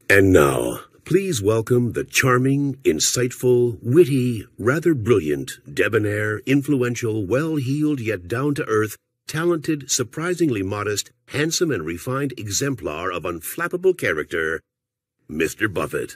And now, please welcome the charming, insightful, witty, rather brilliant, debonair, influential, well-heeled yet down-to-earth, talented, surprisingly modest, handsome and refined exemplar of unflappable character, Mr. Buffett.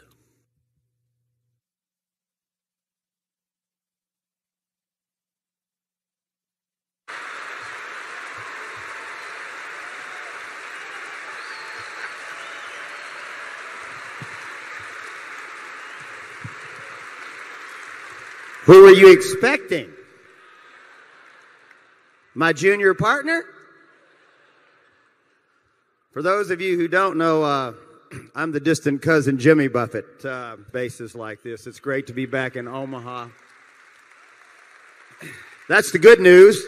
Who were you expecting? My junior partner? For those of you who don't know, I'm the distant cousin Jimmy Buffett. Bases like this. It's great to be back in Omaha. That's the good news.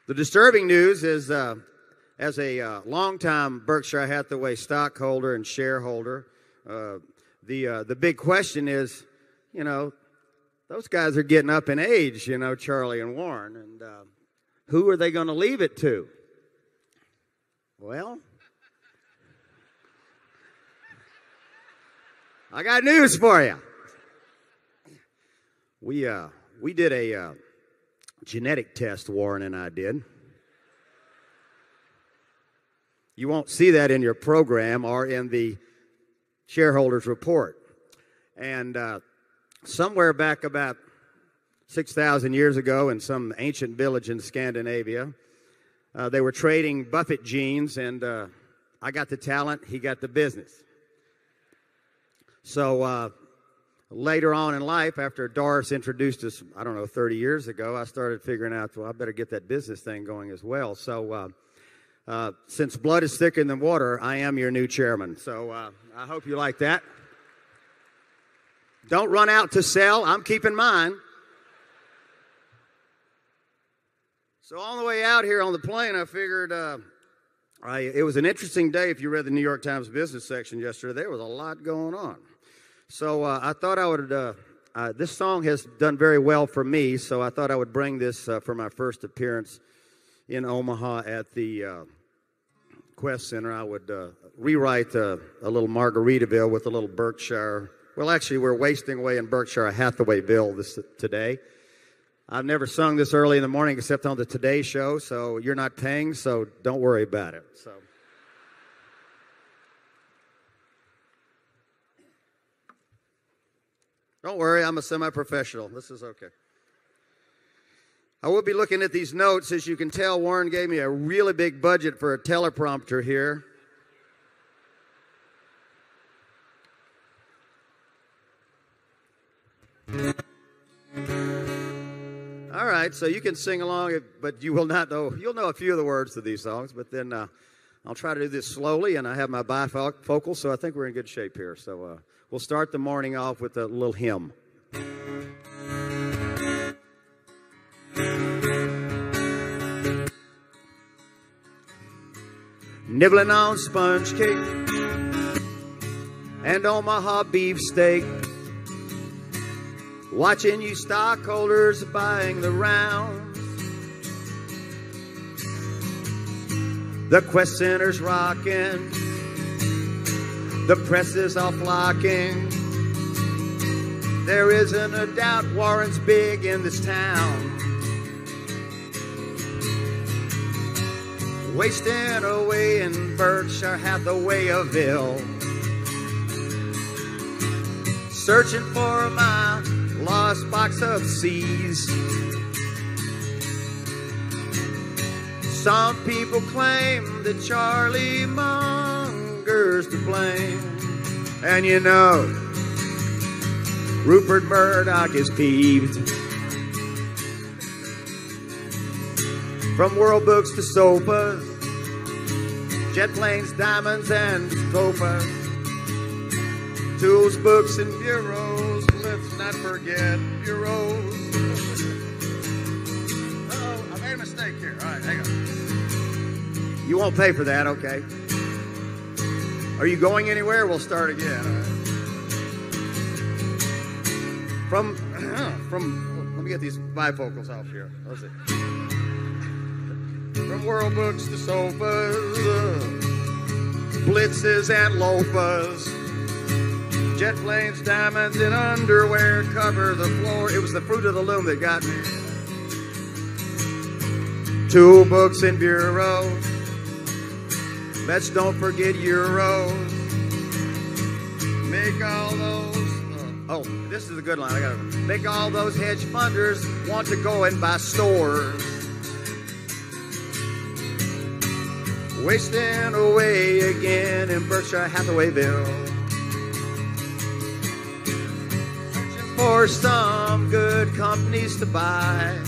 The disturbing news is, as a longtime Berkshire Hathaway stockholder and shareholder, the big question is, you know, those guys are getting up in age, you know, Charlie and Warren, and who are they going to leave it to? Well, I got news for you. We did a genetic test, Warren and I did. You won't see that in your program or in the shareholders report. And somewhere back about 6,000 years ago in some ancient village in Scandinavia, they were trading Buffett genes, and I got the talent, he got the business. So later on in life, after Doris introduced us, I don't know, 30 years ago, I started figuring out, well, I better get that business thing going as well. So since blood is thicker than water, I am your new chairman. So I hope you like that. Don't run out to sell. I'm keeping mine. So on the way out here on the plane, I figured it was an interesting day. If you read the New York Times business section yesterday, there was a lot going on. So I thought I would, this song has done very well for me, so I thought I would bring this for my first appearance in Omaha at the Quest Center. I would rewrite a little Margaritaville with a little Berkshire. Well, actually, we're wasting away in Berkshire Hathawayville today. I've never sung this early in the morning except on the Today Show, so you're not paying, so don't worry about it. So, don't worry, I'm a semi-professional. This is okay. I will be looking at these notes. As you can tell, Warren gave me a really big budget for a teleprompter here. All right, so you can sing along, but you will not know. You'll know a few of the words to these songs, but then I'll try to do this slowly, and I have my bifocal, so I think we're in good shape here. So we'll start the morning off with a little hymn. Nibbling on sponge cake and Omaha beefsteak, watching you stockholders buying the rounds. The Quest Center's rocking, the press is all flocking. There isn't a doubt Warren's big in this town. Wasting away in Berkshire Hathawayville, searching for my lost box of C's. Some people claim that Charlie Munger's to blame, and you know Rupert Murdoch is peeved. From world books to sofas, jet planes, diamonds, and sofas, tools, books, and bureaus. Let's not forget bureaus. Uh-oh, I made a mistake here. All right, hang on. You won't pay for that, okay? Are you going anywhere? We'll start again. All right. Let me get these bifocals off here. Let's see. From world books to sofas, blitzes and loafers, jet planes, diamonds, and underwear cover the floor. It was the fruit of the loom that got me. 2 books in bureaus. Let's don't forget euros. Make all those. Oh, this is a good line. I got to make all those hedge funders want to go and buy stores. Wasting away again in Berkshire Hathawayville. Searching for some good companies to buy.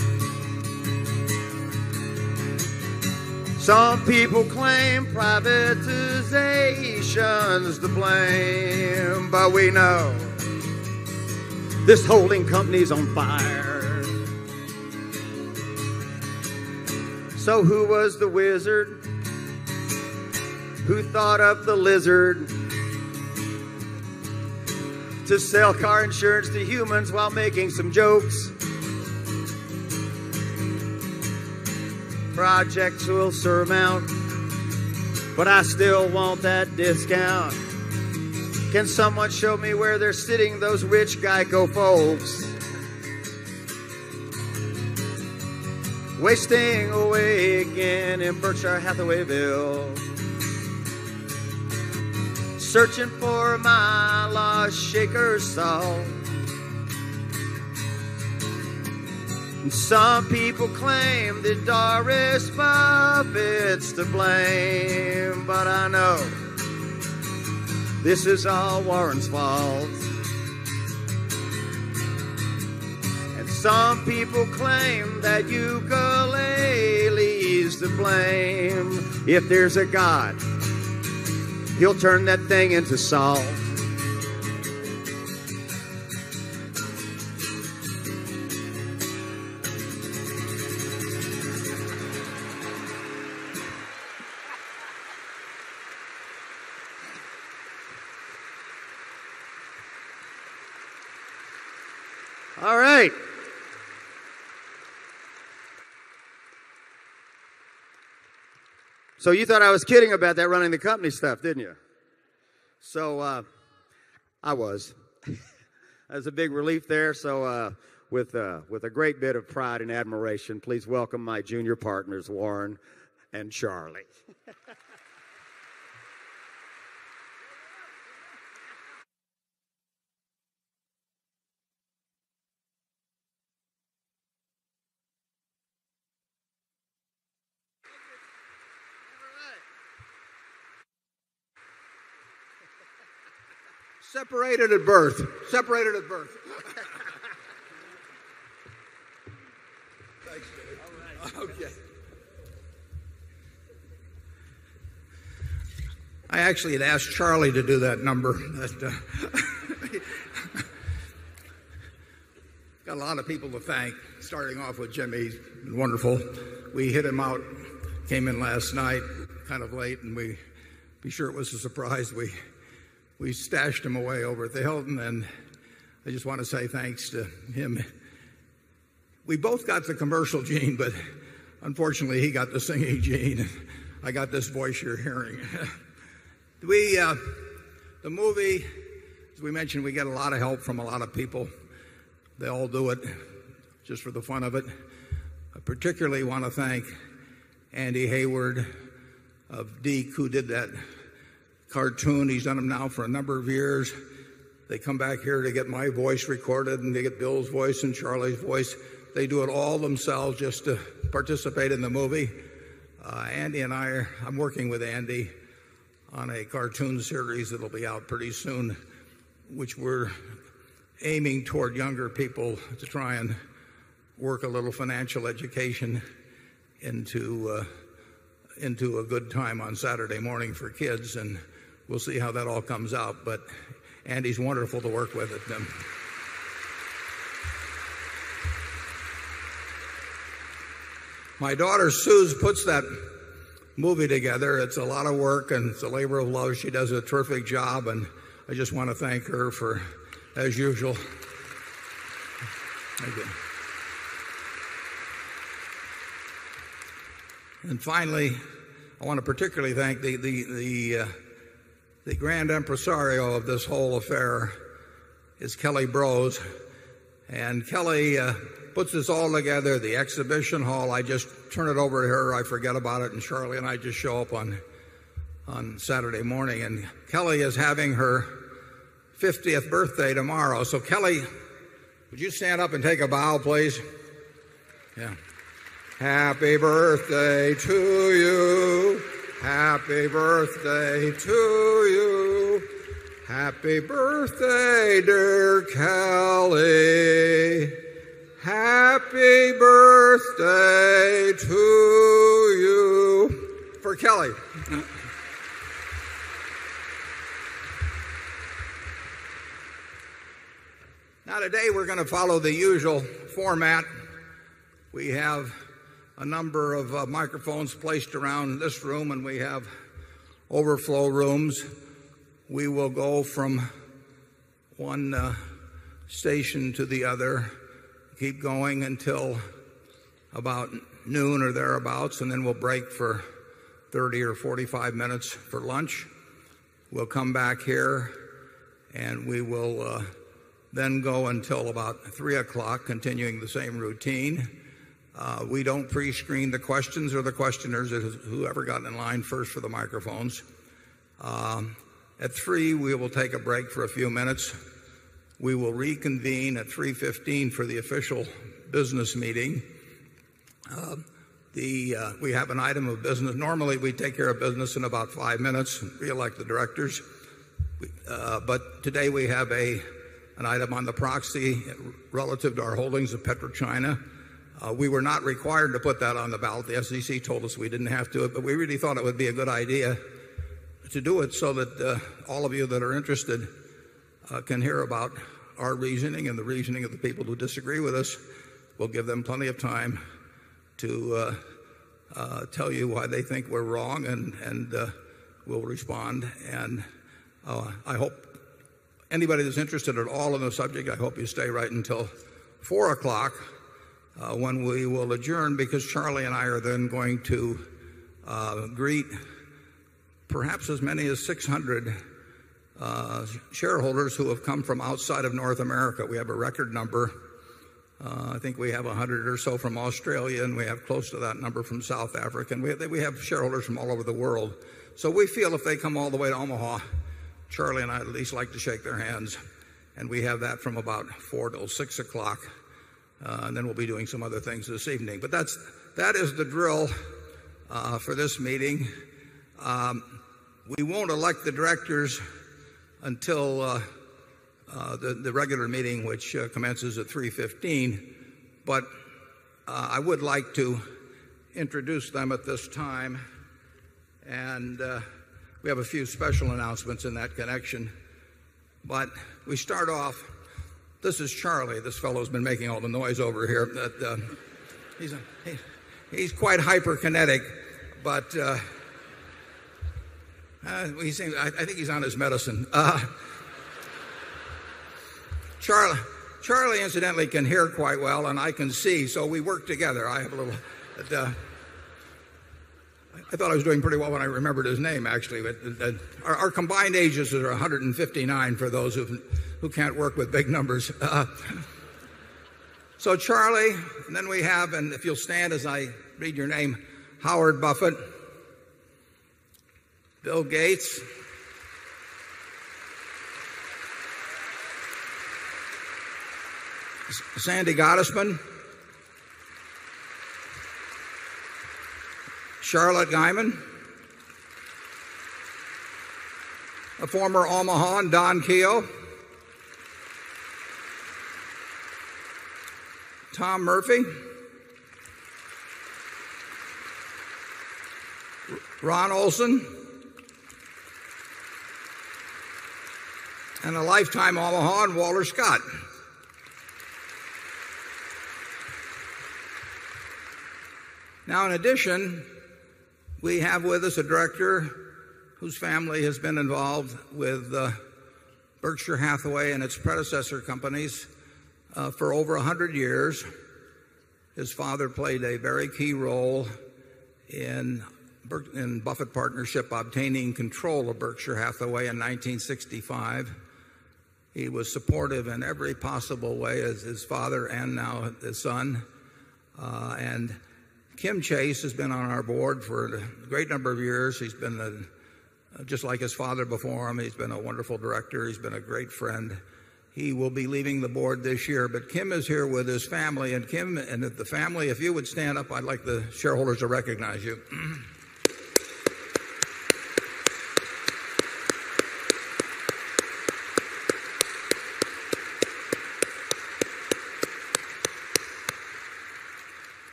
Some people claim privatization's to blame, but we know this holding company's on fire. So who was the wizard who thought up the lizard to sell car insurance to humans while making some jokes? Projects will surmount, but I still want that discount. Can someone show me where they're sitting, those rich Geico folks? Wasting away again in Berkshire Hathawayville. Searching for my lost shaker salt. And some people claim that Doris Buffett's to blame, but I know this is all Warren's fault. And some people claim that ukulele's to blame. If there's a God, he'll turn that thing into salt. All right. So you thought I was kidding about that running the company stuff, didn't you? So I was. That was a big relief there. So with a great bit of pride and admiration, please welcome my junior partners, Warren and Charlie. Separated at birth. Separated at birth. Thanks, Dave. All right. Okay. I actually had asked Charlie to do that number. Got a lot of people to thank, starting off with Jimmy. He's been wonderful. We hit him out, came in last night, kind of late, and be sure it was a surprise. We stashed him away over at the Hilton, and I just want to say thanks to him. We both got the commercial gene, but unfortunately he got the singing gene. I got this voice you're hearing. The movie, as we mentioned, we get a lot of help from a lot of people. They all do it just for the fun of it. I particularly want to thank Andy Hayward of Deke, who did that cartoon. He's done them now for a number of years. They come back here to get my voice recorded, and they get Bill's voice and Charlie's voice. They do it all themselves just to participate in the movie. Andy and I'm working with Andy on a cartoon series that'll be out pretty soon, which we're aiming toward younger people to try and work a little financial education into a good time on Saturday morning for kids, and we'll see how that all comes out. But Andy's wonderful to work with. My daughter Suze puts that movie together. It's a lot of work and it's a labor of love. She does a terrific job, and I just want to thank her for, as usual. Thank you. And finally, I want to particularly thank the the grand impresario of this whole affair is Kelly Brose. And Kelly puts this all together, the exhibition hall. I just turn it over to her. I forget about it, and Charlie and I just show up on Saturday morning. And Kelly is having her 50th birthday tomorrow. So Kelly, would you stand up and take a bow, please? Yeah. Happy birthday to you. Happy birthday to you. Happy birthday, dear Kelly. Happy birthday to you. For Kelly. Now today we're going to follow the usual format. We have a number of microphones placed around this room, and we have overflow rooms. We will go from one station to the other, keep going until about noon or thereabouts, and then we'll break for 30 or 45 minutes for lunch. We'll come back here, and we will then go until about 3 o'clock, continuing the same routine. We don't pre-screen the questions or the questioners, whoever got in line first for the microphones. At 3, we will take a break for a few minutes. We will reconvene at 3:15 for the official business meeting. We have an item of business. Normally, we take care of business in about 5 minutes and re-elect the directors. But today we have an item on the proxy relative to our holdings of PetroChina. We were not required to put that on the ballot. The SEC told us we didn't have to, but we really thought it would be a good idea to do it so that all of you that are interested can hear about our reasoning and the reasoning of the people who disagree with us. We'll give them plenty of time to tell you why they think we're wrong, and we'll respond. And I hope anybody that's interested at all in the subject, I hope you stay right until 4 o'clock when we will adjourn, because Charlie and I are then going to greet perhaps as many as 600 shareholders who have come from outside of North America. We have a record number. I think we have 100 or so from Australia, and we have close to that number from South Africa. And we have shareholders from all over the world. So we feel if they come all the way to Omaha, Charlie and I at least like to shake their hands. And we have that from about 4 till 6 o'clock. And then we'll be doing some other things this evening. But that is the drill for this meeting. We won't elect the directors until the regular meeting, which commences at 3:15. But I would like to introduce them at this time. And we have a few special announcements in that connection. But we start off. This is Charlie. This fellow's been making all the noise over here. He's quite hyperkinetic, but I think he's on his medicine. Charlie, incidentally, can hear quite well, and I can see, so we work together. I have a little. I thought I was doing pretty well when I remembered his name, actually. But our combined ages are 159 for those who can't work with big numbers. So Charlie, and then we have, and if you'll stand as I read your name, Howard Buffett, Bill Gates, Sandy Gottesman, Charlotte Guyman, a former Omahan, Don Keogh, Tom Murphy, Ron Olson, and a lifetime Omahan, Walter Scott. Now, in addition, we have with us a director whose family has been involved with Berkshire Hathaway and its predecessor companies for over 100 years. His father played a very key role in Buffett partnership obtaining control of Berkshire Hathaway in 1965. He was supportive in every possible way as his father and now his son. And Kim Chase has been on our board for a great number of years. He's been just like his father before him. He's been a wonderful director. He's been a great friend. He will be leaving the board this year, but Kim is here with his family. And Kim and the family, if you would stand up, I'd like the shareholders to recognize you.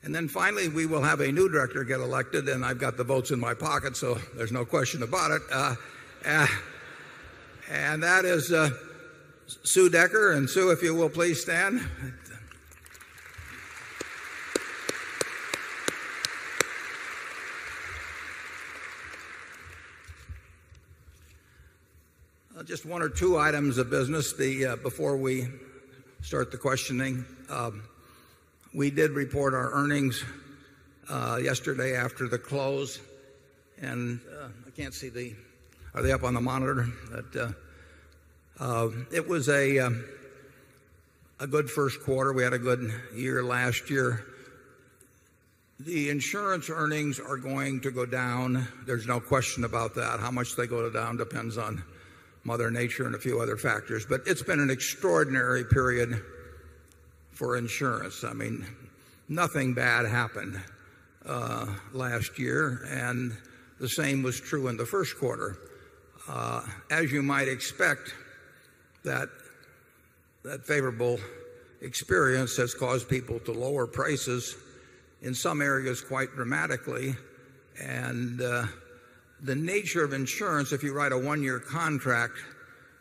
And then finally, we will have a new director get elected, and I've got the votes in my pocket, so there's no question about it. And that is Sue Decker. And Sue, if you will please stand. Just one or two items of business before we start the questioning. We did report our earnings yesterday after the close, and I can't see are they up on the monitor? It was a good first quarter. We had a good year last year. The insurance earnings are going to go down. There's no question about that. How much they go down depends on Mother Nature and a few other factors. But it's been an extraordinary period for insurance. I mean, nothing bad happened last year, and the same was true in the first quarter. As you might expect, that favorable experience has caused people to lower prices in some areas quite dramatically. And the nature of insurance, if you write a one-year contract,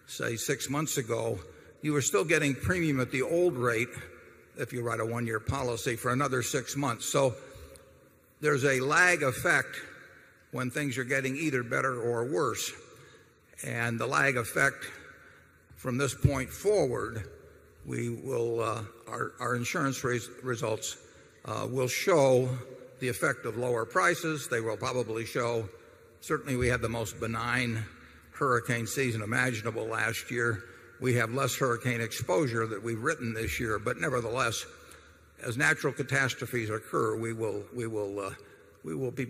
say 6 months ago, you were still getting premium at the old rate if you write a one-year policy for another 6 months. So there's a lag effect when things are getting either better or worse. And the lag effect from this point forward, we will our insurance results will show the effect of lower prices. They will probably show, certainly we had the most benign hurricane season imaginable last year. We have less hurricane exposure that we've written this year, but nevertheless, as natural catastrophes occur, we will be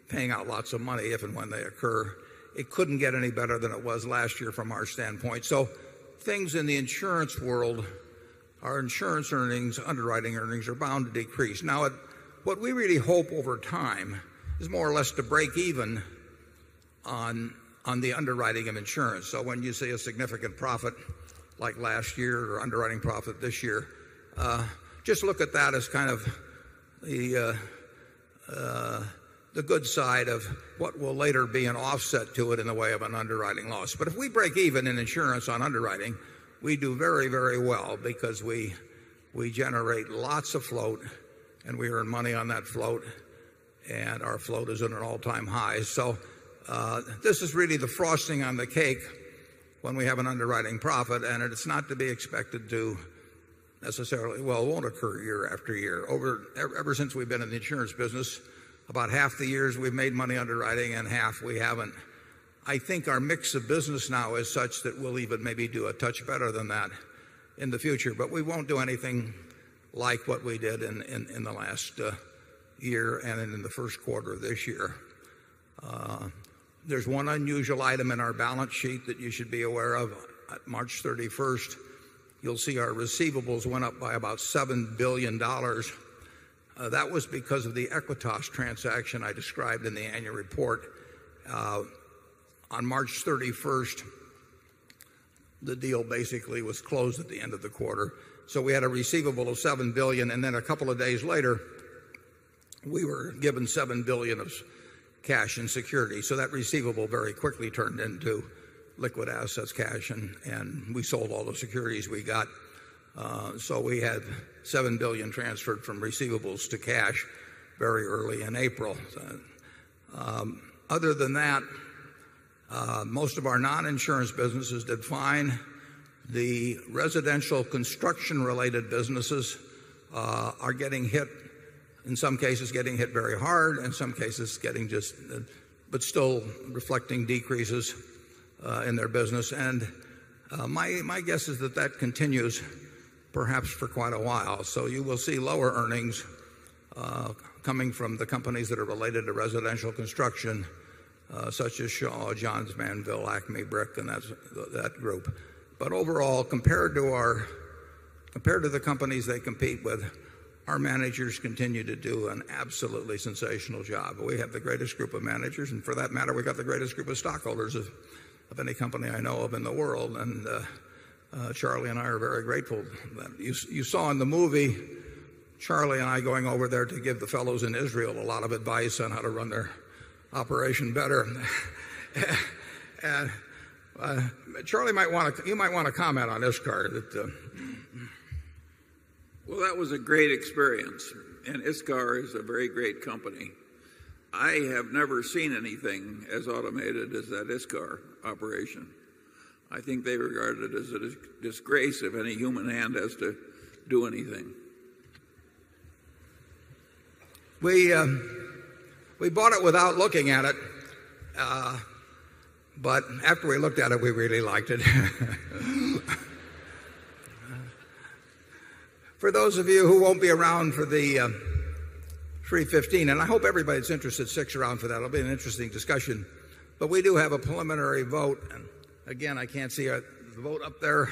paying out lots of money if and when they occur. It couldn't get any better than it was last year from our standpoint. So things in the insurance world, our insurance earnings, underwriting earnings, are bound to decrease. Now, what we really hope over time is more or less to break even on the underwriting of insurance. So when you see a significant profit like last year or underwriting profit this year, just look at that as kind of the good side of what will later be an offset to it in the way of an underwriting loss. But if we break even in insurance on underwriting, we do very, very well because we generate lots of float and we earn money on that float, and our float is at an all-time high. So this is really the frosting on the cake when we have an underwriting profit, and it's not to be expected to necessarily, well, it won't occur year after year. Ever since we've been in the insurance business, about half the years we've made money underwriting and half we haven't. I think our mix of business now is such that we'll even maybe do a touch better than that in the future, but we won't do anything like what we did in the last year and in the first quarter of this year. There's one unusual item in our balance sheet that you should be aware of. At March 31st, you'll see our receivables went up by about $7 billion. That was because of the Equitas transaction I described in the annual report. On March 31st, the deal basically was closed at the end of the quarter. So we had a receivable of $7 billion, and then a couple of days later, we were given $7 billion of cash and security. So that receivable very quickly turned into liquid assets, cash, and we sold all the securities we got. So we had $7 billion transferred from receivables to cash very early in April. Other than that, most of our non-insurance businesses did fine. The residential construction-related businesses are getting hit in some cases getting hit very hard, in some cases getting just, but still reflecting decreases in their business. And my guess is that that continues perhaps for quite a while. So you will see lower earnings coming from the companies that are related to residential construction, such as Shaw, Johns Manville, Acme Brick, and that group. But overall, compared to the companies they compete with, our managers continue to do an absolutely sensational job. We have the greatest group of managers, and for that matter, we've got the greatest group of stockholders of any company I know of in the world. And Charlie and I are very grateful. You saw in the movie Charlie and I going over there to give the fellows in Israel a lot of advice on how to run their operation better. And Charlie might want to comment on this card. Well, that was a great experience, and ISCAR is a very great company. I have never seen anything as automated as that ISCAR operation. I think they regard it as a disgrace if any human hand has to do anything. We bought it without looking at it, but after we looked at it, we really liked it. For those of you who won't be around for the 3:15, and I hope everybody that's interested sticks around for that. It'll be an interesting discussion. But we do have a preliminary vote, and again, I can't see the vote up there.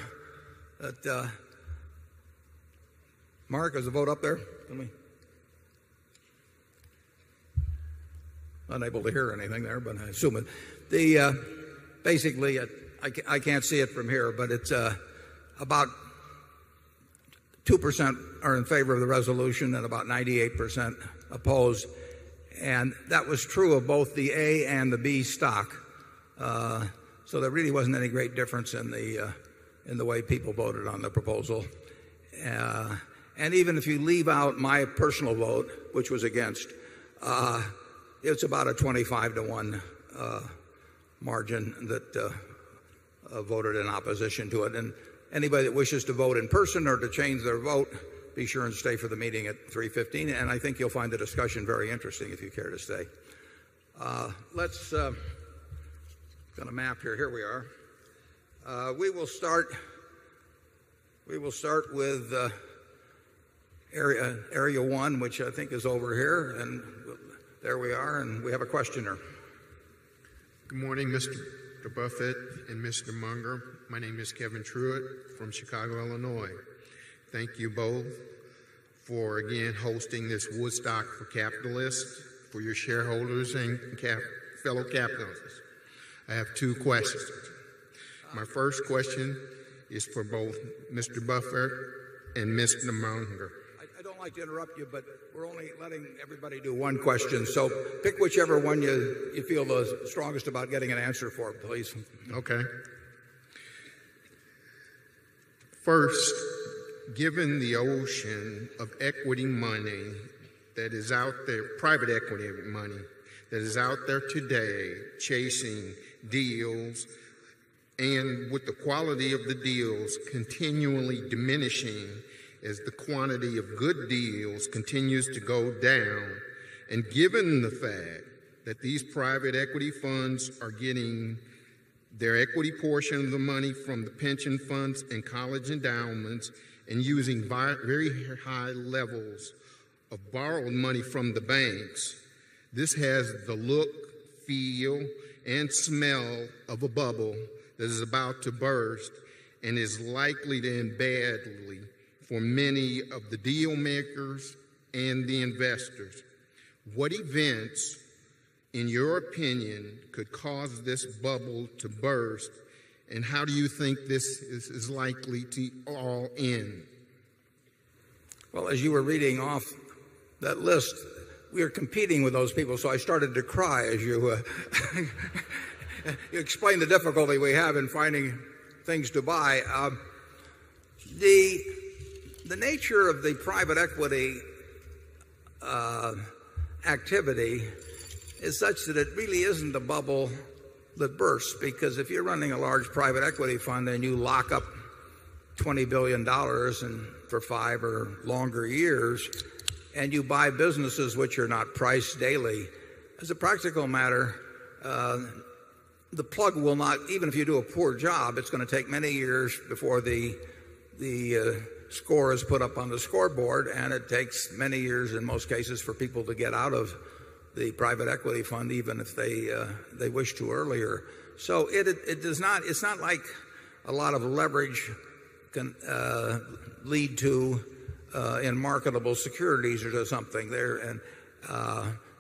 Mark, is the vote up there? Unable to hear anything there, but I assume it. Basically, I can't see it from here, but it's about 2% are in favor of the resolution and about 98% opposed. And that was true of both the A and the B stock. So there really wasn't any great difference in the way people voted on the proposal. And even if you leave out my personal vote, which was against, it's about a 25-to-1 margin that voted in opposition to it. And anybody that wishes to vote in person or to change their vote, be sure and stay for the meeting at 3:15. And I think you'll find the discussion very interesting if you care to stay. Let's got a map here. Here we are. We will start with area 1, which I think is over here, and there we are, and we have a questioner. Good morning, Mr. Buffett and Mr. Munger. My name is Kevin Truitt from Chicago, Illinois. Thank you both for again hosting this Woodstock for Capitalists for your shareholders and fellow capitalists. I have two questions. My first question is for both Mr. Buffett and Mr. Munger. I don't like to interrupt you, but we're only letting everybody do one question. So pick whichever one you feel the strongest about getting an answer for, please. Okay. First, given the ocean of equity money that is out there, private equity money that is out there today chasing deals, and with the quality of the deals continually diminishing as the quantity of good deals continues to go down, and given the fact that these private equity funds are getting their equity portion of the money from the pension funds and college endowments and using very high levels of borrowed money from the banks, this has the look, feel, and smell of a bubble that is about to burst and is likely to end badly for many of the deal makers and the investors. What events, in your opinion, could cause this bubble to burst, and how do you think this is likely to all end? Well, as you were reading off that list, we are competing with those people, so I started to cry as you you explained the difficulty we have in finding things to buy. The nature of the private equity activity is such that it really isn't a bubble that bursts, because if you're running a large private equity fund and you lock up $20 billion for 5 or longer years, and you buy businesses which are not priced daily, as a practical matter, the plug will not, even if you do a poor job, it's going to take many years before the score is put up on the scoreboard, and it takes many years in most cases for people to get out of the private equity fund, even if they wish to earlier. So it does not, it's not like a lot of leverage can lead to in marketable securities or to something there, and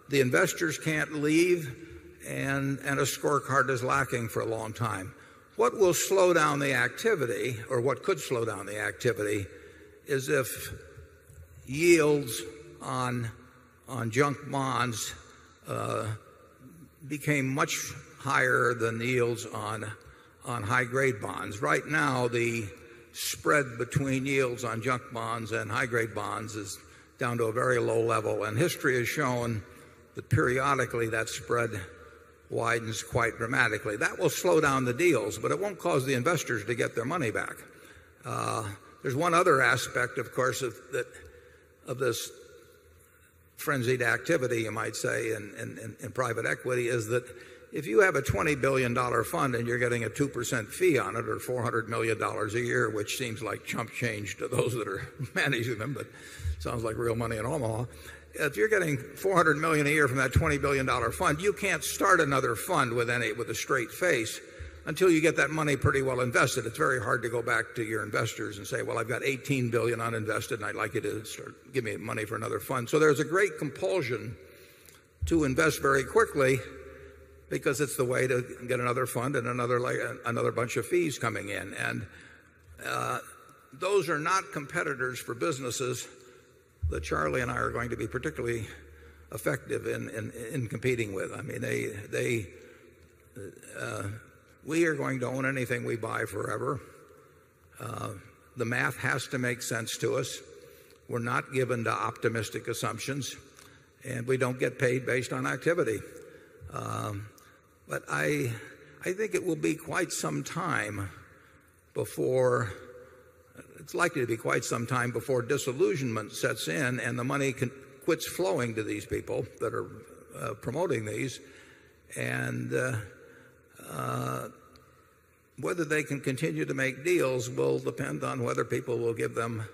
the investors can't leave, and a scorecard is lacking for a long time. What will slow down the activity, or what could slow down the activity, is if yields on junk bonds became much higher than the yields on high grade bonds. Right now, the spread between yields on junk bonds and high grade bonds is down to a very low level, and history has shown that periodically that spread widens quite dramatically. That will slow down the deals, but it won't cause the investors to get their money back. There's one other aspect, of course, of this frenzied activity, you might say, in private equity, is that if you have a $20 billion fund and you're getting a 2% fee on it, or $400 million a year, which seems like chump change to those that are managing them, but sounds like real money in Omaha. If you're getting $400 million a year from that $20 billion fund, you can't start another fund with a straight face until you get that money pretty well invested. It's very hard to go back to your investors and say, well, I've got $18 billion uninvested and I'd like you to give me money for another fund. So there's a great compulsion to invest very quickly, because it's the way to get another fund and another bunch of fees coming in. And those are not competitors for businesses that Charlie and I are going to be particularly effective in competing with. I mean, we are going to own anything we buy forever. The math has to make sense to us. We're not given to optimistic assumptions, and we don't get paid based on activity. But I think it will be quite some time before, it's likely to be quite some time before disillusionment sets in and the money quits flowing to these people that are promoting these. And whether they can continue to make deals will depend on whether people will give them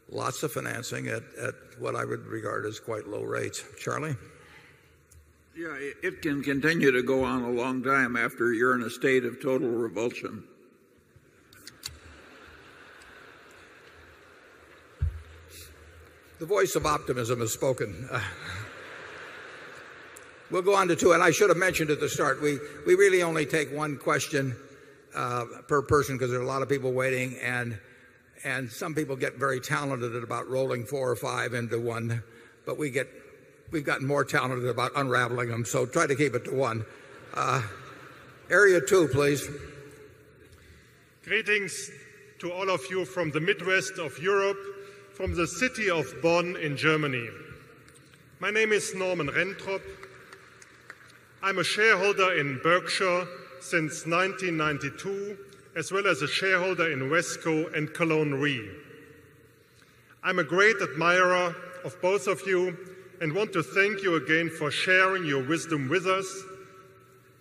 lots of financing at what I would regard as quite low rates. Charlie? Yeah, it can continue to go on a long time after you're in a state of total revulsion. The voice of optimism has spoken. We'll go on to two, and I should have mentioned at the start, we really only take one question per person because there are a lot of people waiting, and some people get very talented at about rolling 4 or 5 into one, but we've gotten more talented about unraveling them, so try to keep it to one. Area 2, please. Greetings to all of you from the Midwest of Europe, from the city of Bonn in Germany. My name is Norman Rentrop. I'm a shareholder in Berkshire since 1992, as well as a shareholder in Wesco and Cologne Re. I'm a great admirer of both of you and want to thank you again for sharing your wisdom with us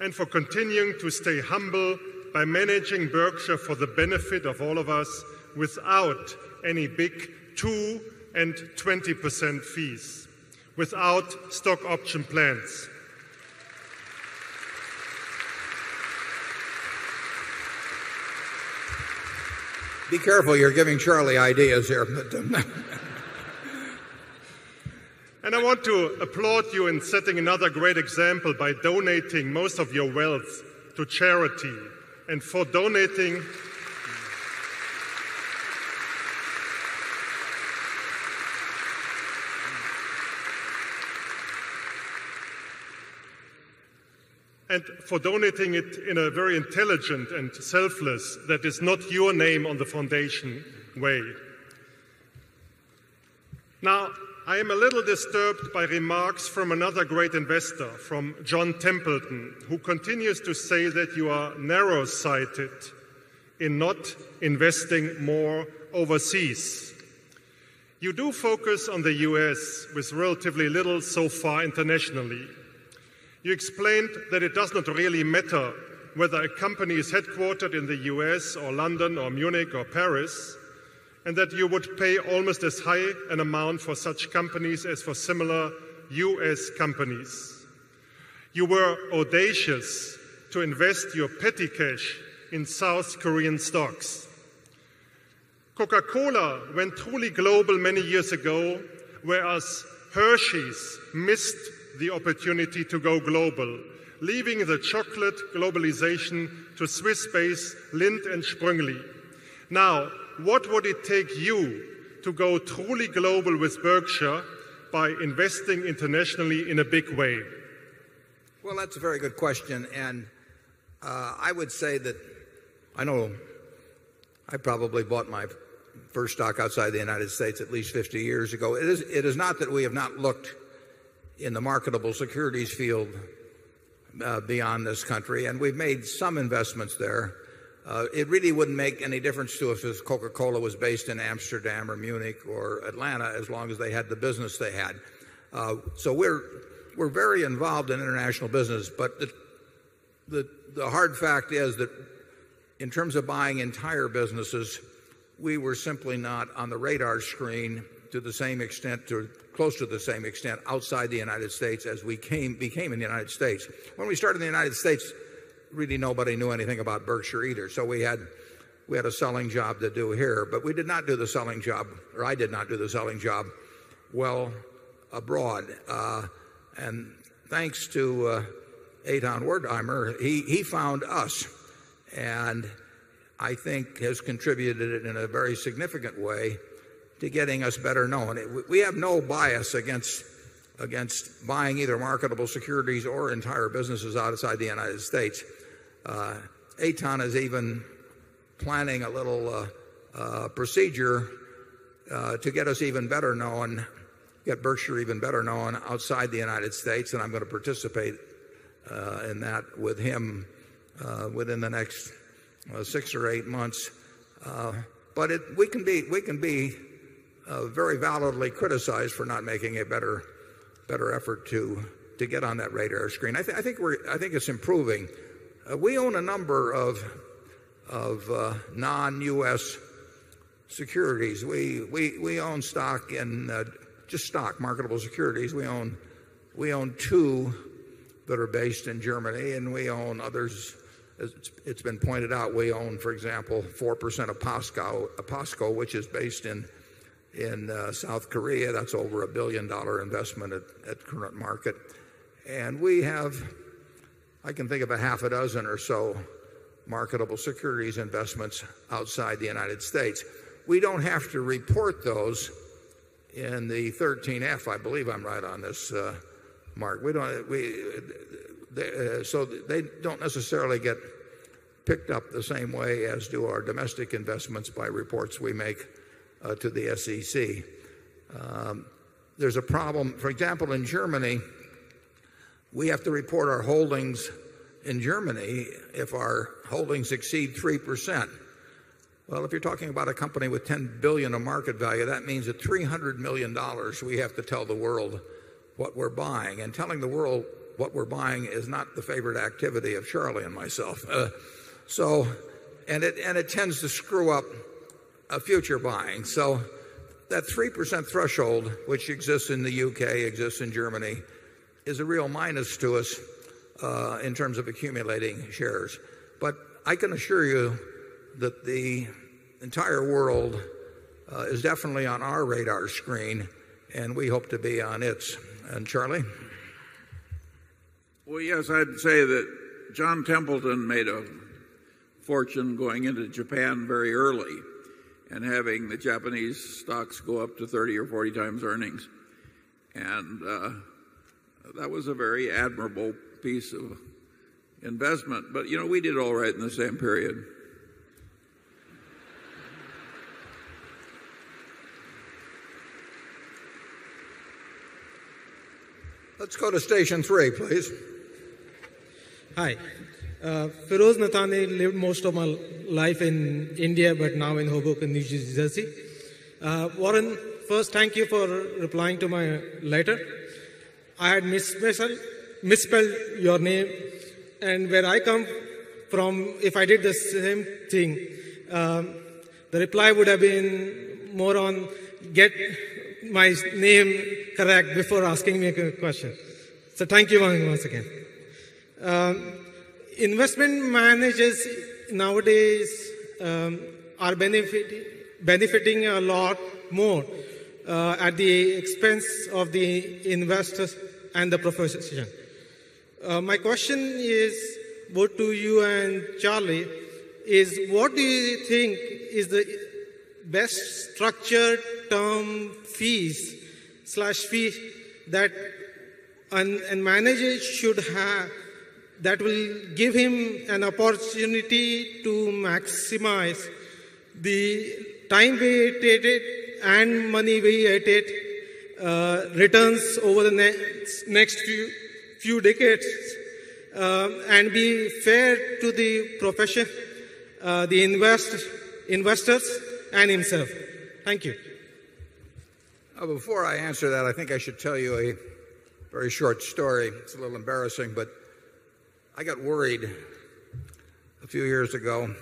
and for continuing to stay humble by managing Berkshire for the benefit of all of us without any big 2 and 20% fees, without stock option plans. Be careful, you're giving Charlie ideas here. And I want to applaud you in setting another great example by donating most of your wealth to charity, and for donating it in a very intelligent and selfless, that is not your name on the foundation, way. Now, I am a little disturbed by remarks from another great investor, from John Templeton, who continues to say that you are narrow-sighted in not investing more overseas. You do focus on the US with relatively little so far internationally. You explained that it does not really matter whether a company is headquartered in the US or London or Munich or Paris, and that you would pay almost as high an amount for such companies as for similar US companies. You were audacious to invest your petty cash in South Korean stocks. Coca-Cola went truly global many years ago, whereas Hershey's missed the opportunity to go global, leaving the chocolate globalization to Swiss-based Lindt and Sprüngli. Now, what would it take you to go truly global with Berkshire by investing internationally in a big way? Well, that's a very good question, and I would say that I know I probably bought my first stock outside the United States at least 50 years ago. It is not that we have not looked in the marketable securities field beyond this country, and we've made some investments there. It really wouldn't make any difference to us if Coca-Cola was based in Amsterdam or Munich or Atlanta, as long as they had the business they had. So we're very involved in international business, but the hard fact is that in terms of buying entire businesses, we were simply not on the radar screen to the same extent, or close to the same extent, outside the United States as we became in the United States. When we started in the United States, really nobody knew anything about Berkshire either. So we had a selling job to do here, but we did not do the selling job, or I did not do the selling job well abroad. And thanks to Eitan Wertheimer, he found us, and I think has contributed in a very significant way to getting us better known. We have no bias against buying either marketable securities or entire businesses outside the United States. Eitan is even planning a little procedure to get us even better known, get Berkshire even better known outside the United States, and I'm going to participate in that with him within the next 6 or 8 months. But we can be very validly criticized for not making a better effort to get on that radar screen. I think it's improving. We own a number of non-U.S. securities. We own stock in just stock, marketable securities. We own 2 that are based in Germany, and we own others. It's been pointed out, we own, for example, 4% of POSCO, which is based in South Korea. That's over $1 billion investment at current market. And we have, I can think of a half a dozen or so marketable securities investments outside the United States. We don't have to report those in the 13F. I believe I'm right on this, Mark. So they don't necessarily get picked up the same way as do our domestic investments by reports we make to the SEC. There's a problem. For example, in Germany, we have to report our holdings in Germany if our holdings exceed 3%. Well, if you're talking about a company with $10 billion of market value, that means at $300 million we have to tell the world what we're buying. And telling the world what we're buying is not the favorite activity of Charlie and myself. And it tends to screw up future buying. So that 3% threshold, which exists in the UK, exists in Germany, is a real minus to us in terms of accumulating shares. But I can assure you that the entire world is definitely on our radar screen, and we hope to be on its. And Charlie? Well, yes, I'd say that John Templeton made a fortune going into Japan very early and having the Japanese stocks go up to 30 or 40 times earnings. And that was a very admirable piece of investment. But, we did all right in the same period. Let's go to station 3, please. Hi. Feroz Nathani lived most of my life in India, but now in Hoboken, New Jersey. Warren, first, thank you for replying to my letter. I had misspelled your name, and where I come from, if I did the same thing, the reply would have been more on get my name correct before asking me a question. So thank you once again. Investment managers nowadays are benefiting a lot more at the expense of the investors and the profession. My question is both to you and Charlie is what do you think is the best structured term fees /fee that a manager should have that will give him an opportunity to maximize the time weighted and money weighted returns over the next few decades and be fair to the profession, the investors and himself. Thank you. Before I answer that, I think I should tell you a very short story. It's a little embarrassing, but I got worried a few years ago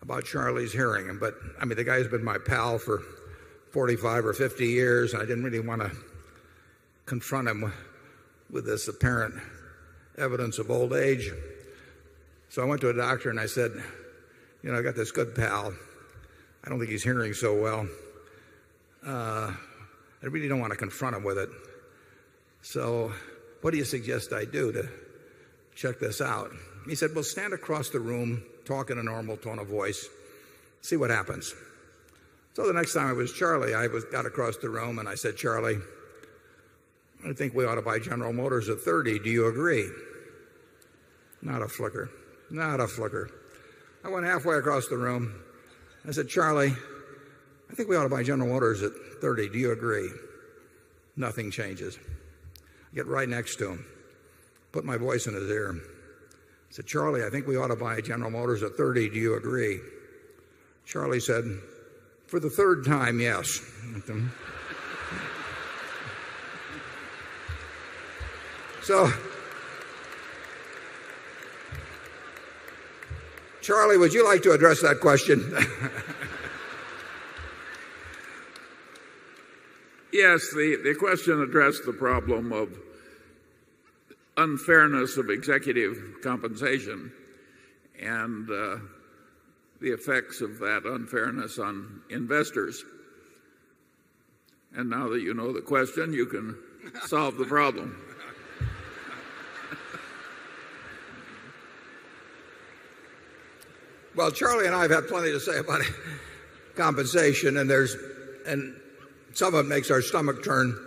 about Charlie's hearing. But I mean, the guy's been my pal for 45 or 50 years, and I didn't really want to confront him with this apparent evidence of old age. So I went to a doctor and I said, you know, I got this good pal. I don't think he's hearing so well. I really don't want to confront him with it. So what do you suggest I do to check this out? He said, well, stand across the room, talk in a normal tone of voice, see what happens. So the next time it was Charlie, I got across the room and I said, Charlie, I think we ought to buy General Motors at 30. Do you agree? Not a flicker. Not a flicker. I went halfway across the room. I said, Charlie, I think we ought to buy General Motors at 30. Do you agree? Nothing changes. I get right next to him, put my voice in his ear. I said, Charlie, I think we ought to buy General Motors at 30. Do you agree? Charlie said, for the third time, yes. So, Charlie, would you like to address that question? Yes, the question addressed the problem of unfairness of executive compensation and the effects of that unfairness on investors. And now that you know the question, you can solve the problem. Well, Charlie and I have had plenty to say about compensation, and some of it makes our stomach turn.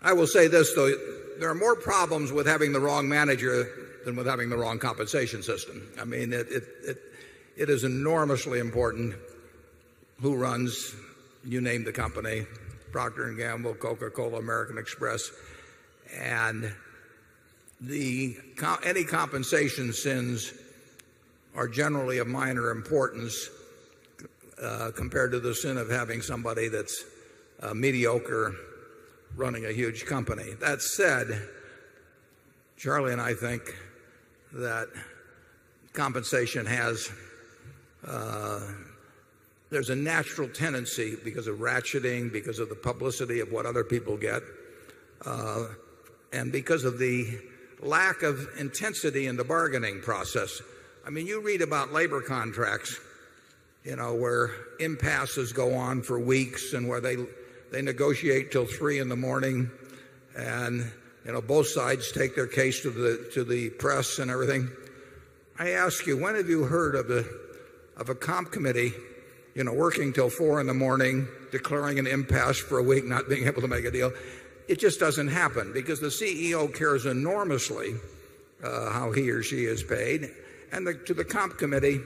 I will say this, though. There are more problems with having the wrong manager than with having the wrong compensation system. I mean, it is enormously important who runs, you name the company, Procter & Gamble, Coca-Cola, American Express. And any compensation sins are generally of minor importance compared to the sin of having somebody that's mediocre running a huge company. That said, Charlie and I think that compensation there's a natural tendency because of ratcheting, because of the publicity of what other people get, and because of the lack of intensity in the bargaining process. I mean, you read about labor contracts, you know, where impasses go on for weeks and where they negotiate till 3 in the morning, and you know both sides take their case to the press and everything. I ask you, when have you heard of a comp committee, you know, working till 4 in the morning, declaring an impasse for a week, not being able to make a deal? It just doesn't happen because the CEO cares enormously how he or she is paid, and to the comp committee,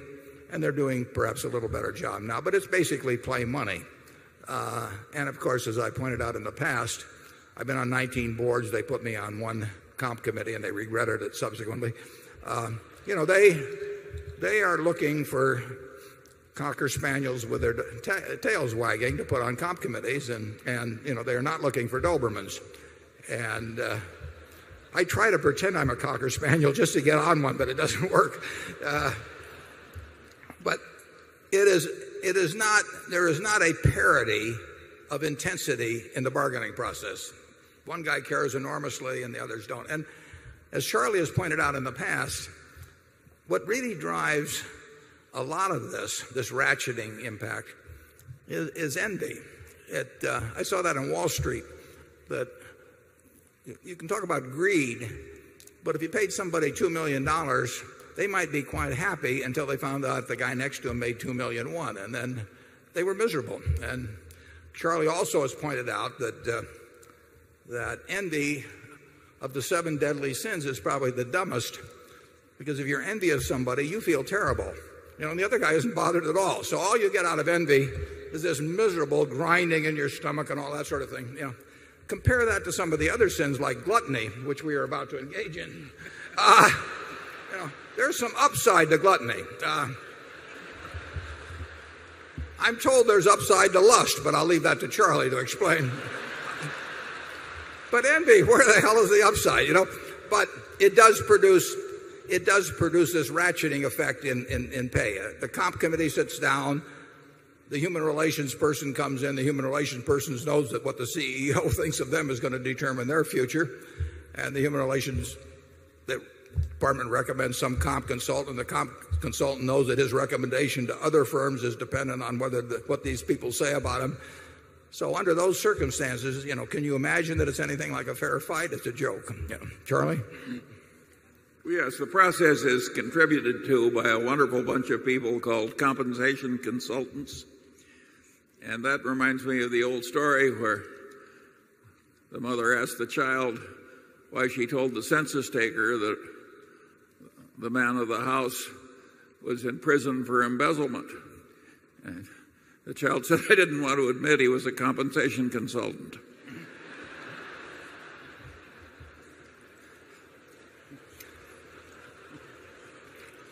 and they're doing perhaps a little better job now, but it's basically play money. And of course, as I pointed out in the past, I've been on 19 boards. They put me on one comp committee and they regretted it subsequently. You know, they are looking for Cocker Spaniels with their tails wagging to put on comp committees, and they're not looking for Dobermans. And I try to pretend I'm a Cocker Spaniel just to get on one, but it doesn't work. But there is not a parity of intensity in the bargaining process. One guy cares enormously and the others don't. And as Charlie has pointed out in the past, what really drives a lot of this ratcheting impact is envy. I saw that on Wall Street, that you can talk about greed, but if you paid somebody $2 million, they might be quite happy until they found out the guy next to him made $2,000,001, and then they were miserable. And Charlie also has pointed out that envy of the 7 deadly sins is probably the dumbest, because if you're envious of somebody, you feel terrible. And the other guy isn't bothered at all. So all you get out of envy is this miserable grinding in your stomach and all that sort of thing. Compare that to some of the other sins like gluttony, which we are about to engage in. There's some upside to gluttony. I'm told there's upside to lust, but I'll leave that to Charlie to explain. But envy, where the hell is the upside? But it does produce this ratcheting effect in pay. The comp committee sits down, the human relations person comes in, the human relations person knows that what the CEO thinks of them is going to determine their future, and the human relations department recommends some comp consultant. The comp consultant knows that his recommendation to other firms is dependent on what these people say about him. So under those circumstances, can you imagine that it's anything like a fair fight? It's a joke. Charlie? Yes, the process is contributed to by a wonderful bunch of people called compensation consultants. And that reminds me of the old story where the mother asked the child why she told the census taker that the man of the house was in prison for embezzlement. And the child said, I didn't want to admit he was a compensation consultant.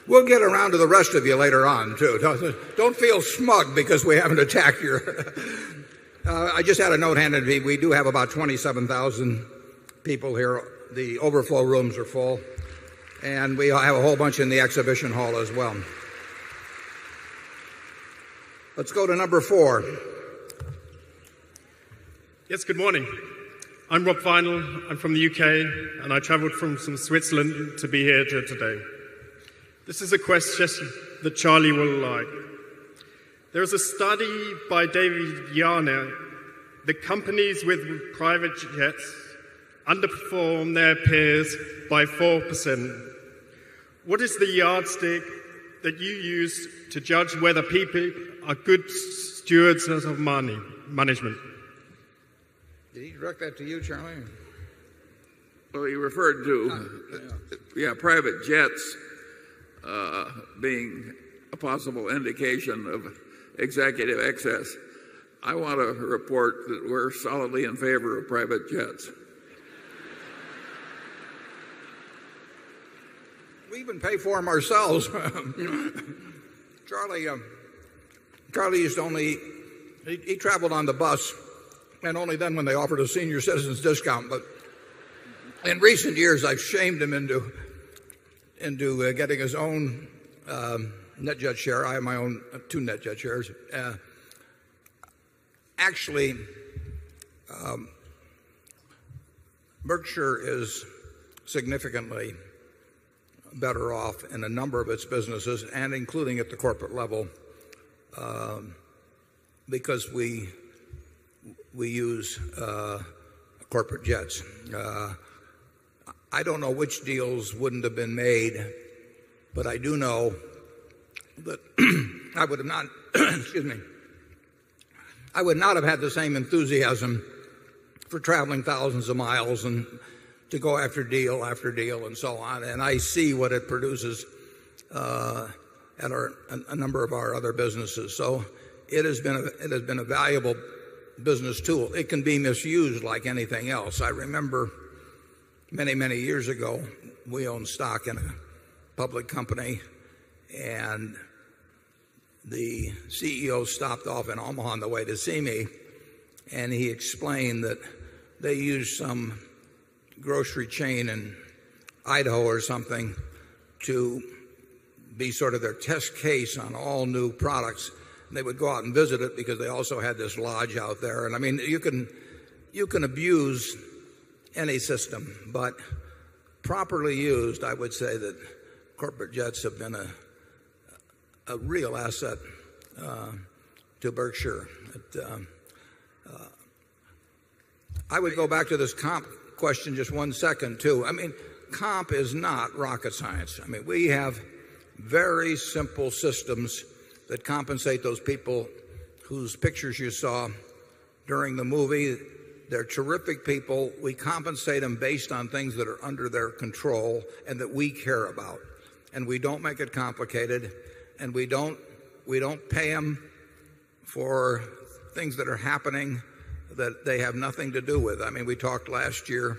We'll get around to the rest of you later on, too. Don't feel smug because we haven't attacked your... I just had a note handed to me. We do have about 27,000 people here. The overflow rooms are full. And we have a whole bunch in the exhibition hall as well. Let's go to number 4. Yes, good morning. I'm Rob Final. I'm from the UK, and I travelled from Switzerland to be here today. This is a question that Charlie will like. There is a study by David Yarner that companies with private jets underperform their peers by 4%. What is the yardstick that you use to judge whether people are good stewards of money, management? Did he direct that to you, Charlie? Well, he referred to, private jets being a possible indication of executive excess. I want to report that we're solidly in favor of private jets. We even pay for them ourselves. Charlie used to only, he traveled on the bus, and only then when they offered a senior citizens discount. But in recent years, I've shamed him into getting his own NetJet share. I have my own 2 NetJet shares. Actually, Berkshire is significantly better off in a number of its businesses, and including at the corporate level, because we use corporate jets. I don't know which deals wouldn't have been made, but I do know that I would have not I would not have had the same enthusiasm for traveling thousands of miles and to go after deal and so on. And I see what it produces at a number of our other businesses. So it has been a valuable business tool. It can be misused like anything else. I remember many years ago, we owned stock in a public company, and the CEO stopped off in Omaha on the way to see me, and he explained that they used some grocery chain in Idaho or something to be sort of their test case on all new products. And they would go out and visit it because they also had this lodge out there. And I mean, you can abuse any system, but properly used, I would say that corporate jets have been a real asset to Berkshire. I would go back to this comp question just one second, too. I mean, comp is not rocket science. I mean, we have very simple systems that compensate those people whose pictures you saw during the movie. They're terrific people. We compensate them based on things that are under their control and that we care about. And we don't make it complicated, and we don't pay them for things that are happening that they have nothing to do with. I mean, we talked last year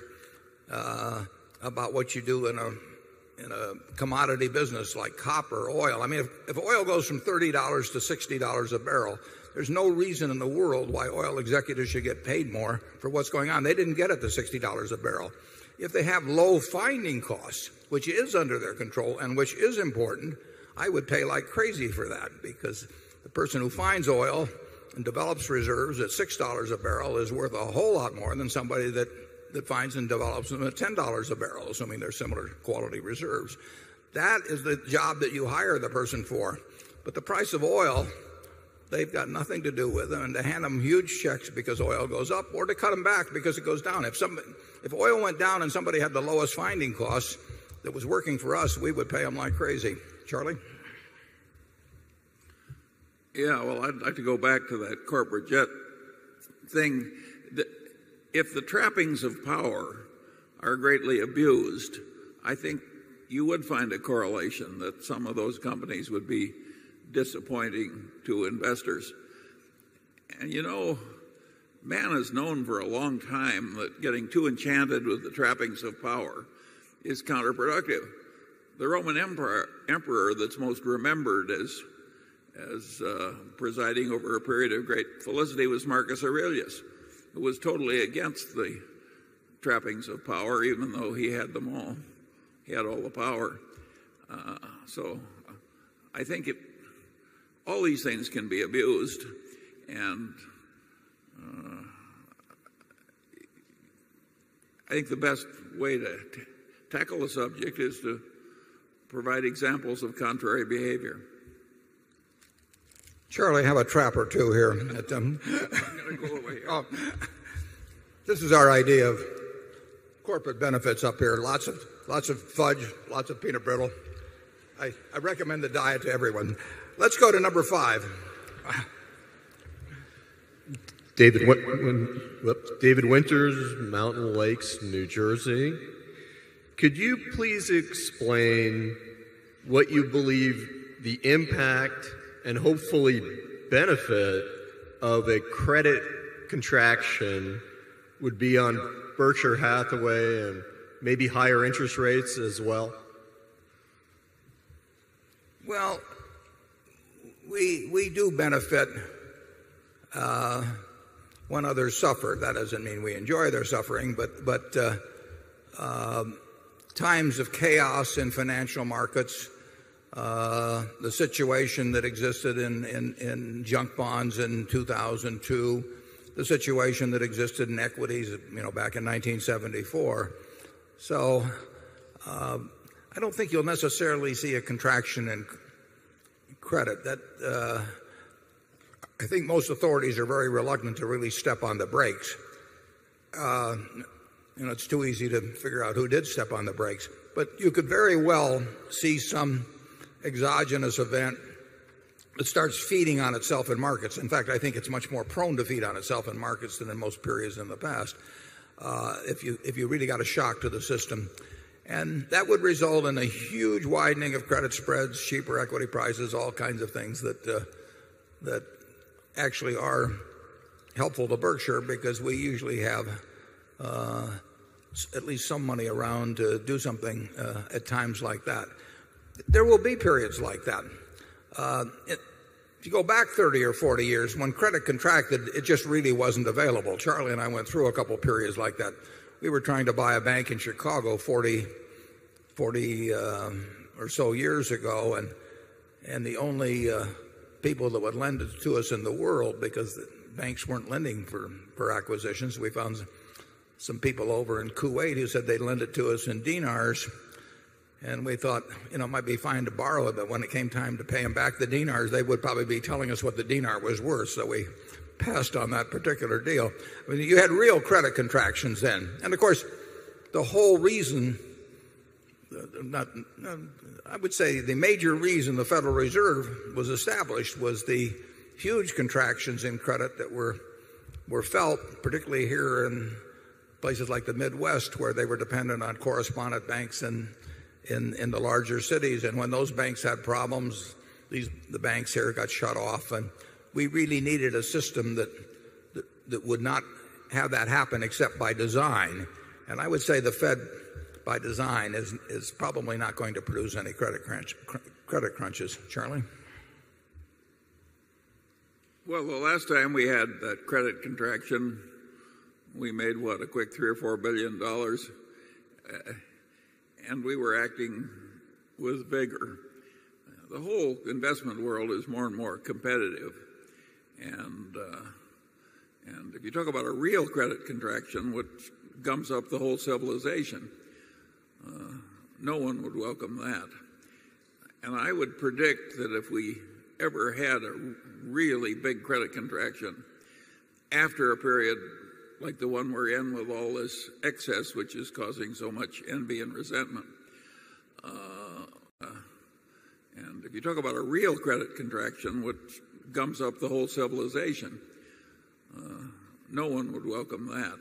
about what you do in a commodity business like copper, oil. I mean, if oil goes from $30 to $60 a barrel, there's no reason in the world why oil executives should get paid more for what's going on. They didn't get it to $60 a barrel. If they have low finding costs, which is under their control and which is important, I would pay like crazy for that, because the person who finds oil and develops reserves at $6 a barrel is worth a whole lot more than somebody that finds and develops them at $10 a barrel, assuming they're similar quality reserves. That is the job that you hire the person for. But the price of oil, they've got nothing to do with them, and to hand them huge checks because oil goes up, or to cut them back because it goes down. If oil went down and somebody had the lowest finding costs that was working for us, we would pay them like crazy. Charlie? Yeah, well, I'd like to go back to that corporate jet thing. If the trappings of power are greatly abused, I think you would find a correlation that some of those companies would be disappointing to investors. And you know, man has known for a long time that getting too enchanted with the trappings of power is counterproductive. The Roman emperor that's most remembered as presiding over a period of great felicity was Marcus Aurelius, who was totally against the trappings of power, even though he had them all. He had all the power. So I think all these things can be abused, and I think the best way to tackle the subject is to provide examples of contrary behavior. Charlie, have a trap or two here. I'm going to go away here. Oh, this is our idea of corporate benefits up here. Lots of fudge, lots of peanut brittle. I recommend the diet to everyone. Let's go to number 5. David Winters, Mountain Lakes, New Jersey. Could you please explain what you believe the impact and hopefully benefit of a credit contraction would be on Berkshire Hathaway and maybe higher interest rates as well? Well, we do benefit when others suffer. That doesn't mean we enjoy their suffering, but times of chaos in financial markets, the situation that existed in junk bonds in 2002, the situation that existed in equities, back in 1974. So I don't think you'll necessarily see a contraction in credit. I think most authorities are very reluctant to really step on the brakes. It's too easy to figure out who did step on the brakes. But you could very well see some exogenous event that starts feeding on itself in markets. In fact, I think it's much more prone to feed on itself in markets than in most periods in the past. If you really got a shock to the system. And that would result in a huge widening of credit spreads, cheaper equity prices, all kinds of things that actually are helpful to Berkshire, because we usually have at least some money around to do something at times like that. There will be periods like that. if you go back 30 or 40 years, when credit contracted, it just really wasn't available. Charlie and I went through a couple periods like that. We were trying to buy a bank in Chicago 40 or so years ago, and the only people that would lend it to us in the world, because the banks weren't lending for acquisitions, we found some people over in Kuwait who said they'd lend it to us in dinars. And we thought, it might be fine to borrow it, but when it came time to pay them back the dinars, they would probably be telling us what the dinar was worth. So we passed on that particular deal. I mean, you had real credit contractions then. And of course, the whole reason, I would say the major reason the Federal Reserve was established was the huge contractions in credit that were felt, particularly here in places like the Midwest, where they were dependent on correspondent banks in the larger cities. And when those banks had problems, the banks here got shut off. And we really needed a system that would not have that happen except by design. And I would say the Fed, by design, is probably not going to produce any credit crunches. Charlie? Well, the last time we had that credit contraction, we made, a quick $3 or $4 billion. And we were acting with vigor. The whole investment world is more and more competitive. And if you talk about a real credit contraction, which gums up the whole civilization, no one would welcome that. And I would predict that if we ever had a really big credit contraction after a period like the one we're in with all this excess, which is causing so much envy and resentment. And if you talk about a real credit contraction, which gums up the whole civilization, no one would welcome that.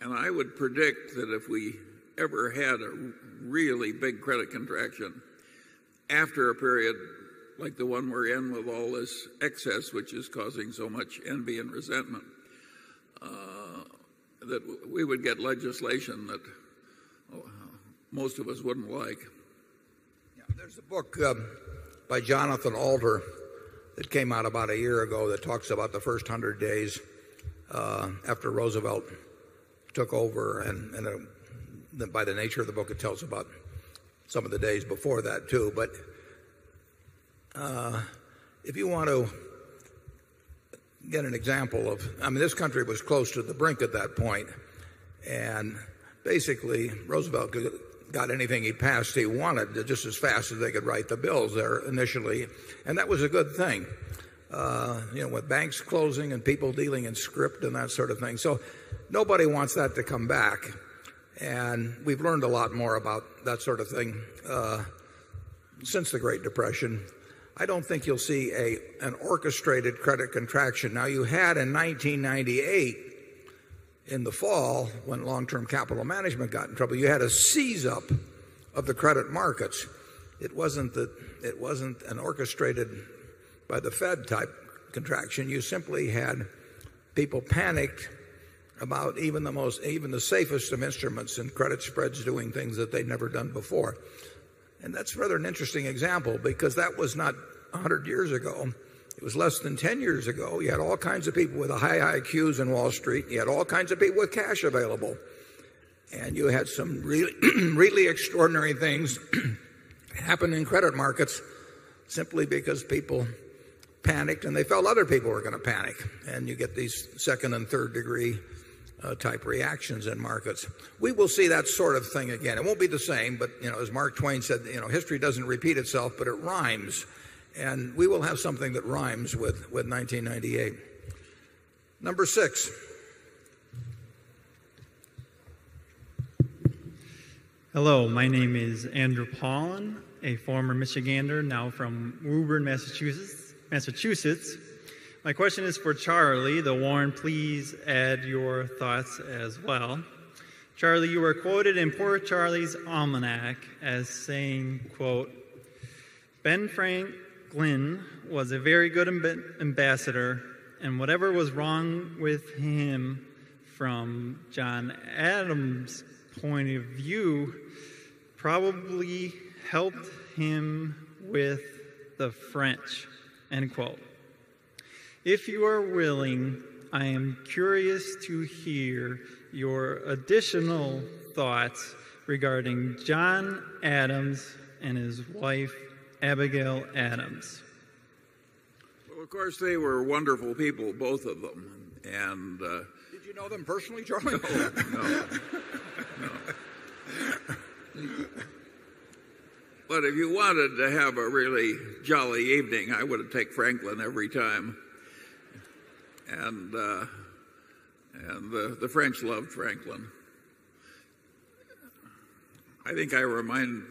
And I would predict that if we ever had a really big credit contraction after a period like the one we're in with all this excess, which is causing so much envy and resentment, that we would get legislation that most of us wouldn't like. Yeah, there's a book by Jonathan Alder that came out about a year ago that talks about the first 100 days after Roosevelt took over, and by the nature of the book, it tells about some of the days before that too. But if you want to get an example of, this country was close to the brink at that point, and basically Roosevelt got anything he passed he wanted just as fast as they could write the bills there initially, and that was a good thing. With banks closing and people dealing in script and that sort of thing. So nobody wants that to come back, and we've learned a lot more about that sort of thing since the Great Depression. I don't think you'll see an orchestrated credit contraction. Now, you had in 1998, in the fall, when long-term capital management got in trouble, you had a seize-up of the credit markets. It wasn't an orchestrated by the Fed type contraction. You simply had people panicked about even the safest of instruments and credit spreads doing things that they'd never done before. And that's rather an interesting example, because that was not 100 years ago. It was less than 10 years ago. You had all kinds of people with high IQs in Wall Street. You had all kinds of people with cash available. And you had some really extraordinary things happen in credit markets simply because people panicked and they felt other people were going to panic. And you get these second and third degree type reactions in markets. We will see that sort of thing again. It won't be the same, but as Mark Twain said, history doesn't repeat itself, but it rhymes. And we will have something that rhymes with 1998. Number 6. Hello, my name is Andrew Paulin, a former Michigander, now from Woburn, Massachusetts. My question is for Charlie. The Warren, please add your thoughts as well. Charlie, you were quoted in Poor Charlie's Almanac as saying, quote, Ben Franklin was a very good ambassador, and whatever was wrong with him from John Adams' point of view probably helped him with the French, End quote. If you are willing, I am curious to hear your additional thoughts regarding John Adams and his wife, Abigail Adams. Well, of course, they were wonderful people, both of them. And did you know them personally, Charlie? No. But if you wanted to have a really jolly evening, I would take Franklin every time. And the French loved Franklin. I think I remind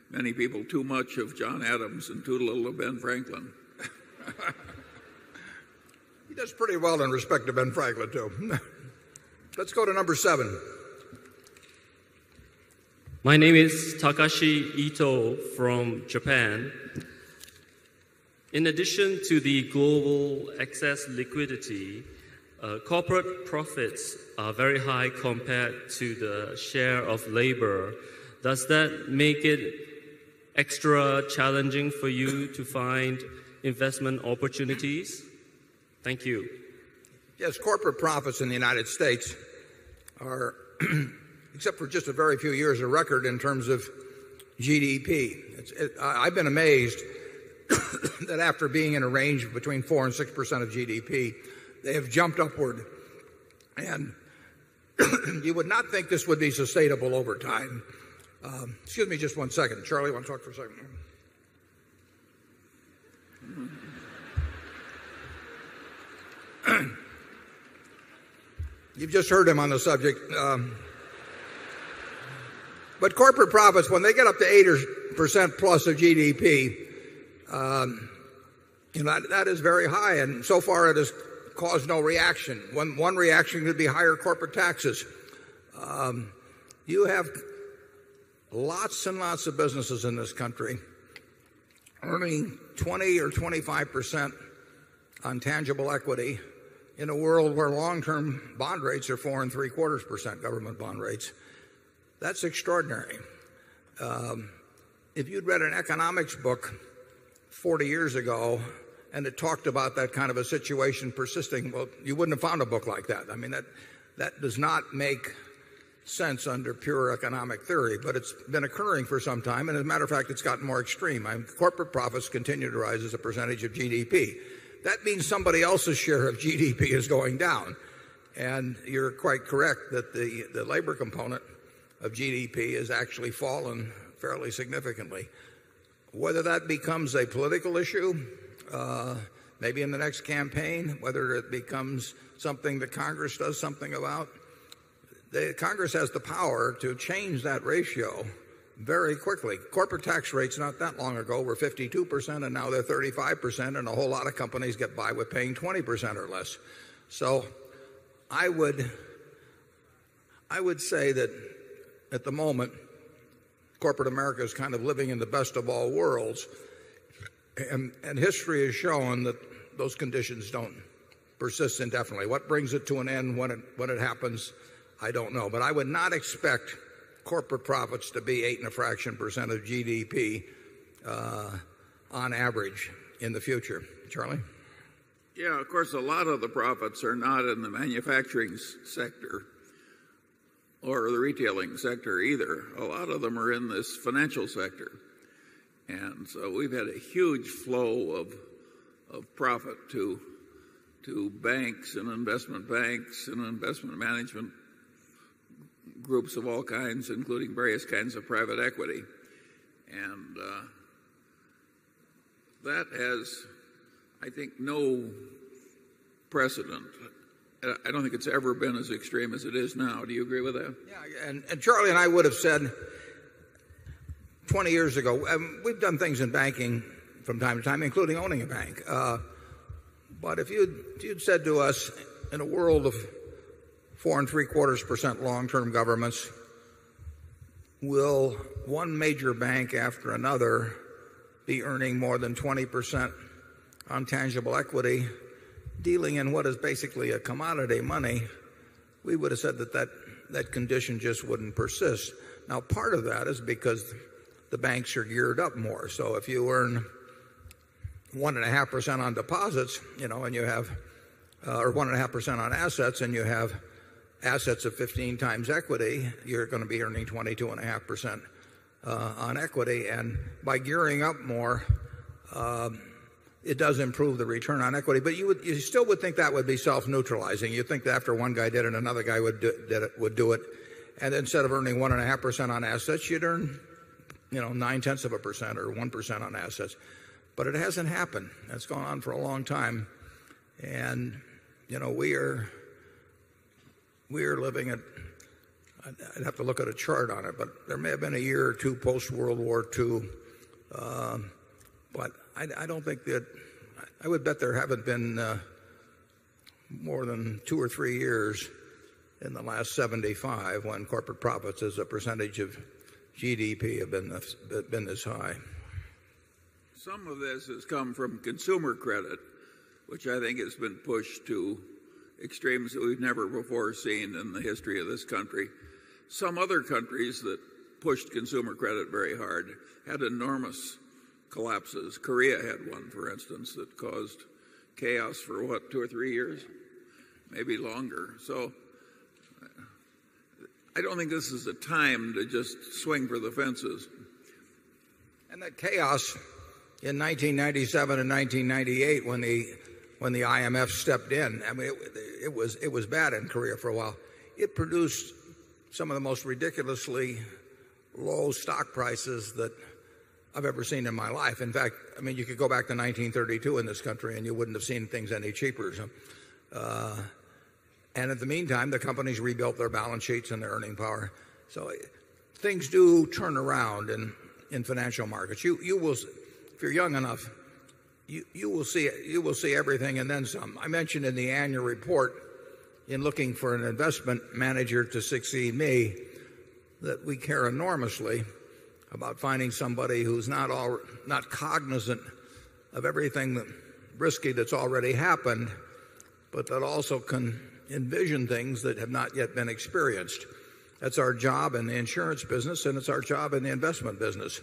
many people too much of John Adams and too little of Ben Franklin. He does pretty well in respect to Ben Franklin, too. Let's go to number 7. My name is Takashi Ito from Japan. In addition to the global excess liquidity, corporate profits are very high compared to the share of labor. Does that make it extra challenging for you to find investment opportunities? Thank you. Yes, corporate profits in the United States are, except for just a very few years, a record in terms of GDP. I've been amazed that after being in a range of between 4 and 6% of GDP, they have jumped upward. And you would not think this would be sustainable over time. Excuse me just one second. Charlie, want to talk for a second? You've just heard him on the subject. But corporate profits, when they get up to 8% plus of GDP, that is very high. And so far it has caused no reaction. One reaction could be higher corporate taxes. You have lots and lots of businesses in this country earning 20 or 25% on tangible equity in a world where long-term bond rates are 4 3/4% government bond rates. That's extraordinary. If you'd read an economics book 40 years ago and it talked about that kind of a situation persisting, well, you wouldn't have found a book like that. I mean, that does not make sense under pure economic theory, but it's been occurring for some time, and as a matter of fact, it's gotten more extreme. Corporate profits continue to rise as a percentage of GDP. That means somebody else's share of GDP is going down. And you're quite correct that the labor component of GDP has actually fallen fairly significantly. Whether that becomes a political issue, maybe in the next campaign, whether it becomes something that Congress does something about, Congress has the power to change that ratio very quickly. Corporate tax rates not that long ago were 52%, and now they're 35%, and a whole lot of companies get by with paying 20% or less. So I would say that at the moment, corporate America is kind of living in the best of all worlds, and history has shown that those conditions don't persist indefinitely. What brings it to an end when it happens, I don't know. But I would not expect corporate profits to be 8 and a fraction% of GDP on average in the future. Charlie? Yeah, of course, a lot of the profits are not in the manufacturing sector or the retailing sector either. A lot of them are in this financial sector. And so we've had a huge flow of profit to banks and investment management groups of all kinds, including various kinds of private equity. And that has, I think, no precedent. I don't think it's ever been as extreme as it is now. Do you agree with that? Yeah, and Charlie and I would have said 20 years ago, we've done things in banking from time to time, including owning a bank. But if you'd said to us, in a world of 4 3/4% long-term governments, will one major bank after another be earning more than 20% on tangible equity, dealing in what is basically a commodity money, we would have said that condition just wouldn't persist. Now, part of that is because the banks are geared up more. So if you earn 1.5% on deposits, and you have, or 1.5% on assets, and you have assets of 15 times equity, you're going to be earning 22.5% on equity. And by gearing up more, it does improve the return on equity. But you still would think that would be self-neutralizing. You'd think that after one guy did it, another guy would do it. And instead of earning 1.5% on assets, you'd earn 0.9% or 1% on assets. But it hasn't happened. That's gone on for a long time. And we are living at, I'd have to look at a chart on it, but there may have been a year or two post World War II. But I don't think that, I would bet there haven't been more than 2 or 3 years in the last 75 when corporate profits as a percentage of GDP have been this high. Some of this has come from consumer credit, which I think has been pushed to extremes that we've never before seen in the history of this country. Some other countries that pushed consumer credit very hard had enormous collapses. Korea had one, for instance, that caused chaos for 2 or 3 years, maybe longer. So I don't think this is a time to just swing for the fences. And that chaos in 1997 and 1998 when the IMF stepped in, I mean, it was bad in Korea for a while. It produced some of the most ridiculously low stock prices that I've ever seen in my life. In fact, I mean, you could go back to 1932 in this country and you wouldn't have seen things any cheaper. And in the meantime, the companies rebuilt their balance sheets and their earning power. So things do turn around in financial markets. You will, if you're young enough, you will see everything and then some. I mentioned in the annual report, in looking for an investment manager to succeed me, that we care enormously about finding somebody who's not cognizant of everything risky that's already happened, but that also can envision things that have not yet been experienced. That's our job in the insurance business, and it's our job in the investment business.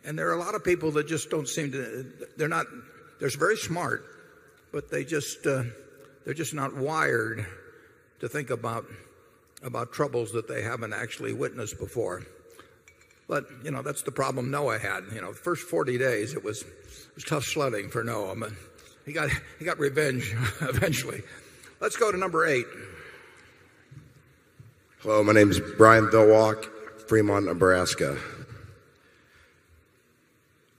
And there are a lot of people that just don't seem to, they're very smart, but they're just not wired to think about troubles that they haven't actually witnessed before. But, that's the problem Noah had. The first 40 days it was tough sledding for Noah, but he got revenge eventually. Let's go to number 8. Hello, my name is Brian Bilwalk, Fremont, Nebraska.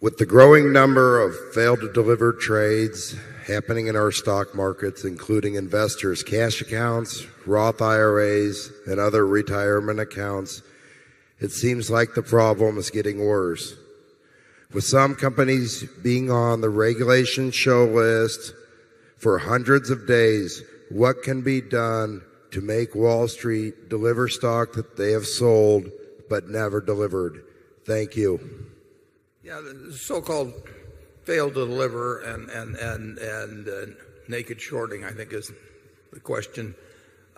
With the growing number of failed to deliver trades happening in our stock markets, including investors' cash accounts, Roth IRAs, and other retirement accounts, it seems like the problem is getting worse. With some companies being on the regulation show list for hundreds of days, what can be done to make Wall Street deliver stock that they have sold but never delivered? Thank you. Yeah, the so-called failed to deliver and naked shorting, I think, is the question.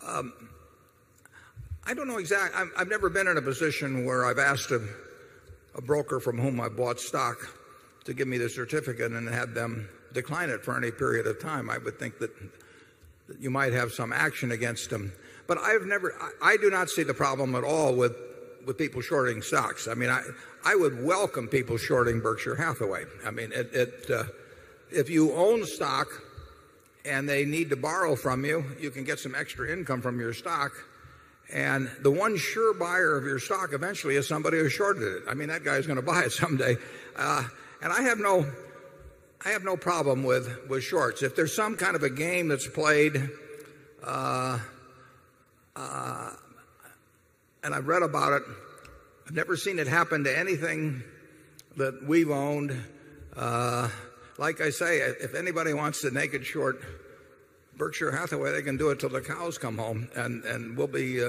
I don't know exactly. I've never been in a position where I've asked a broker from whom I bought stock to give me the certificate and had them decline it for any period of time. I would think that you might have some action against them. But I do not see the problem at all with people shorting stocks. I mean, I would welcome people shorting Berkshire Hathaway. I mean, if you own stock and they need to borrow from you, you can get some extra income from your stock. And the one sure buyer of your stock eventually is somebody who shorted it. I mean, that guy's going to buy it someday. And I have no problem with shorts. If there's some kind of a game that's played, and I've read about it, I've never seen it happen to anything that we've owned. Like I say, if anybody wants to naked short Berkshire Hathaway, they can do it till the cows come home, and we'll be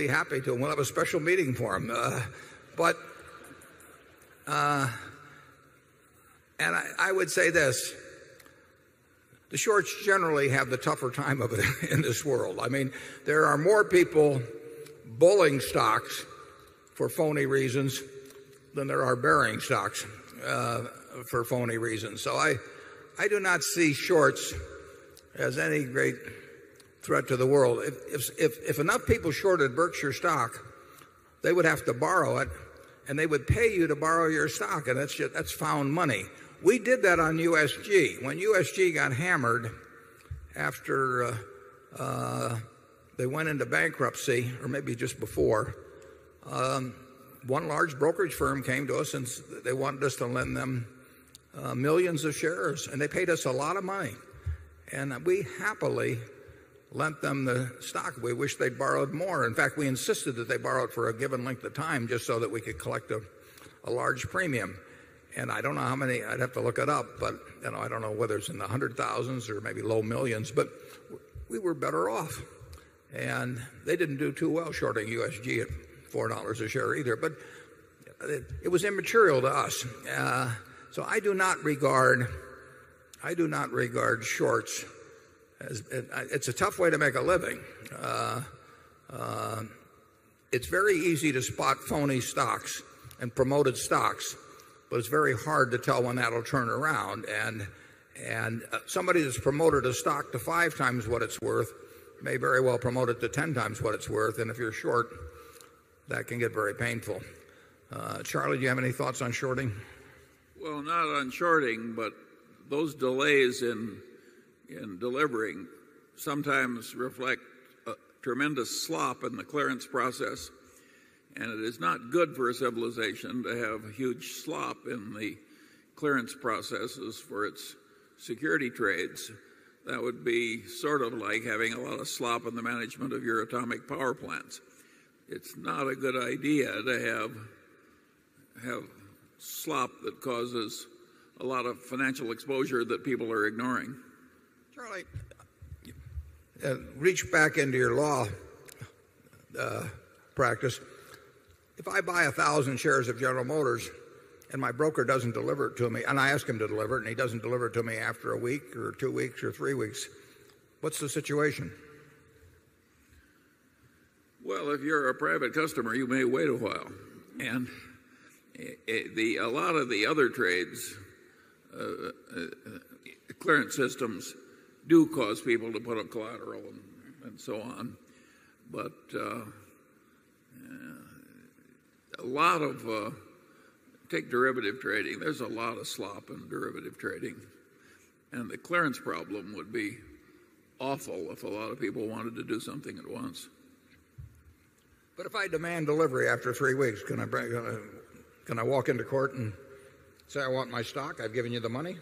happy to. We'll have a special meeting for them. And I would say this: the shorts generally have the tougher time of it in this world. I mean, there are more people bulling stocks for phony reasons than there are bearing stocks. for phony reasons. So I do not see shorts as any great threat to the world. If enough people shorted Berkshire stock, they would have to borrow it, and they would pay you to borrow your stock, and that's found money. We did that on USG. When USG got hammered after they went into bankruptcy, or maybe just before, one large brokerage firm came to us and they wanted us to lend them millions of shares, and they paid us a lot of money. And we happily lent them the stock. We wish they'd borrowed more. In fact, we insisted that they borrowed for a given length of time just so that we could collect a large premium. And I don't know how many, I'd have to look it up, but I don't know whether it's in the hundred thousands or maybe low millions, but we were better off. And they didn't do too well shorting USG at $4 a share either, but it was immaterial to us. So I do not regard shorts as, it's a tough way to make a living. It's very easy to spot phony stocks and promoted stocks, but it's very hard to tell when that'll turn around. And somebody that's promoted a stock to 5 times what it's worth may very well promote it to 10 times what it's worth. And if you're short, that can get very painful. Charlie, do you have any thoughts on shorting? Well, not on shorting, but those delays in delivering sometimes reflect a tremendous slop in the clearance process. And it is not good for a civilization to have huge slop in the clearance processes for its security trades. That would be sort of like having a lot of slop in the management of your atomic power plants. It's not a good idea to have slop that causes a lot of financial exposure that people are ignoring. Charlie, reach back into your law practice. If I buy 1,000 shares of General Motors and my broker doesn't deliver it to me, and I ask him to deliver it, and he doesn't deliver it to me after a week or 2 weeks or 3 weeks, what's the situation? Well, if you're a private customer, you may wait a while. And a lot of the other trades, clearance systems, do cause people to put up collateral and so on. But a lot of, take derivative trading. There's a lot of slop in derivative trading. And the clearance problem would be awful if a lot of people wanted to do something at once. But if I demand delivery after 3 weeks, can I walk into court and say I want my stock? I've given you the money?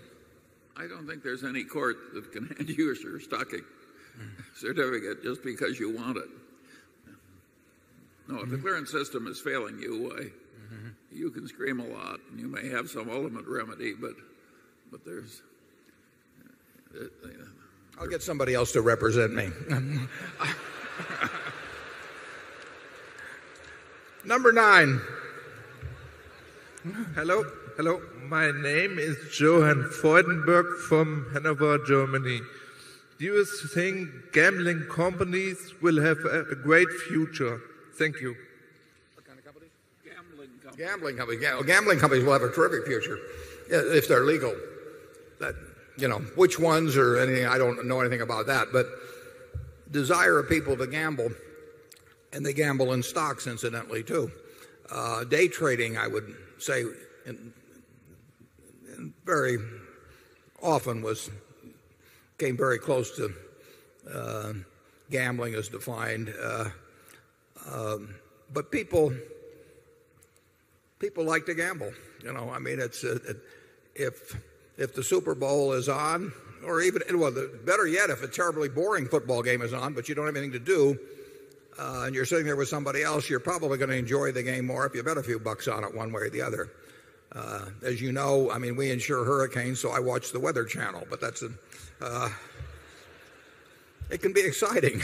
I don't think there's any court that can hand you your stock certificate just because you want it. No, if the clearance system is failing you, you can scream a lot, and you may have some ultimate remedy, but there's... I'll get somebody else to represent me. Number 9. Hello. My name is Johann Freudenberg from Hanover, Germany. Do you think gambling companies will have a great future? Thank you. What kind of companies? Gambling companies. Gambling companies will have a terrific future if they're legal. Which ones or anything, I don't know anything about that, but desire of people to gamble, and they gamble in stocks, incidentally, too. Day trading, I would say, very often came very close to gambling as defined. But people like to gamble. I mean, if the Super Bowl is on, or even, better yet, if a terribly boring football game is on, but you don't have anything to do, and you're sitting there with somebody else, you're probably going to enjoy the game more if you bet a few bucks on it one way or the other. As you know, I mean, we insure hurricanes, so I watch the Weather Channel, but it can be exciting.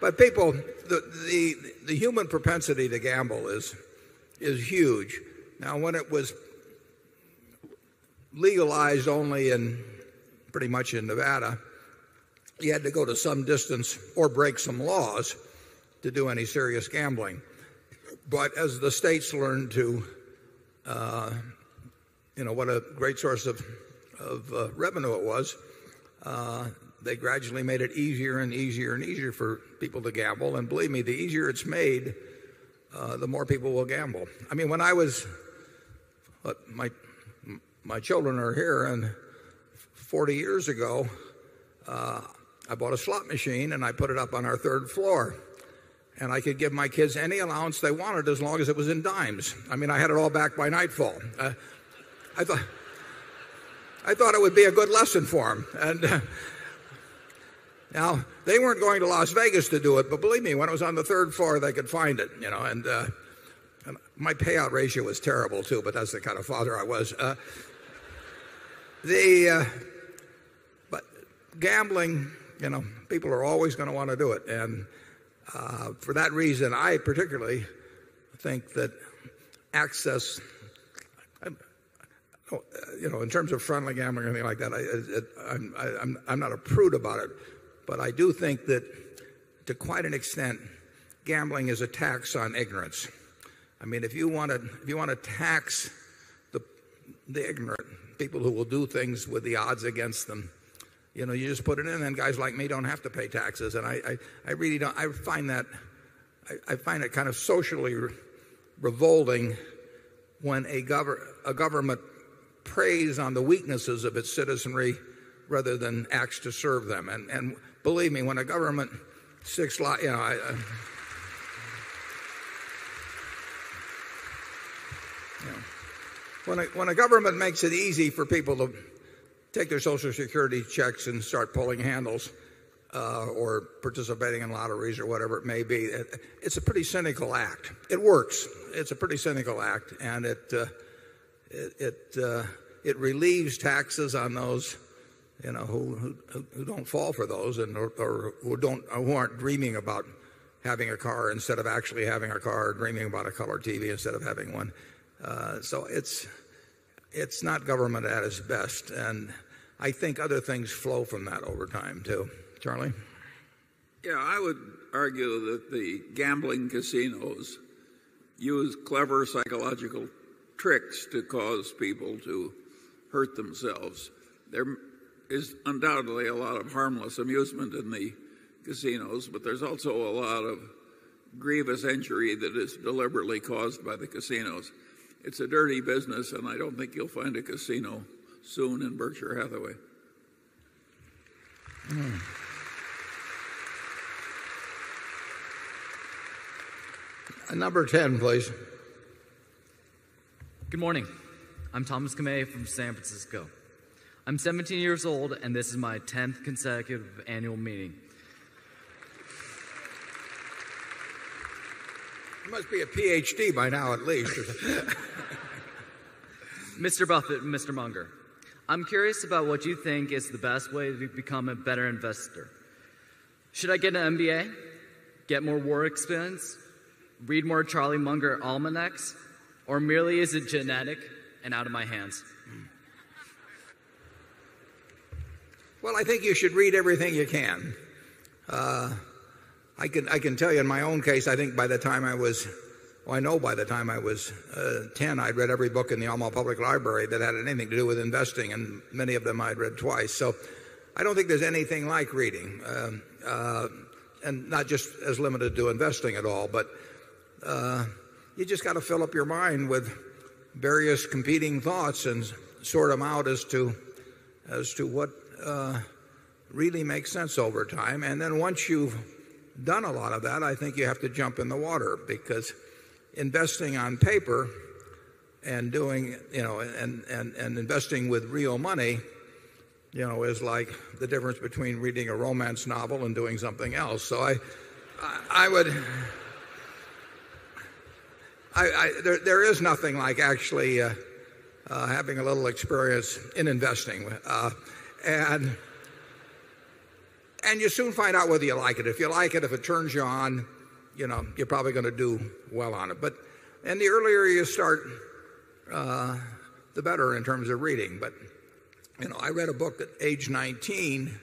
But people, the human propensity to gamble is huge. Now, when it was legalized only pretty much in Nevada, you had to go to some distance or break some laws to do any serious gambling. But as the states learned to what a great source of revenue it was, they gradually made it easier and easier and easier for people to gamble. And believe me, the easier it's made, the more people will gamble. I mean, when I was, my children are here, and 40 years ago, I bought a slot machine and I put it up on our third floor. And I could give my kids any allowance they wanted as long as it was in dimes. I mean, I had it all back by nightfall. I thought it would be a good lesson for them. And now, they weren't going to Las Vegas to do it, but believe me, when it was on the third floor, they could find it, and my payout ratio was terrible too, but that's the kind of father I was. But gambling, people are always going to want to do it. And for that reason, I particularly think that access, in terms of friendly gambling or anything like that, I'm not a prude about it. But I do think that, to quite an extent, gambling is a tax on ignorance. I mean, if you want to tax the ignorant, people who will do things with the odds against them, you just put it in, and guys like me don't have to pay taxes. And I really don't. I find it kind of socially revolting when a government preys on the weaknesses of its citizenry rather than acts to serve them. And believe me, when a government sticks, when a government makes it easy for people to take their Social Security checks and start pulling handles, or participating in lotteries or whatever it may be, it's a pretty cynical act. It works. It's a pretty cynical act, and it relieves taxes on those who don't fall for those, and or who aren't dreaming about having a car instead of actually having a car, or dreaming about a color TV instead of having one. So it's not government at its best, and I think other things flow from that over time too. Charlie? Yeah, I would argue that the gambling casinos use clever psychological tricks to cause people to hurt themselves. There is undoubtedly a lot of harmless amusement in the casinos, but there's also a lot of grievous injury that is deliberately caused by the casinos. It's a dirty business, and I don't think you'll find a casino soon in Berkshire Hathaway. Number 10, please. Good morning. I'm Thomas Kamei from San Francisco. I'm 17 years old, and this is my 10th consecutive annual meeting. You must be a PhD by now, at least. Mr. Buffett, Mr. Munger, I'm curious about what you think is the best way to become a better investor. Should I get an MBA, get more war experience, read more Charlie Munger almanacs, or merely is it genetic and out of my hands? Well, I think you should read everything you can. I can tell you in my own case, I think by the time I was 10, I'd read every book in the Alma Public Library that had anything to do with investing, and many of them I'd read twice. So I don't think there's anything like reading, and not just as limited to investing at all, but you just got to fill up your mind with various competing thoughts and sort them out as to what really makes sense over time. And then once you've done a lot of that, I think you have to jump in the water, because investing on paper and doing, and investing with real money, is like the difference between reading a romance novel and doing something else. So there is nothing like actually having a little experience in investing, and you soon find out whether you like it. If you like it, if it turns you on, you're probably going to do well on it. And the earlier you start, the better in terms of reading. But I read a book at age 19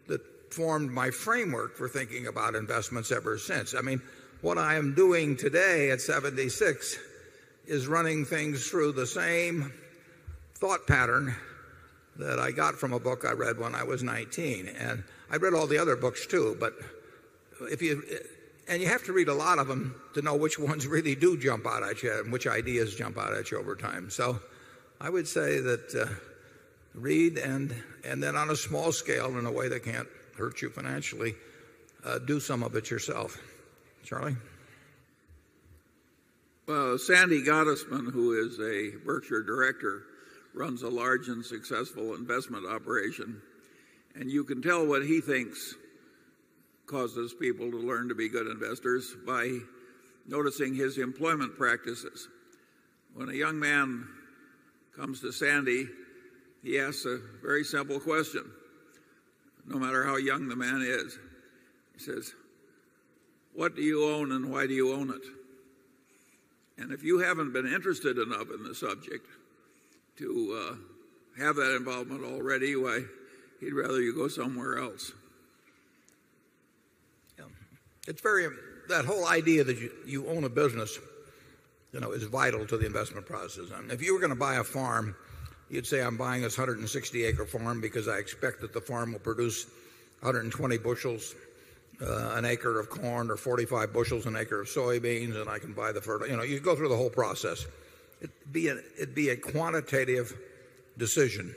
that formed my framework for thinking about investments ever since. I mean, what I am doing today at 76 is running things through the same thought pattern that I got from a book I read when I was 19. And I read all the other books too, but you have to read a lot of them to know which ones really do jump out at you and which ideas jump out at you over time. So I would say that read and then on a small scale in a way that can't hurt you financially, do some of it yourself. Charlie? Well, Sandy Gottesman, who is a Berkshire director, runs a large and successful investment operation. And you can tell what he thinks causes people to learn to be good investors by noticing his employment practices. When a young man comes to Sandy, he asks a very simple question, no matter how young the man is. He says, "What do you own and why do you own it?" And if you haven't been interested enough in the subject to have that involvement already, why, he'd rather you go somewhere else. Yeah. It's that whole idea that you own a business, is vital to the investment process. And if you were going to buy a farm, you'd say, I'm buying this 160-acre farm because I expect that the farm will produce 120 bushels an acre of corn or 45 bushels an acre of soybeans, and I can buy the fertilizer. You go through the whole process. It'd be a quantitative decision,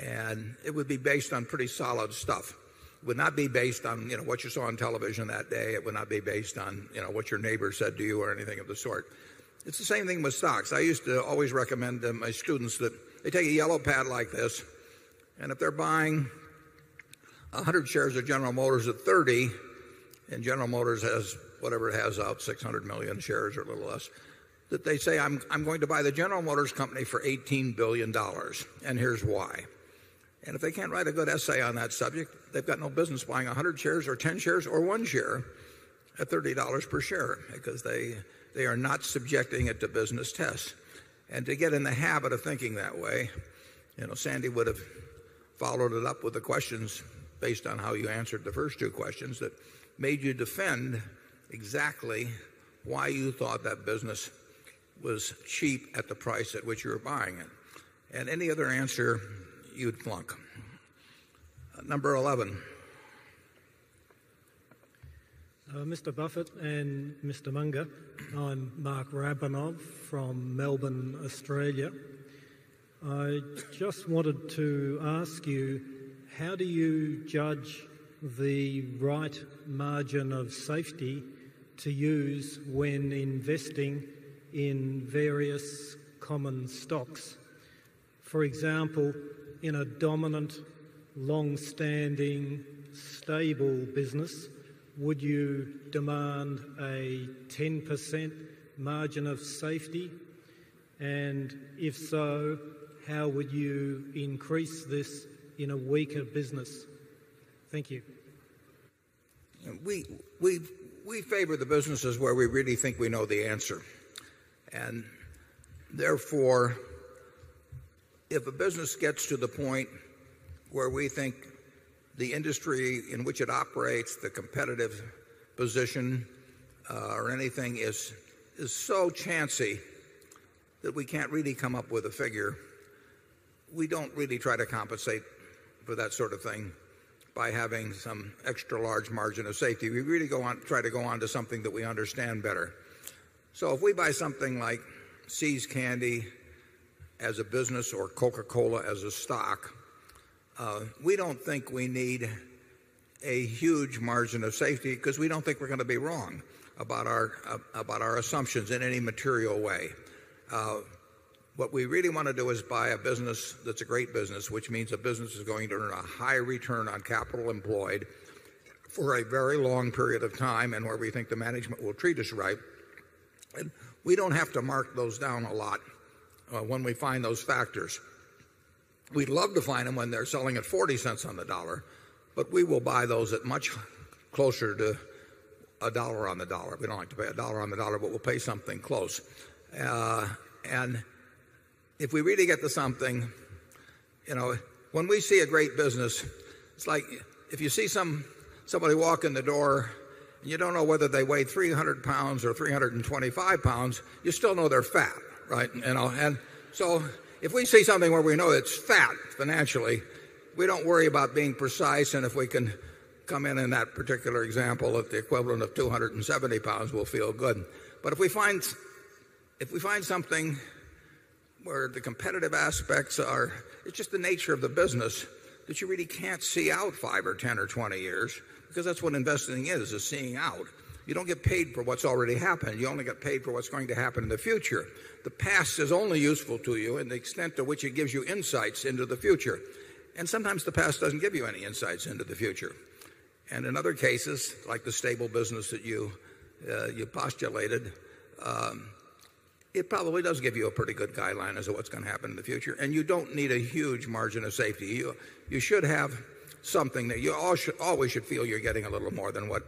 and it would be based on pretty solid stuff. It would not be based on what you saw on television that day. It would not be based on what your neighbor said to you or anything of the sort. It's the same thing with stocks. I used to always recommend to my students that they take a yellow pad like this, and if they're buying 100 shares of General Motors at 30, and General Motors has whatever it has out, 600 million shares or a little less, that they say, I'm going to buy the General Motors company for $18 billion, and here's why. And if they can't write a good essay on that subject, they've got no business buying 100 shares or 10 shares or 1 share at $30 per share, because they are not subjecting it to business tests. And to get in the habit of thinking that way, Sandy would have followed it up with the questions based on how you answered the first two questions that made you defend exactly why you thought that business was cheap at the price at which you were buying it. And any other answer, you'd flunk. Number 11. Mr. Buffett and Mr. Munger, I'm Mark Rabanov from Melbourne, Australia. I just wanted to ask you, how do you judge the right margin of safety to use when investing in various common stocks? For example, in a dominant, long-standing, stable business, would you demand a 10% margin of safety? And if so, how would you increase this in a weaker business? Thank you. We favor the businesses where we really think we know the answer. And therefore, if a business gets to the point where we think the industry in which it operates, the competitive position, or anything is so chancy that we can't really come up with a figure, we don't really try to compensate for that sort of thing by having some extra large margin of safety. We really try to go on to something that we understand better. So if we buy something like See's Candy as a business or Coca-Cola as a stock, we don't think we need a huge margin of safety because we don't think we're going to be wrong about our assumptions in any material way. What we really want to do is buy a business that's a great business, which means a business is going to earn a high return on capital employed for a very long period of time, and where we think the management will treat us right. And we don't have to mark those down a lot when we find those factors. We'd love to find them when they're selling at 40 cents on the dollar, but we will buy those at much closer to $1 on the dollar. We don't like to pay $1 on the dollar, but we'll pay something close. And if we really get to something, when we see a great business, it's like if you see somebody walk in the door you don't know whether they weigh 300 pounds or 325 pounds, you still know they're fat, right? And so if we see something where we know it's fat financially, we don't worry about being precise, and if we can come in that particular example at the equivalent of 270 pounds, we'll feel good. But if we find something where the competitive aspects are, it's just the nature of the business that you really can't see out 5 or 10 or 20 years, because that's what investing is seeing out. You don't get paid for what's already happened. You only get paid for what's going to happen in the future. The past is only useful to you in the extent to which it gives you insights into the future. And sometimes the past doesn't give you any insights into the future. And in other cases, like the stable business that you postulated, it probably does give you a pretty good guideline as to what's going to happen in the future. And you don't need a huge margin of safety. You should have something that you always should feel you're getting a little more than what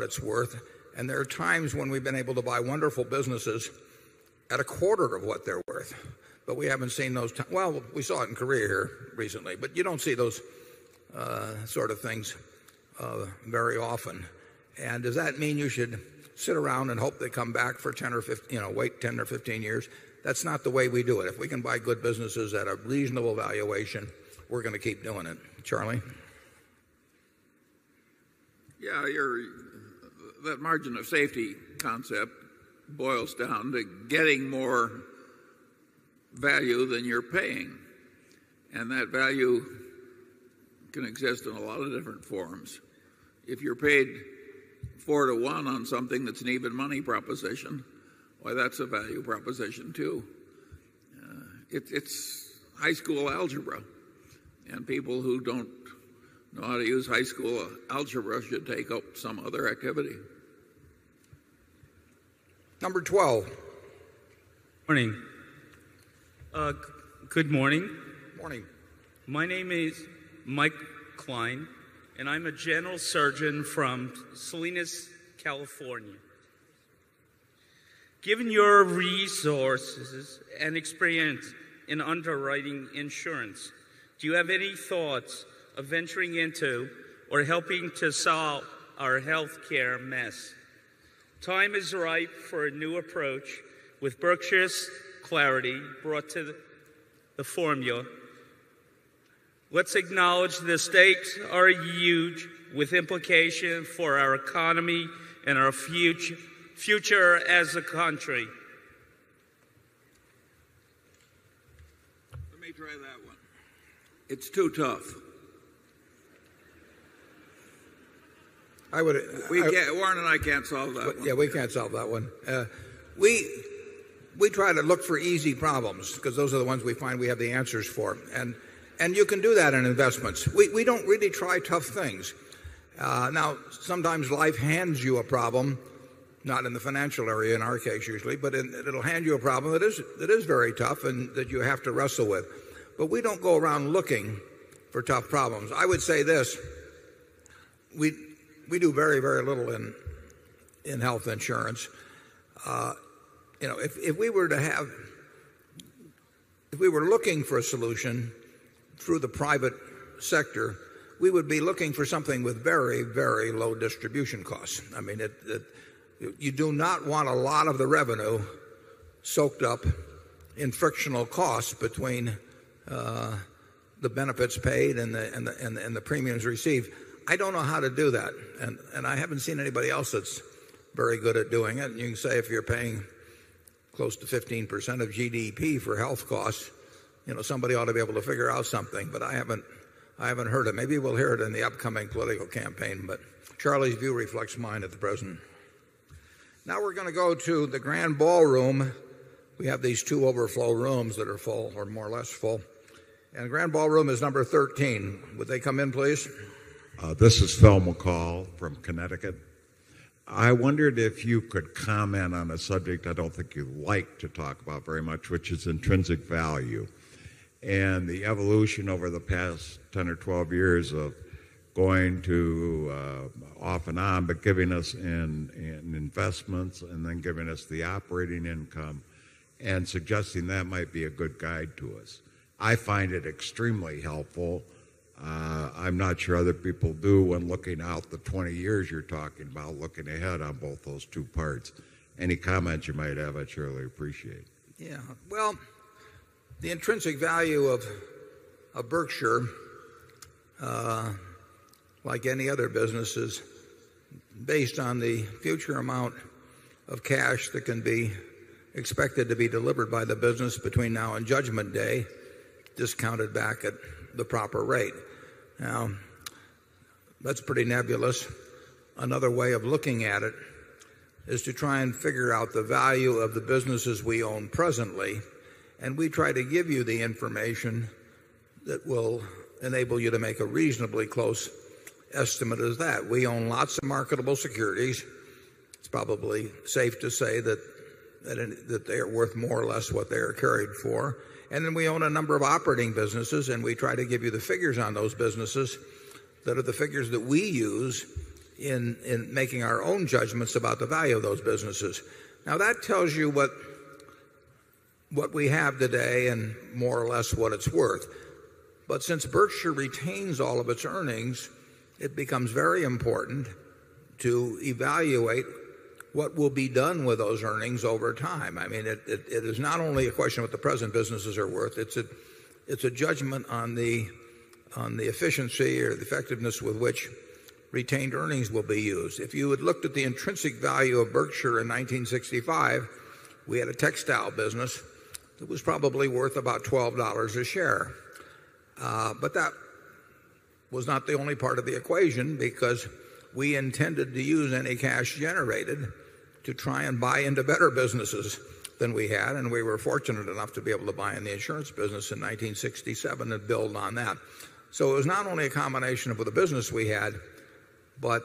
it's worth. And there are times when we've been able to buy wonderful businesses at a quarter of what they're worth. But we haven't seen those. Well, we saw it in Korea here recently, but you don't see those sort of things very often. And does that mean you should sit around and hope they come back for 10 or 15, wait 10 or 15 years? That's not the way we do it. If we can buy good businesses at a reasonable valuation, we're going to keep doing it. Charlie? Yeah, that margin of safety concept boils down to getting more value than you're paying. And that value can exist in a lot of different forms. If you're paid 4 to 1 on something that's an even money proposition, why, that's a value proposition too. It's high school algebra, and people who don't know how to use high school algebra should take up some other activity. Number 12. Morning. Good morning. Morning. My name is Mike Klein, and I'm a general surgeon from Salinas, California. Given your resources and experience in underwriting insurance, do you have any thoughts of venturing into or helping to solve our healthcare mess? Time is ripe for a new approach with Berkshire's clarity brought to the formula. Let's acknowledge the stakes are huge, with implication for our economy and our future as a country. Let me try that one. It's too tough. Warren and I can't solve that one. Yeah, we can't solve that one. We try to look for easy problems because those are the ones we find we have the answers for. And you can do that in investments. We don't really try tough things. Now, sometimes life hands you a problem, not in the financial area in our case usually, but it'll hand you a problem that is very tough and that you have to wrestle with. But we don't go around looking for tough problems. I would say this. We do very, very little in health insurance. If we were looking for a solution through the private sector, we would be looking for something with very, very low distribution costs. I mean, you do not want a lot of the revenue soaked up in frictional costs between the benefits paid and the premiums received. I don't know how to do that, and I haven't seen anybody else that's very good at doing it. And you can say if you're paying close to 15% of GDP for health costs, somebody ought to be able to figure out something. But I haven't heard it. Maybe we'll hear it in the upcoming political campaign. But Charlie's view reflects mine at the present. Now we're going to go to the grand ballroom. We have these 2 overflow rooms that are full, or more or less full. And the grand ballroom is number 13. Would they come in, please? This is Phil McCall from Connecticut. I wondered if you could comment on a subject I don't think you like to talk about very much, which is intrinsic value and the evolution over the past 10 or 12 years of going to off and on, but giving us in investments and then giving us the operating income and suggesting that might be a good guide to us. I find it extremely helpful I'm not sure other people do when looking out the 20 years you're talking about, looking ahead on both those two parts. Any comments you might have, I'd surely appreciate. Yeah. Well, the intrinsic value of Berkshire, like any other business, is based on the future amount of cash that can be expected to be delivered by the business between now and Judgment Day, discounted back at the proper rate. Now, that's pretty nebulous. Another way of looking at it is to try and figure out the value of the businesses we own presently, and we try to give you the information that will enable you to make a reasonably close estimate of that. We own lots of marketable securities. It's probably safe to say that they are worth more or less what they are carried for. And then we own a number of operating businesses, and we try to give you the figures on those businesses that are the figures that we use in making our own judgments about the value of those businesses. Now, that tells you what we have today and more or less what it's worth. But since Berkshire retains all of its earnings, it becomes very important to evaluate what will be done with those earnings over time. I mean, it is not only a question of what the present businesses are worth. It's a judgment on the efficiency or the effectiveness with which retained earnings will be used. If you had looked at the intrinsic value of Berkshire in 1965, we had a textile business that was probably worth about $12 a share. But that was not the only part of the equation, because we intended to use any cash generated to try and buy into better businesses than we had, and we were fortunate enough to be able to buy in the insurance business in 1967 and build on that. So it was not only a combination of the business we had, but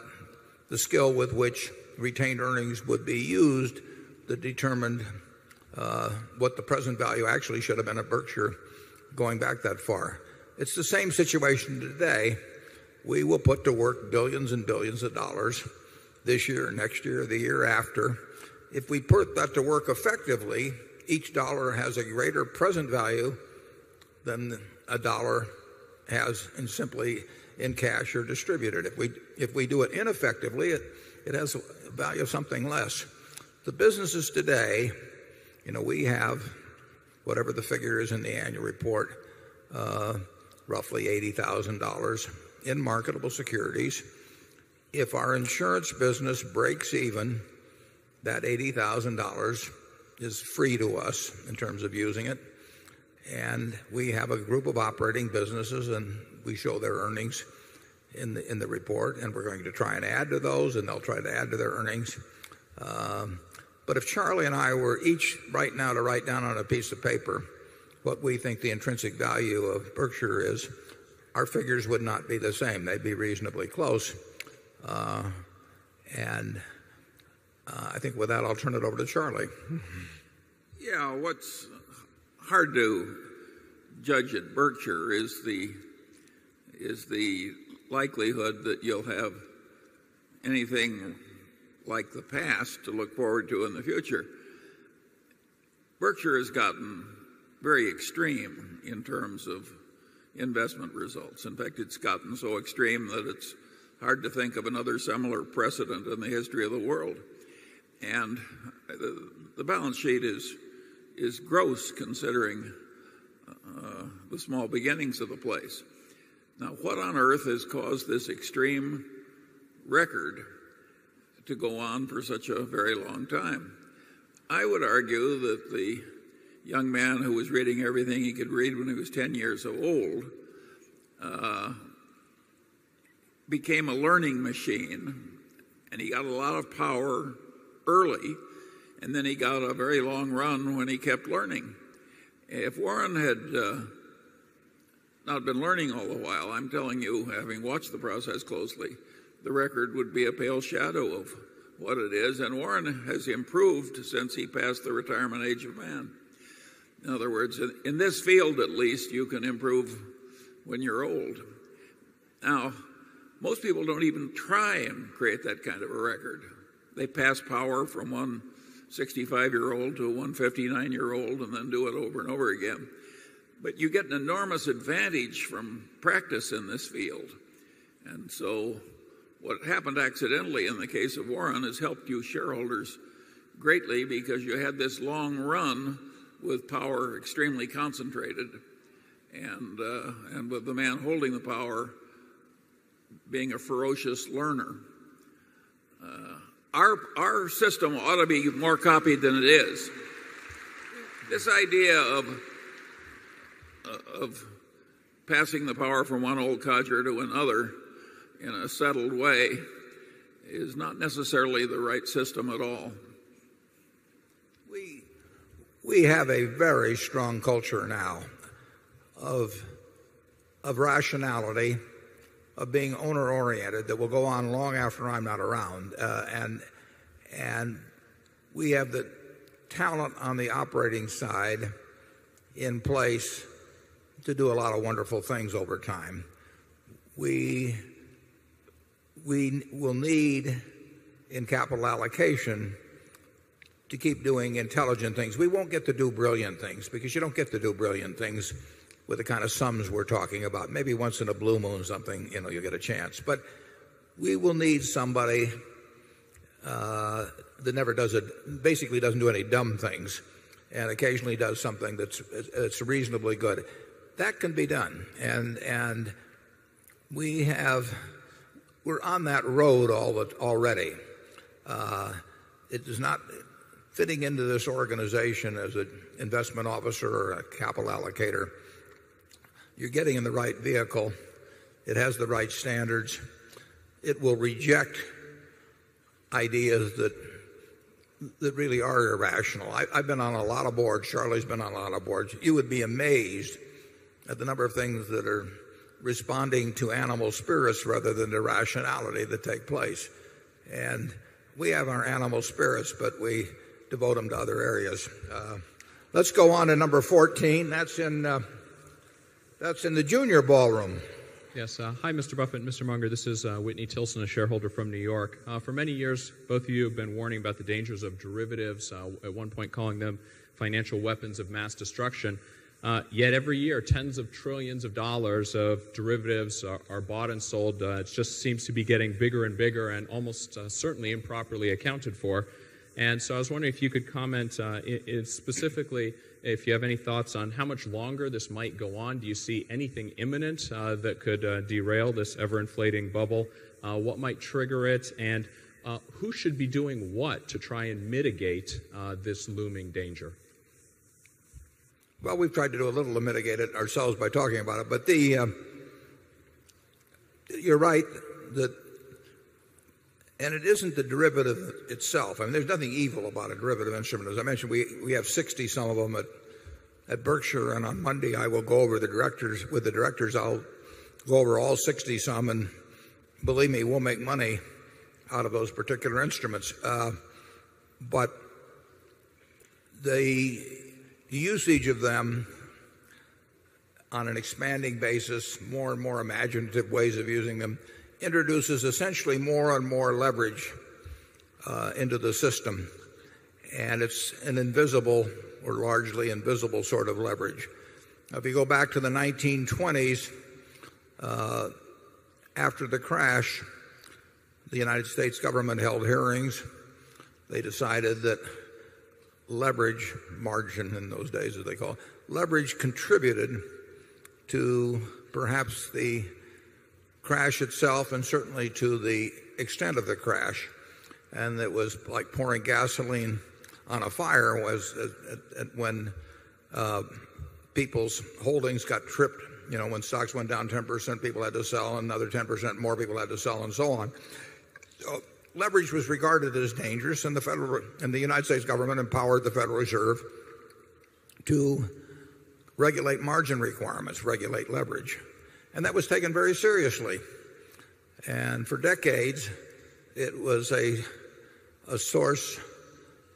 the skill with which retained earnings would be used that determined what the present value actually should have been at Berkshire going back that far. It's the same situation today. We will put to work billions and billions of dollars this year, next year, the year after. If we put that to work effectively, each dollar has a greater present value than a dollar has simply in cash or distributed. If we do it ineffectively, it has a value of something less. The businesses today, we have, whatever the figure is in the annual report, roughly $80,000 in marketable securities. If our insurance business breaks even, that $80,000 is free to us in terms of using it. And we have a group of operating businesses, and we show their earnings in the report, and we're going to try and add to those, and they'll try to add to their earnings. But if Charlie and I were each right now to write down on a piece of paper what we think the intrinsic value of Berkshire is, our figures would not be the same. They'd be reasonably close. And I think with that, I'll turn it over to Charlie. Yeah, what's hard to judge at Berkshire is the likelihood that you'll have anything like the past to look forward to in the future. Berkshire has gotten very extreme in terms of investment results. In fact, it's gotten so extreme that it's hard to think of another similar precedent in the history of the world. And the balance sheet is gross considering the small beginnings of the place. Now, what on earth has caused this extreme record to go on for such a very long time? I would argue that the young man who was reading everything he could read when he was 10 years old became a learning machine, and he got a lot of power early, and then he got a very long run when he kept learning. If Warren had not been learning all the while, I'm telling you, having watched the process closely, the record would be a pale shadow of what it is, and Warren has improved since he passed the retirement age of man. In other words, in this field at least, you can improve when you're old. Now, most people don't even try and create that kind of a record. They pass power from one 65-year-old to one 59-year-old and then do it over and over again. But you get an enormous advantage from practice in this field. And so what happened accidentally in the case of Warren has helped you shareholders greatly because you had this long run with power extremely concentrated and with the man holding the power being a ferocious learner. Our system ought to be more copied than it is. This idea of passing the power from one old codger to another in a settled way is not necessarily the right system at all. We have a very strong culture now of rationality, of being owner-oriented that will go on long after I'm not around. And we have the talent on the operating side in place to do a lot of wonderful things over time. We will need in capital allocation to keep doing intelligent things. We won't get to do brilliant things because you don't get to do brilliant things with the kind of sums we're talking about. Maybe once in a blue moon something, you'll get a chance. But we will need somebody that never does it, basically doesn't do any dumb things and occasionally does something that's reasonably good. That can be done. And we're on that road already. It is not fitting into this organization as an investment officer or a capital allocator. You're getting in the right vehicle. It has the right standards. It will reject ideas that really are irrational. I've been on a lot of boards. Charlie's been on a lot of boards. You would be amazed at the number of things that are responding to animal spirits rather than the rationality that take place. And we have our animal spirits, but we devote them to other areas. Let's go on to number 14. That's in the junior ballroom. Yes. Hi, Mr. Buffett and Mr. Munger. This is Whitney Tilson, a shareholder from New York. For many years, both of you have been warning about the dangers of derivatives, at one point calling them financial weapons of mass destruction. Yet every year, tens of trillions of dollars of derivatives are bought and sold. It just seems to be getting bigger and bigger and almost certainly improperly accounted for. And so I was wondering if you could comment specifically if you have any thoughts on how much longer this might go on. Do you see anything imminent that could derail this ever-inflating bubble? What might trigger it? And who should be doing what to try and mitigate this looming danger? Well, we've tried to do a little to mitigate it ourselves by talking about it. But you're right that, and it isn't the derivative itself. I mean, there's nothing evil about a derivative instrument. As I mentioned, we have 60 some of them at Berkshire, and on Monday I will go over with the directors. I'll go over all 60 some, and believe me, we'll make money out of those particular instruments. But the usage of them on an expanding basis, more and more imaginative ways of using them, introduces essentially more and more leverage into the system. And it's an invisible or largely invisible sort of leverage. If you go back to the 1920s, after the crash, the United States government held hearings. They decided that leverage, margin in those days as they call it, leverage contributed to perhaps the crash itself and certainly to the extent of the crash. And it was like pouring gasoline on a fire when people's holdings got tripped. When stocks went down 10%, people had to sell, another 10% more people had to sell, and so on. So leverage was regarded as dangerous, and the United States government empowered the Federal Reserve to regulate margin requirements, regulate leverage. And that was taken very seriously. And for decades, it was a source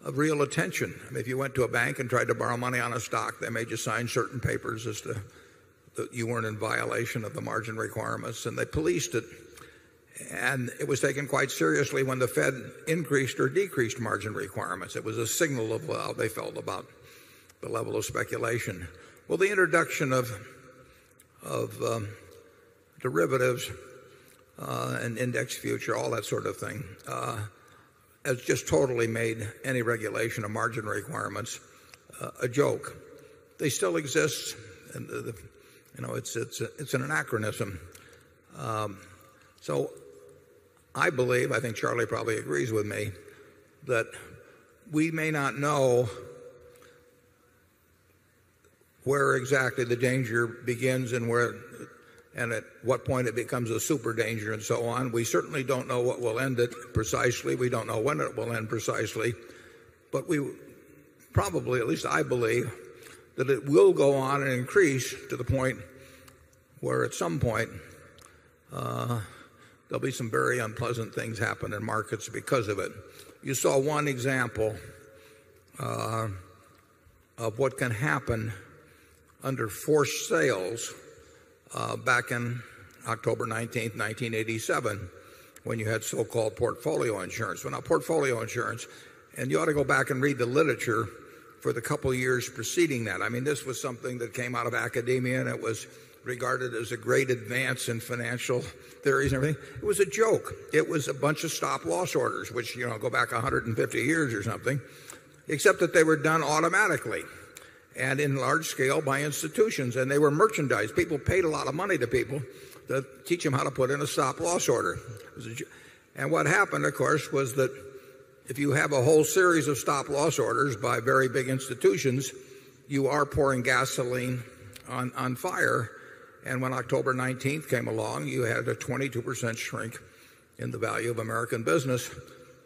of real attention. I mean, if you went to a bank and tried to borrow money on a stock, they made you sign certain papers as to that you weren't in violation of the margin requirements, and they policed it. And it was taken quite seriously when the Fed increased or decreased margin requirements. It was a signal of how they felt about the level of speculation. Well, the introduction of derivatives and index future, all that sort of thing, has just totally made any regulation of margin requirements a joke. They still exist, and it's an anachronism. So I believe, I think Charlie probably agrees with me, that we may not know where exactly the danger begins and at what point it becomes a super danger and so on. We certainly don't know what will end it precisely. We don't know when it will end precisely. But we probably, at least I believe, that it will go on and increase to the point where at some point there'll be some very unpleasant things happen in markets because of it. You saw one example of what can happen under forced sales back in October 19th, 1987, when you had so-called portfolio insurance. Well, now, portfolio insurance, and you ought to go back and read the literature for the couple of years preceding that. I mean, this was something that came out of academia, and it was regarded as a great advance in financial theories and everything. It was a joke. It was a bunch of stop-loss orders, which, go back 150 years or something, except that they were done automatically and in large scale by institutions, and they were merchandised. People paid a lot of money to people to teach them how to put in a stop-loss order. And what happened, of course, was that if you have a whole series of stop-loss orders by very big institutions, you are pouring gasoline on fire. And when October 19th came along, you had a 22% shrink in the value of American business,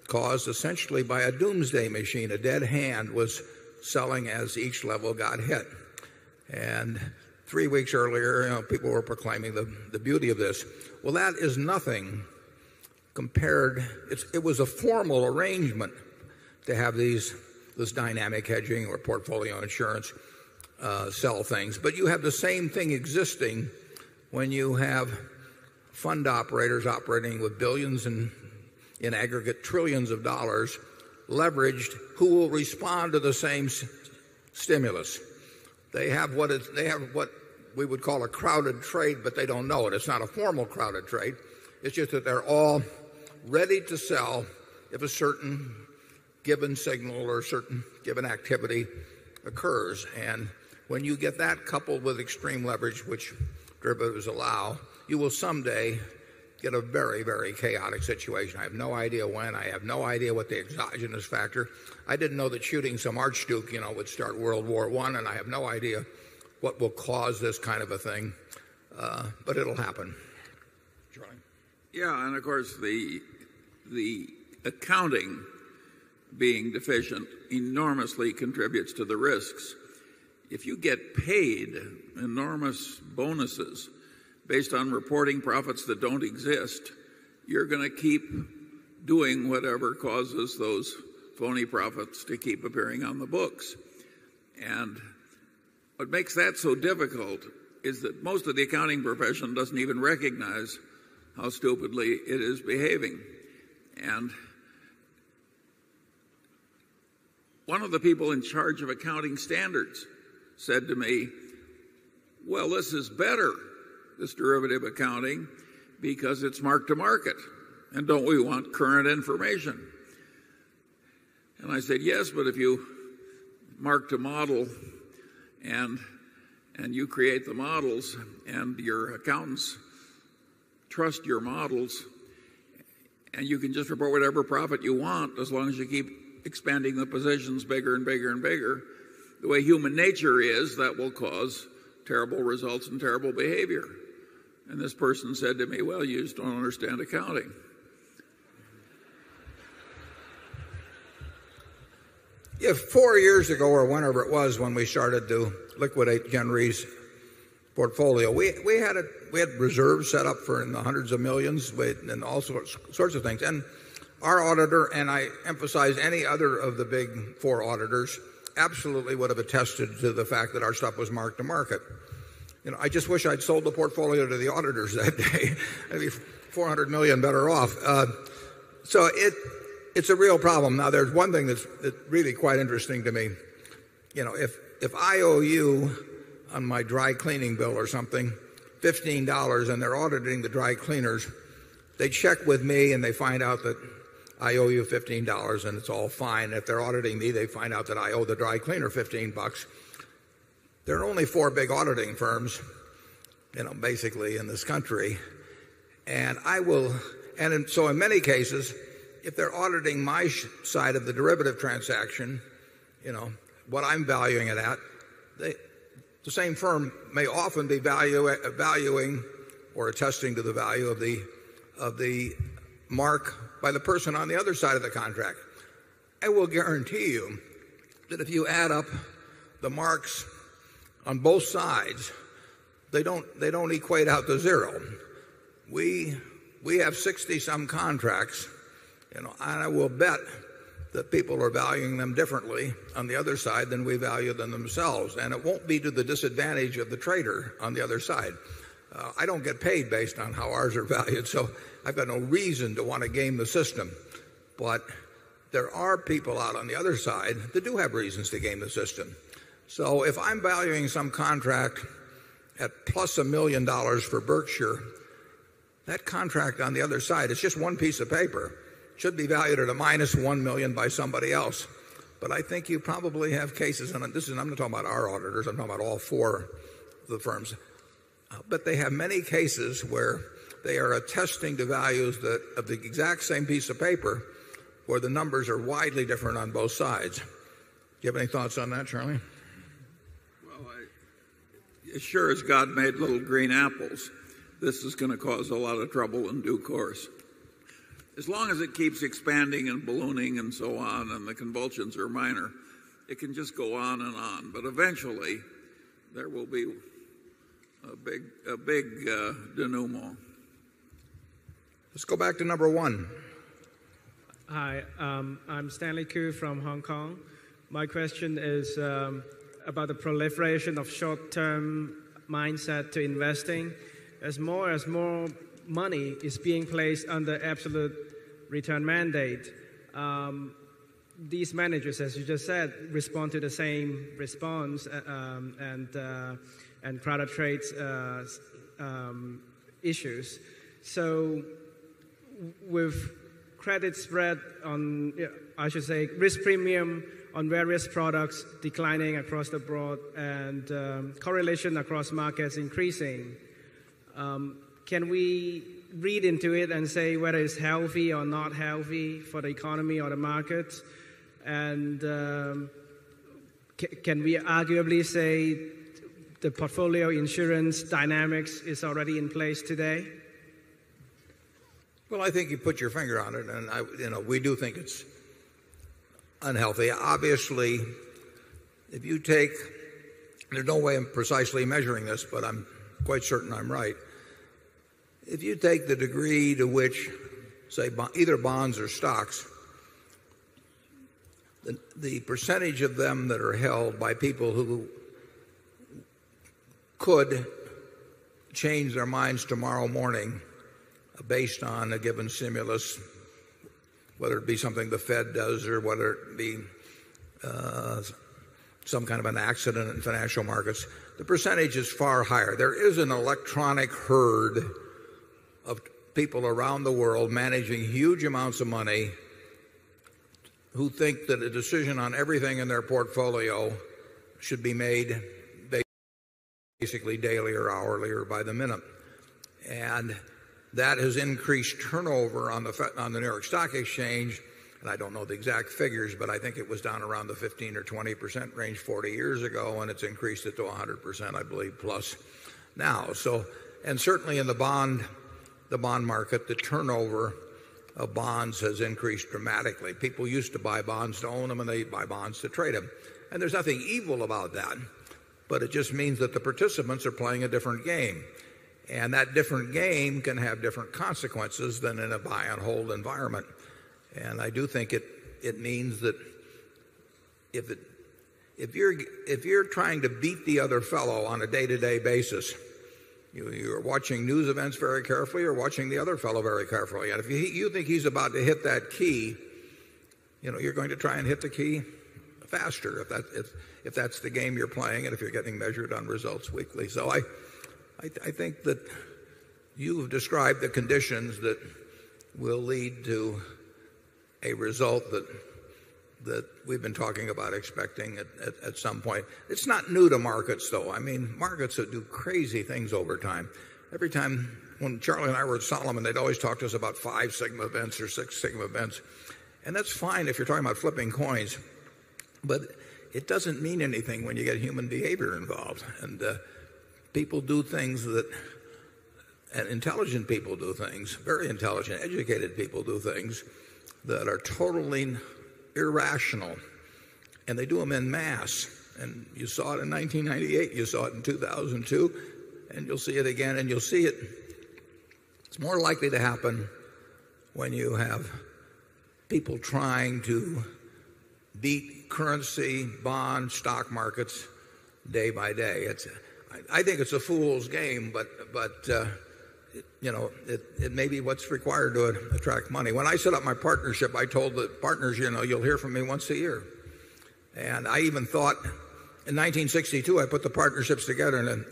caused essentially by a doomsday machine. A dead hand was selling as each level got hit. And 3 weeks earlier, people were proclaiming the beauty of this. Well, that is nothing compared. It was a formal arrangement to have this dynamic hedging or portfolio insurance sell things. But you have the same thing existing when you have fund operators operating with billions and in aggregate trillions of dollars leveraged, who will respond to the same stimulus. They have what we would call a crowded trade, but they don't know it. It's not a formal crowded trade. It's just that they're all ready to sell if a certain given signal or a certain given activity occurs. And when you get that coupled with extreme leverage, which derivatives allow, you will someday get a very, very chaotic situation. I have no idea when. I have no idea what the exogenous factor. I didn't know that shooting some archduke, would start World War I, and I have no idea what will cause this kind of a thing. But it'll happen. Charlie? Yeah, and of course the accounting being deficient enormously contributes to the risks. If you get paid enormous bonuses based on reporting profits that don't exist, you're going to keep doing whatever causes those phony profits to keep appearing on the books. And what makes that so difficult is that most of the accounting profession doesn't even recognize how stupidly it is behaving. And one of the people in charge of accounting standards said to me, well, this is better, this derivative accounting, because it's mark to market. And don't we want current information? And I said, yes, but if you mark to model and you create the models and your accountants trust your models, and you can just report whatever profit you want as long as you keep expanding the positions bigger and bigger and bigger, the way human nature is, that will cause terrible results and terrible behavior. And this person said to me, well, you just don't understand accounting. If 4 years ago or whenever it was when we started to liquidate Gen Re's portfolio, we had reserves set up for in the hundreds of millions and all sorts of things. And our auditor, and I emphasize any other of the big four auditors, absolutely would have attested to the fact that our stuff was marked to market. I just wish I'd sold the portfolio to the auditors that day. I'd be $400 million better off. So it's a real problem. Now, there's one thing that's really quite interesting to me. If I owe you on my dry cleaning bill or something, $15, and they're auditing the dry cleaners, they check with me and they find out that I owe you $15 and it's all fine. If they're auditing me, they find out that I owe the dry cleaner $15. There are only 4 big auditing firms, basically in this country. And so in many cases, if they're auditing my side of the derivative transaction, what I'm valuing it at, the same firm may often be valuing or attesting to the value of the mark by the person on the other side of the contract. I will guarantee you that if you add up the marks on both sides, they don't equate out to zero. We have 60 some contracts, and I will bet that people are valuing them differently on the other side than we value them themselves, and it won't be to the disadvantage of the trader on the other side. I don't get paid based on how ours are valued, so I've got no reason to want to game the system. But there are people out on the other side that do have reasons to game the system. So if I'm valuing some contract at plus $1 million for Berkshire, that contract on the other side, it's just one piece of paper, should be valued at a minus $1 million by somebody else. But I think you probably have cases, and I'm not talking about our auditors, I'm talking about all 4 of the firms. But they have many cases where they are attesting to values of the exact same piece of paper where the numbers are widely different on both sides. Do you have any thoughts on that, Charlie? Well, as sure as God made little green apples, this is going to cause a lot of trouble in due course. As long as it keeps expanding and ballooning and so on, and the convulsions are minor, it can just go on and on. But eventually, there will be a big denouement. Let's go back to number 1. Hi, I'm Stanley Koo from Hong Kong. My question is about the proliferation of short-term mindset to investing. As more money is being placed under absolute return mandate, these managers, as you just said, respond to the same response and crowded trades issues. So with credit spread on, I should say, risk premium on various products declining across the board and correlation across markets increasing, can we read into it and say whether it's healthy or not healthy for the economy or the market? And can we arguably say the portfolio insurance dynamics is already in place today? Well, I think you put your finger on it, and we do think it's unhealthy. Obviously, if you take, there's no way I'm precisely measuring this, but I'm quite certain I'm right. If you take the degree to which, say, either bonds or stocks, the percentage of them that are held by people who could change their minds tomorrow morning based on a given stimulus, whether it be something the Fed does or whether it be some kind of an accident in financial markets, the percentage is far higher. There is an electronic herd of people around the world managing huge amounts of money who think that a decision on everything in their portfolio should be made basically daily or hourly or by the minute. And that has increased turnover on the New York Stock Exchange, and I don't know the exact figures, but I think it was down around the 15 or 20% range 40 years ago, and it's increased it to 100%, I believe, plus now. So, and certainly in the bond market, the turnover of bonds has increased dramatically. People used to buy bonds to own them, and they buy bonds to trade them. And there's nothing evil about that, but it just means that the participants are playing a different game. And that different game can have different consequences than in a buy and hold environment. And I do think it means that if you're trying to beat the other fellow on a day-to-day basis, you're watching news events very carefully or watching the other fellow very carefully. And if you think he's about to hit that key, you're going to try and hit the key faster if that's the game you're playing and if you're getting measured on results weekly. So I think that you've described the conditions that will lead to a result that we've been talking about expecting at some point. It's not new to markets, though. I mean, markets that do crazy things over time. Every time when Charlie and I were at Solomon, they'd always talk to us about 5 sigma events or 6 sigma events. And that's fine if you're talking about flipping coins. But it doesn't mean anything when you get human behavior involved. And people do things and intelligent people do things, very intelligent, educated people do things that are totally irrational. And they do them en masse. And you saw it in 1998, you saw it in 2002, and you'll see it again, and you'll see it. It's more likely to happen when you have people trying to beat currency, bond, stock markets day by day. I think it's a fool's game, but it may be what's required to attract money. When I set up my partnership, I told the partners, you'll hear from me once a year. And I even thought in 1962, I put the partnerships together, and in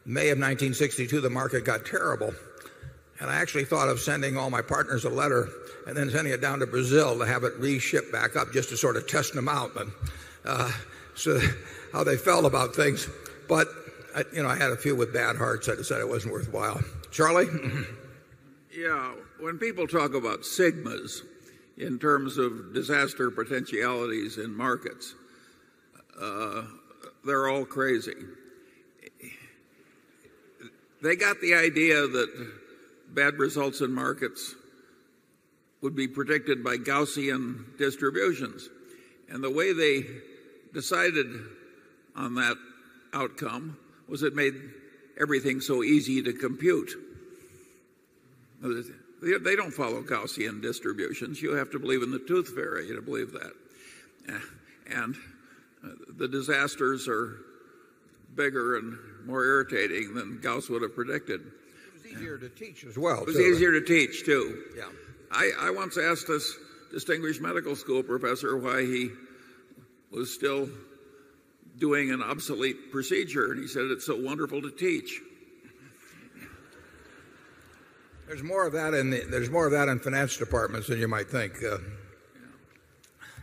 May of 1962, the market got terrible. And I actually thought of sending all my partners a letter and then sending it down to Brazil to have it re-shipped back up just to sort of test them out and so how they felt about things. But I had a few with bad hearts. I decided it wasn't worthwhile. Charlie? Yeah, when people talk about sigmas in terms of disaster potentialities in markets, they're all crazy. They got the idea that bad results in markets would be predicted by Gaussian distributions. And the way they decided on that outcome was it made everything so easy to compute. They don't follow Gaussian distributions. You have to believe in the tooth fairy to believe that. And the disasters are bigger and more irritating than Gauss would have predicted. It was easier to teach as well. It was easier to teach, too. Yeah. I once asked this distinguished medical school professor why he was still doing an obsolete procedure, and he said it's so wonderful to teach. There's more of that in finance departments than you might think.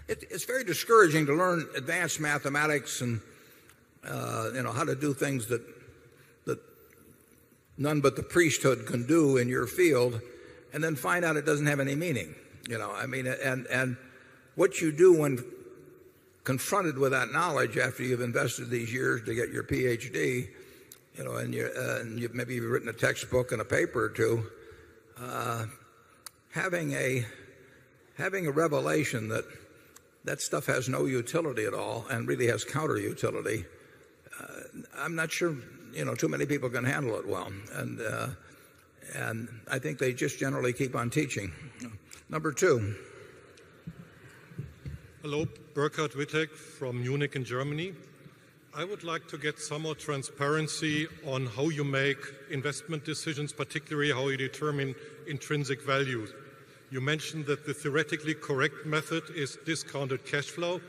It's very discouraging to learn advanced mathematics and how to do things that none but the priesthood can do in your field, and then find out it doesn't have any meaning. And what you do when confronted with that knowledge after you've invested these years to get your PhD, and you've maybe written a textbook and a paper or two, having a revelation that stuff has no utility at all and really has counter utility. I'm not sure too many people can handle it well, and I think they just generally keep on teaching. Number 2. Hello, Burkhard Wittek from Munich in Germany. I would like to get some more transparency on how you make investment decisions, particularly how you determine intrinsic value. You mentioned that the theoretically correct method is discounted cash flow,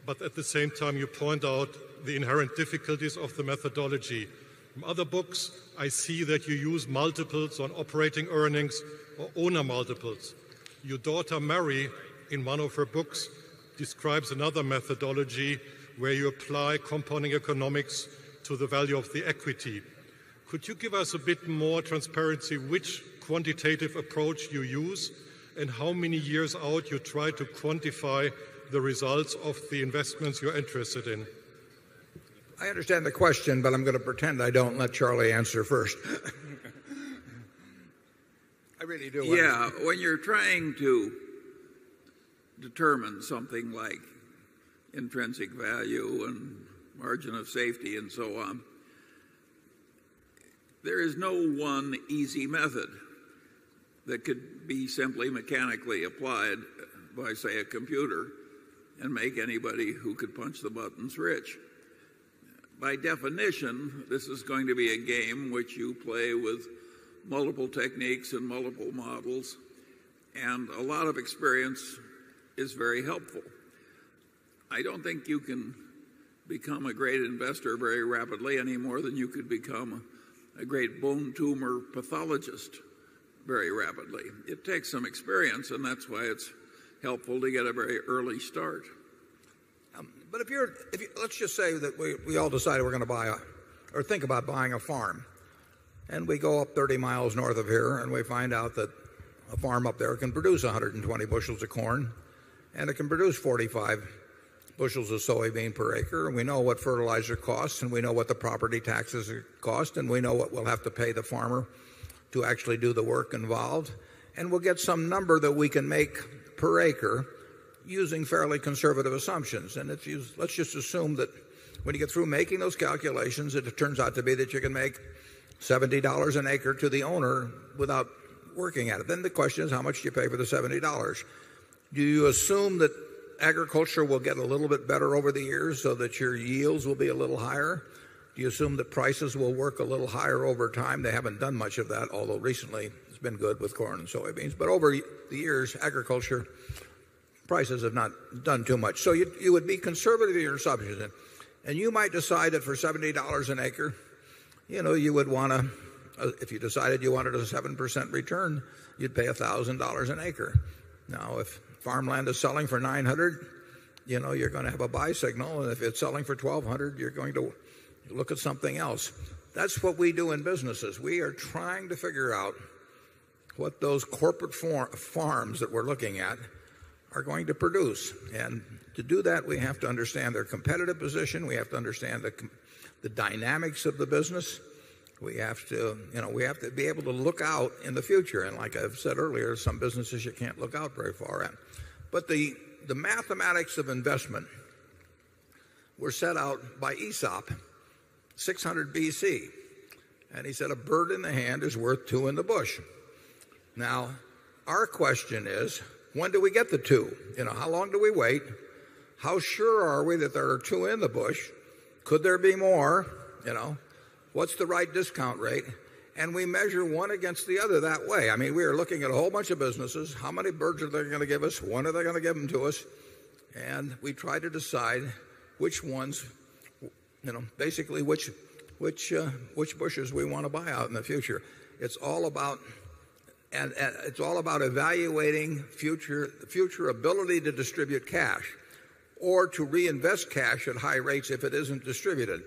but at the same time you point out the inherent difficulties of the methodology. From other books, I see that you use multiples on operating earnings or owner multiples. Your daughter Mary, in one of her books, describes another methodology where you apply compounding economics to the value of the equity. Could you give us a bit more transparency which quantitative approach you use and how many years out you try to quantify the results of the investments you're interested in? I understand the question, but I'm going to pretend I don't. Let Charlie answer first. I really do. Yeah, when you're trying to determine something like intrinsic value and margin of safety and so on, there is no one easy method that could be simply mechanically applied by, say, a computer and make anybody who could punch the buttons rich. By definition, this is going to be a game which you play with multiple techniques and multiple models, and a lot of experience is very helpful. I don't think you can become a great investor very rapidly any more than you could become a great bone tumor pathologist very rapidly. It takes some experience, and that's why it's helpful to get a very early start. But let's just say that we all decided we're going to buy or think about buying a farm, and we go up 30 miles north of here, and we find out that a farm up there can produce 120 bushels of corn, and it can produce 45 bushels of soybean per acre, and we know what fertilizer costs, and we know what the property taxes cost, and we know what we'll have to pay the farmer to actually do the work involved, and we'll get some number that we can make per acre using fairly conservative assumptions. And let's just assume that when you get through making those calculations, it turns out to be that you can make $70 an acre to the owner without working at it. Then the question is, how much do you pay for the $70? Do you assume that agriculture will get a little bit better over the years so that your yields will be a little higher? Do you assume that prices will work a little higher over time? They haven't done much of that, although recently it's been good with corn and soybeans. But over the years, agriculture prices have not done too much. So you would be conservative in your assumptions. And you might decide that for $70 an acre, you would want to, if you decided you wanted a 7% return, you'd pay $1,000 an acre. Now, if farmland is selling for $900, you're going to have a buy signal. And if it's selling for $1,200, you're going to look at something else. That's what we do in businesses. We are trying to figure out what those corporate farms that we're looking at are going to produce. And to do that, we have to understand their competitive position. We have to understand the dynamics of the business. We have to be able to look out in the future. And like I've said earlier, some businesses you can't look out very far at. But the mathematics of investment were set out by Aesop, 600 BC. And he said, a bird in the hand is worth two in the bush. Now, our question is, when do we get the two? How long do we wait? How sure are we that there are two in the bush? Could there be more? What's the right discount rate? And we measure one against the other that way. I mean, we are looking at a whole bunch of businesses. How many birds are they going to give us? When are they going to give them to us? And we try to decide which ones, basically which bushes we want to buy out in the future. It's all about evaluating future ability to distribute cash or to reinvest cash at high rates if it isn't distributed.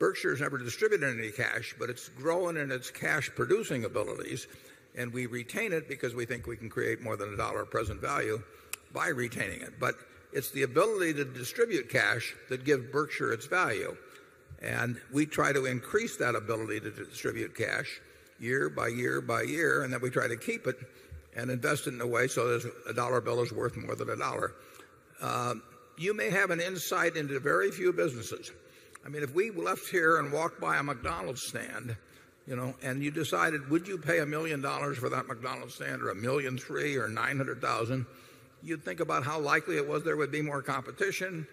Berkshire's never distributed any cash, but it's growing in its cash producing abilities, and we retain it because we think we can create more than $1 present value by retaining it. But it's the ability to distribute cash that gives Berkshire its value. And we try to increase that ability to distribute cash year by year by year, and then we try to keep it and invest it in a way so that a dollar bill is worth more than $1. You may have an insight into very few businesses. I mean, if we left here and walked by a McDonald's stand, and you decided, would you pay $1 million for that McDonald's stand, or $1.3 million, or $900,000? You'd think about how likely it was there would be more competition,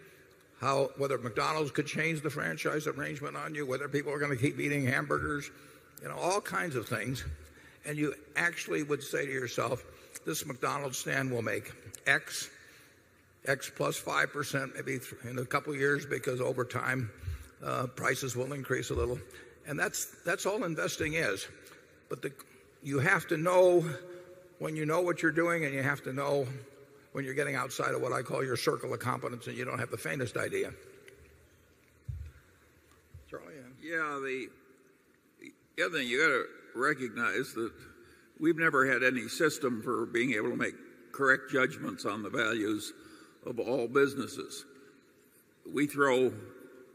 whether McDonald's could change the franchise arrangement on you, whether people are going to keep eating hamburgers, all kinds of things. And you actually would say to yourself, this McDonald's stand will make X plus 5% maybe in a couple of years, because over time prices will increase a little. And that's all investing is. But you have to know when you know what you're doing, and you have to know when you're getting outside of what I call your circle of competence and you don't have the faintest idea. Charlie? Yeah, the other thing you got to recognize that we've never had any system for being able to make correct judgments on the values of all businesses. We throw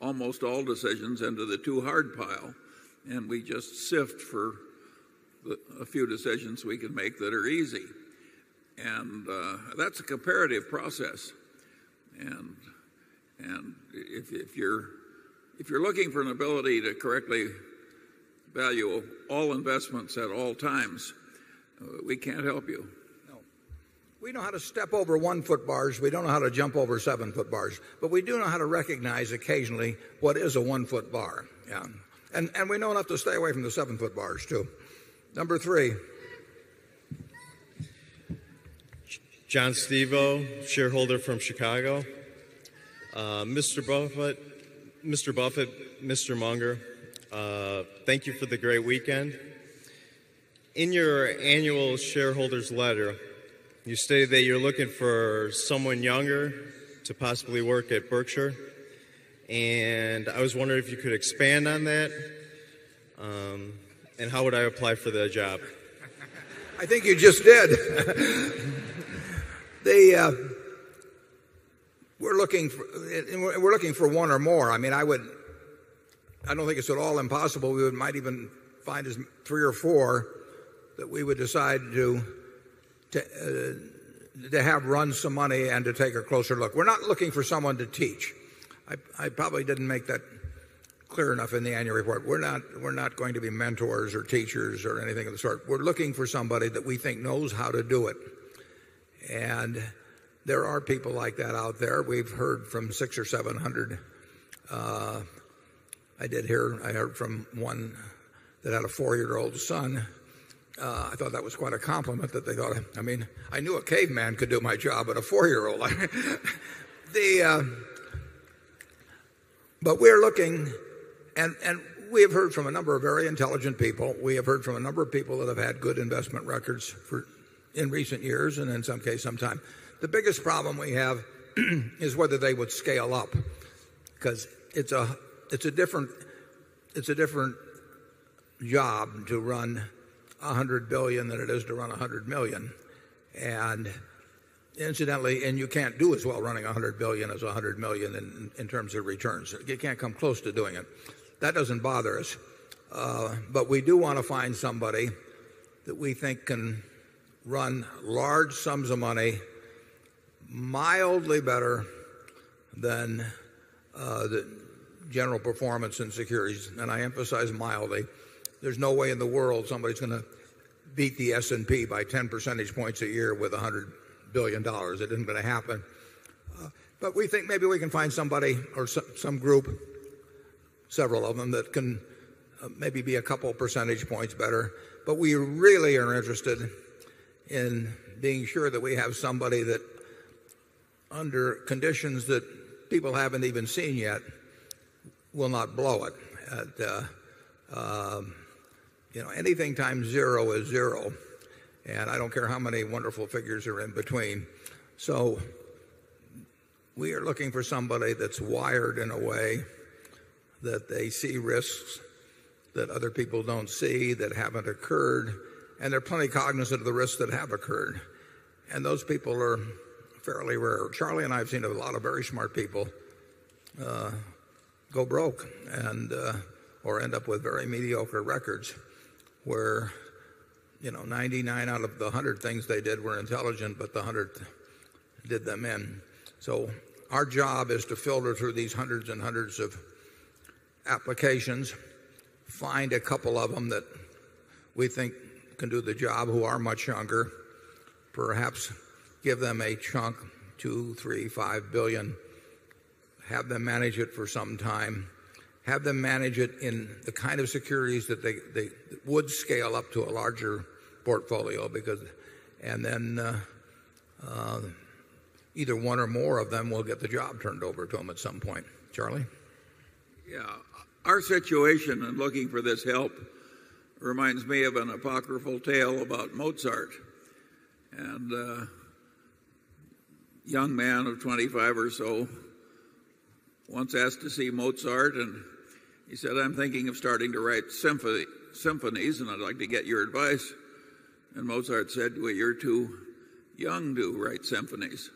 almost all decisions into the too hard pile, and we just sift for a few decisions we can make that are easy. And that's a comparative process. And if you're looking for an ability to correctly value all investments at all times, we can't help you. No. We know how to step over 1-foot bars. We don't know how to jump over 7-foot bars. But we do know how to recognize occasionally what is a 1-foot bar. Yeah. And we know enough to stay away from the 7-foot bars, too. Number 3. John Stevo, shareholder from Chicago. Mr. Buffett, Mr. Munger, thank you for the great weekend. In your annual shareholders letter, you stated that you're looking for someone younger to possibly work at Berkshire. And I was wondering if you could expand on that. And how would I apply for the job? I think you just did. We're looking for one or more. I mean, I don't think it's at all impossible. We might even find as 3 or 4 that we would decide to have run some money and to take a closer look. We're not looking for someone to teach. I probably didn't make that clear enough in the annual report. We're not going to be mentors or teachers or anything of the sort. We're looking for somebody that we think knows how to do it. And there are people like that out there. We've heard from 600 or 700. I heard from one that had a 4-year-old son. I thought that was quite a compliment that they thought, I mean, I knew a caveman could do my job, but a 4-year-old. But we're looking, and we have heard from a number of very intelligent people. We have heard from a number of people that have had good investment records in recent years, and in some case, sometime. The biggest problem we have is whether they would scale up, because it's a different job to run $100 billion than it is to run $100 million, and incidentally, and you can't do as well running $100 billion as $100 million in terms of returns. You can't come close to doing it. That doesn't bother us, but we do want to find somebody that we think can run large sums of money mildly better than the general performance in securities, and I emphasize mildly. There's no way in the world somebody's going to beat the S&P by 10 percentage points a year with $100 billion. It isn't going to happen. But we think maybe we can find somebody or some group, several of them, that can maybe be a couple percentage points better. But we really are interested in being sure that we have somebody that, under conditions that people haven't even seen yet, will not blow it. Anything times 0 is 0. And I don't care how many wonderful figures are in between. So we are looking for somebody that's wired in a way that they see risks that other people don't see, that haven't occurred, and they're plenty cognizant of the risks that have occurred. And those people are fairly rare. Charlie and I have seen a lot of very smart people go broke or end up with very mediocre records where 99 out of the 100 things they did were intelligent, but the 100th did them in. So our job is to filter through these hundreds and hundreds of applications, find a couple of them that we think can do the job, who are much younger, perhaps give them a chunk, 2, 3, 5 billion, have them manage it for some time, have them manage it in the kind of securities that they would scale up to a larger portfolio, and then either one or more of them will get the job turned over to them at some point. Charlie? Yeah, our situation in looking for this help reminds me of an apocryphal tale about Mozart. And a young man of 25 or so once asked to see Mozart, and he said, "I'm thinking of starting to write symphonies, and I'd like to get your advice." And Mozart said, "Well, you're too young to write symphonies."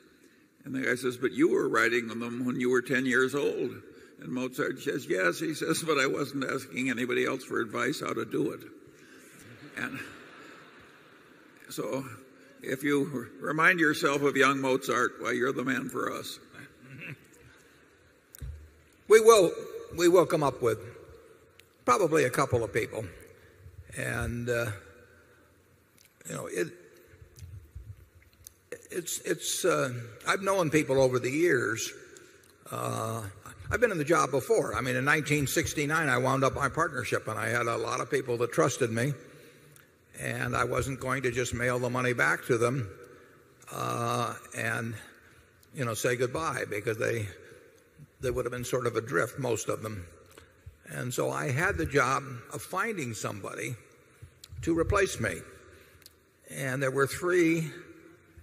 And the guy says, "But you were writing them when you were 10 years old." And Mozart says, "Yes," he says, "but I wasn't asking anybody else for advice how to do it." And so if you remind yourself of young Mozart, why, you're the man for us. We will come up with probably a couple of people. And I've known people over the years. I've been in the job before. I mean, in 1969, I wound up my partnership, and I had a lot of people that trusted me, and I wasn't going to just mail the money back to them and say goodbye, because they would have been sort of adrift, most of them. And so I had the job of finding somebody to replace me. And there were three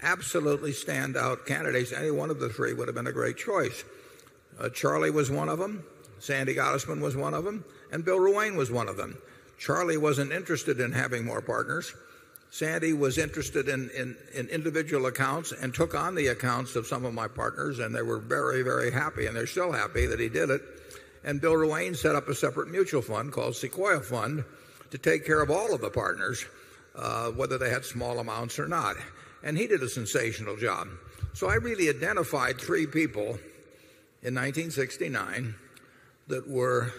absolutely standout candidates. Any one of the three would have been a great choice. Charlie was one of them. Sandy Gottesman was one of them. And Bill Ruane was one of them. Charlie wasn't interested in having more partners. Sandy was interested in individual accounts and took on the accounts of some of my partners, and they were very, very happy, and they're still happy that he did it. And Bill Ruane set up a separate mutual fund called Sequoia Fund to take care of all of the partners, whether they had small amounts or not. And he did a sensational job. So I really identified three people in 1969 that were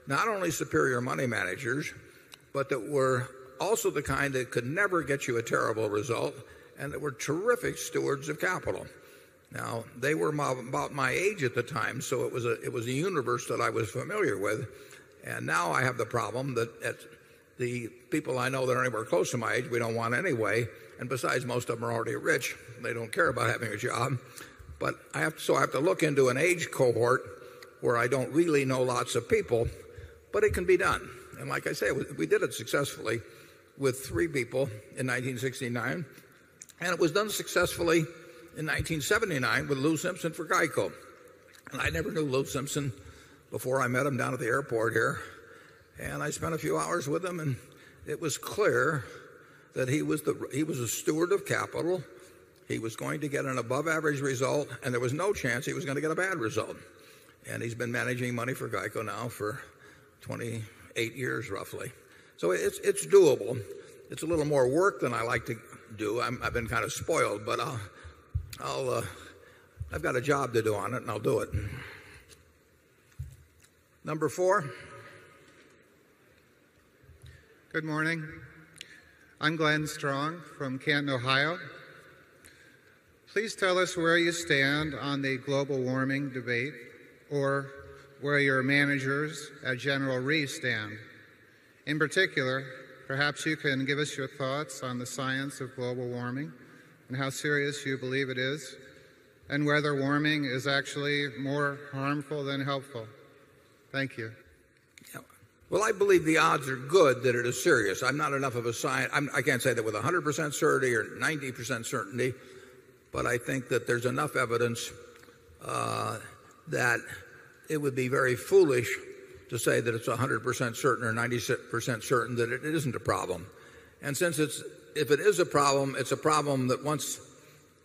not only superior money managers, but that were also the kind that could never get you a terrible result and that were terrific stewards of capital. Now, they were about my age at the time, so it was a universe that I was familiar with. And now I have the problem that the people I know that are anywhere close to my age, we don't want anyway. And besides, most of them are already rich. They don't care about having a job. But I have to look into an age cohort where I don't really know lots of people, but it can be done. And like I say, we did it successfully with three people in 1969, and it was done successfully in 1979 with Lou Simpson for Geico. And I never knew Lou Simpson before I met him down at the airport here. And I spent a few hours with him, and it was clear that he was a steward of capital. He was going to get an above average result, and there was no chance he was going to get a bad result. And he's been managing money for Geico now for 28 years roughly. So it's doable. It's a little more work than I like to do. I've been kind of spoiled, but I've got a job to do on it, and I'll do it. Number 4. Good morning. I'm Glenn Strong from Canton, Ohio. Please tell us where you stand on the global warming debate, or where your managers at General Re stand. In particular, perhaps you can give us your thoughts on the science of global warming and how serious you believe it is, and whether warming is actually more harmful than helpful. Thank you. Well, I believe the odds are good that it is serious. I'm not enough of a scientist. I can't say that with 100% certainty or 90% certainty, but I think that there's enough evidence that it would be very foolish to say that it's 100% certain or 90% certain that it isn't a problem. And since if it is a problem, it's a problem that once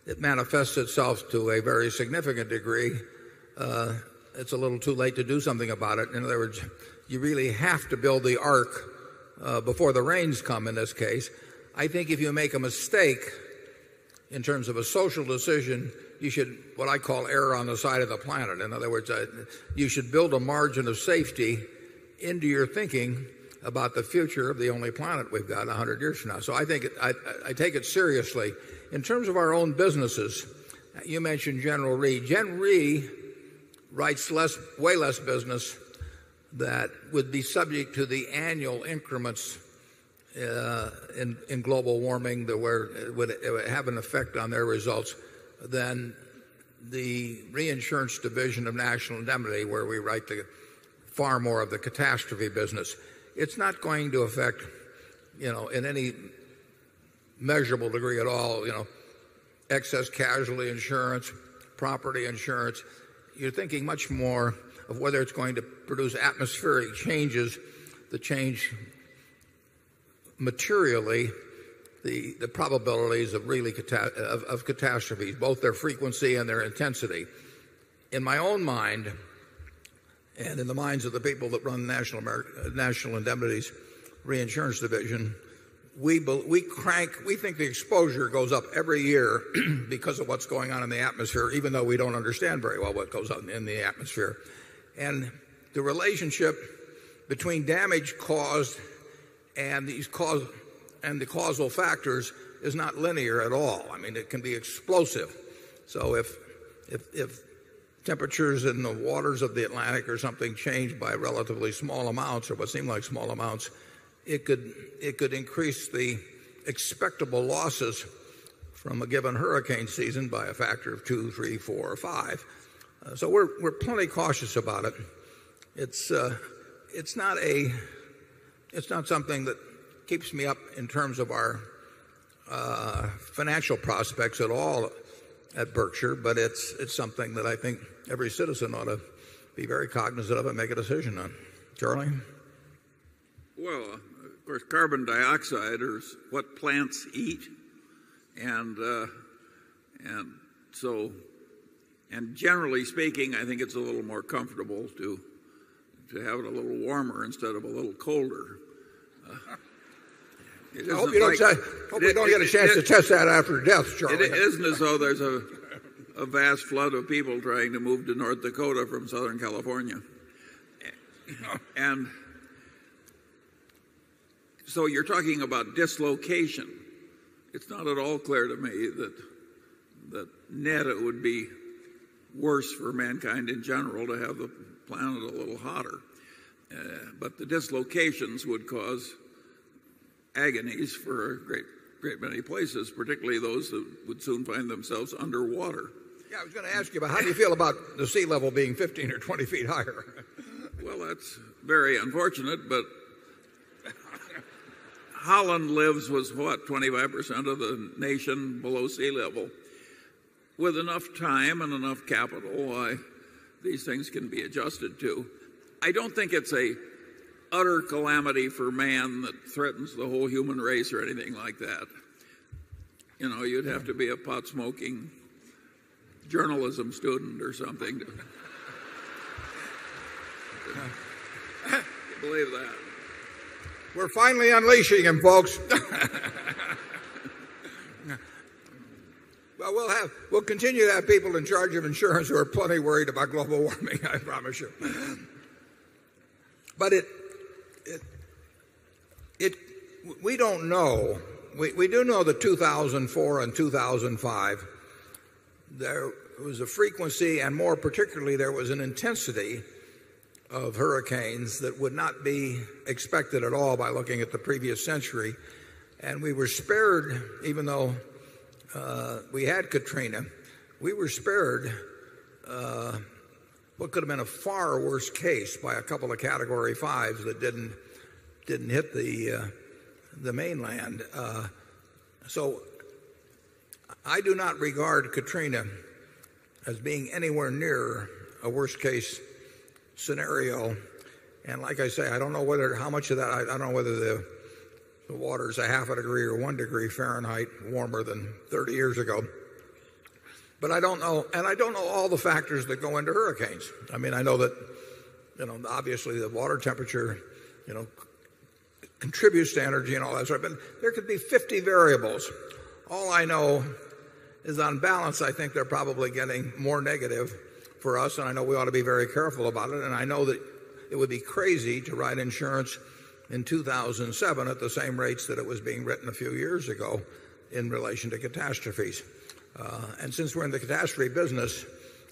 it manifests itself to a very significant degree, it's a little too late to do something about it. In other words, you really have to build the ark before the rains come in this case. I think if you make a mistake in terms of a social decision, you should, what I call, err on the side of the planet. In other words, you should build a margin of safety into your thinking about the future of the only planet we've got 100 years from now. So I think I take it seriously. In terms of our own businesses, you mentioned General Re. Gen Re writes way less business that would be subject to the annual increments in global warming where it would have an effect on their results than the reinsurance division of National Indemnity, where we write far more of the catastrophe business. It's not going to affect, in any measurable degree at all, excess casualty insurance, property insurance. You're thinking much more of whether it's going to produce atmospheric changes that change materially the probabilities of really of catastrophes, both their frequency and their intensity. In my own mind, and in the minds of the people that run National Indemnity's reinsurance division, we think the exposure goes up every year because of what's going on in the atmosphere, even though we don't understand very well what goes on in the atmosphere. And the relationship between damage caused and the causal factors is not linear at all. I mean, it can be explosive. So if temperatures in the waters of the Atlantic or something change by relatively small amounts, or what seem like small amounts, it could increase the expectable losses from a given hurricane season by a factor of 2, 3, 4, or 5. So we're plenty cautious about it. It's not something that keeps me up in terms of our financial prospects at all at Berkshire, but it's something that I think every citizen ought to be very cognizant of and make a decision on. Charlie? Well, of course, carbon dioxide is what plants eat, and generally speaking, I think it's a little more comfortable to have it a little warmer instead of a little colder. I hope you don't get a chance to test that after death, Charlie. It isn't as though there's a vast flood of people trying to move to North Dakota from Southern California. And so you're talking about dislocation. It's not at all clear to me that net it would be worse for mankind in general to have the planet a little hotter. But the dislocations would cause agonies for a great many places, particularly those that would soon find themselves underwater. Yeah, I was going to ask you about how do you feel about the sea level being 15 or 20 feet higher? Well, that's very unfortunate, but Holland lives with, 25% of the nation below sea level. With enough time and enough capital, these things can be adjusted to. I don't think it's a utter calamity for man that threatens the whole human race or anything like that. You know, you'd have to be a pot-smoking journalism student or something to believe that. We're finally unleashing him, folks. Well, we'll continue to have people in charge of insurance who are plenty worried about global warming, I promise you. But we don't know. We do know that 2004 and 2005, there was a frequency, and more particularly, there was an intensity of hurricanes that would not be expected at all by looking at the previous century. And we were spared, even though we had Katrina, we were spared what could have been a far worse case by a couple of Category 5s that didn't hit the mainland. So I do not regard Katrina as being anywhere near a worst case scenario. And like I say, I don't know how much of that, I don't know whether the water is a half a degree or 1 degree Fahrenheit warmer than 30 years ago. But I don't know, and I don't know all the factors that go into hurricanes. I mean, I know that, obviously the water temperature, contributes to energy and all that sort of, but there could be 50 variables. All I know is on balance, I think they're probably getting more negative for us, and I know we ought to be very careful about it, and I know that it would be crazy to write insurance in 2007 at the same rates that it was being written a few years ago in relation to catastrophes. And since we're in the catastrophe business,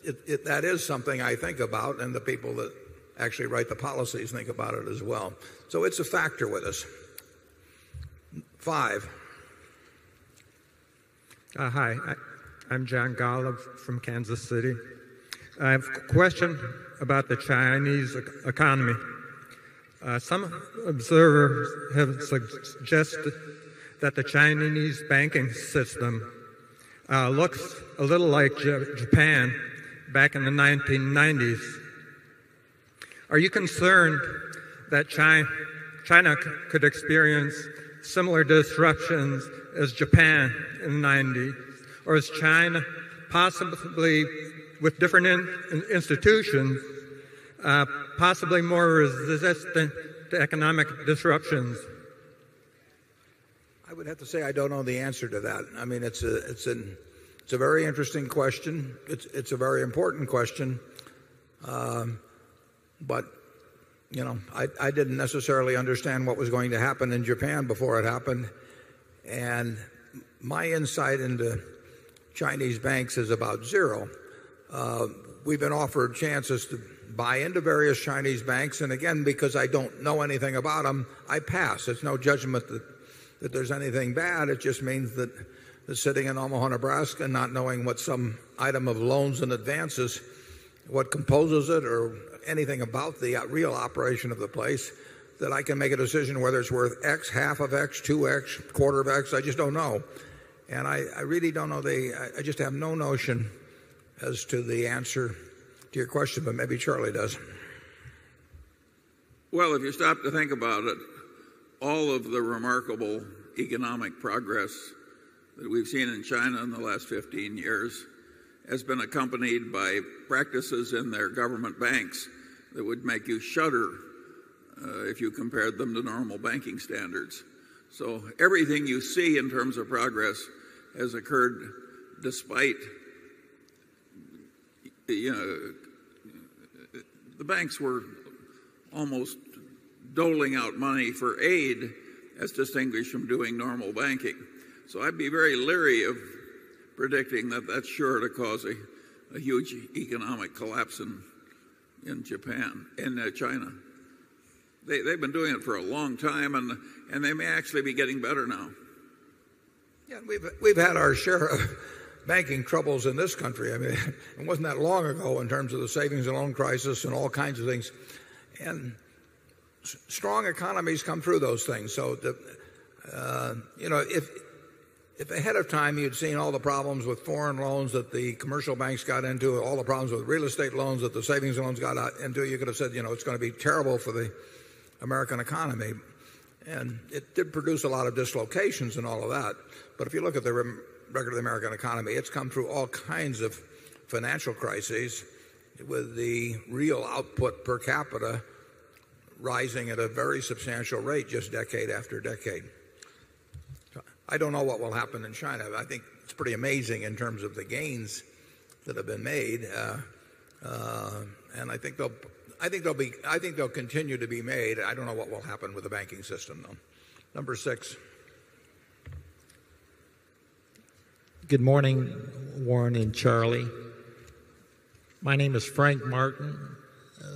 that is something I think about, and the people that actually write the policies think about it as well. So it's a factor with us. 5. Hi, I'm John Golub from Kansas City. I have a question about the Chinese economy. Some observers have suggested that the Chinese banking system looks a little like Japan back in the 1990s. Are you concerned that China could experience similar disruptions as Japan in the 90s? Or is China possibly, with different institutions, possibly more resistant to economic disruptions? I would have to say I don't know the answer to that. I mean, it's a very interesting question. It's a very important question. But I didn't necessarily understand what was going to happen in Japan before it happened. And my insight into Chinese banks is about zero. We've been offered chances to buy into various Chinese banks, and again, because I don't know anything about them, I pass. It's no judgment that there's anything bad. It just means that sitting in Omaha, Nebraska, not knowing what some item of loans and advances what composes it or anything about the real operation of the place that I can make a decision whether it's worth X, half of X, 2X, quarter of X. I just don't know. And I really don't know. I just have no notion as to the answer to your question, but maybe Charlie does. Well, if you stop to think about it, all of the remarkable economic progress that we've seen in China in the last 15 years has been accompanied by practices in their government banks that would make you shudder if you compared them to normal banking standards. So everything you see in terms of progress has occurred despite the banks were almost doling out money for aid as distinguished from doing normal banking. So I'd be very leery of predicting that that's sure to cause a huge economic collapse in Japan, in China. They've been doing it for a long time, and they may actually be getting better now. Yeah, we've had our share of banking troubles in this country. I mean, it wasn't that long ago in terms of the savings and loan crisis and all kinds of things. And strong economies come through those things. So, if ahead of time you'd seen all the problems with foreign loans that the commercial banks got into, all the problems with real estate loans that the savings loans got into, you could have said, it's going to be terrible for the American economy. And it did produce a lot of dislocations and all of that. But if you look at the record of the American economy, it's come through all kinds of financial crises with the real output per capita rising at a very substantial rate just decade after decade. I don't know what will happen in China. I think it's pretty amazing in terms of the gains that have been made, and I think they'll continue to be made. I don't know what will happen with the banking system, though. Number 6. Good morning, Warren and Charlie. My name is Frank Martin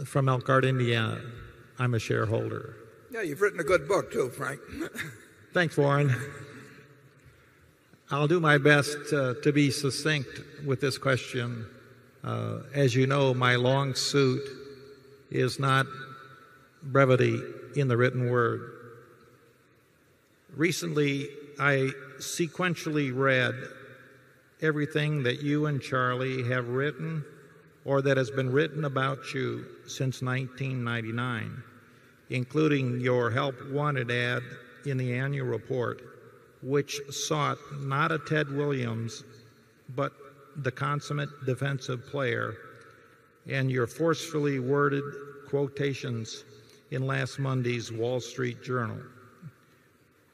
from Elkhart, Indiana. I'm a shareholder. Yeah, you've written a good book too, Frank. Thanks, Warren. I'll do my best to be succinct with this question. As you know, my long suit is not brevity in the written word. Recently, I sequentially read everything that you and Charlie have written or that has been written about you since 1999, including your Help Wanted ad in the annual report, which sought not a Ted Williams, but the consummate defensive player, and your forcefully worded quotations in last Monday's Wall Street Journal.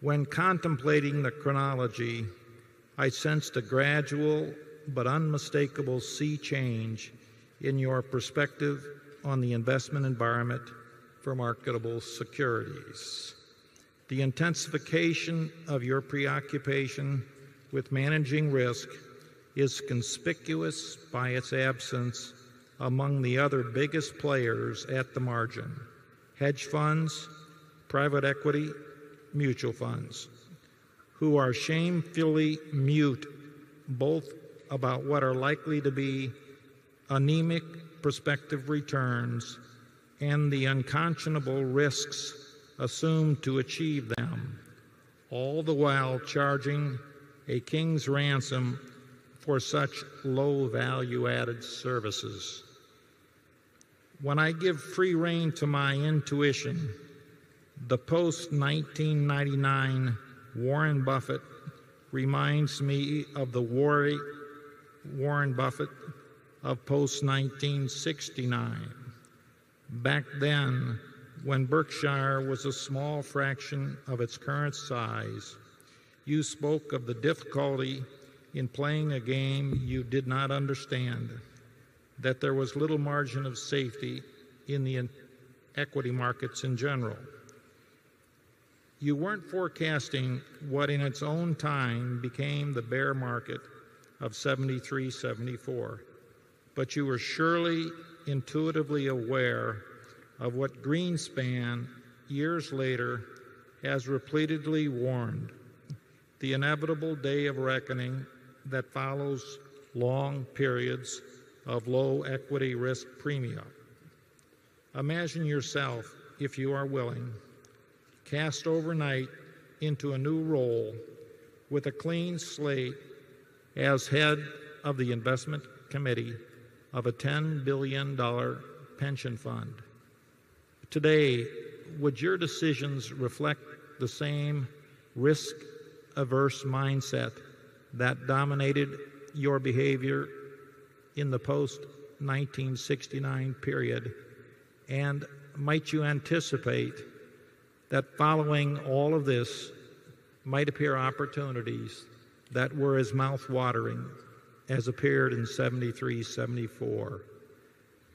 When contemplating the chronology, I sensed a gradual but unmistakable sea change in your perspective on the investment environment for marketable securities. The intensification of your preoccupation with managing risk is conspicuous by its absence among the other biggest players at the margin: hedge funds, private equity, mutual funds, who are shamefully mute both about what are likely to be anemic prospective returns and the unconscionable risks assumed to achieve them, all the while charging a king's ransom for such low value-added services. When I give free rein to my intuition, the post-1999 Warren Buffett reminds me of the Warren Buffett of post-1969. Back then, when Berkshire was a small fraction of its current size, you spoke of the difficulty in playing a game you did not understand, that there was little margin of safety in the equity markets in general. You weren't forecasting what in its own time became the bear market of 73, 74, but you were surely intuitively aware of what Greenspan, years later, has repeatedly warned: the inevitable day of reckoning that follows long periods of low equity risk premia. Imagine yourself, if you are willing, cast overnight into a new role with a clean slate as head of the investment committee of a $10 billion pension fund. Today, would your decisions reflect the same risk-averse mindset that dominated your behavior in the post-1969 period? And might you anticipate that following all of this might appear opportunities that were as mouth-watering as appeared in 73, 74?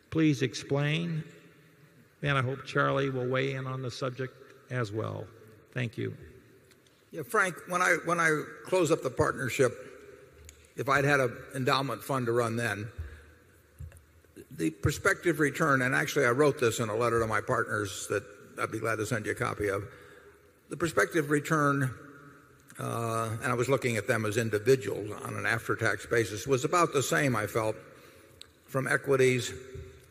Please explain, and I hope Charlie will weigh in on the subject as well. Thank you. Yeah, Frank, when I close up the partnership, if I'd had an endowment fund to run then, the prospective return, and actually I wrote this in a letter to my partners that I'd be glad to send you a copy of. The prospective return, and I was looking at them as individuals on an after-tax basis, was about the same, I felt, from equities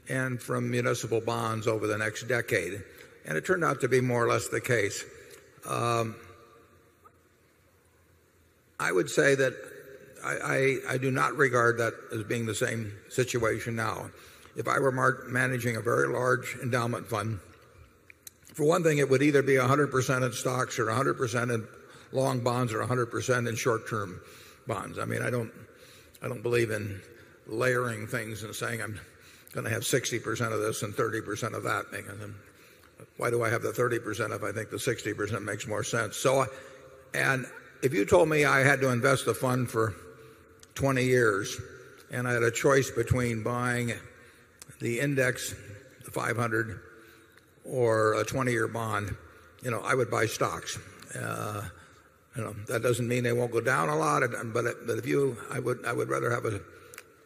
and from municipal bonds over the next decade. And it turned out to be more or less the case. I would say that I do not regard that as being the same situation now. If I were managing a very large endowment fund, for one thing, it would either be 100% in stocks or 100% in long bonds or 100% in short-term bonds. I mean, I don't believe in layering things and saying I'm going to have 60% of this and 30% of that. Why do I have the 30% if I think the 60% makes more sense? So, and if you told me I had to invest a fund for 20 years and I had a choice between buying the index, the 500, or a 20-year bond, I would buy stocks. That doesn't mean they won't go down a lot, but I would rather have an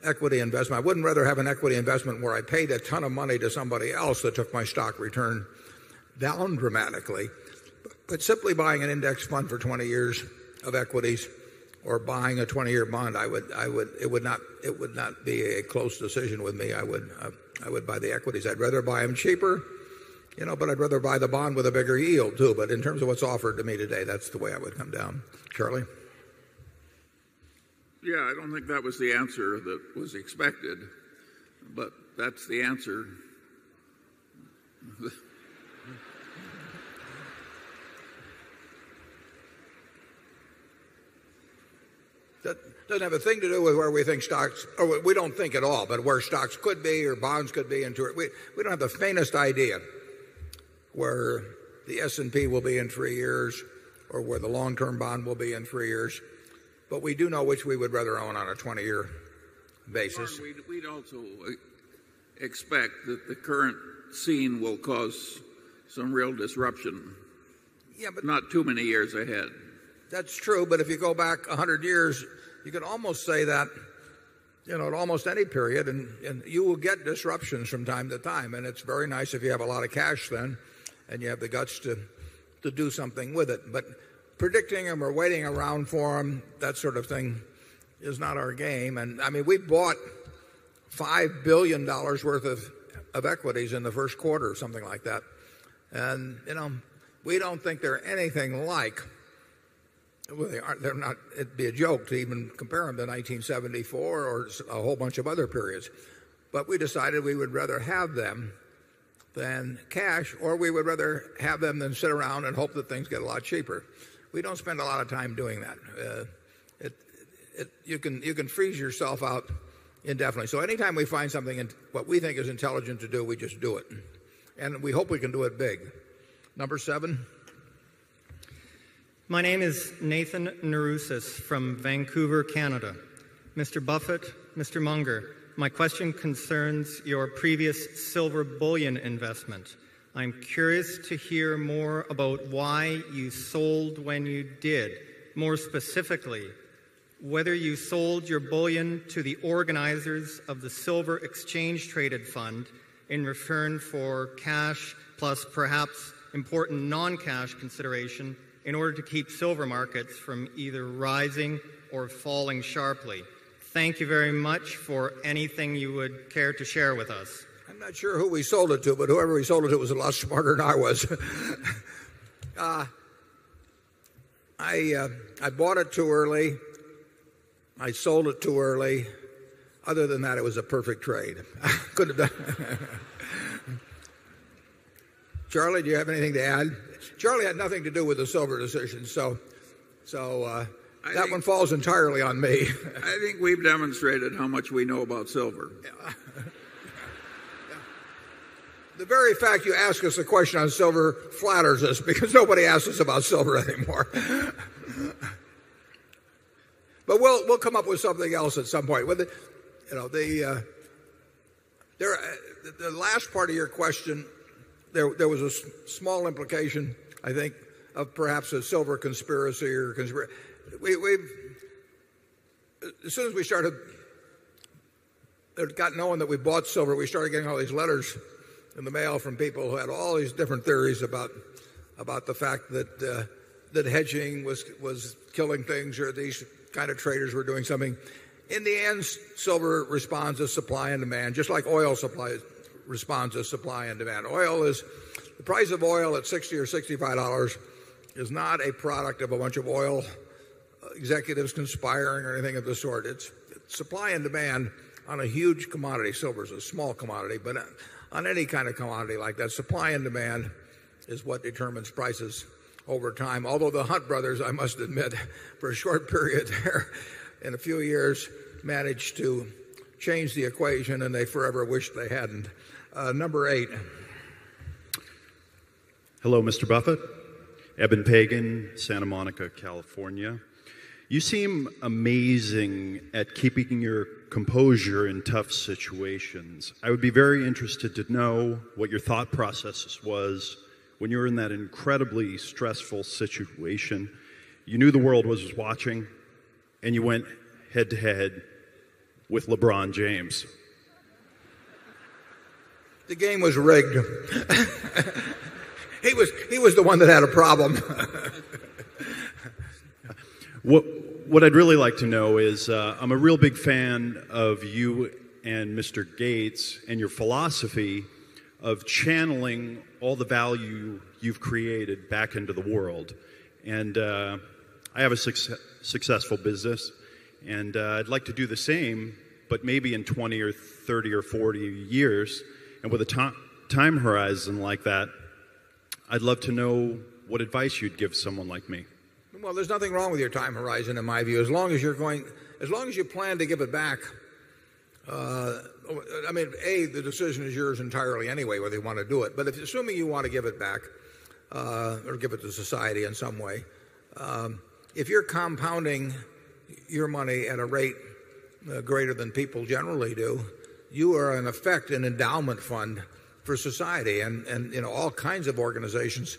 equity investment. I wouldn't rather have an equity investment where I paid a ton of money to somebody else that took my stock return down dramatically. But simply buying an index fund for 20 years of equities or buying a 20-year bond, it would not be a close decision with me. I would buy the equities. I'd rather buy them cheaper, but I'd rather buy the bond with a bigger yield too. But in terms of what's offered to me today, that's the way I would come down. Charlie? Yeah, I don't think that was the answer that was expected, but that's the answer. That doesn't have a thing to do with where we think stocks, or we don't think at all, but where stocks could be or bonds could be. We don't have the faintest idea where the S&P will be in 3 years or where the long-term bond will be in 3 years. But we do know which we would rather own on a 20-year basis. We'd also expect that the current scene will cause some real disruption. Yeah, but not too many years ahead. That's true, but if you go back 100 years, you could almost say that, at almost any period, and you will get disruptions from time to time. And it's very nice if you have a lot of cash then, and you have the guts to do something with it. But predicting them or waiting around for them, that sort of thing, is not our game. And I mean, we bought $5 billion worth of equities in the first quarter or something like that. And, we don't think they're anything like. Well, they're not. It'd be a joke to even compare them to 1974 or a whole bunch of other periods. But we decided we would rather have them than cash, or we would rather have them than sit around and hope that things get a lot cheaper. We don't spend a lot of time doing that. You can freeze yourself out indefinitely. So anytime we find something what we think is intelligent to do, we just do it, and we hope we can do it big. Number 7. My name is Nathan Naroussis from Vancouver, Canada. Mr. Buffett, Mr. Munger, my question concerns your previous silver bullion investment. I'm curious to hear more about why you sold when you did. More specifically, whether you sold your bullion to the organizers of the Silver Exchange Traded Fund in return for cash plus perhaps important non-cash consideration in order to keep silver markets from either rising or falling sharply. thank you very much for anything you would care to share with us. I'm not sure who we sold it to, but whoever we sold it to was a lot smarter than I was. I bought it too early. I sold it too early. Other than that, it was a perfect trade. Couldn't have done. Charlie, do you have anything to add? Charlie had nothing to do with the silver decision, so that one falls entirely on me. I think we've demonstrated how much we know about silver. The very fact you ask us a question on silver flatters us because nobody asks us about silver anymore. But we'll come up with something else at some point. With it, the last part of your question, there was a small implication, I think, of perhaps a silver conspiracy or as soon as we started, it got known that we bought silver, we started getting all these letters in the mail from people who had all these different theories about the fact that hedging was killing things, or these kind of traders were doing something. In the end, silver responds to supply and demand, just like oil supply responds to supply and demand. The price of oil at $60 or $65 is not a product of a bunch of oil executives conspiring or anything of the sort. It's supply and demand on a huge commodity. Silver is a small commodity, but on any kind of commodity like that, supply and demand is what determines prices over time. Although the Hunt brothers, I must admit, for a short period there, in a few years, managed to change the equation, and they forever wished they hadn't. Number 8. Hello, Mr. Buffett. Eben Pagan, Santa Monica, California. You seem amazing at keeping your composure in tough situations. I would be very interested to know what your thought process was when you were in that incredibly stressful situation. You knew the world was watching, and you went head-to-head with LeBron James. The game was rigged. He was the one that had a problem. What I'd really like to know is, I'm a real big fan of you and Mr. Gates and your philosophy of channeling all the value you've created back into the world. And I have a successful business, and I'd like to do the same, but maybe in 20 or 30 or 40 years. And with a time horizon like that, I'd love to know what advice you'd give someone like me. Well, there's nothing wrong with your time horizon, in my view, as long as you plan to give it back. The decision is yours entirely anyway, whether you want to do it. But assuming you want to give it back, or give it to society in some way, if you're compounding your money at a rate greater than people generally do, you are in effect an endowment fund for society, and all kinds of organizations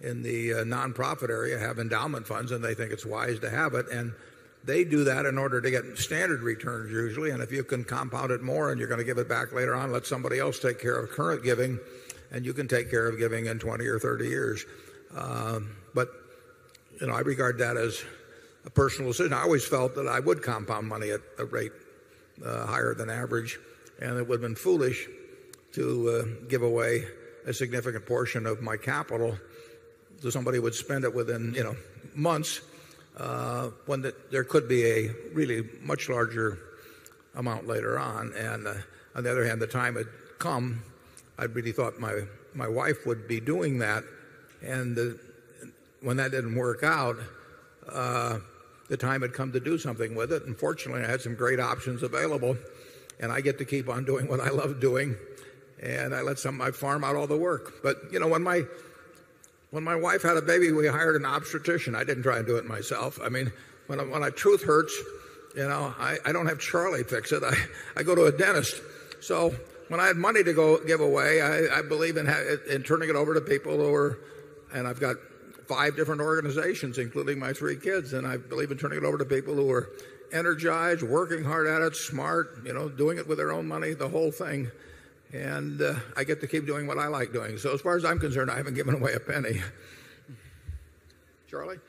in the nonprofit area have endowment funds, and they think it's wise to have it, and they do that in order to get standard returns usually. And if you can compound it more and you're going to give it back later on, let somebody else take care of current giving, and you can take care of giving in 20 or 30 years. But I regard that as a personal decision. I always felt that I would compound money at a rate higher than average, and it would have been foolish to give away a significant portion of my capital so somebody would spend it within months, when there could be a really much larger amount later on. And on the other hand, the time had come. I really thought my wife would be doing that, and when that didn't work out, the time had come to do something with it. And fortunately, I had some great options available, and I get to keep on doing what I love doing, and I farm out all the work. But when my wife had a baby, we hired an obstetrician. I didn't try and do it myself. I mean, when truth hurts, I don't have Charlie fix it. I go to a dentist. So when I had money to go give away, I believe in turning it over to people and I've got 5 different organizations, including my 3 kids, and I believe in turning it over to people who are energized, working hard at it, smart, doing it with their own money, the whole thing. And I get to keep doing what I like doing. So as far as I'm concerned, I haven't given away a penny. Charlie?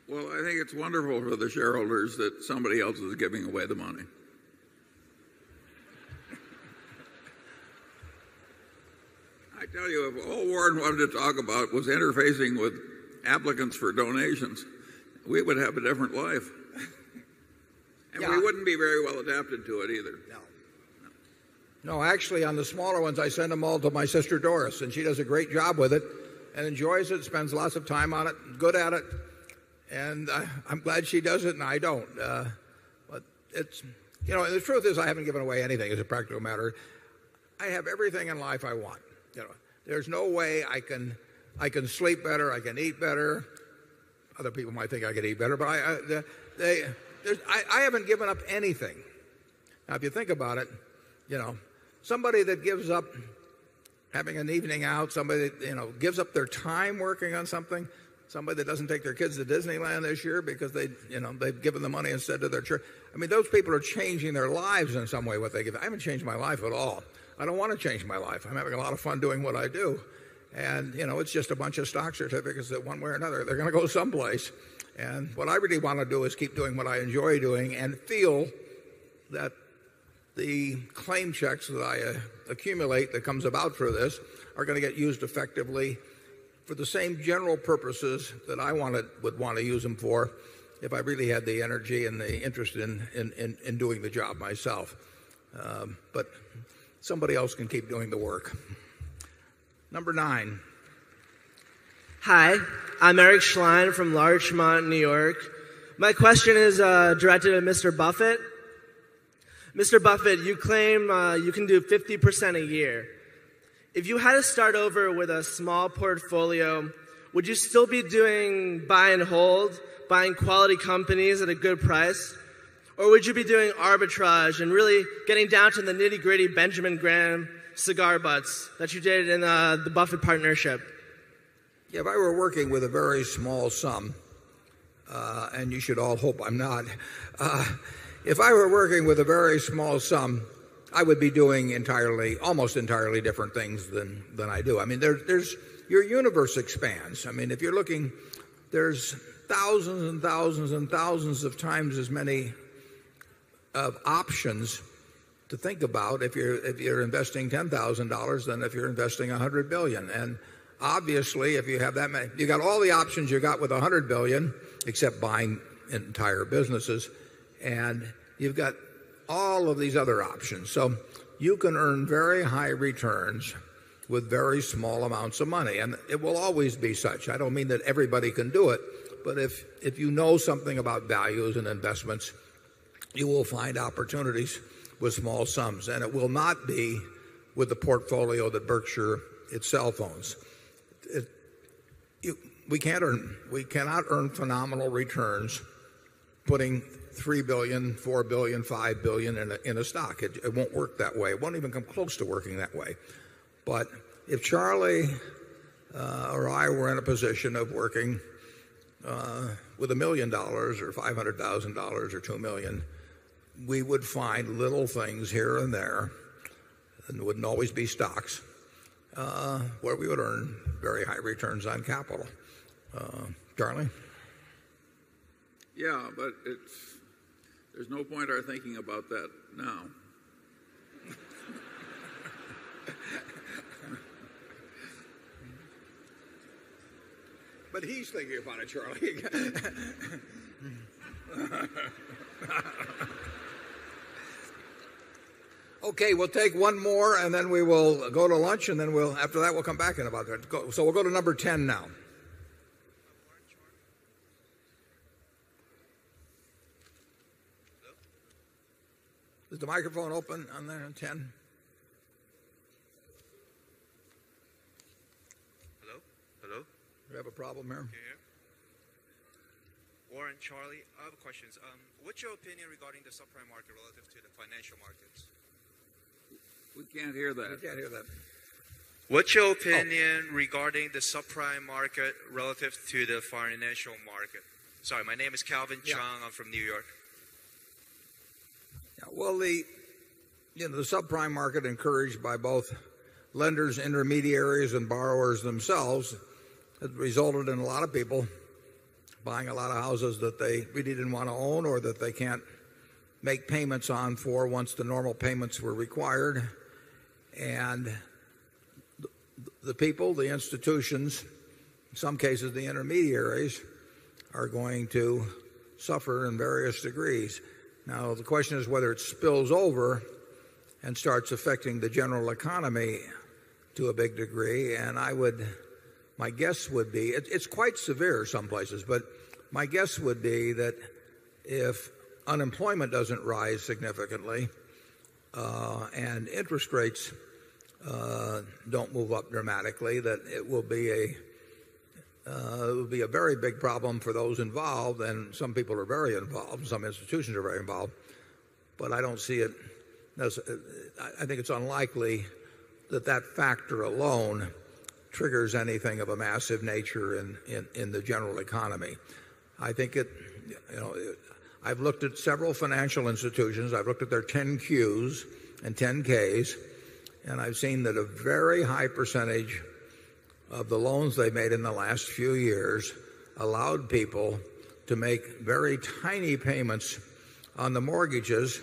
Well, I think it's wonderful for the shareholders that somebody else is giving away the money. I tell you, if all Warren wanted to talk about was interfacing with applicants for donations, we would have a different life. And we wouldn't be very well adapted to it either. No, actually, on the smaller ones, I send them all to my sister Doris, and she does a great job with it and enjoys it, spends lots of time on it, good at it. And I'm glad she does it, and I don't. But it's, the truth is I haven't given away anything as a practical matter. I have everything in life I want. There's no way I can sleep better, I can eat better. Other people might think I could eat better, but I haven't given up anything. Now, if you think about it, somebody that gives up having an evening out, somebody that, gives up their time working on something, somebody that doesn't take their kids to Disneyland this year because they've given the money instead to their church. I mean, those people are changing their lives in some way, what they give. I haven't changed my life at all. I don't want to change my life. I'm having a lot of fun doing what I do. And, it's just a bunch of stock certificates that one way or another, they're going to go someplace. And what I really want to do is keep doing what I enjoy doing and feel that the claim checks that I accumulate that comes about through this are going to get used effectively for the same general purposes that I would want to use them for if I really had the energy and the interest in doing the job myself. But somebody else can keep doing the work. Number 9. Hi, I'm Eric Schlein from Larchmont, New York. My question is directed at Mr. Buffett. Mr. Buffett, you claim you can do 50% a year. If you had to start over with a small portfolio, would you still be doing buy and hold, buying quality companies at a good price? Or would you be doing arbitrage and really getting down to the nitty-gritty Benjamin Graham cigar butts that you did in the Buffett partnership? Yeah, if I were working with a very small sum, and you should all hope I'm not, if I were working with a very small sum, I would be doing almost entirely different things than I do. I mean, your universe expands. I mean, if you're looking, there's thousands and thousands and thousands of times as many options to think about if you're investing $10,000 than if you're investing $100 billion. And obviously, if you have that many, you got all the options you got with $100 billion, except buying entire businesses, and you've got all of these other options. So you can earn very high returns with very small amounts of money, and it will always be such. I don't mean that everybody can do it, but if you know something about values and investments, you will find opportunities with small sums, and it will not be with the portfolio that Berkshire itself owns. We cannot earn phenomenal returns putting $3 billion, $4 billion, $5 billion in a stock. It won't work that way. It won't even come close to working that way. But if Charlie or I were in a position of working with $1 million or $500,000 or $2 million, we would find little things here and there, and it wouldn't always be stocks, where we would earn very high returns on capital. Charlie? Yeah, but there's no point our thinking about that now. But he's thinking about it, Charlie. Okay, we'll take one more, and then we will go to lunch, and then after that we'll come back in about that. So we'll go to number 10 now. Is the microphone open on there on 10? Hello? Hello? We have a problem here. Warren, Charlie, I have questions. What's your opinion regarding the subprime market relative to the financial markets? We can't hear that. We can't hear that. What's your opinion regarding the subprime market relative to the financial market? Sorry, my name is Calvin Chung. I'm from New York. Well, the subprime market, encouraged by both lenders, intermediaries, and borrowers themselves, has resulted in a lot of people buying a lot of houses that they really didn't want to own or that they can't make payments on for once the normal payments were required. And the people, the institutions, in some cases the intermediaries, are going to suffer in various degrees. Now, the question is whether it spills over and starts affecting the general economy to a big degree. And my guess would be, it's quite severe some places, but my guess would be that if unemployment doesn't rise significantly and interest rates don't move up dramatically, that it will be a very big problem for those involved, and some people are very involved, some institutions are very involved, but I don't see it. I think it's unlikely that that factor alone triggers anything of a massive nature in the general economy. I think I've looked at several financial institutions. I've looked at their 10Qs and 10Ks, and I've seen that a very high percentage of the loans they made in the last few years allowed people to make very tiny payments on the mortgages,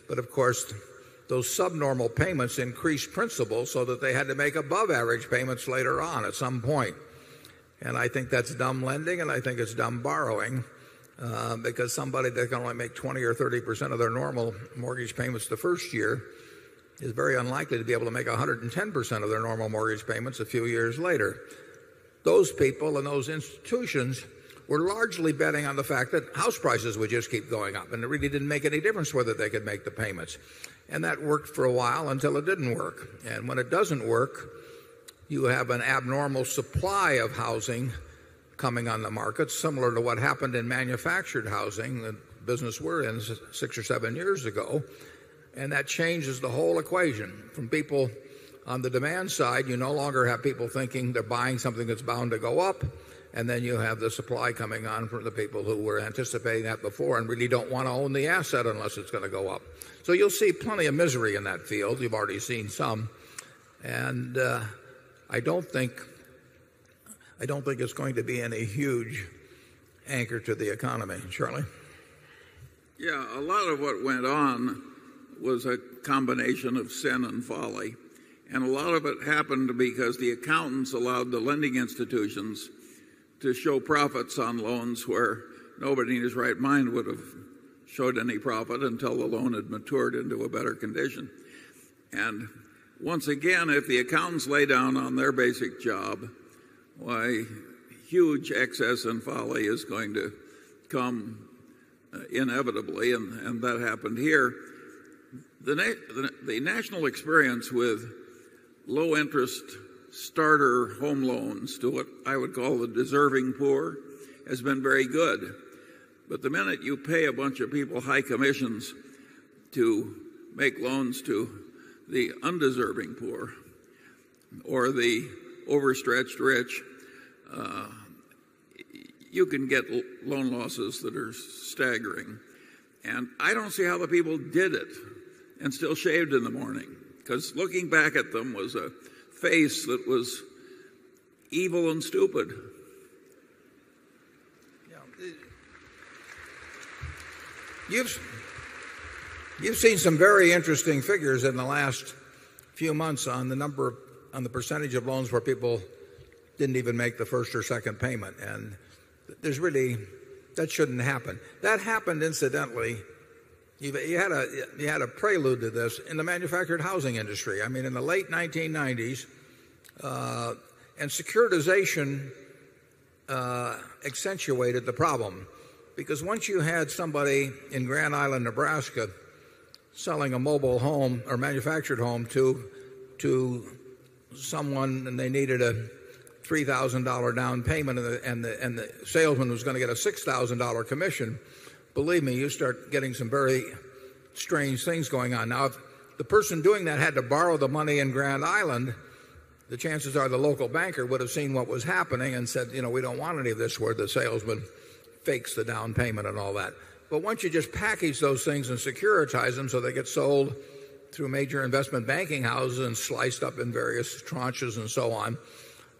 but of course those subnormal payments increased principal so that they had to make above average payments later on at some point. And I think that's dumb lending, and I think it's dumb borrowing, because somebody that can only make 20 or 30% of their normal mortgage payments the first year is very unlikely to be able to make 110% of their normal mortgage payments a few years later. Those people and those institutions were largely betting on the fact that house prices would just keep going up, and it really didn't make any difference whether they could make the payments. And that worked for a while until it didn't work. And when it doesn't work, you have an abnormal supply of housing coming on the market, similar to what happened in manufactured housing, the business we're in 6 or 7 years ago. And that changes the whole equation. From people on the demand side, you no longer have people thinking they're buying something that's bound to go up. And then you have the supply coming on from the people who were anticipating that before and really don't want to own the asset unless it's going to go up. So you'll see plenty of misery in that field. You've already seen some. And I don't think it's going to be any huge anchor to the economy. Charlie? Yeah, a lot of what went on was a combination of sin and folly. And a lot of it happened because the accountants allowed the lending institutions to show profits on loans where nobody in his right mind would have showed any profit until the loan had matured into a better condition. And once again, if the accountants lay down on their basic job, why, huge excess and folly is going to come inevitably, and that happened here. The national experience with low interest starter home loans to what I would call the deserving poor has been very good. But the minute you pay a bunch of people high commissions to make loans to the undeserving poor or the overstretched rich, you can get loan losses that are staggering. And I don't see how the people did it and still shaved in the morning, because looking back at them was a face that was evil and stupid. You've seen some very interesting figures in the last few months on the percentage of loans where people didn't even make the first or second payment, and that shouldn't happen. That happened incidentally. You had a prelude to this in the manufactured housing industry. I mean, in the late 1990s, and securitization accentuated the problem, because once you had somebody in Grand Island, Nebraska, selling a mobile home or manufactured home to someone, and they needed a $3,000 down payment, and the salesman was going to get a $6,000 commission, believe me, you start getting some very strange things going on. Now, if the person doing that had to borrow the money in Grand Island, the chances are the local banker would have seen what was happening and said, we don't want any of this where the salesman fakes the down payment and all that. But once you just package those things and securitize them so they get sold through major investment banking houses and sliced up in various tranches and so on,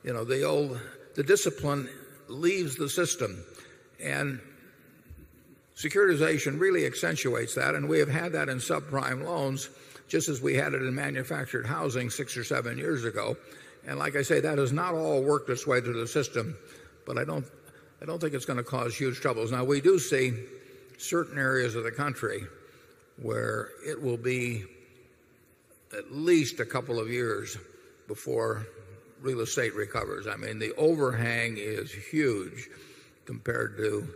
the discipline leaves the system. And securitization really accentuates that, and we have had that in subprime loans just as we had it in manufactured housing 6 or 7 years ago. And like I say, that has not all worked its way through the system, but I don't think it's going to cause huge troubles. Now, we do see certain areas of the country where it will be at least a couple of years before real estate recovers. I mean, the overhang is huge compared to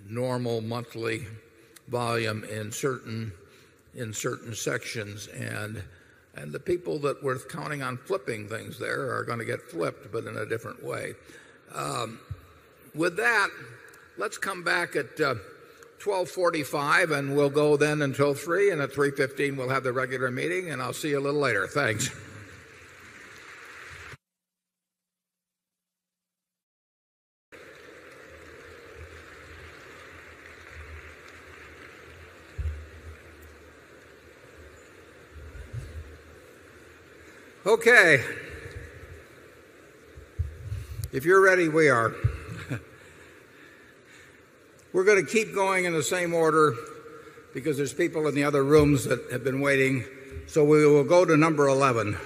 normal monthly volume in certain sections, and the people that were counting on flipping things there are going to get flipped, but in a different way. With that, let's come back at 12:45, and we'll go then until 3, and at 3:15 we'll have the regular meeting, and I'll see you a little later. Thanks. Okay. If you're ready, we are. We're going to keep going in the same order because there's people in the other rooms that have been waiting. So we will go to number 11.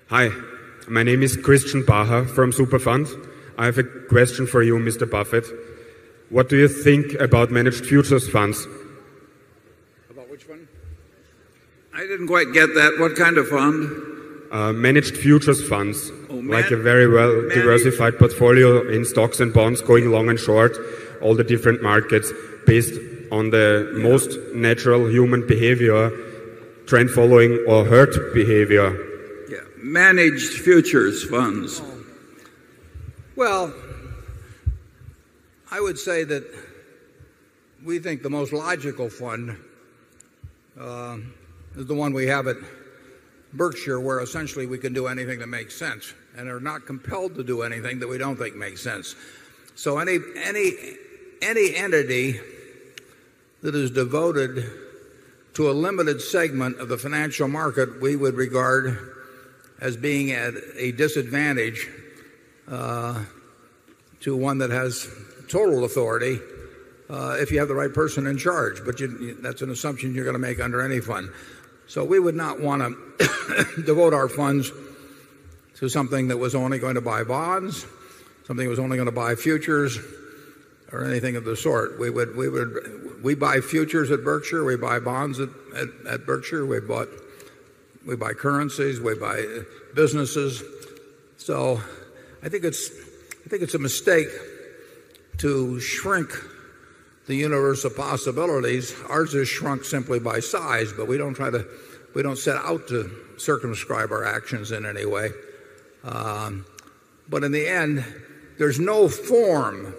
Hi, my name is Christian Baha from Superfund. I have a question for you, Mr. Buffett. What do you think about managed futures funds? About which one? I didn't quite get that. What kind of fund? Managed futures funds, like a very well diversified portfolio in stocks and bonds, going long and short, all the different markets, based on the most natural human behavior, trend following or herd behavior. Yeah, managed futures funds. Well, I would say that we think the most logical fund is the one we have at Berkshire, where essentially we can do anything that makes sense and are not compelled to do anything that we don't think makes sense. So any entity that is devoted to a limited segment of the financial market we would regard as being at a disadvantage to one that has total authority if you have the right person in charge. But that's an assumption you're going to make under any fund. So we would not want to devote our funds to something that was only going to buy bonds, something that was only going to buy futures, or anything of the sort. We buy futures at Berkshire, we buy bonds at Berkshire, we buy currencies, we buy businesses. So I think it's a mistake to shrink the universe of possibilities. Ours is shrunk simply by size, but we don't set out to circumscribe our actions in any way. But in the end, there's no form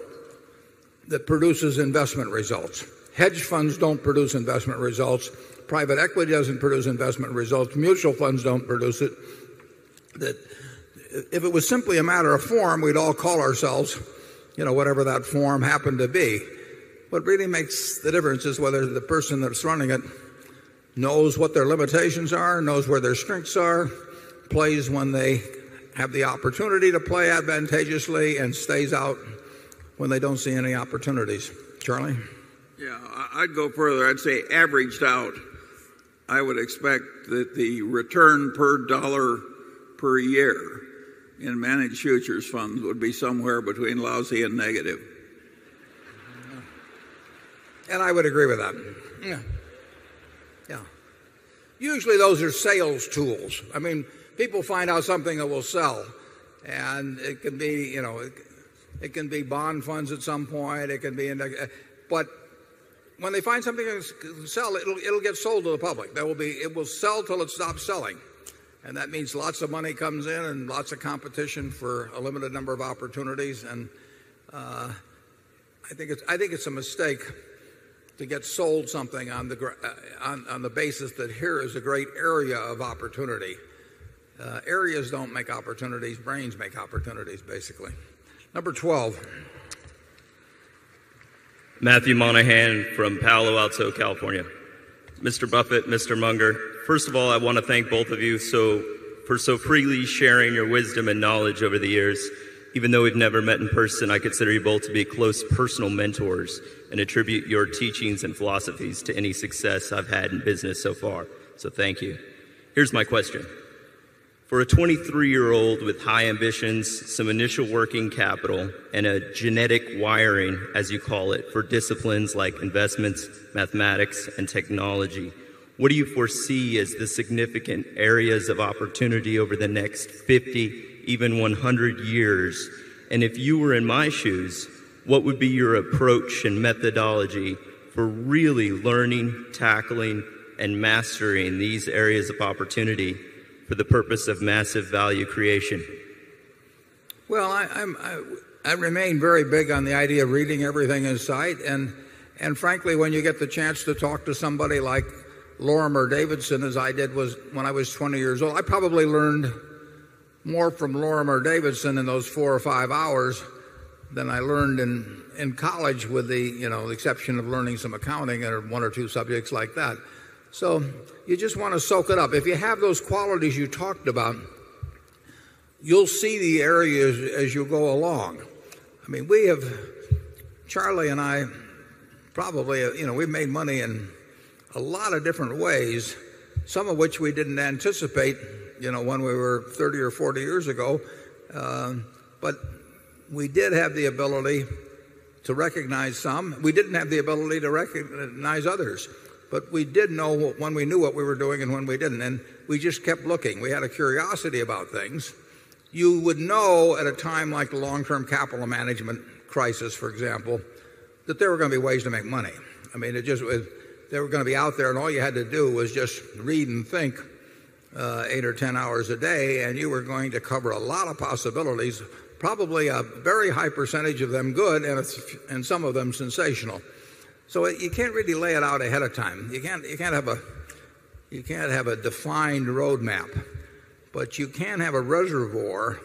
that produces investment results. Hedge funds don't produce investment results. Private equity doesn't produce investment results. Mutual funds don't produce it. That if it was simply a matter of form, we'd all call ourselves, whatever that form happened to be. What really makes the difference is whether the person that's running it knows what their limitations are, knows where their strengths are, plays when they have the opportunity to play advantageously, and stays out when they don't see any opportunities. Charlie? Yeah, I'd go further. I'd say averaged out, I would expect that the return per dollar per year in managed futures funds would be somewhere between lousy and negative. And I would agree with that. Yeah. Usually those are sales tools. I mean, people find out something that will sell, and it can be, it can be bond funds at some point. It can be, but when they find something that can sell, it'll get sold to the public. It will sell till it stops selling, and that means lots of money comes in and lots of competition for a limited number of opportunities. And I think it's a mistake to get sold something on the basis that here is a great area of opportunity. Areas don't make opportunities, brains make opportunities, basically. Number 12. Matthew Monahan from Palo Alto, California. Mr. Buffett, Mr. Munger, first of all, I want to thank both of you so for so freely sharing your wisdom and knowledge over the years. Even though we've never met in person, I consider you both to be close personal mentors and attribute your teachings and philosophies to any success I've had in business so far. So thank you. Here's my question. For a 23-year-old with high ambitions, some initial working capital, and a genetic wiring, as you call it, for disciplines like investments, mathematics, and technology, what do you foresee as the significant areas of opportunity over the next 50, even 100 years? And if you were in my shoes, what would be your approach and methodology for really learning, tackling, and mastering these areas of opportunity for the purpose of massive value creation? Well, I remain very big on the idea of reading everything in sight. And frankly, when you get the chance to talk to somebody like Lorimer Davidson, as I did when I was 20 years old, I probably learned more from Lorimer Davidson in those 4 or 5 hours than I learned in college, with the exception of learning some accounting or 1 or 2 subjects like that. So you just want to soak it up. If you have those qualities you talked about, you'll see the areas as you go along. I mean, Charlie and I probably, we've made money in a lot of different ways, some of which we didn't anticipate, when we were 30 or 40 years ago. But we did have the ability to recognize some. We didn't have the ability to recognize others. But we did know when we knew what we were doing and when we didn't. And we just kept looking. We had a curiosity about things. You would know at a time like the long-term capital management crisis, for example, that there were going to be ways to make money. I mean, they were going to be out there, and all you had to do was just read and think 8 or 10 hours a day, and you were going to cover a lot of possibilities, probably a very high percentage of them good and some of them sensational. So you can't really lay it out ahead of time. You can't have a defined roadmap, but you can have a reservoir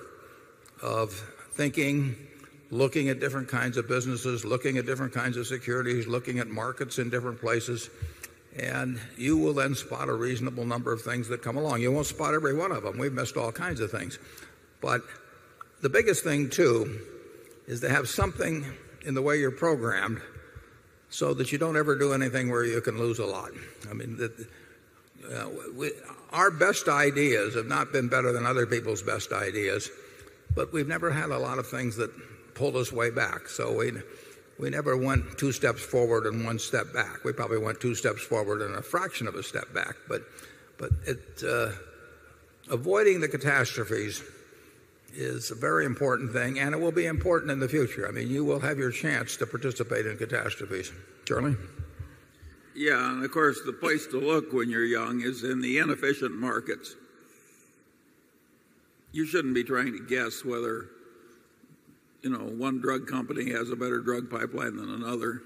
of thinking, looking at different kinds of businesses, looking at different kinds of securities, looking at markets in different places, and you will then spot a reasonable number of things that come along. You won't spot every one of them. We've missed all kinds of things. But the biggest thing, too, is to have something in the way you're programmed so that you don't ever do anything where you can lose a lot. I mean, our best ideas have not been better than other people's best ideas, but we've never had a lot of things that pulled us way back. So we never went 2 steps forward and 1 step back. We probably went 2 steps forward and a fraction of a step back. But avoiding the catastrophes is a very important thing, and it will be important in the future. I mean, you will have your chance to participate in catastrophes. Charlie? Yeah, and of course, the place to look when you're young is in the inefficient markets. You shouldn't be trying to guess whether, one drug company has a better drug pipeline than another.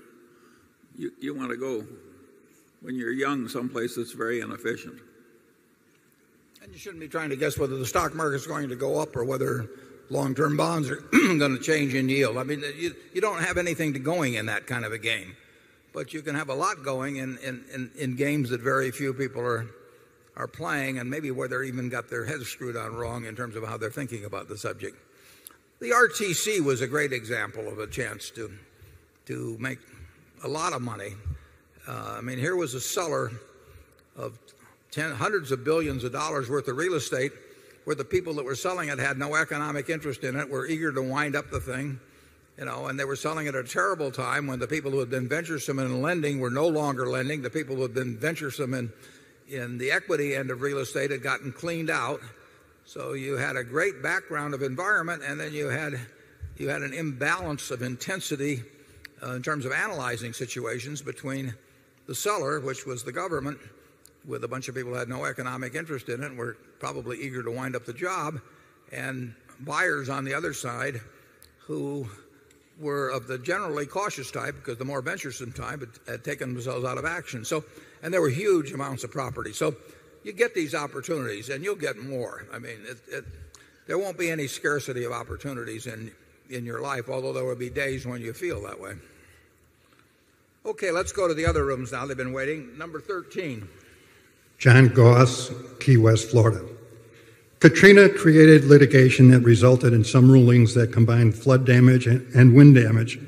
You want to go, when you're young, someplace that's very inefficient. And you shouldn't be trying to guess whether the stock market is going to go up or whether long-term bonds are going to change in yield. I mean, you don't have anything going in that kind of a game. But you can have a lot going in games that very few people are playing, and maybe where they're even got their heads screwed on wrong in terms of how they're thinking about the subject. The RTC was a great example of a chance to make a lot of money. I mean, here was a seller of hundreds of billions of dollars worth of real estate, where the people that were selling it had no economic interest in it, were eager to wind up the thing, and they were selling it at a terrible time when the people who had been venturesome in lending were no longer lending. The people who had been venturesome in the equity end of real estate had gotten cleaned out. So you had a great background of environment, and then you had an imbalance of intensity in terms of analyzing situations between the seller, which was the government, with a bunch of people who had no economic interest in it and were probably eager to wind up the job, and buyers on the other side who were of the generally cautious type, because the more venturesome type had taken themselves out of action. And there were huge amounts of property. So you get these opportunities, and you'll get more. I mean, there won't be any scarcity of opportunities in your life, although there will be days when you feel that way. Okay, let's go to the other rooms now. They've been waiting. Number 13. John Goss, Key West, Florida. Katrina created litigation that resulted in some rulings that combined flood damage and wind damage,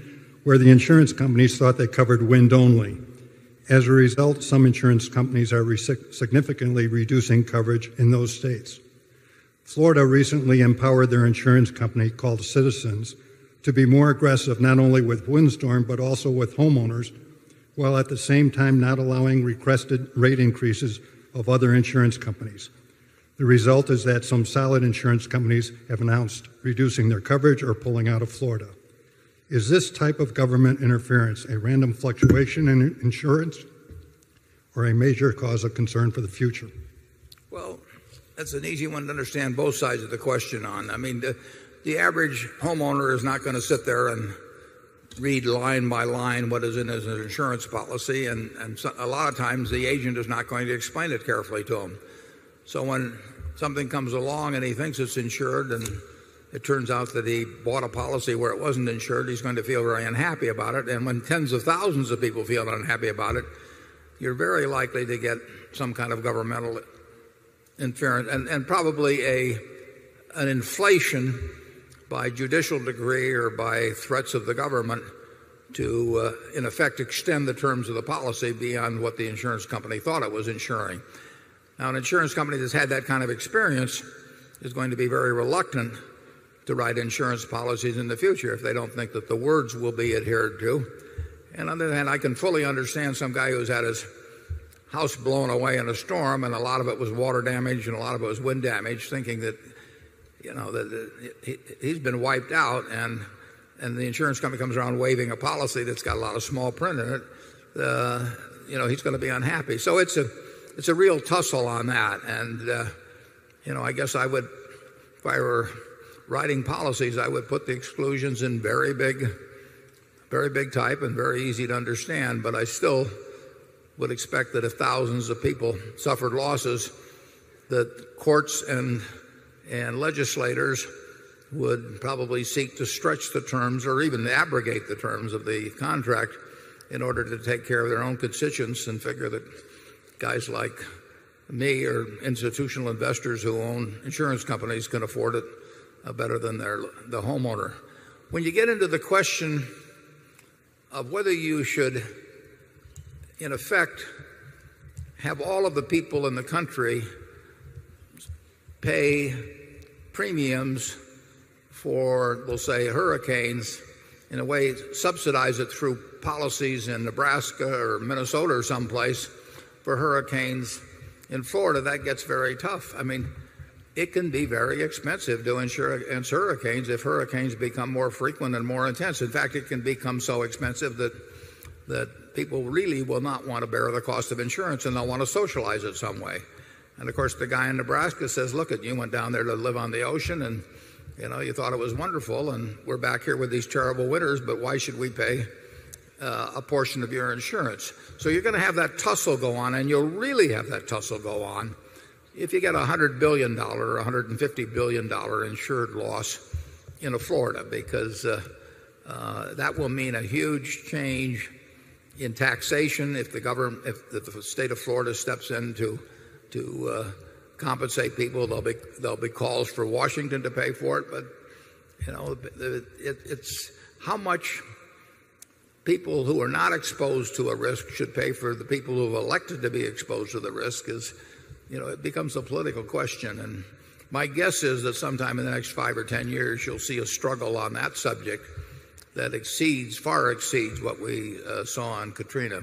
where the insurance companies thought they covered wind only. As a result, some insurance companies are significantly reducing coverage in those states. Florida recently empowered their insurance company, called Citizens, to be more aggressive not only with windstorm but also with homeowners, while at the same time not allowing requested rate increases of other insurance companies. The result is that some solid insurance companies have announced reducing their coverage or pulling out of Florida. Is this type of government interference a random fluctuation in insurance or a major cause of concern for the future? Well, that's an easy one to understand both sides of the question on. I mean, the average homeowner is not going to sit there and read line by line what is in his insurance policy, and a lot of times the agent is not going to explain it carefully to him. So when something comes along and he thinks it's insured and it turns out that he bought a policy where it wasn't insured, he's going to feel very unhappy about it. And when tens of thousands of people feel unhappy about it, you're very likely to get some kind of governmental interference and probably an inflation by judicial decree or by threats of the government to, in effect, extend the terms of the policy beyond what the insurance company thought it was insuring. Now, an insurance company that's had that kind of experience is going to be very reluctant to write insurance policies in the future if they don't think that the words will be adhered to. And on the other hand, I can fully understand some guy who's had his house blown away in a storm and a lot of it was water damage and a lot of it was wind damage, thinking that, that he's been wiped out, and the insurance company comes around waving a policy that's got a lot of small print in it. He's going to be unhappy. So it's a real tussle on that. And, I guess I would, if I were writing policies, I would put the exclusions in very big type and very easy to understand. But I still would expect that if thousands of people suffered losses, that courts and legislators would probably seek to stretch the terms or even abrogate the terms of the contract in order to take care of their own constituents, and figure that guys like me or institutional investors who own insurance companies can afford it better than the homeowner. When you get into the question of whether you should, in effect, have all of the people in the country pay premiums for, we'll say, hurricanes, in a way subsidize it through policies in Nebraska or Minnesota or someplace for hurricanes in Florida, that gets very tough. I mean, it can be very expensive to insure against hurricanes if hurricanes become more frequent and more intense. In fact, it can become so expensive that people really will not want to bear the cost of insurance, and they'll want to socialize it some way. And of course, the guy in Nebraska says, look, you went down there to live on the ocean, and you thought it was wonderful, and we're back here with these terrible winters, but why should we pay a portion of your insurance? So you're going to have that tussle go on, and you'll really have that tussle go on if you get a $100 billion or $150 billion insured loss in Florida, because that will mean a huge change in taxation if the state of Florida steps in to compensate people. There'll be calls for Washington to pay for it, but it's how much people who are not exposed to a risk should pay for the people who have elected to be exposed to the risk is, it becomes a political question. And my guess is that sometime in the next 5 or 10 years, you'll see a struggle on that subject that far exceeds what we saw on Katrina.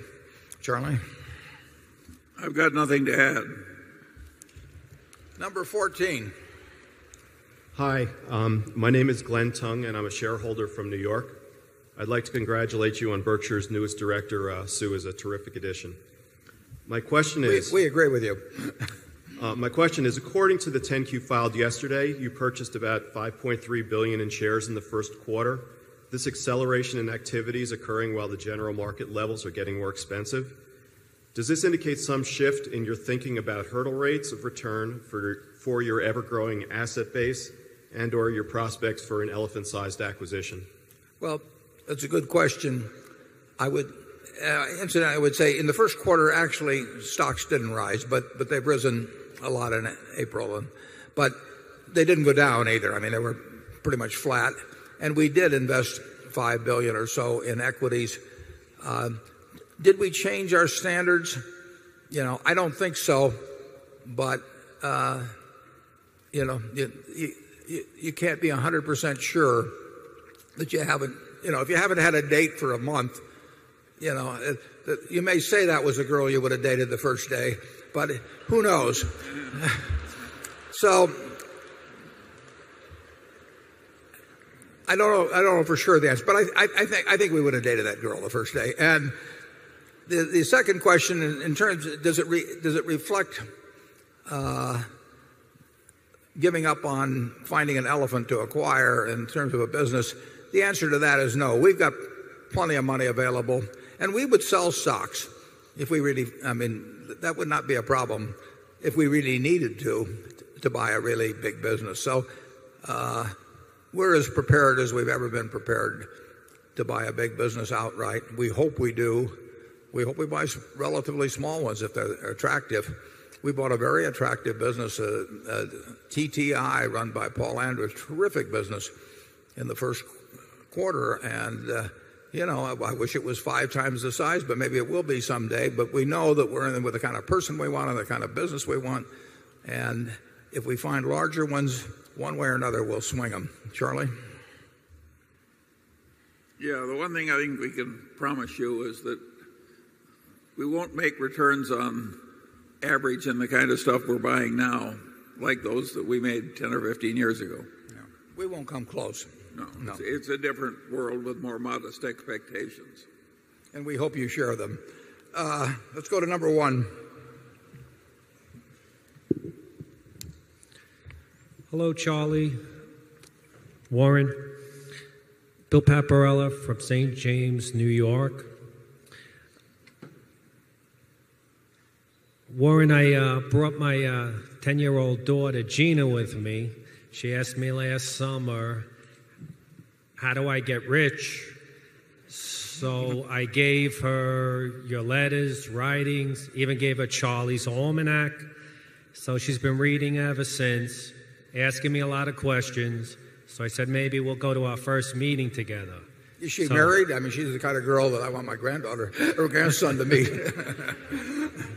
Charlie? I've got nothing to add. Number 14. Hi, my name is Glenn Tung, and I'm a shareholder from New York. I'd like to congratulate you on Berkshire's newest director. Sue is a terrific addition. My question is... We agree with you. My question is, according to the 10-Q filed yesterday, you purchased about $5.3 billion in shares in the first quarter. This acceleration in activity is occurring while the general market levels are getting more expensive. Does this indicate some shift in your thinking about hurdle rates of return for your ever-growing asset base and or your prospects for an elephant-sized acquisition? Well, that's a good question. I would say in the first quarter, actually, stocks didn't rise, but they've risen a lot in April. But they didn't go down either. I mean, they were pretty much flat. And we did invest $5 billion or so in equities. Did we change our standards? I don't think so. But you can't be 100% sure that you haven't. If you haven't had a date for a month, you may say that was a girl you would have dated the first day, but who knows? So I don't know for sure the answer, but I think we would have dated that girl the first day. And the second question, in terms, does it reflect giving up on finding an elephant to acquire in terms of a business? The answer to that is no. We've got plenty of money available, and we would sell stocks if we really. I mean, that would not be a problem if we really needed to buy a really big business. So we're as prepared as we've ever been prepared to buy a big business outright. We hope we do. We hope we buy relatively small ones if they're attractive. We bought a very attractive business, TTI, run by Paul Andrews, terrific business in the first quarter. And, I wish it was 5 times the size, but maybe it will be someday. But we know that we're in with the kind of person we want and the kind of business we want. And if we find larger ones, one way or another, we'll swing them. Charlie? Yeah, the one thing I think we can promise you is that we won't make returns on average in the kind of stuff we're buying now, like those that we made 10 or 15 years ago. Yeah. We won't come close. No. It's a different world with more modest expectations. And we hope you share them. Let's go to number 1. Hello, Charlie. Warren. Bill Paparella from St. James, New York. Warren, I brought my 10-year-old daughter, Gina, with me. She asked me last summer, how do I get rich? So I gave her your letters, writings, even gave her Charlie's Almanac. So she's been reading ever since, asking me a lot of questions. So I said, maybe we'll go to our first meeting together. Is she married? I mean, she's the kind of girl that I want my granddaughter or grandson to meet.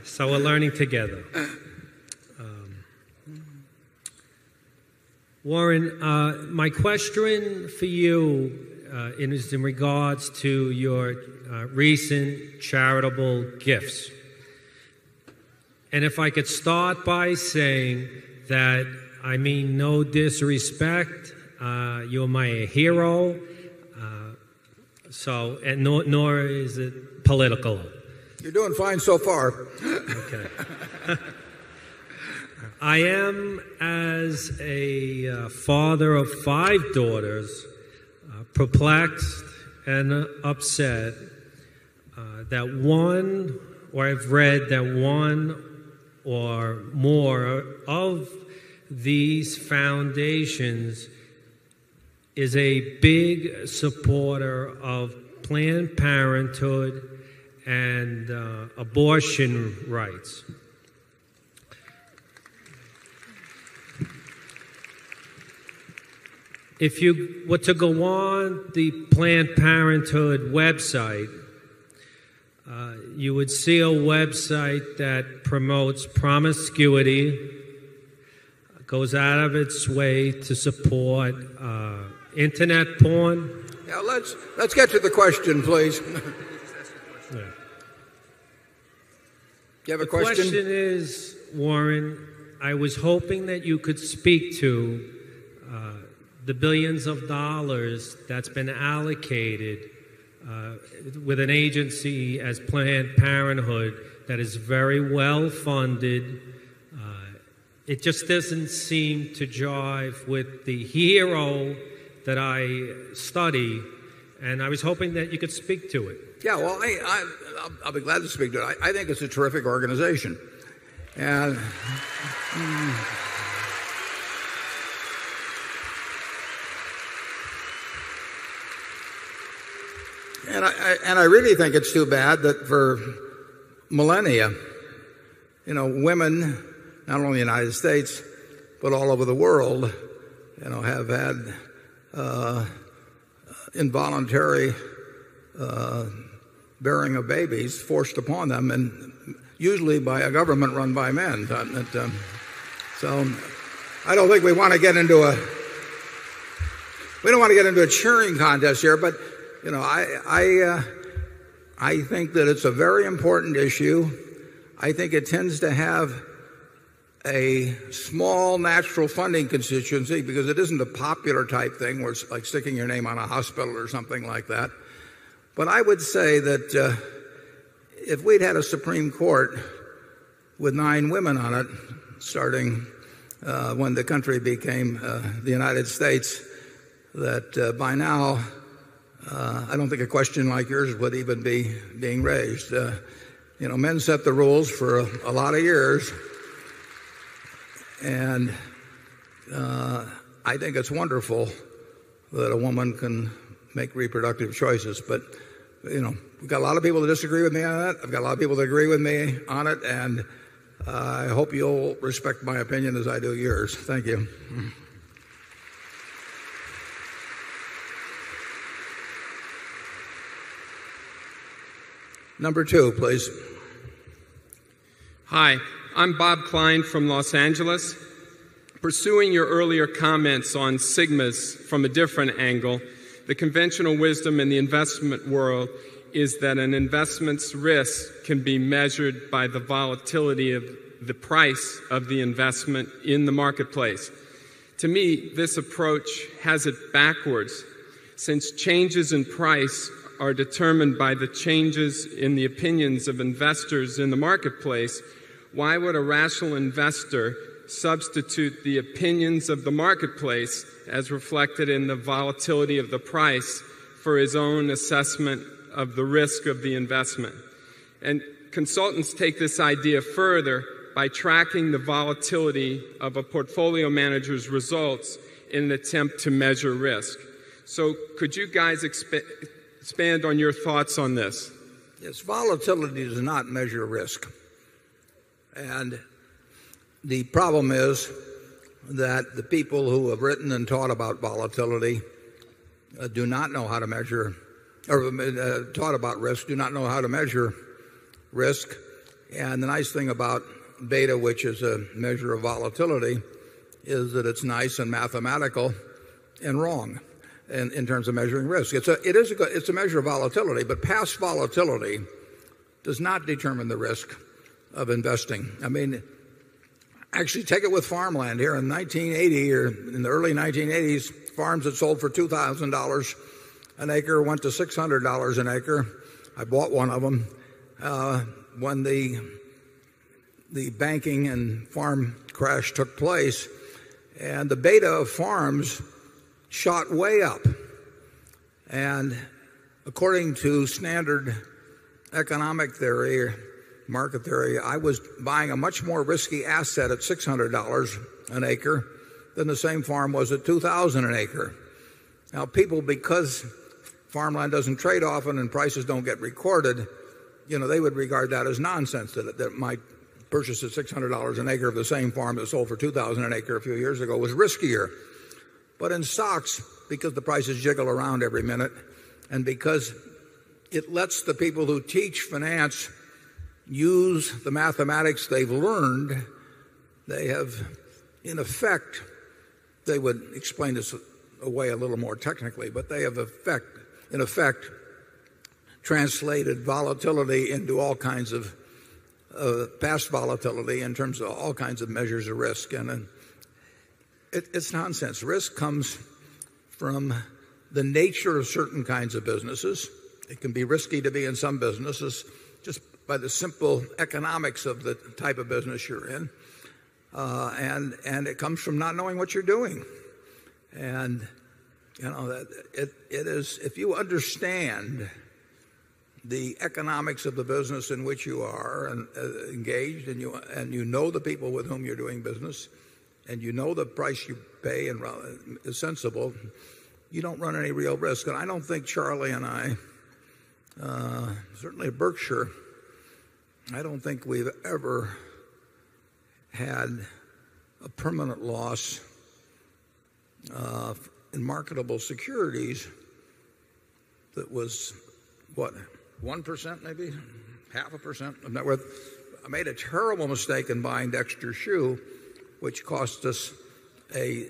So we're learning together. Warren, my question for you is in regards to your recent charitable gifts. And if I could start by saying that I mean no disrespect, you're my hero, nor is it political. You're doing fine so far. Okay. I am, as a father of 5 daughters, perplexed and upset that I've read that one or more of these foundations is a big supporter of Planned Parenthood and abortion rights. If you were to go on the Planned Parenthood website, you would see a website that promotes promiscuity, goes out of its way to support internet porn. Now let's get to the question, please. Yeah. You have a question? The question is, Warren, I was hoping that you could speak to the billions of dollars that's been allocated with an agency as Planned Parenthood that is very well funded. It just doesn't seem to jive with the hero that I study, and I was hoping that you could speak to it. Yeah, well, I'll be glad to speak to it. I think it's a terrific organization. And I really think it's too bad that for millennia, women, not only in the United States, but all over the world, have had involuntary bearing of babies forced upon them, and usually by a government run by men. So I don't think we want to get into a cheering contest here, but I think that it's a very important issue. I think it tends to have a small natural funding constituency because it isn't a popular type thing where it's like sticking your name on a hospital or something like that. But I would say that if we'd had a Supreme Court with 9 women on it, starting when the country became the United States, that by now I don't think a question like yours would even be being raised. Men set the rules for a lot of years, and I think it's wonderful that a woman can make reproductive choices. But we've got a lot of people that disagree with me on that. I've got a lot of people that agree with me on it, and I hope you'll respect my opinion as I do yours. Thank you. Number 2, please. Hi, I'm Bob Klein from Los Angeles. Pursuing your earlier comments on sigmas from a different angle, the conventional wisdom in the investment world is that an investment's risk can be measured by the volatility of the price of the investment in the marketplace. To me, this approach has it backwards, since changes in price are determined by the changes in the opinions of investors in the marketplace. Why would a rational investor substitute the opinions of the marketplace as reflected in the volatility of the price for his own assessment of the risk of the investment? And consultants take this idea further by tracking the volatility of a portfolio manager's results in an attempt to measure risk. So could you guys expand on your thoughts on this? Yes, volatility does not measure risk. And the problem is that the people who have written and taught about volatility do not know how to measure, or taught about risk, do not know how to measure risk. And the nice thing about beta, which is a measure of volatility, is that it's nice and mathematical and wrong in terms of measuring risk. It's a measure of volatility, but past volatility does not determine the risk of investing. I mean, actually, take it with farmland. Here in 1980 or in the early 1980s, farms that sold for $2,000 an acre went to $600 an acre. I bought one of them when the banking and farm crash took place, and the beta of farms shot way up. And according to standard economic theory or market theory, I was buying a much more risky asset at $600 an acre than the same farm was at $2,000 an acre. Now, people, because farmland doesn't trade often and prices don't get recorded, they would regard that as nonsense, that my purchase at $600 an acre of the same farm that sold for $2,000 an acre a few years ago was riskier. But in stocks, because the prices jiggle around every minute, and because it lets the people who teach finance use the mathematics they've learned, they have, in effect, they would explain this away a little more technically, but they have in effect translated volatility into all kinds of past volatility in terms of all kinds of measures of risk. And it's nonsense. Risk comes from the nature of certain kinds of businesses. It can be risky to be in some businesses just by the simple economics of the type of business you're in. And it comes from not knowing what you're doing. And, it is, if you understand the economics of the business in which you are engaged, and you know the people with whom you're doing business, and you know the price you pay and is sensible, you don't run any real risk. And I don't think Charlie and I, certainly at Berkshire, I don't think we've ever had a permanent loss in marketable securities that was, what, 1% maybe? 0.5% of net worth. I made a terrible mistake in buying Dexter Shoe, which cost us a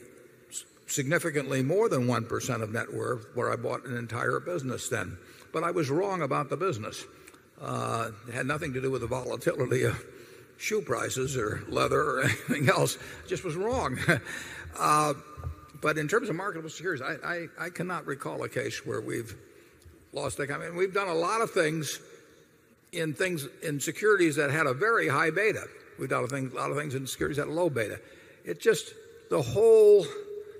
significantly more than 1% of net worth, where I bought an entire business then. But I was wrong about the business. It had nothing to do with the volatility of shoe prices or leather or anything else. It just was wrong. But in terms of marketable securities, I cannot recall a case where we've lost. I mean, we've done a lot of things in securities that had a very high beta. We've done a lot of things in securities that had a low beta. It just, the whole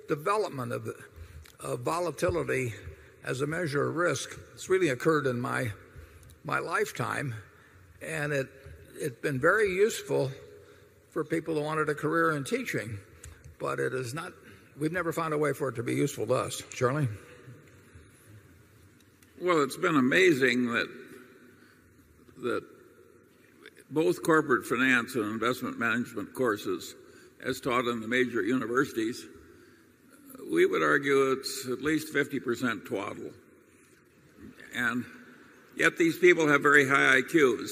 development of volatility as a measure of risk, it's really occurred in my lifetime, and it's been very useful for people who wanted a career in teaching, but it is not, we've never found a way for it to be useful to us. Charlie? Well, it's been amazing that both corporate finance and investment management courses, as taught in the major universities, we would argue it's at least 50% twaddle. And yet these people have very high IQs.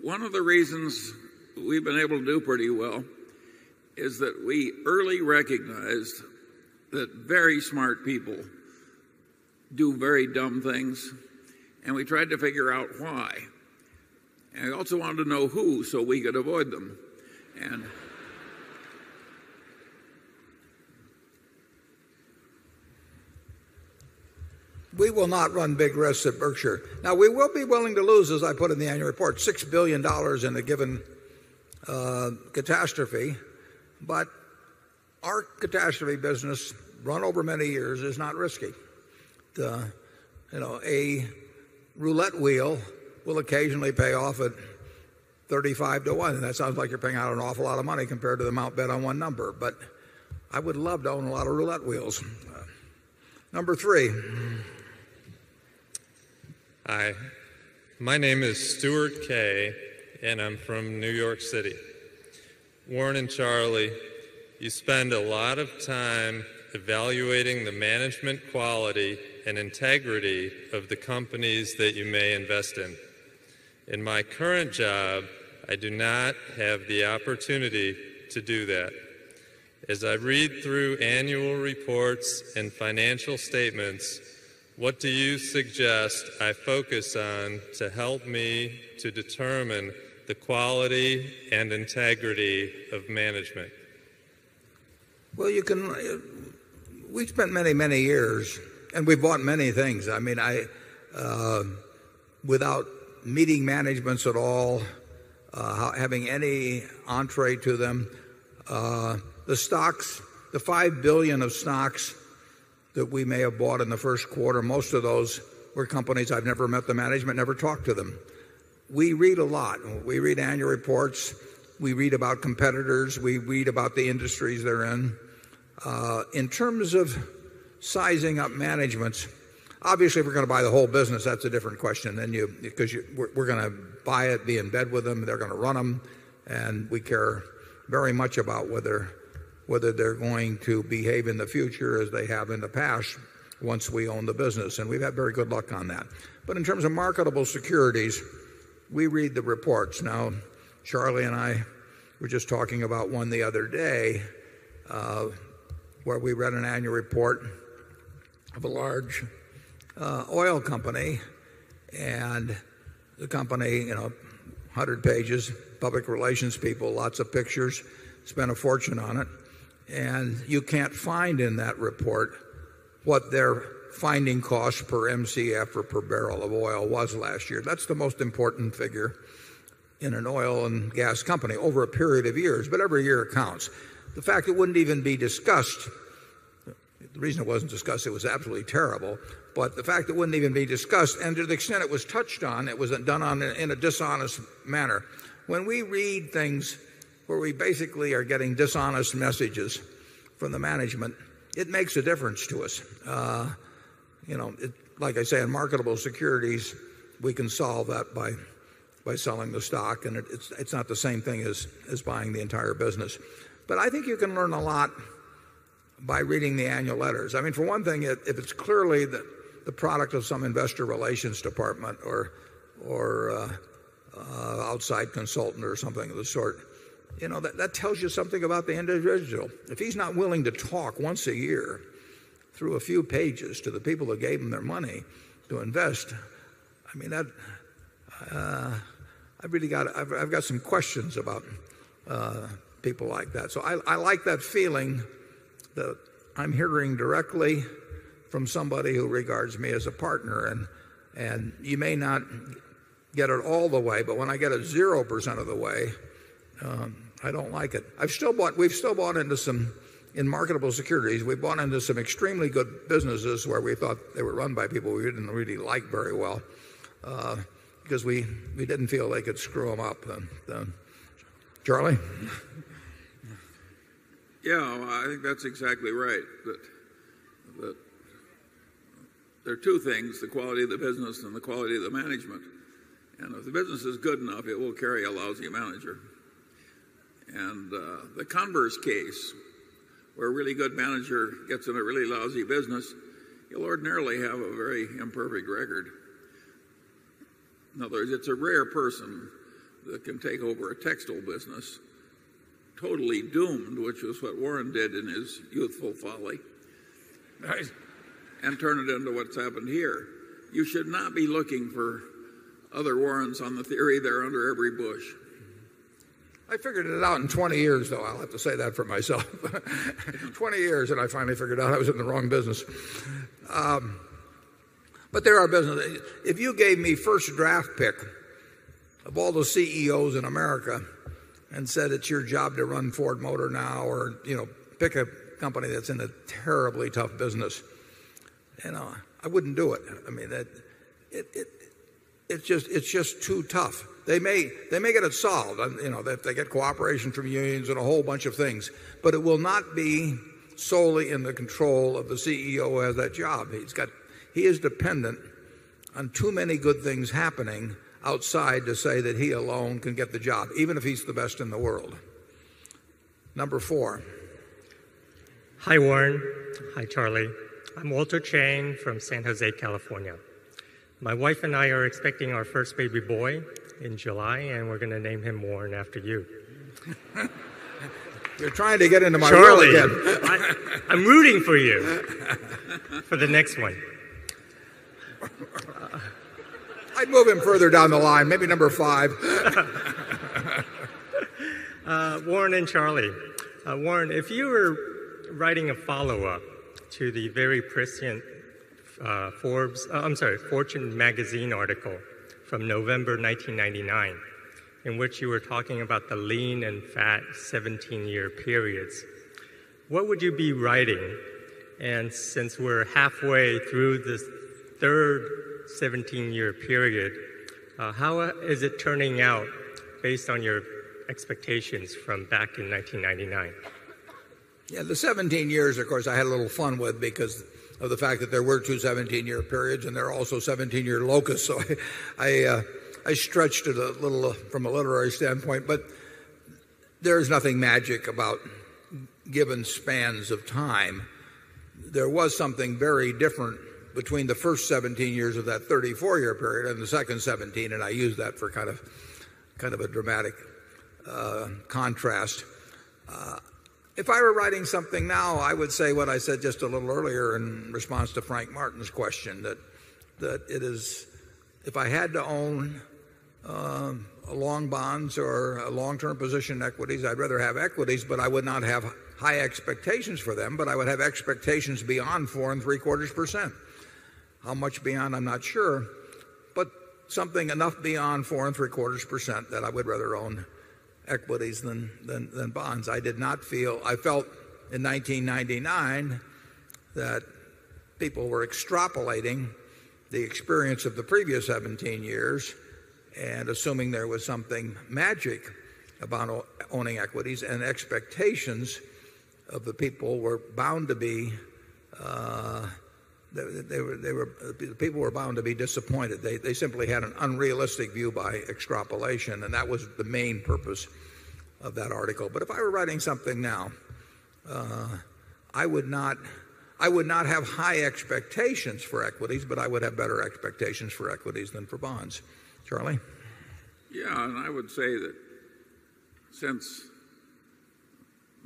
One of the reasons we've been able to do pretty well is that we early recognized that very smart people do very dumb things, and we tried to figure out why. And we also wanted to know who so we could avoid them. And we will not run big risks at Berkshire. Now, we will be willing to lose, as I put in the annual report, $6 billion in a given catastrophe, but our catastrophe business, run over many years, is not risky. A roulette wheel will occasionally pay off at 35 to 1, and that sounds like you're paying out an awful lot of money compared to the amount bet on one number, but I would love to own a lot of roulette wheels. Number 3. Hi, my name is Stuart Kay, and I'm from New York City. Warren and Charlie, you spend a lot of time evaluating the management quality and integrity of the companies that you may invest in. In my current job, I do not have the opportunity to do that. As I read through annual reports and financial statements, what do you suggest I focus on to help me to determine the quality and integrity of management? Well, we spent many, many years, and we bought many things. I mean, without meeting managements at all, having any entree to them, the stocks, the $5 billion of stocks that we may have bought in the first quarter, most of those were companies I've never met the management, never talked to them. We read a lot. We read annual reports. We read about competitors. We read about the industries they're in. In terms of sizing up managements, obviously, if we're going to buy the whole business, that's a different question. Because we're going to buy it, be in bed with them, they're going to run them, and we care very much about whether they're going to behave in the future as they have in the past once we own the business. And we've had very good luck on that. But in terms of marketable securities, we read the reports. Now, Charlie and I were just talking about one the other day where we read an annual report of a large oil company, and the company, 100 pages, public relations people, lots of pictures, spent a fortune on it. And you can't find in that report what their finding cost per MCF or per barrel of oil was last year. That's the most important figure in an oil and gas company over a period of years, but every year counts. The fact it wouldn't even be discussed, the reason it wasn't discussed, it was absolutely terrible, but the fact it wouldn't even be discussed, and to the extent it was touched on, it was done in a dishonest manner. When we read things where we basically are getting dishonest messages from the management, it makes a difference to us. Like I say, in marketable securities, we can solve that by selling the stock, and it's not the same thing as buying the entire business. But I think you can learn a lot by reading the annual letters. I mean, for one thing, if it's clearly the product of some investor relations department or outside consultant or something of the sort, that tells you something about the individual. If he's not willing to talk once a year through a few pages to the people that gave him their money to invest, I mean, I've got some questions about people like that. So I like that feeling that I'm hearing directly from somebody who regards me as a partner. And you may not get it all the way, but when I get it 0% of the way, I don't like it. We've still bought into some, in marketable securities, we bought into some extremely good businesses where we thought they were run by people we didn't really like very well, because we didn't feel they could screw them up. Charlie? Yeah, I think that's exactly right. That there are two things, the quality of the business and the quality of the management. And if the business is good enough, it will carry a lousy manager. And the converse case, where a really good manager gets in a really lousy business, you'll ordinarily have a very imperfect record. In other words, it's a rare person that can take over a textile business totally doomed, which was what Warren did in his youthful folly, and turn it into what's happened here. You should not be looking for other Warrens on the theory they're under every bush. I figured it out in 20 years, though. I'll have to say that for myself. 20 years, and I finally figured out I was in the wrong business. But there are businesses. If you gave me first draft pick of all the CEOs in America and said it's your job to run Ford Motor now, or pick a company that's in a terribly tough business, I wouldn't do it. I mean, it's just too tough. They may get it solved, that they get cooperation from unions and a whole bunch of things, but it will not be solely in the control of the CEO who has that job. He is dependent on too many good things happening outside to say that he alone can get the job, even if he's the best in the world. Number 4. Hi, Warren. Hi, Charlie. I'm Walter Chang from San Jose, California. My wife and I are expecting our first baby boy in July, and we're going to name him Warren after you. You're trying to get into my Charlie, will again. I'm rooting for you for the next one. I'd move him further down the line, maybe number 5. Warren and Charlie. Warren, if you were writing a follow-up to the very prescient Fortune magazine article from November 1999, in which you were talking about the lean and fat 17-year periods, what would you be writing? And since we're halfway through this third 17-year period, how is it turning out based on your expectations from back in 1999? Yeah, the 17 years, of course, I had a little fun with because of the fact that there were two 17-year periods and there are also 17-year locusts. So I stretched it a little from a literary standpoint, but there's nothing magic about given spans of time. There was something very different between the first 17 years of that 34-year period and the second 17, and I use that for kind of a dramatic contrast. If I were writing something now, I would say what I said just a little earlier in response to Frank Martin's question, that it is, if I had to own long bonds or a long-term position in equities, I'd rather have equities, but I would not have high expectations for them, but I would have expectations beyond 4 3/4%. How much beyond, I'm not sure, but something enough beyond 4 3/4% that I would rather own equities than bonds. I felt in 1999 that people were extrapolating the experience of the previous 17 years and assuming there was something magic about owning equities, and expectations of the people were bound to be people were bound to be disappointed. They simply had an unrealistic view by extrapolation, and that was the main purpose of that article. But if I were writing something now, I would not have high expectations for equities, but I would have better expectations for equities than for bonds. Charlie? Yeah, and I would say that since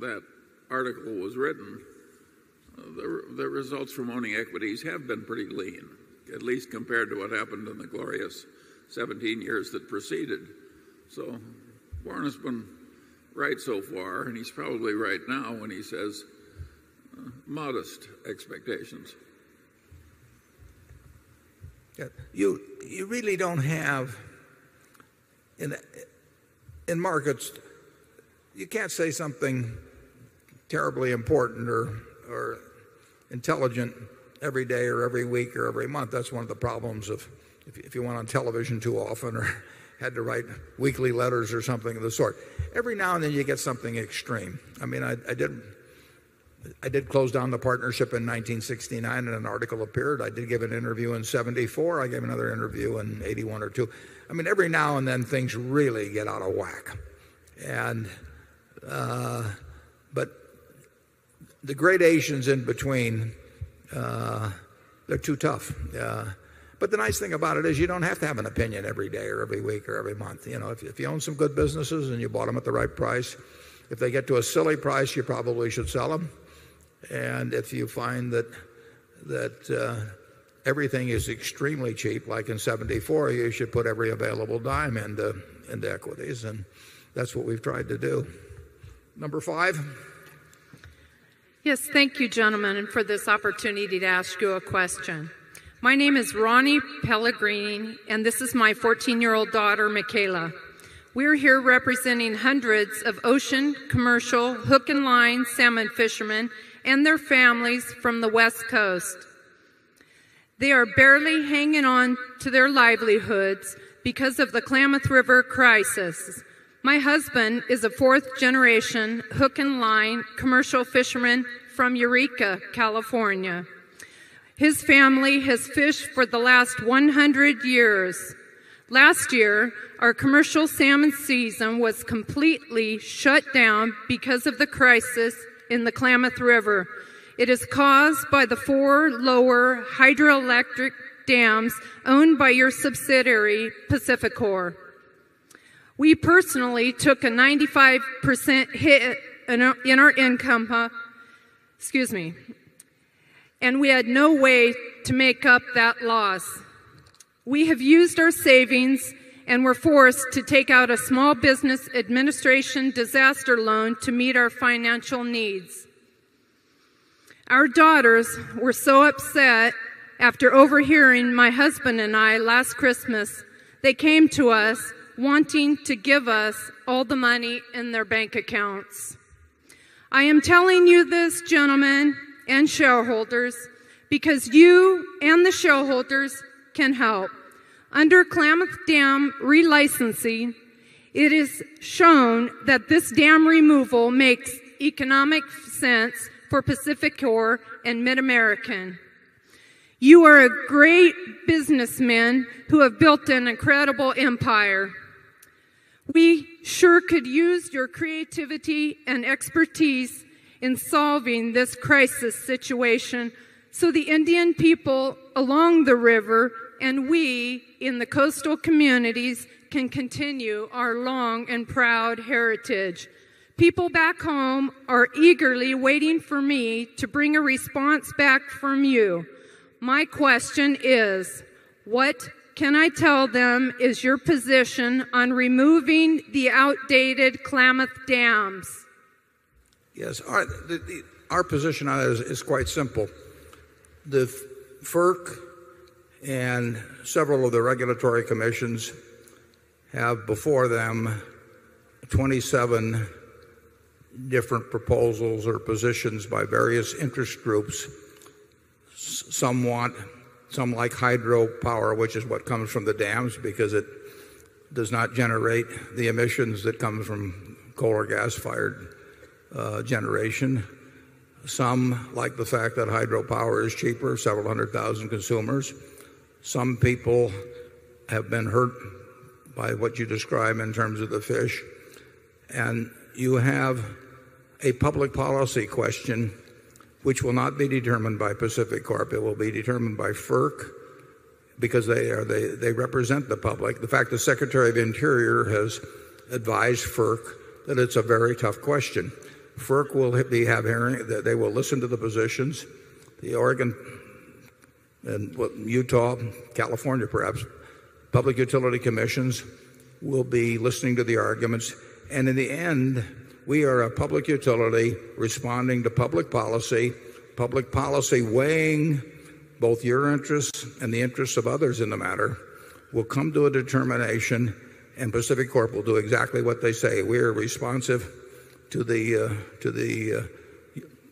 that article was written, the results from owning equities have been pretty lean, at least compared to what happened in the glorious 17 years that preceded. So Warren has been right so far, and he's probably right now when he says modest expectations. Yeah, you really don't have in markets. You can't say something terribly important or intelligent every day or every week or every month. That's one of the problems of if you went on television too often or had to write weekly letters or something of the sort. Every now and then you get something extreme. I mean, I did close down the partnership in 1969 and an article appeared. I did give an interview in 74. I gave another interview in 81 or 2. I mean, every now and then things really get out of whack. And, but the gradations in between, they're too tough. But the nice thing about it is you don't have to have an opinion every day or every week or every month. You know, if you own some good businesses and you bought them at the right price, if they get to a silly price, you probably should sell them. And if you find that everything is extremely cheap, like in 74, you should put every available dime into equities. And that's what we've tried to do. Number 5. Yes, thank you, gentlemen, for this opportunity to ask you a question. My name is Ronnie Pellegrini, and this is my 14-year-old daughter, Michaela. We're here representing hundreds of ocean, commercial, hook and line salmon fishermen and their families from the West Coast. They are barely hanging on to their livelihoods because of the Klamath River crisis. My husband is a fourth-generation hook and line commercial fisherman from Eureka, California. His family has fished for the last 100 years. Last year, our commercial salmon season was completely shut down because of the crisis in the Klamath River. It is caused by the 4 lower hydroelectric dams owned by your subsidiary, Pacificor. We personally took a 95% hit in our income, and we had no way to make up that loss. We have used our savings and were forced to take out a small business administration disaster loan to meet our financial needs. Our daughters were so upset after overhearing my husband and I last Christmas, they came to us wanting to give us all the money in their bank accounts. I am telling you this, gentlemen and shareholders, because you and the shareholders can help. Under Klamath Dam relicensing, it is shown that this dam removal makes economic sense for Pacificor and Mid-American. You are a great businessmen who have built an incredible empire. We sure could use your creativity and expertise in solving this crisis situation so the Indian people along the river and we in the coastal communities can continue our long and proud heritage. People back home are eagerly waiting for me to bring a response back from you. My question is, what can I tell them is your position on removing the outdated Klamath dams? Yes, our position on it is quite simple. The FERC and several of the regulatory commissions have before them 27 different proposals or positions by various interest groups. Some like hydropower, which is what comes from the dams because it does not generate the emissions that come from coal or gas-fired generation. Some like the fact that hydropower is cheaper, several 100,000 consumers. Some people have been hurt by what you describe in terms of the fish. And you have a public policy question which will not be determined by Pacific Corp. It will be determined by FERC because they represent the public. The fact the Secretary of Interior has advised FERC that it's a very tough question. FERC will have hearing, they will listen to the positions. The Oregon and Utah, California perhaps, public utility commissions will be listening to the arguments. And in the end, we are a public utility responding to public policy weighing both your interests and the interests of others in the matter, will come to a determination, and Pacific Corp will do exactly what they say. We are responsive to the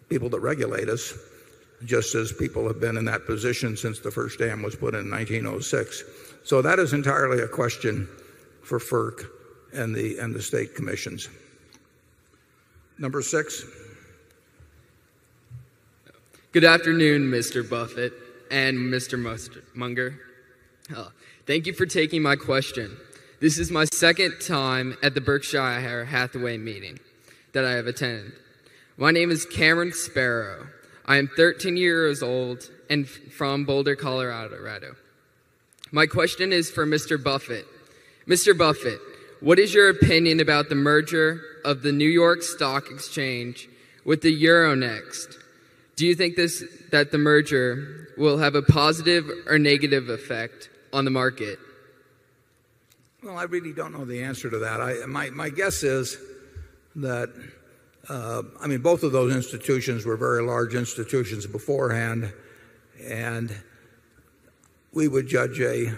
people that regulate us, just as people have been in that position since the first dam was put in 1906. So that is entirely a question for FERC and the state commissions. Number 6. Good afternoon, Mr. Buffett and Mr. Munger. Thank you for taking my question. This is my second time at the Berkshire Hathaway meeting that I have attended. My name is Cameron Sparrow. I am 13 years old and from Boulder, Colorado. My question is for Mr. Buffett. Mr. Buffett, what is your opinion about the merger of the New York Stock Exchange with the Euronext? Do you think that the merger will have a positive or negative effect on the market? Well, I really don't know the answer to that. My guess is that, both of those institutions were very large institutions beforehand, and we would judge a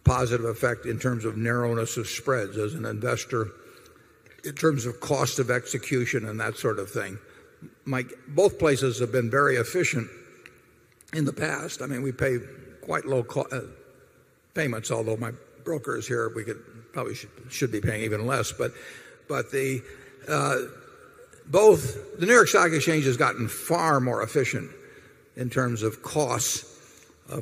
positive effect in terms of narrowness of spreads as an investor, in terms of cost of execution and that sort of thing. Both places have been very efficient in the past. We pay quite low payments, although my broker is here. We should be paying even less. But the New York Stock Exchange has gotten far more efficient in terms of costs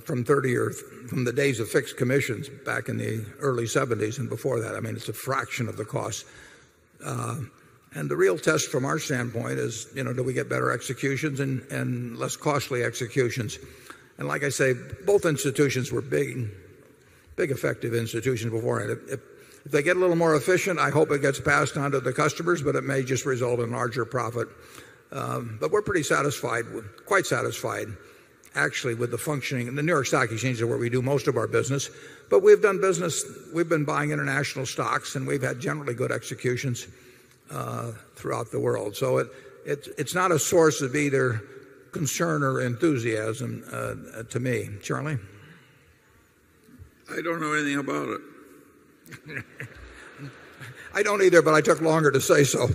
from the days of fixed commissions back in the early 70s and before that. It's a fraction of the cost. And the real test from our standpoint is, do we get better executions and less costly executions? And like I say, both institutions were big effective institutions beforehand. If they get a little more efficient, I hope it gets passed on to the customers, but it may just result in larger profit. But we're pretty satisfied, quite satisfied, actually, with the functioning. And the New York Stock Exchange is where we do most of our business. But we've done business, we've been buying international stocks, and we've had generally good executions throughout the world. So it's not a source of either concern or enthusiasm to me. Charlie? I don't know anything about it. I don't either, but I took longer to say so.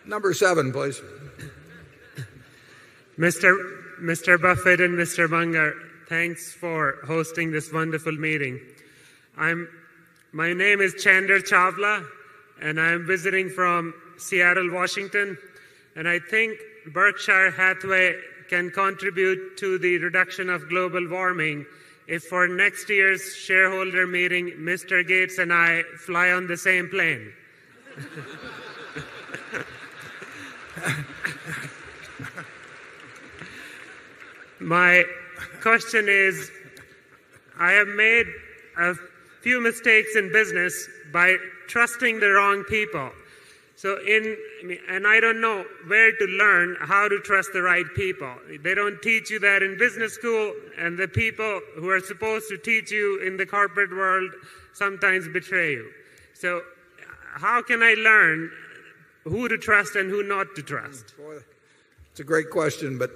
Number 7, please. Mr. Buffett and Mr. Munger, thanks for hosting this wonderful meeting. My name is Chandra Chawla, and I'm visiting from Seattle, Washington. And I think Berkshire Hathaway can contribute to the reduction of global warming if for next year's shareholder meeting, Mr. Gates and I fly on the same plane. My question is, I have made a few mistakes in business by trusting the wrong people. And I don't know where to learn how to trust the right people. They don't teach you that in business school, and the people who are supposed to teach you in the corporate world sometimes betray you. So how can I learn who to trust and who not to trust? It's a great question, but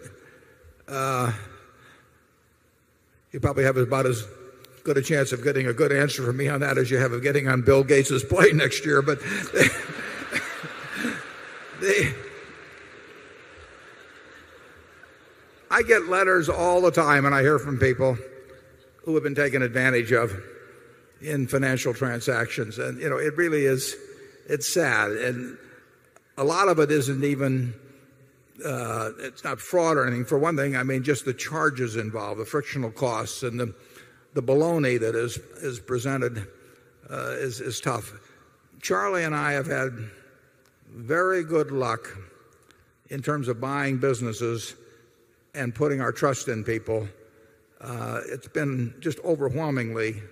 you probably have about as good a chance of getting a good answer from me on that as you have of getting on Bill Gates' plane next year. But I get letters all the time, and I hear from people who have been taken advantage of in financial transactions. And, it really is, it's sad. And a lot of it isn't even, it's not fraud or anything. For one thing, just the charges involved, the frictional costs and the baloney that is presented is tough. Charlie and I have had very good luck in terms of buying businesses and putting our trust in people. It's been just overwhelmingly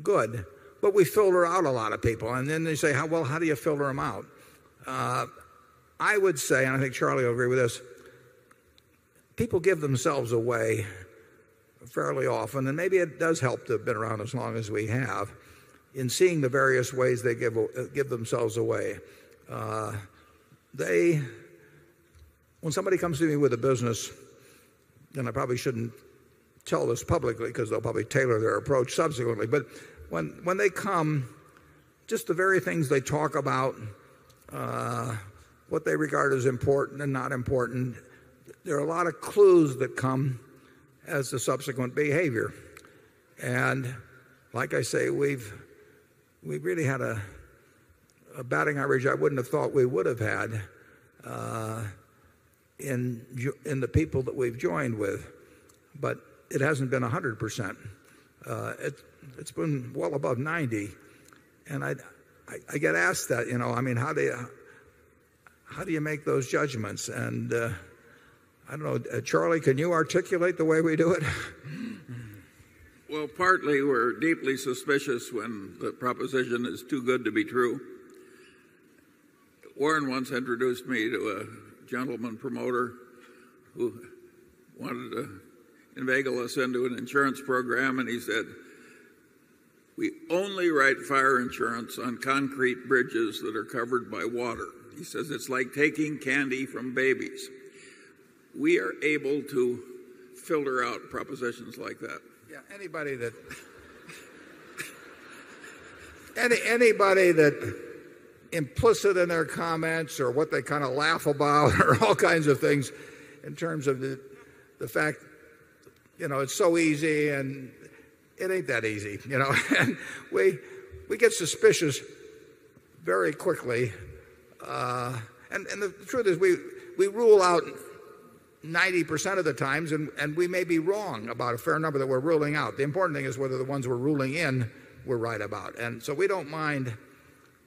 good. But we filter out a lot of people. And then they say, how do you filter them out? I would say, and I think Charlie will agree with this, people give themselves away fairly often, and maybe it does help to have been around as long as we have, in seeing the various ways they give themselves away. When somebody comes to me with a business, and I probably shouldn't tell this publicly because they'll probably tailor their approach subsequently, but when they come, just the very things they talk about, what they regard as important and not important, there are a lot of clues that come as the subsequent behavior. And like I say, we've really had a batting average I wouldn't have thought we would have had in the people that we've joined with. But it hasn't been 100%. It's been well above 90. And I get asked that, I mean, how do you make those judgments? And I don't know, Charlie, can you articulate the way we do it? Well, partly we're deeply suspicious when the proposition is too good to be true. Warren once introduced me to a gentleman promoter who wanted to inveigle us into an insurance program, and he said, "We only write fire insurance on concrete bridges that are covered by water." He says it's like taking candy from babies. We are able to filter out propositions like that. Yeah, anybody that implicit in their comments or what they kind of laugh about or all kinds of things in terms of the fact, it's so easy, and it ain't that easy, and we get suspicious very quickly. And the truth is we rule out 90% of the times, and we may be wrong about a fair number that we're ruling out. The important thing is whether the ones we're ruling in we're right about. And so we don't mind.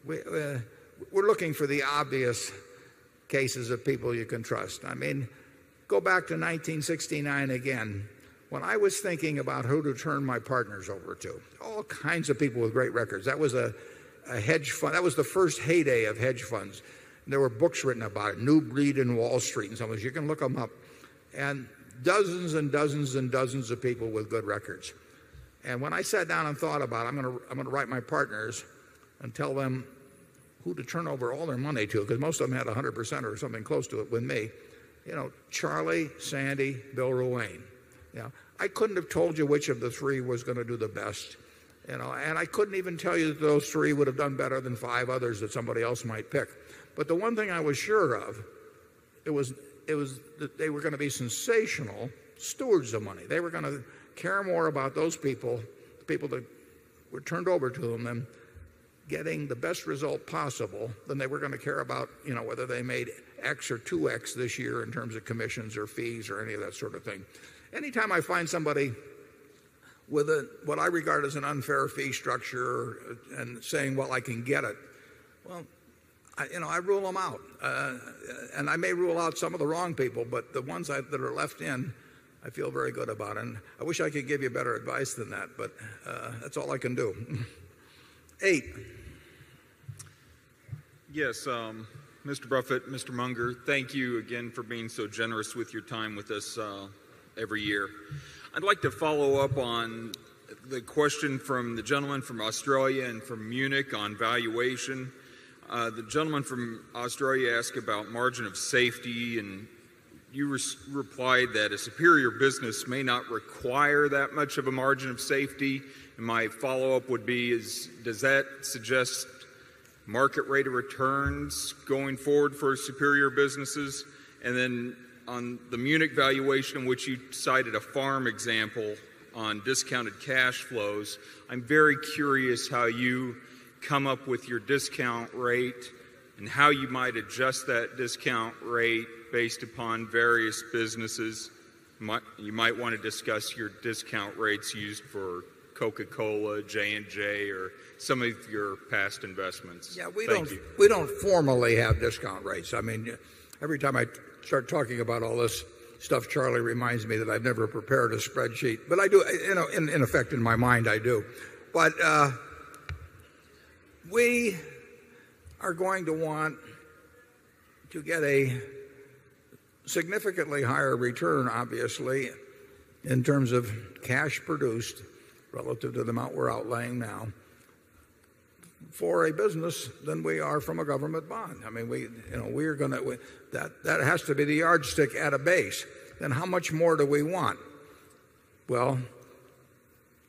We're looking for the obvious cases of people you can trust. I mean, go back to 1969 again. When I was thinking about who to turn my partners over to, all kinds of people with great records. That was a hedge fund. That was the first heyday of hedge funds. And there were books written about it, New Breed in Wall Street and some of those. You can look them up. And dozens and dozens and dozens of people with good records. And when I sat down and thought about it, I'm going to write my partners and tell them who to turn over all their money to, because most of them had 100% or something close to it with me. Charlie, Sandy, Bill Ruane. I couldn't have told you which of the three was going to do the best. And I couldn't even tell you that those three would have done better than 5 others that somebody else might pick. But the one thing I was sure of, it was that they were going to be sensational stewards of money. They were going to care more about those people, the people that were turned over to them, than getting the best result possible, than they were going to care about, whether they made X or 2X this year in terms of commissions or fees or any of that sort of thing. Anytime I find somebody with what I regard as an unfair fee structure and saying, well, I can get it, well, I rule them out. And I may rule out some of the wrong people, but the ones that are left in, I feel very good about. And I wish I could give you better advice than that, but that's all I can do. 8. Yes, Mr. Buffett, Mr. Munger, thank you again for being so generous with your time with us every year. I'd like to follow up on the question from the gentleman from Australia and from Munich on valuation. The gentleman from Australia asked about margin of safety, and you replied that a superior business may not require that much of a margin of safety. And my follow-up would be, does that suggest market rate of returns going forward for superior businesses? And then on the Munich valuation, in which you cited a farm example on discounted cash flows, I'm very curious how you come up with your discount rate and how you might adjust that discount rate based upon various businesses. You might want to discuss your discount rates used for Coca-Cola, J&J, or some of your past investments? Yeah, we Thank you. don't formally have discount rates. I mean, every time I start talking about all this stuff, Charlie reminds me that I've never prepared a spreadsheet. But I do, in effect, in my mind, I do. But we are going to want to get a significantly higher return, obviously, in terms of cash produced relative to the amount we're outlaying now for a business than we are from a government bond. I mean, we're going to, that has to be the yardstick at a base. Then how much more do we want? Well,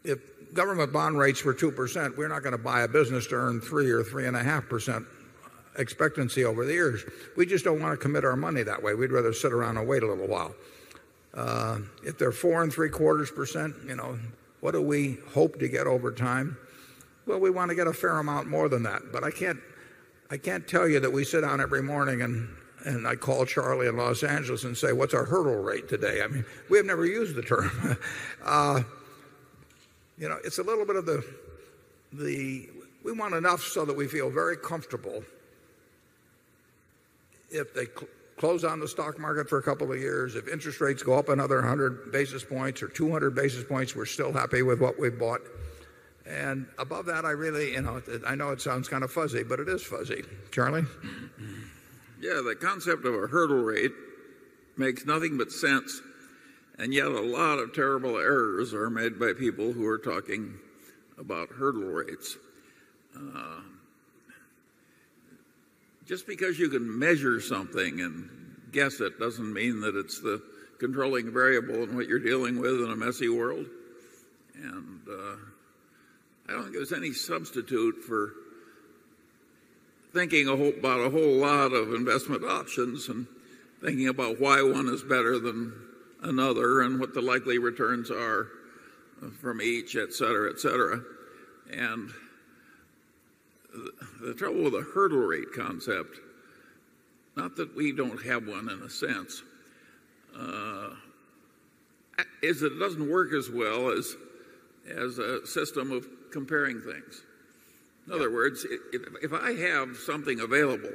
if government bond rates were 2%, we're not going to buy a business to earn 3 or 3.5% expectancy over the years. We just don't want to commit our money that way. We'd rather sit around and wait a little while. If they're 4.75%, what do we hope to get over time? Well, we want to get a fair amount more than that. But I can't tell you that we sit down every morning and I call Charlie in Los Angeles and say, what's our hurdle rate today? I mean, we have never used the term. It's a little bit of we want enough so that we feel very comfortable if they close on the stock market for a couple of years, if interest rates go up another 100 basis points or 200 basis points, we're still happy with what we bought. And above that, I really, I know it sounds kind of fuzzy, but it is fuzzy. Charlie? Yeah, the concept of a hurdle rate makes nothing but sense, and yet a lot of terrible errors are made by people who are talking about hurdle rates. Just because you can measure something and guess it doesn't mean that it's the controlling variable in what you're dealing with in a messy world. And I don't think there's any substitute for thinking about a whole lot of investment options and thinking about why one is better than another and what the likely returns are from each, et cetera, et cetera. And the trouble with the hurdle rate concept, not that we don't have one in a sense, is that it doesn't work as well as a system of comparing things. In other words, if I have something available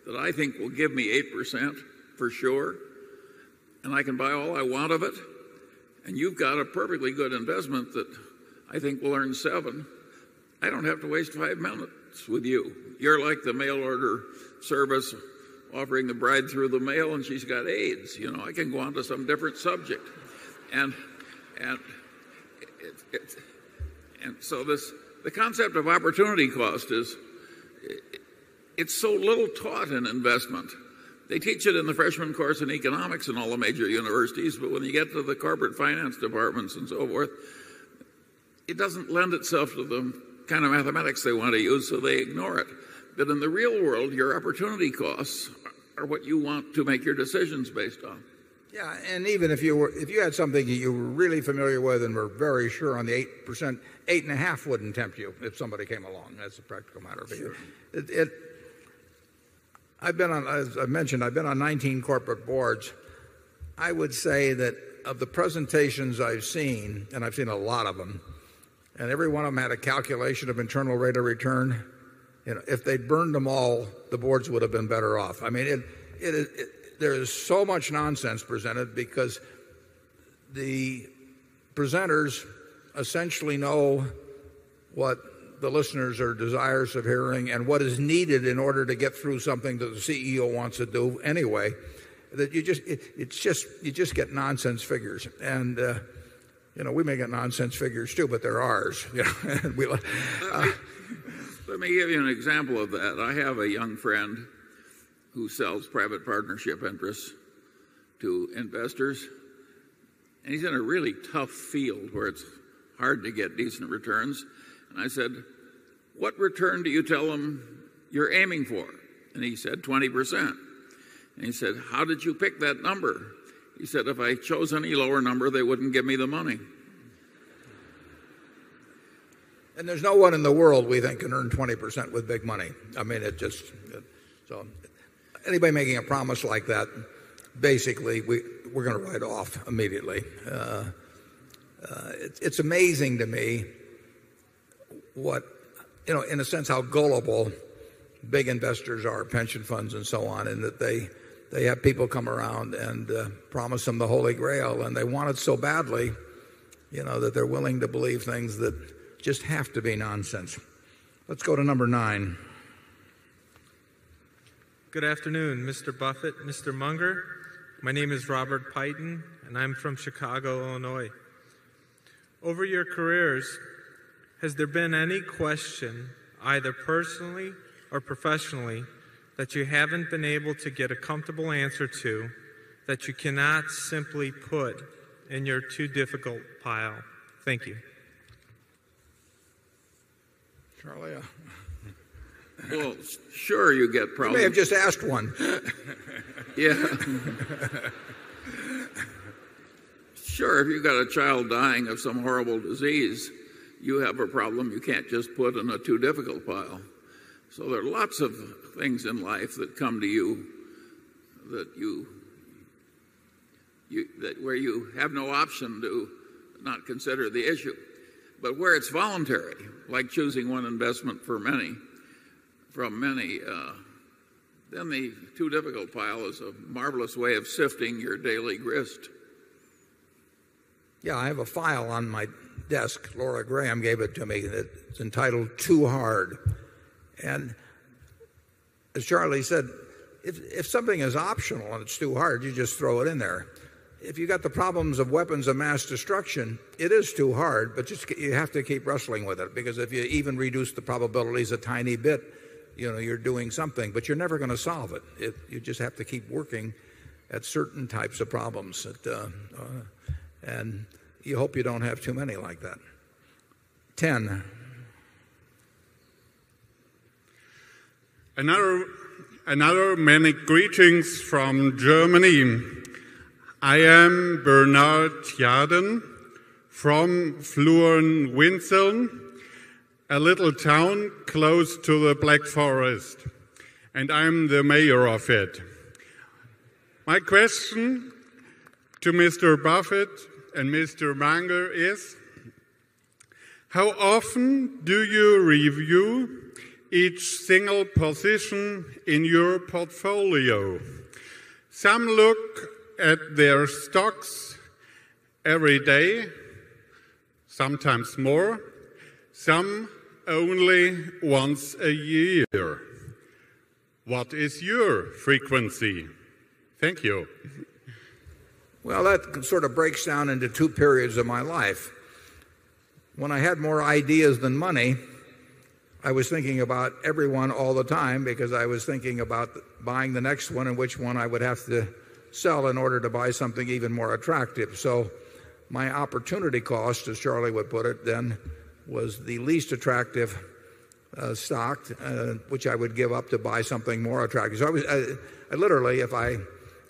that I think will give me 8% for sure, and I can buy all I want of it, and you've got a perfectly good investment that I think will earn 7, I don't have to waste 5 minutes with you. You're like the mail order service offering the bride through the mail and she's got AIDS. I can go on to some different subject. And so the concept of opportunity cost it's so little taught in investment. They teach it in the freshman course in economics in all the major universities, but when you get to the corporate finance departments and so forth, it doesn't lend itself to the kind of mathematics they want to use, so they ignore it. But in the real world, your opportunity costs are what you want to make your decisions based on. Yeah, and even if you had something you were really familiar with and were very sure on the 8%, 8.5 wouldn't tempt you if somebody came along. That's a practical matter. Sure. I've been on, as I mentioned, I've been on 19 corporate boards. I would say that of the presentations I've seen, and I've seen a lot of them, and every one of them had a calculation of internal rate of return. If they'd burned them all, the boards would have been better off. I mean, there is so much nonsense presented because the presenters essentially know what the listeners are desirous of hearing and what is needed in order to get through something that the CEO wants to do anyway. That you just get nonsense figures. And we may get nonsense figures too, but they're ours. Let me give you an example of that. I have a young friend who sells private partnership interests to investors, and he's in a really tough field where it's hard to get decent returns. And I said, what return do you tell them you're aiming for? And he said, 20%. And he said, how did you pick that number? He said, if I chose any lower number, they wouldn't give me the money. And there's no one in the world we think can earn 20% with big money. I mean, so anybody making a promise like that, basically, we're going to write off immediately. It's amazing to me what, in a sense, how gullible big investors are, pension funds and so on, and that they have people come around and promise them the Holy Grail, and they want it so badly, that they're willing to believe things that just have to be nonsense. Let's go to number 9. Good afternoon, Mr. Buffett, Mr. Munger. My name is Robert Peyton, and I'm from Chicago, Illinois. Over your careers, has there been any question, either personally or professionally, that you haven't been able to get a comfortable answer to, that you cannot simply put in your too difficult pile? Thank you. Charlie? Well, sure you get problems. You may have just asked one. Yeah. Sure, if you've got a child dying of some horrible disease, you have a problem you can't just put in a too difficult pile. So there are lots of things in life that come to you that where you have no option to not consider the issue. But where it's voluntary, like choosing one investment from many, then the too difficult pile is a marvelous way of sifting your daily grist. Yeah, I have a file on my desk. Laura Graham gave it to me. It's entitled Too Hard. And as Charlie said, if something is optional and it's too hard, you just throw it in there. If you got the problems of weapons of mass destruction, it is too hard, but you have to keep wrestling with it, because if you even reduce the probabilities a tiny bit, you're doing something, but you're never going to solve it. You just have to keep working at certain types of problems. And you hope you don't have too many like that. 10. Another many greetings from Germany. I am Bernard Jaden from Fluren-Winseln, a little town close to the Black Forest, and I'm the mayor of it. My question to Mr. Buffett and Mr. Munger is, how often do you review each single position in your portfolio? Some look at their stocks every day, sometimes more, some only once a year. What is your frequency? Thank you. Well, that sort of breaks down into 2 periods of my life. When I had more ideas than money, I was thinking about everyone all the time, because I was thinking about buying the next one and which one I would have to sell in order to buy something even more attractive. So my opportunity cost, as Charlie would put it then, was the least attractive stock, which I would give up to buy something more attractive. So I literally, if I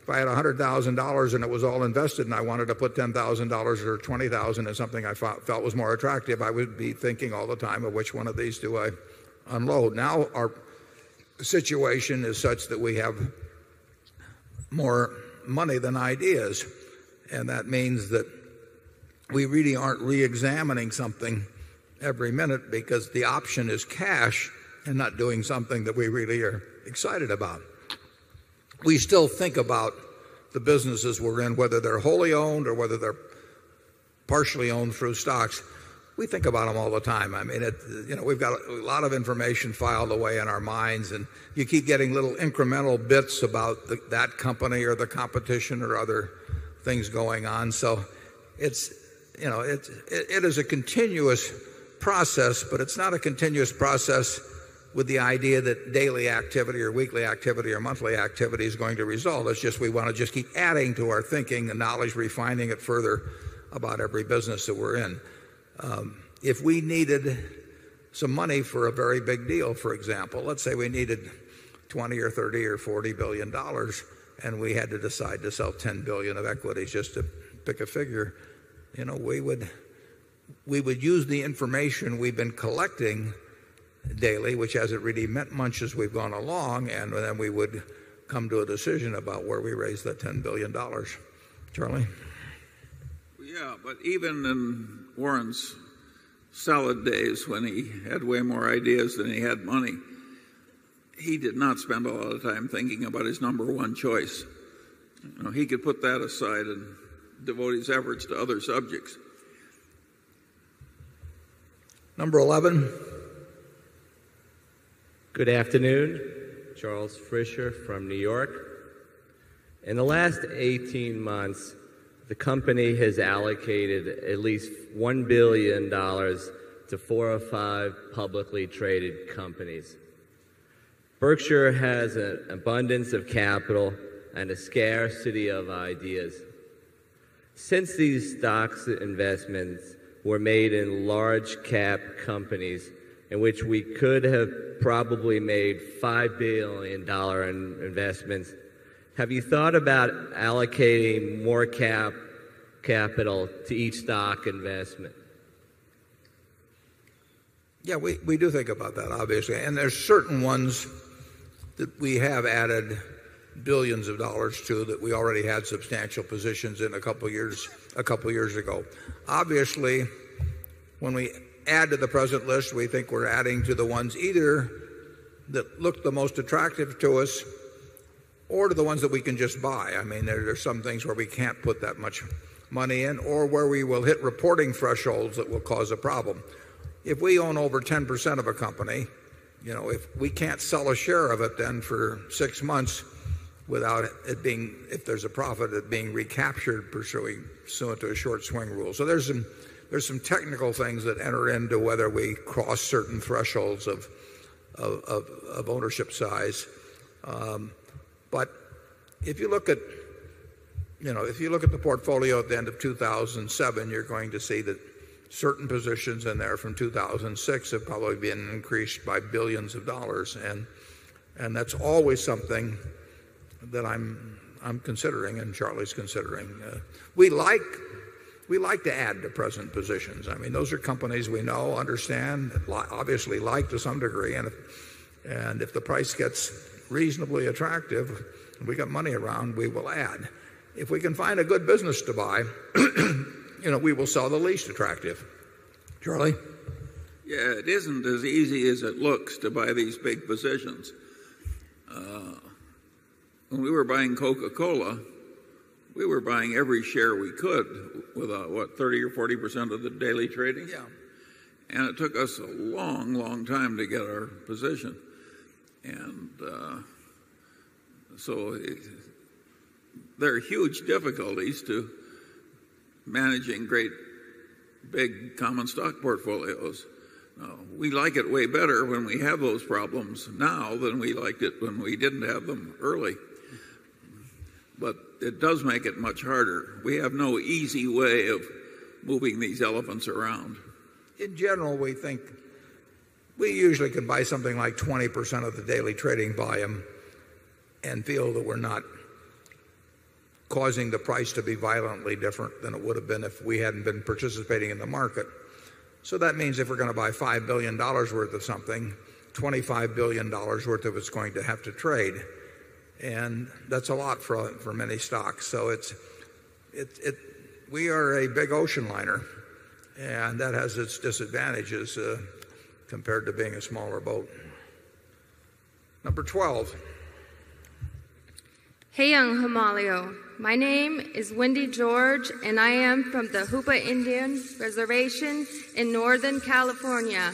had $100,000 and it was all invested and I wanted to put $10,000 or $20,000 in something I felt was more attractive, I would be thinking all the time of which one of these do I unload. Now our situation is such that we have more money than ideas, and that means that we really aren't re-examining something every minute, because the option is cash and not doing something that we really are excited about. We still think about the businesses we're in, whether they're wholly owned or whether they're partially owned through stocks. We think about them all the time. I mean, we've got a lot of information filed away in our minds, and you keep getting little incremental bits about that company or the competition or other things going on. So it is a continuous process, but it's not a continuous process with the idea that daily activity or weekly activity or monthly activity is going to result. It's just we want to just keep adding to our thinking and knowledge, refining it further about every business that we're in. If we needed some money for a very big deal, for example, let's say we needed 20 or 30 or 40 billion dollars, and we had to decide to sell 10 billion of equities, just to pick a figure, we would use the information we've been collecting daily, which hasn't really meant much as we've gone along, and then we would come to a decision about where we raise that $10 billion. Charlie? Yeah, but even in Warren's salad days when he had way more ideas than he had money, he did not spend a lot of time thinking about his number one choice. He could put that aside and devote his efforts to other subjects. Number 11. Good afternoon. Charles Fisher from New York. In the last 18 months, the company has allocated at least $1 billion to 4 or 5 publicly traded companies. Berkshire has an abundance of capital and a scarcity of ideas. Since these stocks investments were made in large cap companies in which we could have probably made $5 billion in investments, have you thought about allocating more capital to each stock investment? Yeah, we do think about that, obviously. And there's certain ones that we have added billions of dollars to that we already had substantial positions in a couple years ago. Obviously, when we add to the present list, we think we're adding to the ones either that look the most attractive to us or to the ones that we can just buy. I mean, there's some things where we can't put that much money in, or where we will hit reporting thresholds that will cause a problem. If we own over 10% of a company, if we can't sell a share of it then for 6 months without it being, if there's a profit, it being recaptured pursuant to a short swing rule. So there's some technical things that enter into whether we cross certain thresholds of ownership size. But if you look at the portfolio at the end of 2007, you're going to see that certain positions in there from 2006 have probably been increased by billions of dollars, and that's always something that I'm considering and Charlie's considering. We like to add to present positions. I mean, those are companies we know, understand, obviously like to some degree, and if the price gets reasonably attractive and we got money around, we will add. If we can find a good business to buy, we will sell the least attractive. Charlie? Yeah, it isn't as easy as it looks to buy these big positions. When we were buying Coca-Cola, we were buying every share we could with 30 or 40% of the daily trading. Yeah. And it took us a long, long time to get our position. And so there are huge difficulties to managing great big common stock portfolios. We like it way better when we have those problems now than we liked it when we didn't have them early. But it does make it much harder. We have no easy way of moving these elephants around. In general, we think we usually can buy something like 20% of the daily trading volume and feel that we're not causing the price to be violently different than it would have been if we hadn't been participating in the market. So that means if we're going to buy $5 billion worth of something, $25 billion worth of it's going to have to trade. And that's a lot for many stocks. So we are a big ocean liner, and that has its disadvantages compared to being a smaller boat. Number 12. Hey, young Himalio. My name is Wendy George, and I am from the Hoopa Indian Reservation in Northern California.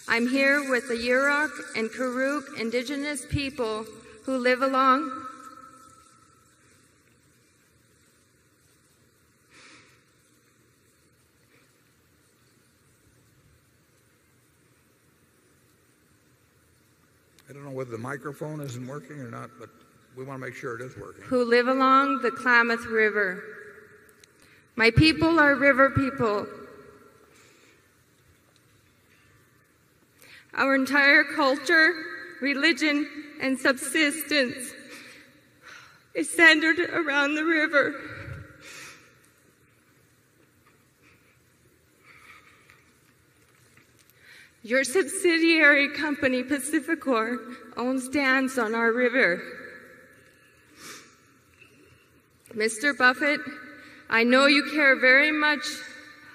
I'm here with the Yurok and Karuk indigenous people who live along I don't know whether the microphone isn't working or not, but we want to make sure it is working. Who live along the Klamath River. My people are river people. Our entire culture, religion, and subsistence is centered around the river. Your subsidiary company, Pacificor, owns dams on our river. Mr. Buffett, I know you care very much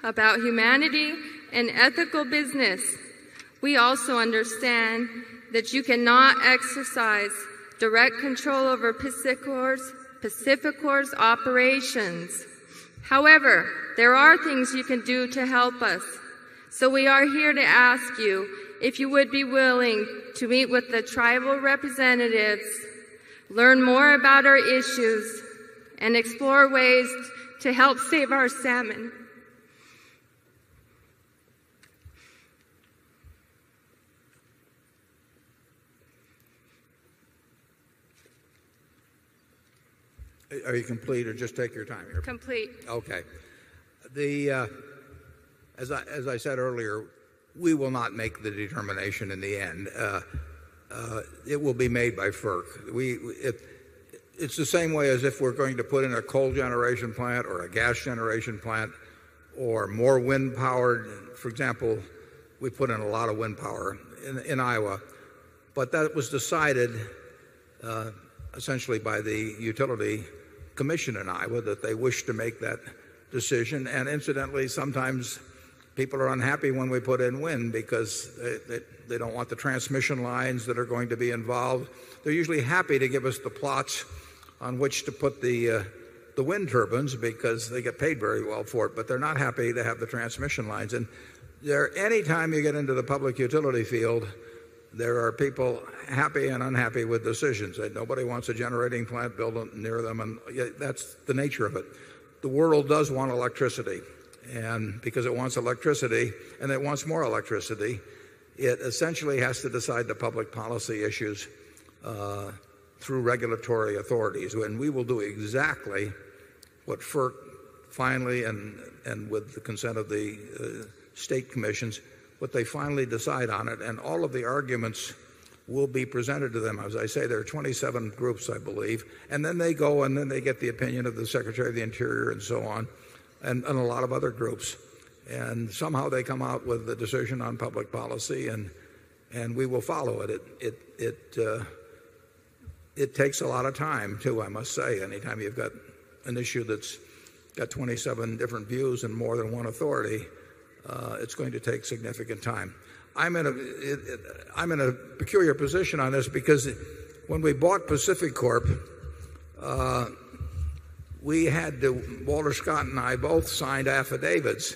about humanity and ethical business. We also understand that you cannot exercise direct control over Pacificor's operations. However, there are things you can do to help us. So we are here to ask you if you would be willing to meet with the tribal representatives, learn more about our issues, and explore ways to help save our salmon. Are you complete, or just take your time here? Complete. Okay. As I said earlier, we will not make the determination in the end. It will be made by FERC. It's the same way as if we're going to put in a coal generation plant or a gas generation plant or more wind powered. For example, we put in a lot of wind power in Iowa, but that was decided essentially by the Utility Commission in Iowa that they wish to make that decision. And incidentally, sometimes people are unhappy when we put in wind because they don't want the transmission lines that are going to be involved. They're usually happy to give us the plots on which to put the wind turbines because they get paid very well for it, but they're not happy to have the transmission lines. And any time you get into the public utility field, there are people happy and unhappy with decisions. Nobody wants a generating plant built near them, and that's the nature of it. The world does want electricity, and because it wants electricity and it wants more electricity, it essentially has to decide the public policy issues through regulatory authorities. And we will do exactly what FERC finally, and with the consent of the state commissions, what they finally decide on it. And all of the arguments will be presented to them. As I say, there are 27 groups, I believe. And then they go and then they get the opinion of the Secretary of the Interior and so on, and a lot of other groups. And somehow they come out with the decision on public policy, and we will follow it. It takes a lot of time, too, I must say. Anytime you've got an issue that's got 27 different views and more than one authority, it's going to take significant time. I'm in a peculiar position on this because when we bought Pacific Corp, we had to, Walter Scott and I both signed affidavits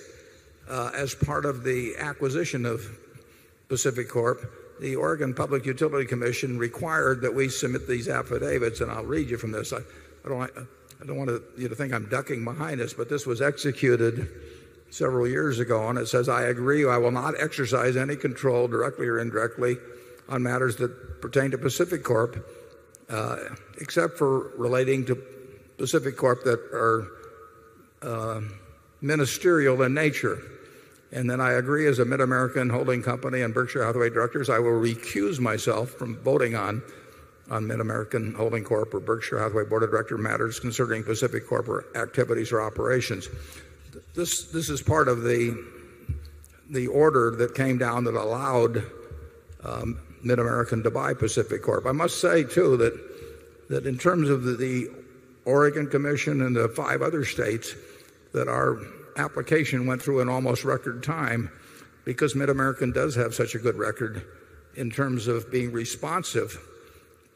as part of the acquisition of Pacific Corp. The Oregon Public Utility Commission required that we submit these affidavits, and I'll read you from this. I don't want you to think I'm ducking behind this, but this was executed several years ago, and it says, I agree I will not exercise any control directly or indirectly on matters that pertain to Pacific Corp, except for relating to Pacific Corp that are ministerial in nature. And then I agree as a Mid-American holding company and Berkshire Hathaway directors, I will recuse myself from voting on Mid-American Holding Corp or Berkshire Hathaway Board of Director matters concerning Pacific Corp or activities or operations. This is part of the order that came down that allowed Mid-American to buy Pacific Corp. I must say, too, that in terms of the Oregon Commission and the 5 other states, that our application went through in almost record time because Mid-American does have such a good record in terms of being responsive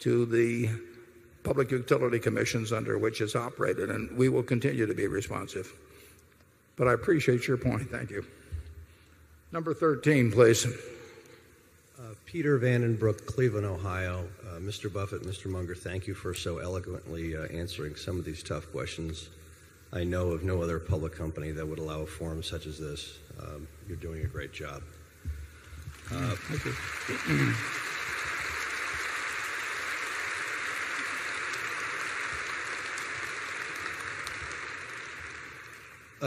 to the public utility commissions under which it's operated, and we will continue to be responsive. But I appreciate your point. Thank you. Number 13, please. Peter Vandenbroek, Cleveland, Ohio. Mr. Buffett, Mr. Munger, thank you for so eloquently answering some of these tough questions. I know of no other public company that would allow a forum such as this. You're doing a great job. Thank you.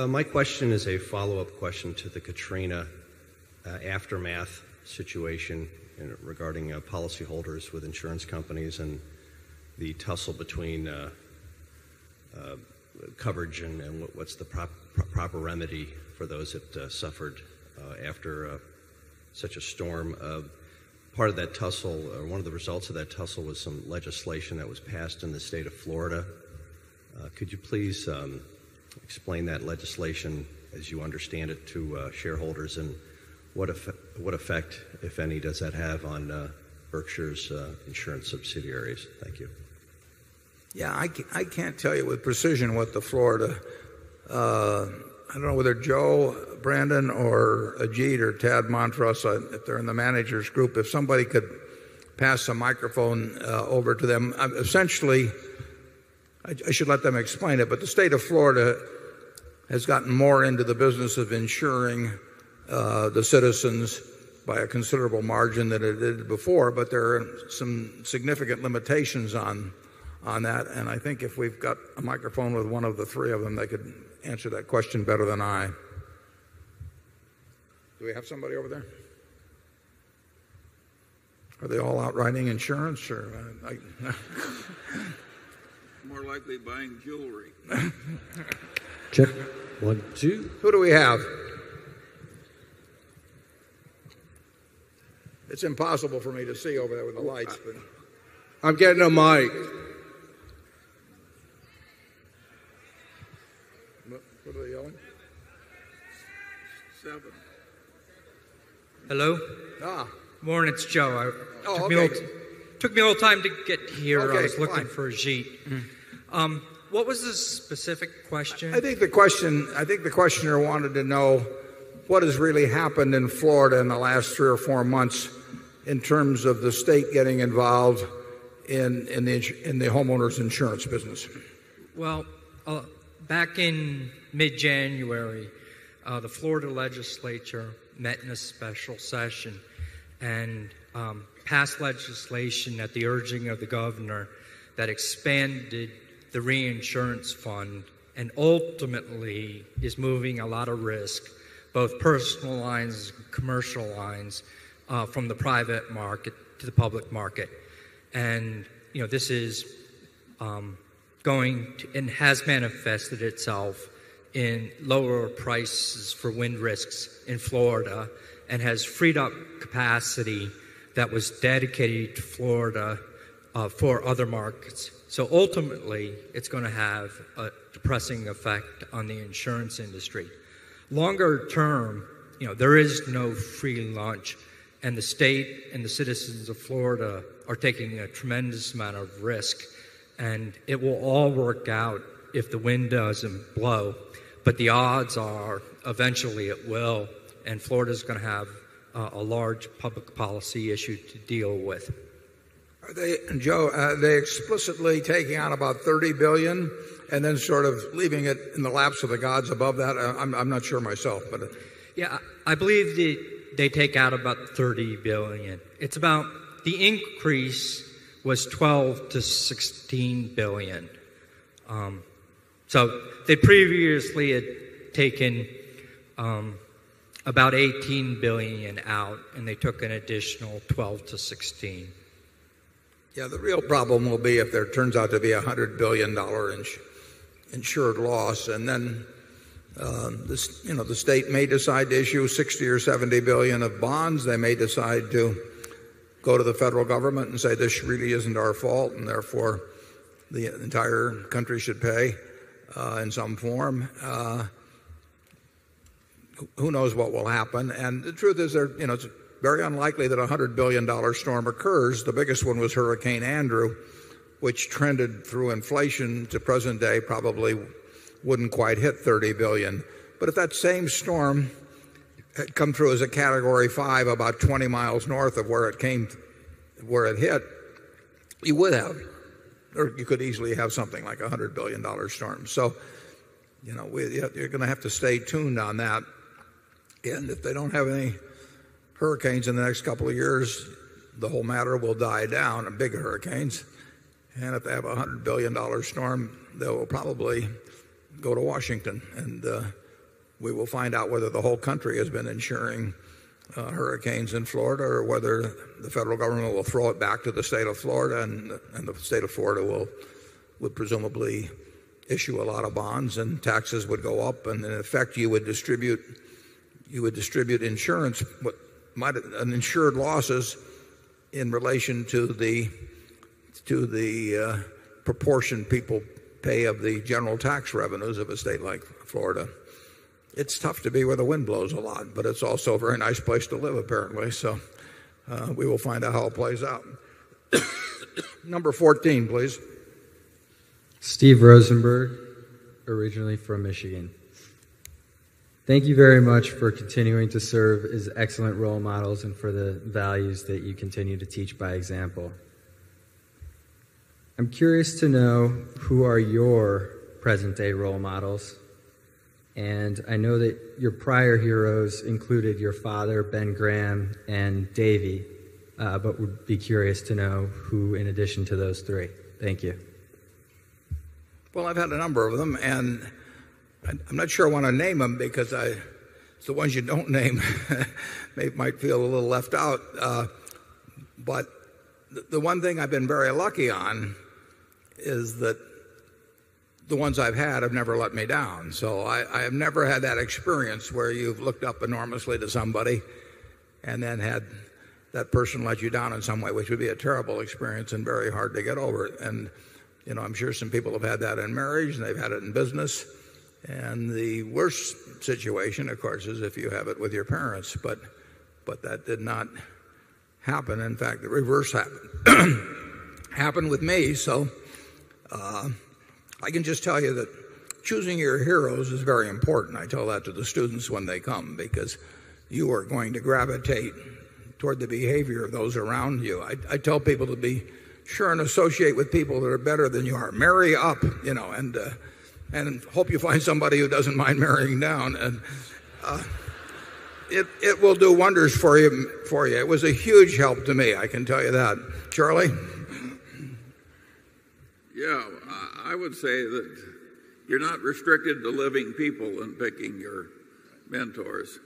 My question is a follow-up question to the Katrina aftermath situation regarding policyholders with insurance companies and the tussle between coverage and what's the proper remedy for those that suffered after such a storm. Part of that tussle, or one of the results of that tussle, was some legislation that was passed in the state of Florida. Could you please explain that legislation as you understand it, to shareholders, and what effect, if any, does that have on Berkshire's insurance subsidiaries? Thank you. Yeah, I can't tell you with precision what the Florida, I don't know whether Joe, Brandon, or Ajit or Tad Montross, if they're in the managers group, if somebody could pass a microphone over to them. Essentially, I should let them explain it, but the state of Florida has gotten more into the business of insuring the citizens by a considerable margin than it did before, but there are some significant limitations on that, and I think if we've got a microphone with one of the three of them, they could answer that question better than I. Do we have somebody over there? Are they all out writing insurance, or More likely buying jewelry. Check. 1, 2. Who do we have? It's impossible for me to see over there with the lights. But I'm getting a mic. what are they yelling? 7. Hello? Ah. Morning, it's Joe. Oh, took me a little time to get here. Okay, I was looking fine. for Ajit. What was the specific question? I think the questioner wanted to know what has really happened in Florida in the last 3 or 4 months in terms of the state getting involved in the homeowners insurance business. Well, back in mid-January, the Florida legislature met in a special session and passed legislation at the urging of the governor that expanded the reinsurance fund and ultimately is moving a lot of risk, both personal lines and commercial lines, from the private market to the public market. And, this is going to, and has manifested itself in lower prices for wind risks in Florida and has freed up capacity that was dedicated to Florida for other markets. So ultimately, it's going to have a depressing effect on the insurance industry. Longer term, there is no free lunch, and the state and the citizens of Florida are taking a tremendous amount of risk, and it will all work out if the wind doesn't blow. But the odds are eventually it will, and Florida's going to have a large public policy issue to deal with. Are they, Joe, are they explicitly taking on about $30 billion and then sort of leaving it in the laps of the gods above that? I'm not sure myself, but yeah, I believe they take out about $30 billion. It's about, the increase was 12 to 16 billion. So they previously had taken about 18 billion out, and they took an additional 12 to 16. Yeah, the real problem will be if there turns out to be $100 billion insured loss, and then the state may decide to issue 60 or 70 billion of bonds. They may decide to go to the federal government and say this really isn't our fault, and therefore the entire country should pay in some form. Who knows what will happen? And the truth is, it's very unlikely that a $100 billion storm occurs. The biggest one was Hurricane Andrew, which trended through inflation to present day probably wouldn't quite hit 30 billion. But if that same storm had come through as a Category 5 about 20 miles north of where it hit, you would have, or you could easily have something like a $100 billion storm. So, you're going to have to stay tuned on that. And if they don't have any hurricanes in the next couple of years, the whole matter will die down, and big hurricanes. And if they have a $100 billion storm, they will probably go to Washington, and we will find out whether the whole country has been insuring hurricanes in Florida, or whether the federal government will throw it back to the state of Florida, and the state of Florida would presumably issue a lot of bonds, and taxes would go up, and in effect you would distribute insurance, insured losses in relation to the proportion people pay of the general tax revenues of a state like Florida. it's tough to be where the wind blows a lot, but it's also a very nice place to live, apparently. So we will find out how it plays out. Number 14, please. Steve Rosenberg, originally from Michigan. Thank you very much for continuing to serve as excellent role models and for the values that you continue to teach by example. I'm curious to know who are your present-day role models. And I know that your prior heroes included your father, Ben Graham, and Davy, but would be curious to know who in addition to those three. Thank you. Well, I've had a number of them, and I'm not sure I want to name them because it's the ones you don't name might feel a little left out. But the one thing I've been very lucky on is that the ones I've had have never let me down. So I have never had that experience where you've looked up enormously to somebody and then had that person let you down in some way, which would be a terrible experience and very hard to get over. And, you know, I'm sure some people have had that in marriage and they've had it in business. And the worst situation, of course, is if you have it with your parents. But that did not happen. In fact, the reverse happened with me. So I can just tell you that choosing your heroes is very important. I tell that to the students when they come because you are going to gravitate toward the behavior of those around you. I tell people to be sure and associate with people that are better than you are. Marry up, you know, and hope you find somebody who doesn't mind marrying down. And it will do wonders for you. It was a huge help to me, I can tell you that. Charlie? Yeah, I would say that you're not restricted to living people in picking your mentors.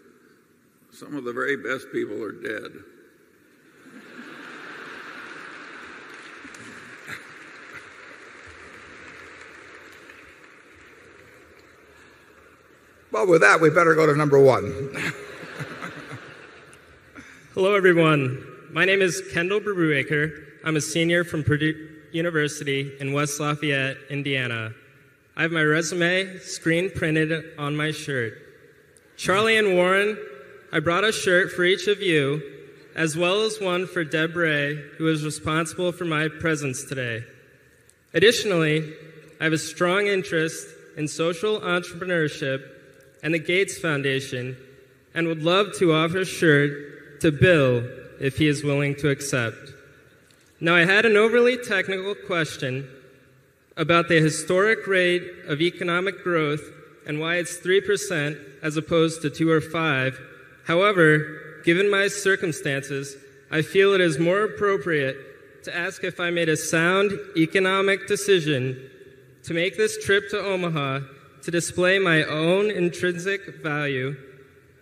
Some of the very best people are dead. Well, with that, we better go to number 1. Hello, everyone. My name is Kendall Brubaker. I'm a senior from Purdue University in West Lafayette, Indiana. I have my resume screen printed on my shirt. Charlie and Warren, I brought a shirt for each of you, as well as one for Deb Ray, who is responsible for my presence today. Additionally, I have a strong interest in social entrepreneurship and the Gates Foundation, and would love to offer a shirt to Bill if he is willing to accept. Now, I had an overly technical question about the historic rate of economic growth and why it's 3% as opposed to 2 or 5. However, given my circumstances, I feel it is more appropriate to ask if I made a sound economic decision to make this trip to Omaha to display my own intrinsic value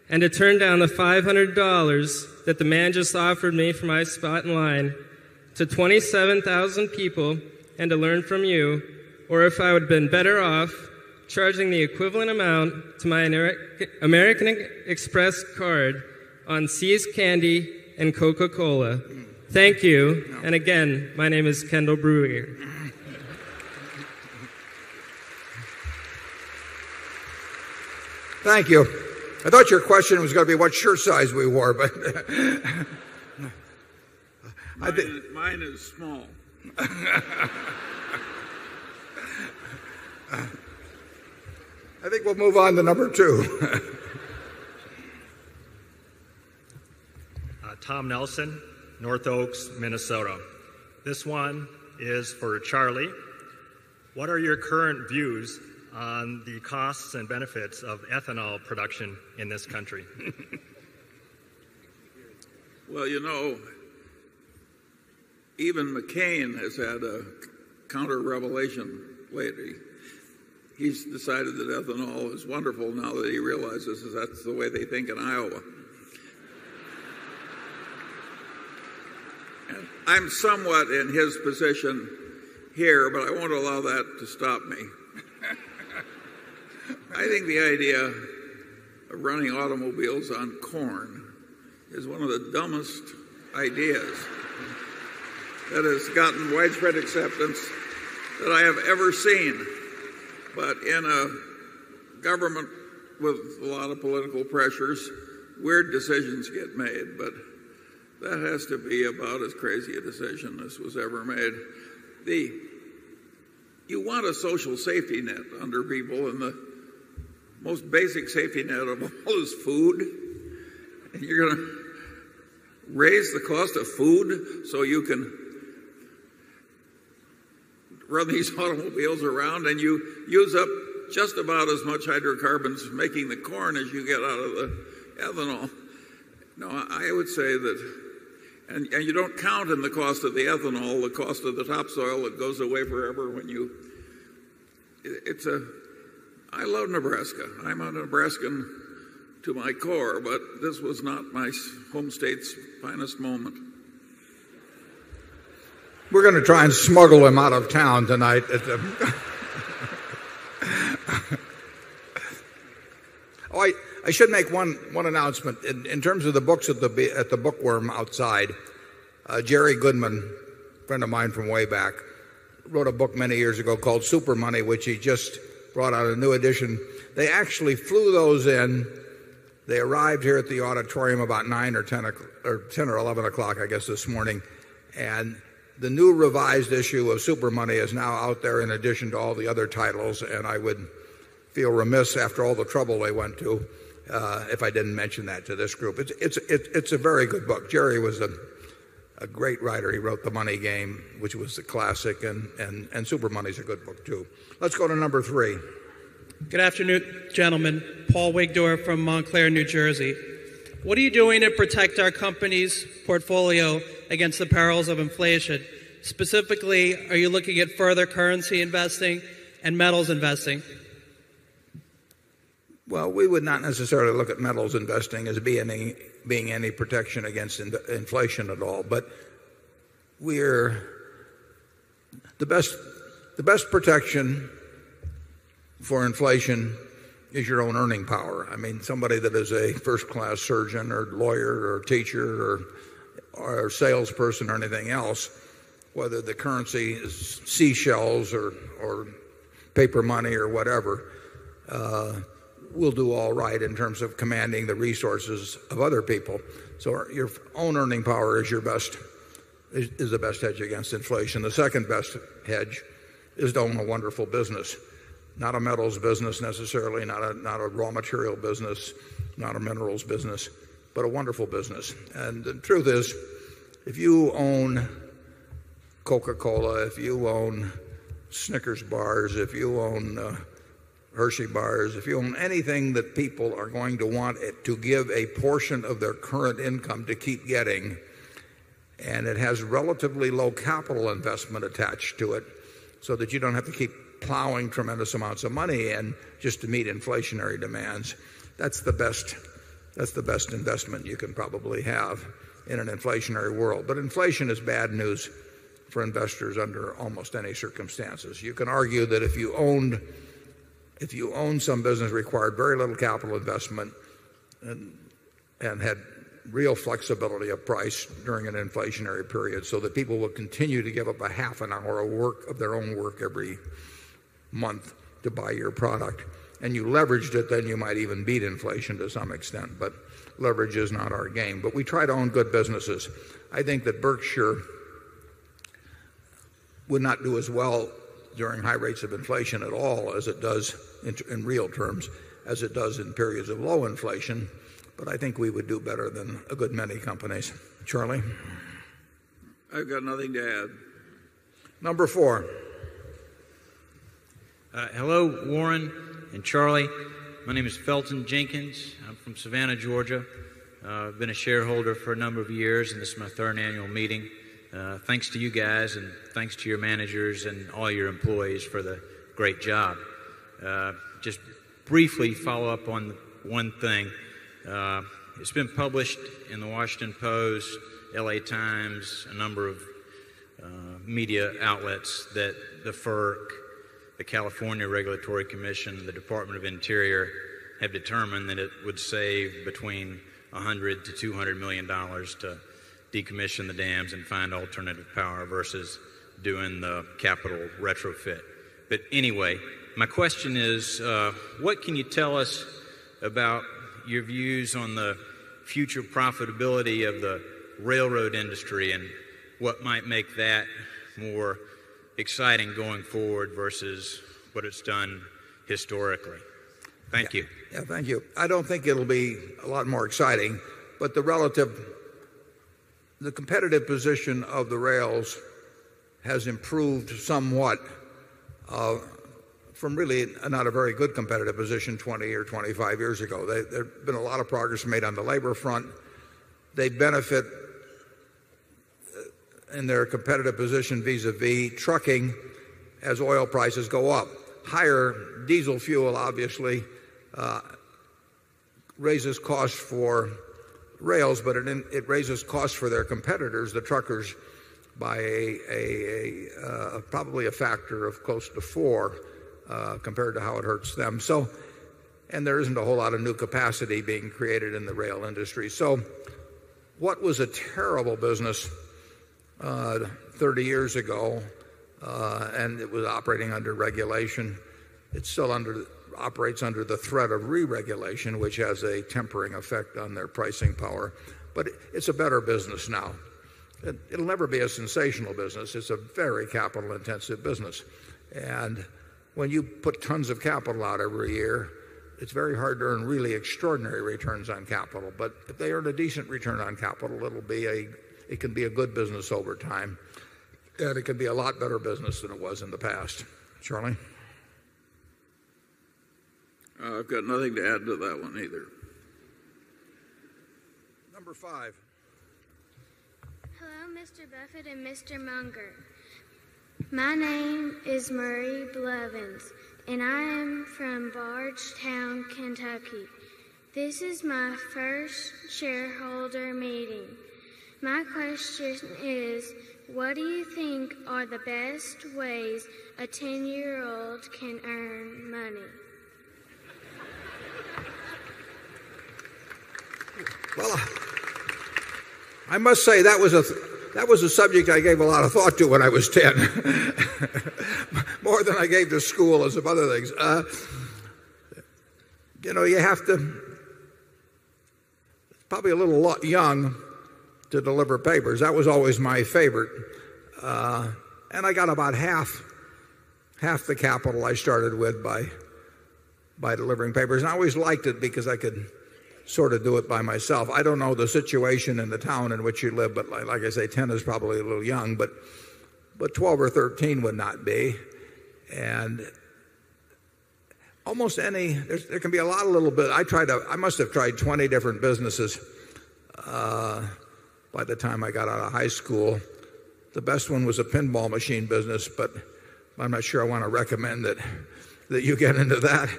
and to turn down the $500 that the man just offered me for my spot in line to 27,000 people and to learn from you, or if I would have been better off charging the equivalent amount to my American Express card on See's Candy and Coca-Cola. Thank you. And again, my name is Kendall Brewer. Thank you. I thought your question was going to be what shirt size we wore, but mine is small. I think we'll move on to number 2. Tom Nelson, North Oaks, Minnesota. This one is for Charlie. What are your current views on the costs and benefits of ethanol production in this country? Well, you know, even McCain has had a counter-revelation lately. He's decided that ethanol is wonderful now that he realizes that's the way they think in Iowa. And I'm somewhat in his position here, but I won't allow that to stop me. I think the idea of running automobiles on corn is one of the dumbest ideas that has gotten widespread acceptance that I have ever seen. But in a government with a lot of political pressures, weird decisions get made, but that has to be about as crazy a decision as was ever made. You want a social safety net under people, and the most basic safety net of all is food. And you're going to raise the cost of food so you can run these automobiles around, and you use up just about as much hydrocarbons making the corn as you get out of the ethanol. No, I would say that, and you don't count in the cost of the ethanol the cost of the topsoil that goes away forever when you, I love Nebraska. I'm a Nebraskan to my core, but this was not my home state's finest moment. We're going to try and smuggle him out of town tonight. I should make one announcement. In terms of the books at the Bookworm outside, Jerry Goodman, a friend of mine from way back, wrote a book many years ago called Super Money, which he just brought out a new edition. They actually flew those in. They arrived here at the auditorium about 9 or 10 or 11 o'clock, I guess, this morning. And the new revised issue of Super Money is now out there in addition to all the other titles, and I would feel remiss after all the trouble they went to if I didn't mention that to this group. It's a very good book. Jerry was a great writer. He wrote The Money Game, which was the classic, and Super Money's a good book too. Let's go to number 3. Good afternoon, gentlemen. Paul Wigdor from Montclair, New Jersey. What are you doing to protect our company's portfolio against the perils of inflation? Specifically, are you looking at further currency investing and metals investing? Well, we would not necessarily look at metals investing as being any protection against inflation at all, but we're the best protection for inflation is your own earning power. I mean, somebody that is a first-class surgeon or lawyer or teacher or salesperson or anything else, whether the currency is seashells or paper money or whatever, will do all right in terms of commanding the resources of other people. So your own earning power is is the best hedge against inflation. The second best hedge is to own a wonderful business. Not a metals business necessarily, not a raw material business, not a minerals business, but a wonderful business. And the truth is, if you own Coca-Cola, if you own Snickers bars, if you own Hershey bars, if you own anything that people are going to want to give a portion of their current income to keep getting, and it has relatively low capital investment attached to it, so that you don't have to keep plowing tremendous amounts of money in just to meet inflationary demands, that's the best investment you can probably have in an inflationary world. But inflation is bad news for investors under almost any circumstances. You can argue that if you owned some business required very little capital investment and had real flexibility of price during an inflationary period, so that people will continue to give up a half an hour of their own work every month to buy your product, and you leveraged it, then you might even beat inflation to some extent. But leverage is not our game. But we try to own good businesses. I think that Berkshire would not do as well during high rates of inflation at all as it does in real terms, as it does in periods of low inflation. But I think we would do better than a good many companies. Charlie? I've got nothing to add. Number 4. Hello, Warren and Charlie. My name is Felton Jenkins. I'm from Savannah, Georgia. I've been a shareholder for a number of years, and this is my 3rd annual meeting. Thanks to you guys, and thanks to your managers and all your employees for the great job. Just briefly follow up on one thing. It's been published in the Washington Post, LA Times, a number of media outlets that the FERC, the California Regulatory Commission, the Department of Interior have determined that it would save between $100 to $200 million to decommission the dams and find alternative power versus doing the capital retrofit. But anyway, my question is, what can you tell us about your views on the future profitability of the railroad industry and what might make that more exciting going forward versus what it's done historically. Thank you. Yeah, thank you. I don't think it'll be a lot more exciting, but the competitive position of the rails has improved somewhat from really not a very good competitive position 20 or 25 years ago. There have been a lot of progress made on the labor front. They benefit in their competitive position vis-a-vis trucking as oil prices go up. Higher diesel fuel obviously raises costs for rails, but it raises costs for their competitors, the truckers, by probably a factor of close to 4 compared to how it hurts them. So, and there isn't a whole lot of new capacity being created in the rail industry. So what was a terrible business 30 years ago, and it was operating under regulation, it still operates under the threat of re-regulation, which has a tempering effect on their pricing power. But it's a better business now. It'll never be a sensational business. It's a very capital-intensive business. And when you put tons of capital out every year, it's very hard to earn really extraordinary returns on capital. But if they earn a decent return on capital, it can be a good business over time. And it can be a lot better business than it was in the past. Charlie? I've got nothing to add to that one either. Number 5. Hello, Mr. Buffett and Mr. Munger. My name is Murray Blevins, and I am from Bardstown, Kentucky. This is my first shareholder meeting. My question is, what do you think are the best ways a 10-year-old can earn money? Well, I must say that was a subject I gave a lot of thought to when I was 10. More than I gave to school and some other things. You have to probably a little young to deliver papers. That was always my favorite. And I got about half the capital I started with by delivering papers. And I always liked it because I could sort of do it by myself. I don't know the situation in the town in which you live, but like I say, 10 is probably a little young, but 12 or 13 would not be. And almost there can be a lot of little bit. I must have tried 20 different businesses by the time I got out of high school. The best one was a pinball machine business, but I'm not sure I want to recommend that you get into that.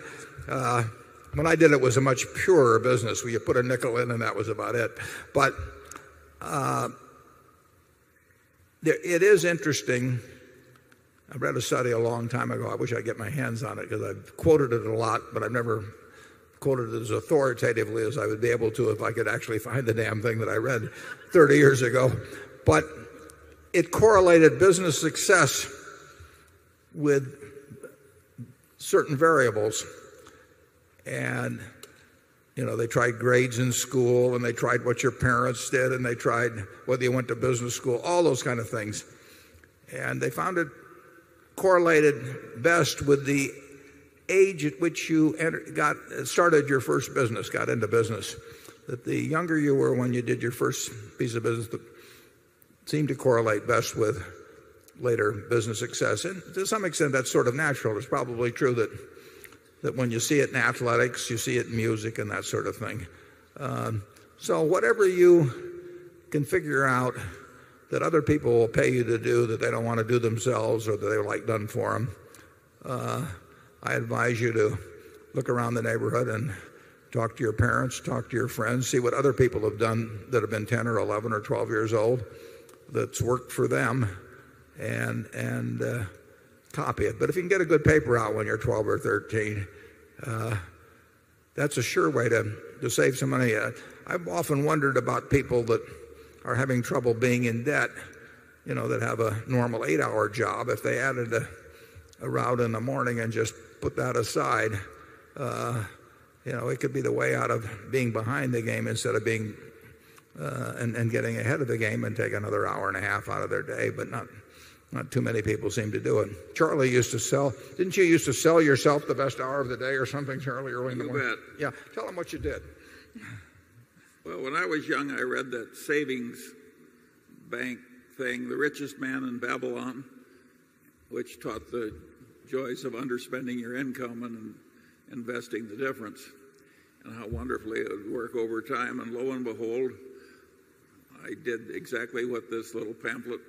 When I did it was a much purer business where you put a nickel in and that was about it. But it is interesting. I read a study a long time ago. I wish I'd get my hands on it because I've quoted it a lot, but I've never quoted it as authoritatively as I would be able to if I could actually find the damn thing that I read 30 years ago. But it correlated business success with certain variables. And, they tried grades in school, and they tried what your parents did, and they tried whether you went to business school, all those kind of things. And they found it correlated best with the age at which you started your first business, got into business. That the younger you were when you did your first piece of business, that seemed to correlate best with later business success. And to some extent, that's sort of natural. It's probably true that when you see it in athletics, you see it in music and that sort of thing. So whatever you can figure out that other people will pay you to do that they don't want to do themselves or that they like done for them, I advise you to look around the neighborhood and talk to your parents, talk to your friends, see what other people have done that have been 10 or 11 or 12 years old that's worked for them and copy it. But if you can get a good paper out when you're 12 or 13, that's a sure way to save some money. I've often wondered about people that are having trouble being in debt, that have a normal 8-hour job. If they added a route in the morning and just put that aside it could be the way out of being behind the game instead of being and getting ahead of the game and take another hour and a half out of their day, but not too many people seem to do it. Charlie used to sell. Didn't you used to sell yourself the best hour of the day or something, Charlie, early in the morning? You bet. Yeah. Tell them what you did. Well, when I was young, I read that savings bank thing, The Richest Man in Babylon, which taught the joys of underspending your income and investing the difference, and how wonderfully it would work over time. And lo and behold, I did exactly what this little pamphlet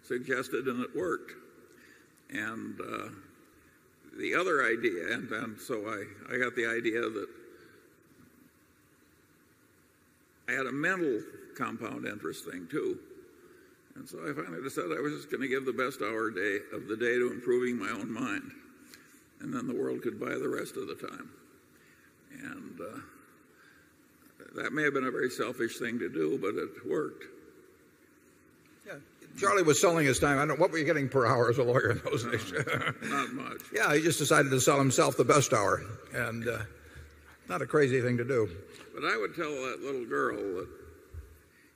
suggested, and it worked. And the other idea, and so I got the idea that I had a mental compound interest thing too. And so I finally decided I was just going to give the best hour of the day to improving my own mind. And then the world could buy the rest of the time. And that may have been a very selfish thing to do, but it worked. Yeah. Charlie was selling his time. I don't know, what were you getting per hour as a lawyer in those days? Not much. Yeah, he just decided to sell himself the best hour. And not a crazy thing to do. But I would tell that little girl that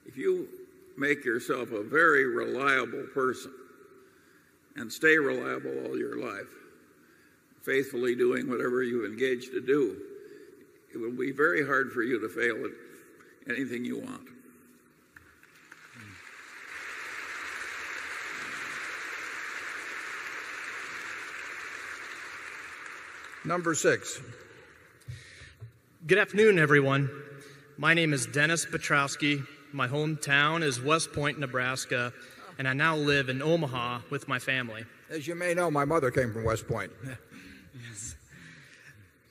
if you make yourself a very reliable person and stay reliable all your life, faithfully doing whatever you engage to do, it will be very hard for you to fail at anything you want. Number 6. Good afternoon, everyone. My name is Dennis Petrowski. My hometown is West Point, Nebraska, and I now live in Omaha with my family. As you may know, my mother came from West Point. Yes.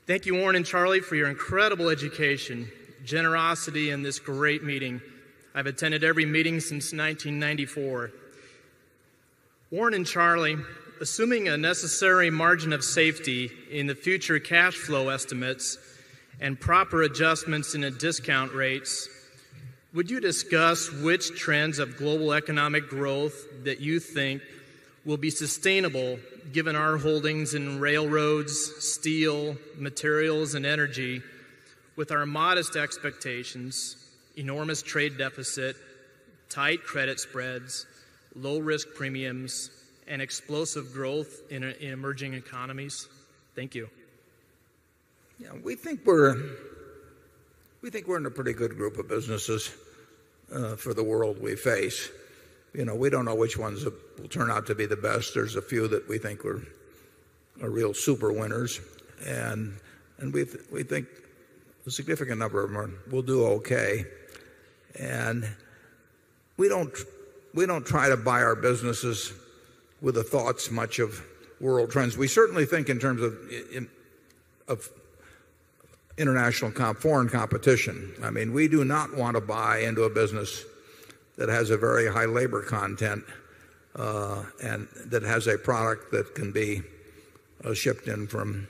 Thank you, Warren and Charlie, for your incredible education, generosity in this great meeting. I've attended every meeting since 1994. Warren and Charlie, assuming a necessary margin of safety in the future cash flow estimates and proper adjustments in the discount rates, would you discuss which trends of global economic growth that you think will be sustainable given our holdings in railroads, steel, materials, and energy, with our modest expectations, enormous trade deficit, tight credit spreads, low risk premiums, and explosive growth in emerging economies? Thank you. Yeah, we think we're in a pretty good group of businesses for the world we face. We don't know which ones will turn out to be the best. There's a few that we think are real super winners, and we think a significant number of them will do okay. And we don't try to buy our businesses with the thoughts much of world trends. We certainly think in terms of international foreign competition. I mean, we do not want to buy into a business that has a very high labor content and that has a product that can be shipped in from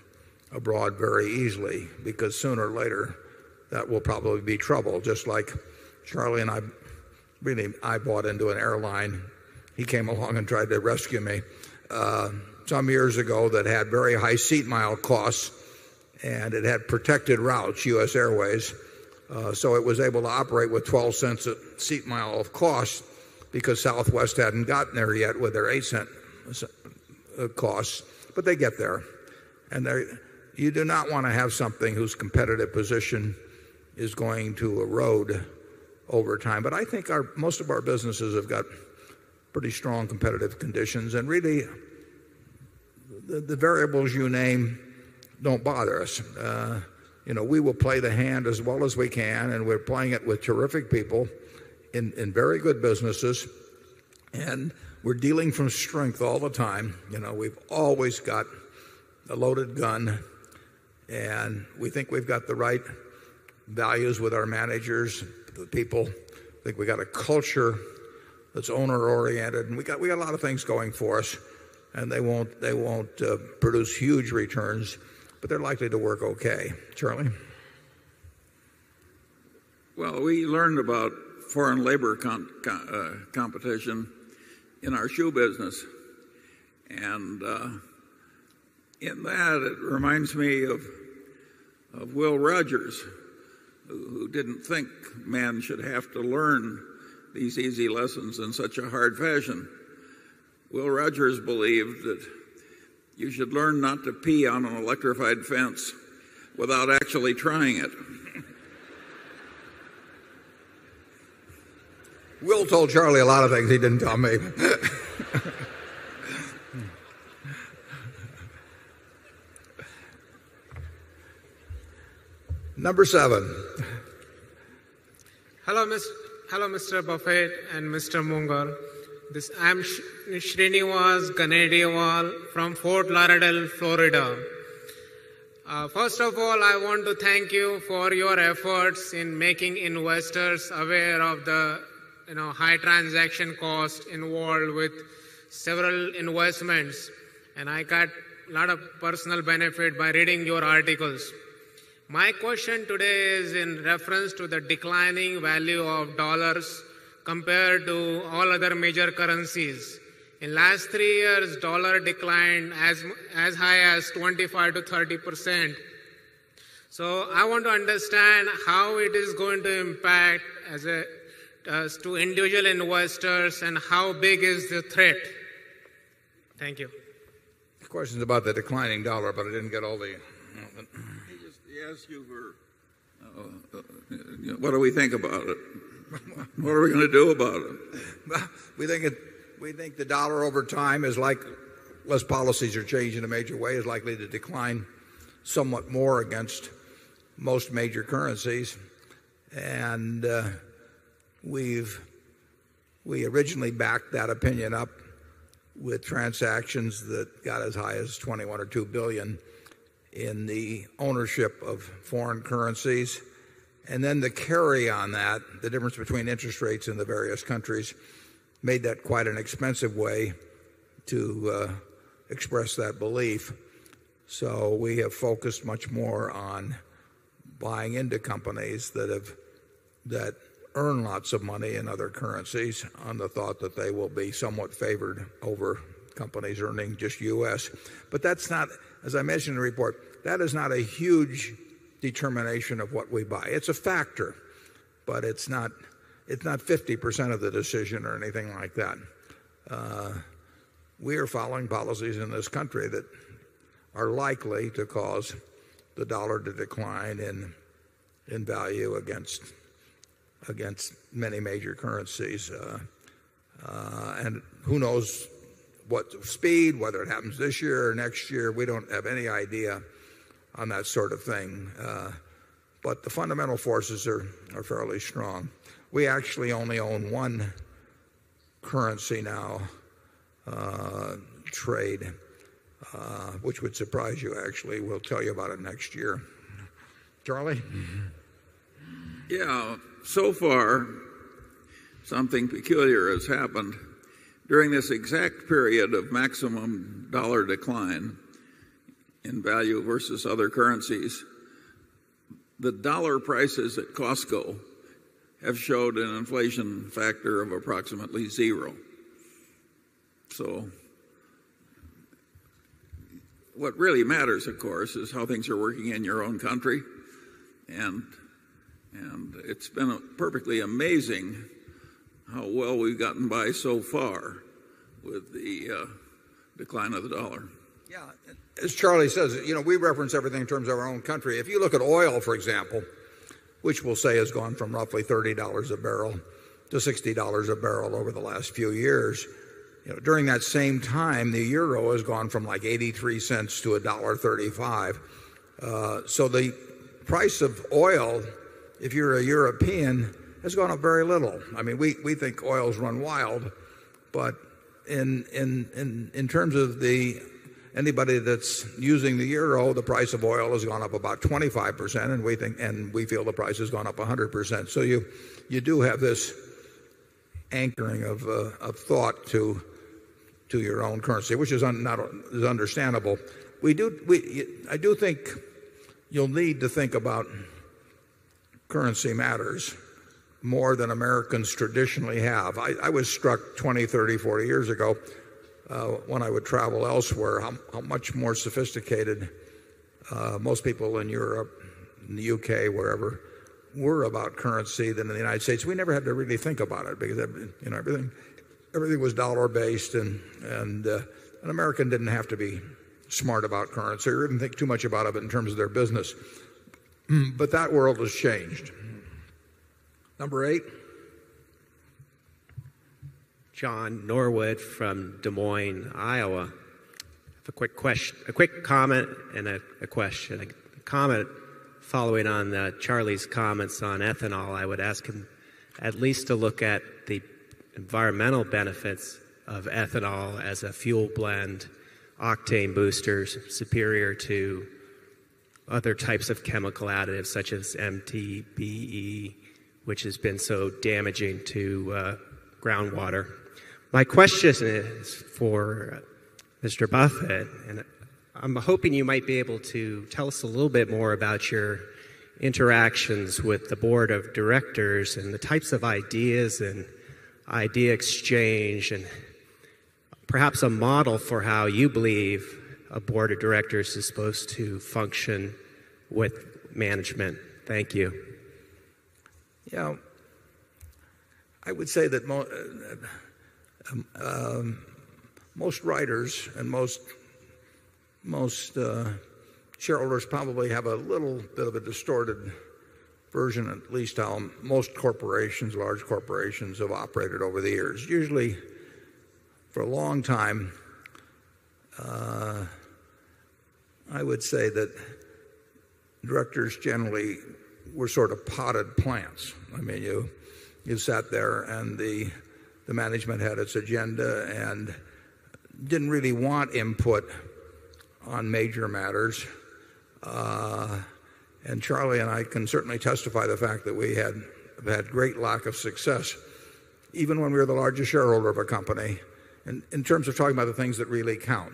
abroad very easily, because sooner or later that will probably be trouble. Just like Charlie and I bought into an airline. He came along and tried to rescue me some years ago that had very high seat mile costs, and it had protected routes, U.S. Airways, so it was able to operate with 12 cents a seat mile of cost because Southwest hadn't gotten there yet with their 8 cent costs, but they get there. And you do not want to have something whose competitive position is going to erode over time. But I think most of our businesses have got pretty strong competitive conditions, and really the variables you name don't bother us. We will play the hand as well as we can, and we're playing it with terrific people in very good businesses, and we're dealing from strength all the time. We've always got a loaded gun, and we think we've got the right values with our managers, the people. I think we got a culture that's owner-oriented, and we got a lot of things going for us, and they won't produce huge returns, but they're likely to work okay. Charlie? Well, we learned about foreign labor competition in our shoe business, and in that it reminds me of of Will Rogers, who didn't think man should have to learn these easy lessons in such a hard fashion. Will Rogers believed that you should learn not to pee on an electrified fence without actually trying it. Will told Charlie a lot of things he didn't tell me. Number 7. Hello, Mr. Buffett and Mr. Munger. I'm Srinivas Ganediwal from Fort Lauderdale, Florida. First of all, I want to thank you for your efforts in making investors aware of the high transaction cost involved with several investments. And I got a lot of personal benefit by reading your articles. My question today is in reference to the declining value of dollars compared to all other major currencies. In last 3 years, dollar declined as high as 25 to 30%. So I want to understand how it is going to impact as to individual investors and how big is the threat. Thank you. The question's about the declining dollar, but I didn't get all the... He asked you for, what do we think about it? What are we going to do about it? We think the dollar over time is like, unless policies are changed in a major way, is likely to decline somewhat more against most major currencies. And we originally backed that opinion up with transactions that got as high as 21 or 2 billion in the ownership of foreign currencies. And then the carry on that, the difference between interest rates in the various countries, made that quite an expensive way to express that belief. So we have focused much more on buying into companies that earn lots of money in other currencies on the thought that they will be somewhat favored over companies earning just U.S. But that's not, as I mentioned in the report, that is not a huge determination of what we buy. It's a factor, but it's not 50% of the decision or anything like that. We are following policies in this country that are likely to cause the dollar to decline in value against many major currencies. And who knows what speed, whether it happens this year or next year, we don't have any idea on that sort of thing. But the fundamental forces are fairly strong. We actually only own one currency now, trade, which would surprise you, actually. We'll tell you about it next year. Charlie? Yeah, so far, something peculiar has happened. During this exact period of maximum dollar decline in value versus other currencies, the dollar prices at Costco have showed an inflation factor of approximately 0. So what really matters, of course, is how things are working in your own country. And it's been perfectly amazing how well we've gotten by so far with the decline of the dollar. Yeah, as Charlie says, we reference everything in terms of our own country. If you look at oil, for example, which we'll say has gone from roughly $30 a barrel to $60 a barrel over the last few years, during that same time, the euro has gone from like 83 cents to $1.35. So the price of oil, if you're a European, has gone up very little. I mean, we think oil's run wild, but in terms of anybody that's using the euro, the price of oil has gone up about 25%, and we feel the price has gone up 100%. So you do have this anchoring of thought to your own currency, which is understandable. I do think you'll need to think about currency matters more than Americans traditionally have. I was struck 20, 30, 40 years ago when I would travel elsewhere how much more sophisticated most people in Europe in the UK, wherever, were about currency than in the United States. We never had to really think about it because everything was dollar based, and an American didn't have to be smart about currency or even think too much about it in terms of their business. But that world has changed. Number 8. John Norwood from Des Moines, Iowa. A quick comment and a question. A comment following on Charlie's comments on ethanol. I would ask him at least to look at the environmental benefits of ethanol as a fuel blend, octane boosters, superior to other types of chemical additives such as MTBE, which has been so damaging to groundwater. My question is for Mr. Buffett, and I'm hoping you might be able to tell us a little bit more about your interactions with the board of directors and the types of ideas and idea exchange, and perhaps a model for how you believe a board of directors is supposed to function with management. Thank you. Yeah, I would say that most writers and most shareholders probably have a little bit of a distorted version, at least how most corporations, large corporations, have operated over the years. Usually, for a long time, I would say that directors generally were sort of potted plants. I mean, you sat there and the management had its agenda and didn't really want input on major matters. And Charlie and I can certainly testify the fact that we have had great lack of success, even when we were the largest shareholder of a company, in terms of talking about the things that really count.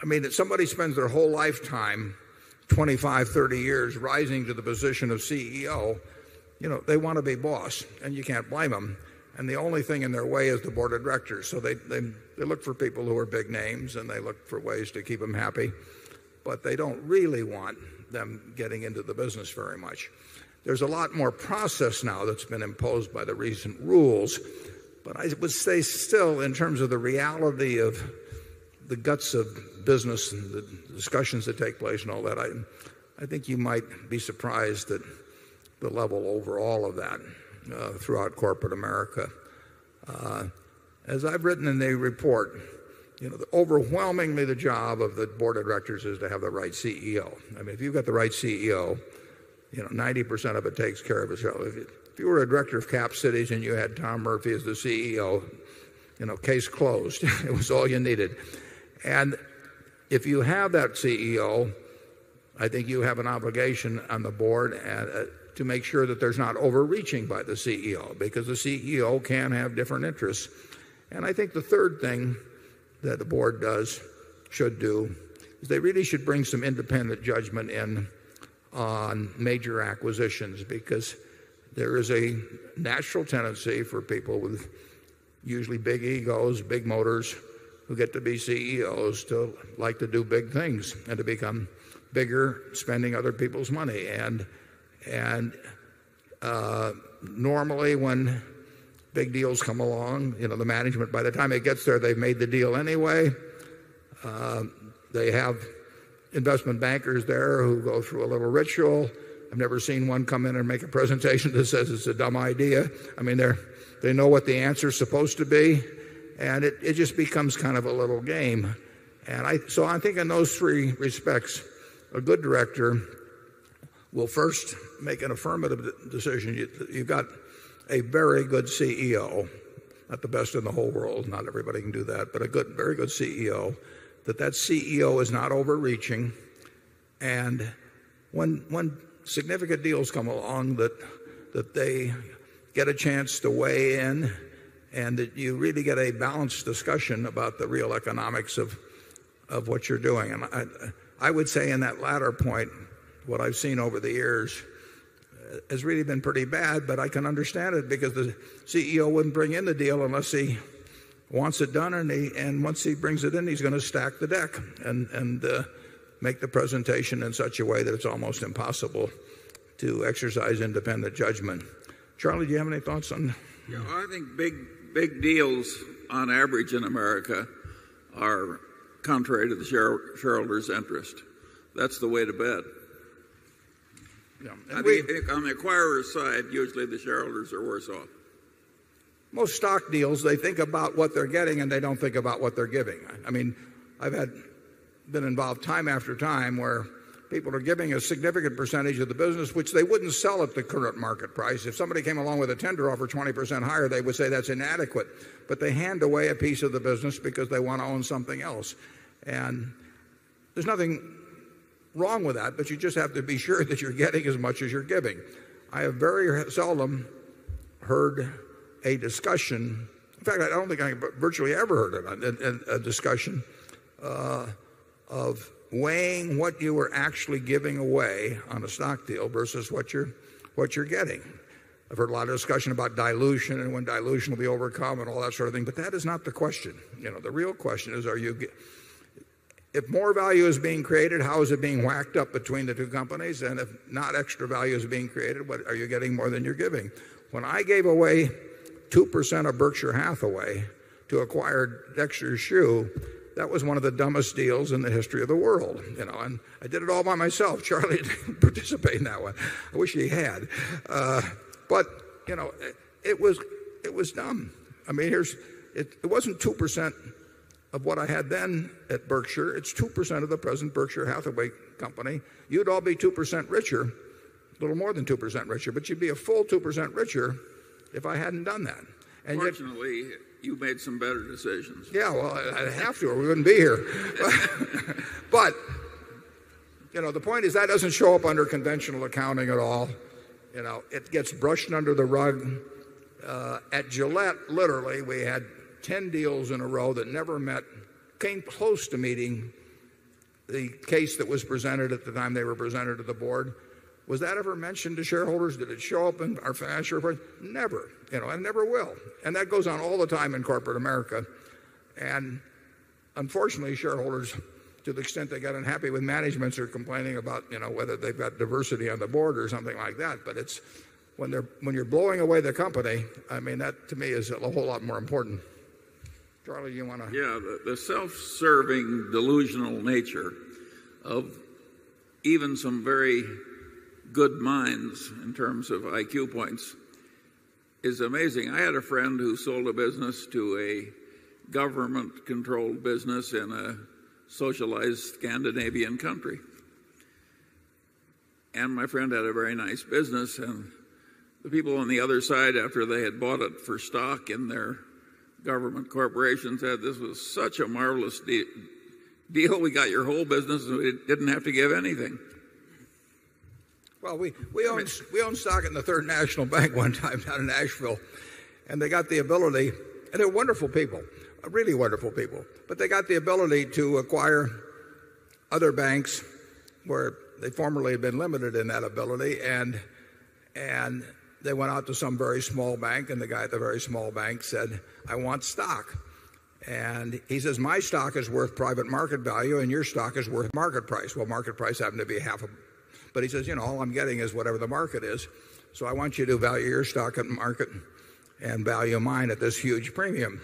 I mean, if somebody spends their whole lifetime, 25, 30 years, rising to the position of CEO, they want to be boss, and you can't blame them. And the only thing in their way is the board of directors. So they look for people who are big names, and they look for ways to keep them happy. But they don't really want them getting into the business very much. There's a lot more process now that's been imposed by the recent rules. But I would say still, in terms of the reality of the guts of business and the discussions that take place and all that, I think you might be surprised at the level overall of that throughout corporate America. As I've written in the report, overwhelmingly the job of the board of directors is to have the right CEO. I mean, if you've got the right CEO, 90% of it takes care of itself. If you were a director of Cap Cities and you had Tom Murphy as the CEO, case closed. It was all you needed. And if you have that CEO, I think you have an obligation on the board to make sure that there's not overreaching by the CEO, because the CEO can have different interests. And I think the third thing that the board should do is they really should bring some independent judgment in on major acquisitions, because there is a natural tendency for people with usually big egos, big motors, who get to be CEOs to like to do big things and to become bigger, spending other people's money. And normally when big deals come along, the management, by the time it gets there, they've made the deal anyway. They have investment bankers there who go through a little ritual. I've never seen one come in and make a presentation that says it's a dumb idea. I mean, they know what the answer is supposed to be, and it just becomes kind of a little game. So I think in those three respects, a good director will first make an affirmative decision. You've got a very good CEO, not the best in the whole world, not everybody can do that, but a very good CEO, that CEO is not overreaching. And when significant deals come along, that they get a chance to weigh in, and that you really get a balanced discussion about the real economics of what you're doing. And I would say in that latter point, what I've seen over the years has really been pretty bad, but I can understand it, because the CEO wouldn't bring in the deal unless he wants it done, and once he brings it in, he's going to stack the deck and make the presentation in such a way that it's almost impossible to exercise independent judgment. Charlie, do you have any thoughts on? Yeah, I think big deals on average in America are contrary to the shareholders' interest. That's the way to bet. Yeah. I think on the acquirer's side, usually the shareholders are worse off. Most stock deals, they think about what they're getting and they don't think about what they're giving. I mean, I've been involved time after time where people are giving a significant percentage of the business, which they wouldn't sell at the current market price. If somebody came along with a tender offer 20% higher, they would say that's inadequate. But they hand away a piece of the business because they want to own something else. And there's nothing wrong with that, but you just have to be sure that you're getting as much as you're giving. I have very seldom heard a discussion. In fact, I don't think I virtually ever heard it, a discussion of weighing what you were actually giving away on a stock deal versus what you're getting. I've heard a lot of discussion about dilution and when dilution will be overcome and all that sort of thing, but that is not the question. The real question is, if more value is being created, how is it being whacked up between the two companies? And if not extra value is being created, what are you getting more than you're giving? When I gave away 2% of Berkshire Hathaway to acquire Dexter's shoe, that was one of the dumbest deals in the history of the world, and I did it all by myself. Charlie didn't participate in that one. I wish he had. But it was dumb. I mean, it wasn't 2% of what I had then at Berkshire. It's 2% of the present Berkshire Hathaway company. You'd all be 2% richer, a little more than 2% richer, but you'd be a full 2% richer if I hadn't done that. And fortunately, you made some better decisions. Yeah, well, I'd have to or we wouldn't be here. But the point is that doesn't show up under conventional accounting at all. It gets brushed under the rug. At Gillette, literally, we had 10 deals in a row that never came close to meeting the case that was presented at the time they were presented to the board. Was that ever mentioned to shareholders? Did it show up in our financial reports? Never. And never will. And that goes on all the time in corporate America. And unfortunately, shareholders, to the extent they get unhappy with managements, are complaining about whether they've got diversity on the board or something like that. But it's when you're blowing away the company, I mean, that to me is a whole lot more important. Charlie, you want to? Yeah, the self-serving, delusional nature of even some very good minds in terms of IQ points is amazing. I had a friend who sold a business to a government-controlled business in a socialized Scandinavian country. And my friend had a very nice business, and the people on the other side, after they had bought it for stock in their government corporation, said, "This was such a marvelous deal. We got your whole business, and we didn't have to give anything." Well, we owned stock in the Third National Bank one time down in Nashville, and they got the ability, and they're wonderful people, really wonderful people, but they got the ability to acquire other banks where they formerly had been limited in that ability, and they went out to some very small bank, and the guy at the very small bank said, "I want stock." And he says, "My stock is worth private market value, and your stock is worth market price." Well, market price happened to be but he says, all I'm getting is whatever the market is. So I want you to value your stock at market and value mine at this huge premium.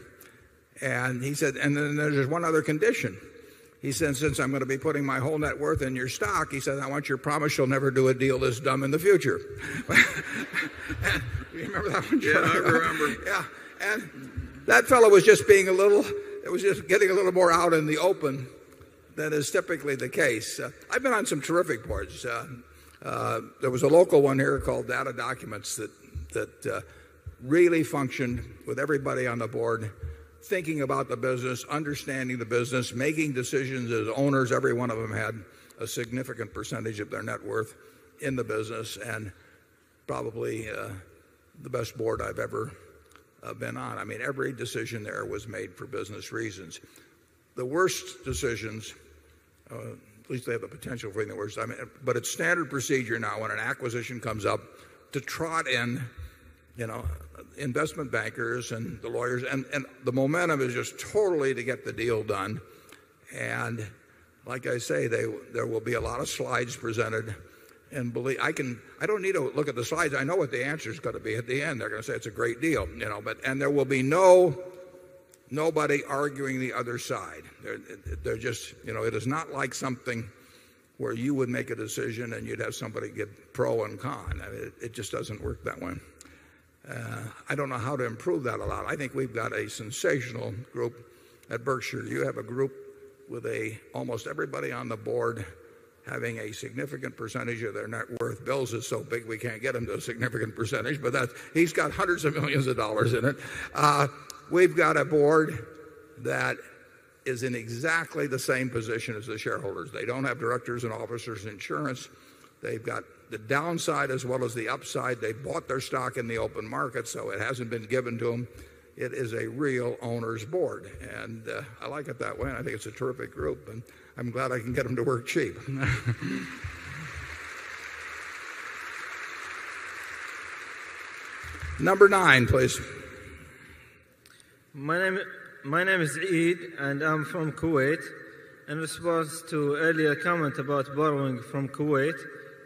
And he said, and then there's one other condition. He said, since I'm going to be putting my whole net worth in your stock, he said, I want your promise you'll never do a deal this dumb in the future. You remember that one, Charlie? Yeah, I remember. Yeah. And that fellow was just getting a little more out in the open than is typically the case. I've been on some terrific boards. There was a local one here called Data Documents that really functioned with everybody on the board thinking about the business, understanding the business, making decisions as owners. Every one of them had a significant percentage of their net worth in the business, and probably the best board I've ever been on. I mean, every decision there was made for business reasons. The worst decisions, at least they have the potential for being the worst. I mean, but it's standard procedure now when an acquisition comes up to trot in, investment bankers and the lawyers, and the momentum is just totally to get the deal done. And like I say, there will be a lot of slides presented, and believe I don't need to look at the slides. I know what the answer is going to be at the end. They're going to say it's a great deal, and there will be nobody arguing the other side. They're just, it is not like something where you would make a decision and you'd have somebody give pro and con. It just doesn't work that way. I don't know how to improve that a lot. I think we've got a sensational group at Berkshire. You have a group with almost everybody on the board having a significant percentage of their net worth. Bill's is so big we can't get him to a significant percentage, but he's got hundreds of millions of dollars in it. We've got a board that is in exactly the same position as the shareholders. They don't have directors and officers insurance. They've got the downside as well as the upside. They bought their stock in the open market, so it hasn't been given to them. It is a real owner's board, and I like it that way, and I think it's a terrific group, and I'm glad I can get them to work cheap. Number 9, please. My name is Eid, and I'm from Kuwait. In response to earlier comment about borrowing from Kuwait,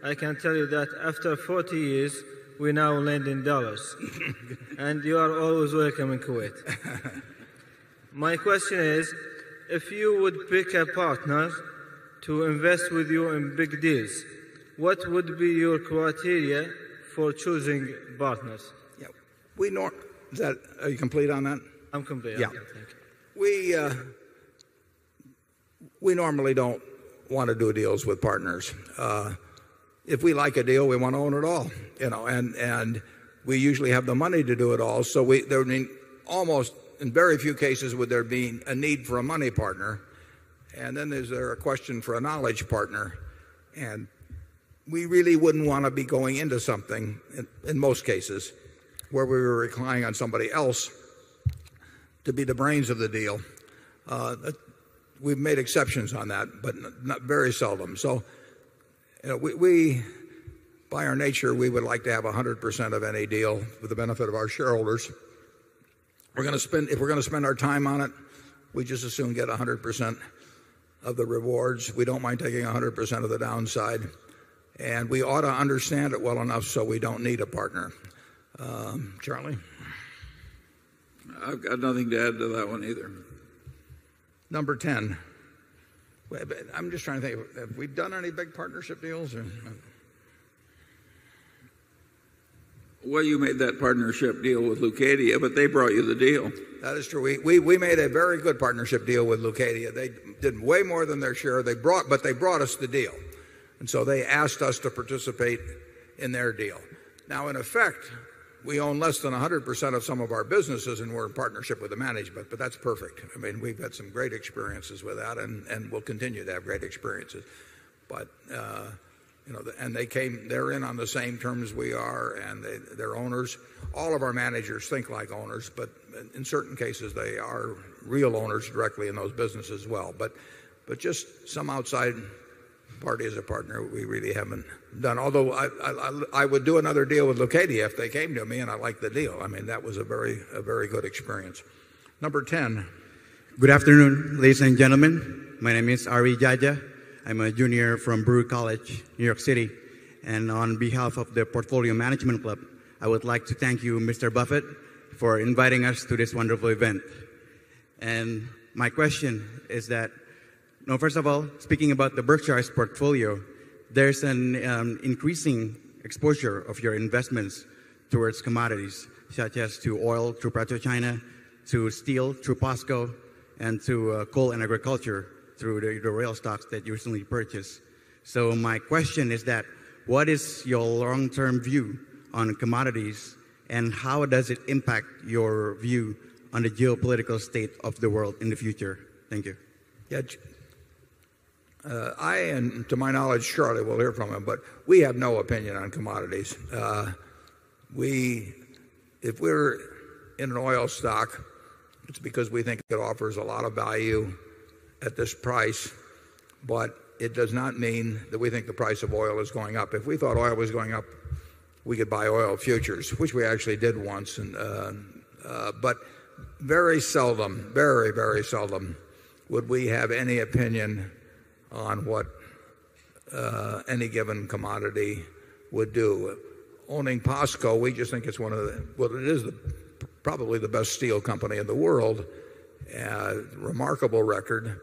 I can tell you that after 40 years, we now lend in dollars. And you are always welcome in Kuwait. My question is, if you would pick a partner to invest with you in big deals, what would be your criteria for choosing partners? Yeah. Are you complete on that? I'm complete. Yeah. We normally don't want to do deals with partners. If we like a deal, we want to own it all, and we usually have the money to do it all. So almost in very few cases would there be a need for a money partner, and then is there a question for a knowledge partner, and we really wouldn't want to be going into something in most cases where we were relying on somebody else to be the brains of the deal. We've made exceptions on that, but not very seldom. So, we by our nature, we would like to have 100% of any deal for the benefit of our shareholders. If we're going to spend our time on it, we just as soon get 100% of the rewards. We don't mind taking 100% of the downside, and we ought to understand it well enough so we don't need a partner. Charlie? I've got nothing to add to that one either. Number 10. I'm just trying to think, have we done any big partnership deals? Well, you made that partnership deal with Leucadia, but they brought you the deal. That is true. We made a very good partnership deal with Leucadia. They did way more than their share. But they brought us the deal. And so they asked us to participate in their deal. Now, in effect, we own less than 100% of some of our businesses, and we're in partnership with the management, but that's perfect. I mean, we've had some great experiences with that, and we'll continue to have great experiences. But, and they're in on the same terms we are, and they're owners. All of our managers think like owners, but in certain cases they are real owners directly in those businesses as well. But just some outside party as a partner, we really haven't done. Although I would do another deal with Leucadia if they came to me and I liked the deal. I mean, that was a very good experience. Number 10. Good afternoon, ladies and gentlemen. My name is Ari Jaja. I'm a junior from Brewer College, New York City. And on behalf of the Portfolio Management Club, I would like to thank you, Mr. Buffett, for inviting us to this wonderful event. And my question is that, first of all, speaking about the Berkshire's portfolio, there's an increasing exposure of your investments towards commodities, such as to oil through PetroChina, to steel through POSCO, and to coal and agriculture through the rail stocks that you recently purchased. So my question is that, what is your long-term view on commodities, and how does it impact your view on the geopolitical state of the world in the future? Thank you. Yeah. And to my knowledge, Charlie will hear from him, but we have no opinion on commodities. If we're in an oil stock, it's because we think it offers a lot of value at this price, but it does not mean that we think the price of oil is going up. If we thought oil was going up, we could buy oil futures, which we actually did once. But very seldom, very, very seldom would we have any opinion on what any given commodity would do. Owning POSCO, we just think it's one of the, well, it is probably the best steel company in the world. Remarkable record.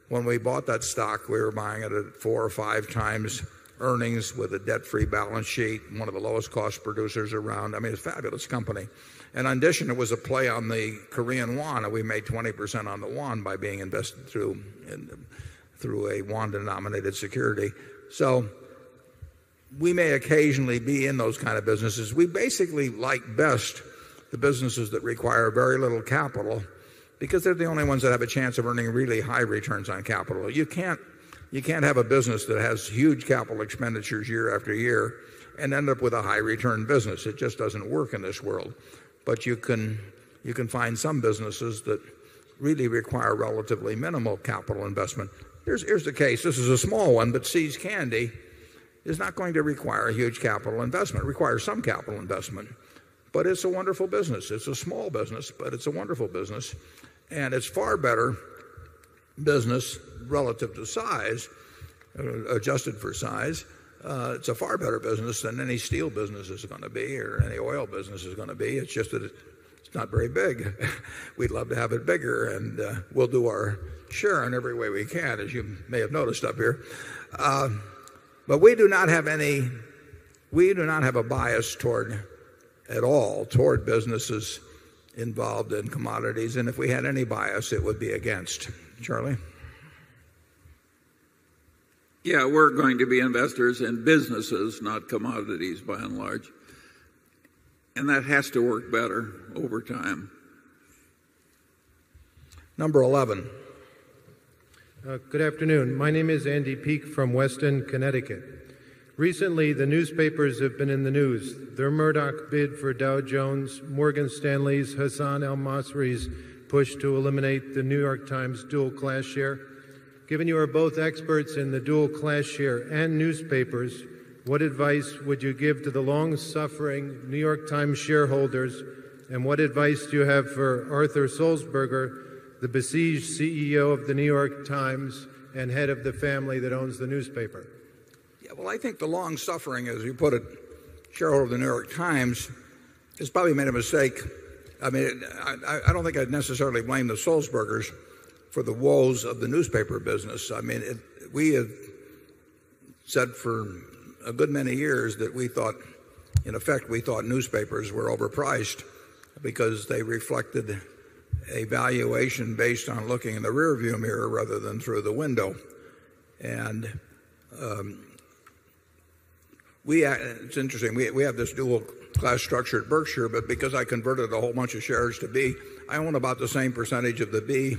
When we bought that stock, we were buying it at 4 or 5 times earnings with a debt-free balance sheet, one of the lowest cost producers around. I mean, it's a fabulous company. And in addition, it was a play on the Korean won, and we made 20% on the won by being invested through a won-denominated security. So we may occasionally be in those kind of businesses. We basically like best the businesses that require very little capital because they're the only ones that have a chance of earning really high returns on capital. You can't have a business that has huge capital expenditures year after year and end up with a high return business. It just doesn't work in this world. But you can find some businesses that really require relatively minimal capital investment. Here's the case. This is a small one, but See's Candy is not going to require a huge capital investment. It requires some capital investment. But it's a wonderful business. It's a small business, but it's a wonderful business. And it's far better business relative to size, adjusted for size. It's a far better business than any steel business is going to be or any oil business is going to be. It's just that it's not very big. We'd love to have it bigger, and we'll do our share in every way we can, as you may have noticed up here. But we do not have a bias at all toward businesses involved in commodities. And if we had any bias, it would be against. Charlie? Yeah, we're going to be investors in businesses, not commodities by and large. And that has to work better over time. Number 11. Good afternoon. My name is Andy Peak from Weston, Connecticut. Recently, the newspapers have been in the news. Their Murdoch bid for Dow Jones, Morgan Stanley's Hassan al-Masri's push to eliminate the New York Times dual class share. Given you are both experts in the dual class share and newspapers, what advice would you give to the long-suffering New York Times shareholders, and what advice do you have for Arthur Sulzberger, the besieged CEO of the New York Times and head of the family that owns the newspaper? Yeah, well, I think the long-suffering, as you put it, shareholder of the New York Times has probably made a mistake. I mean, I don't think I'd necessarily blame the Sulzbergers for the woes of the newspaper business. I mean, we have said for a good many years that we thought newspapers were overpriced because they reflected a valuation based on looking in the rearview mirror rather than through the window. And it's interesting. We have this dual class structure at Berkshire, but because I converted a whole bunch of shares to B, I own about the same percentage of the B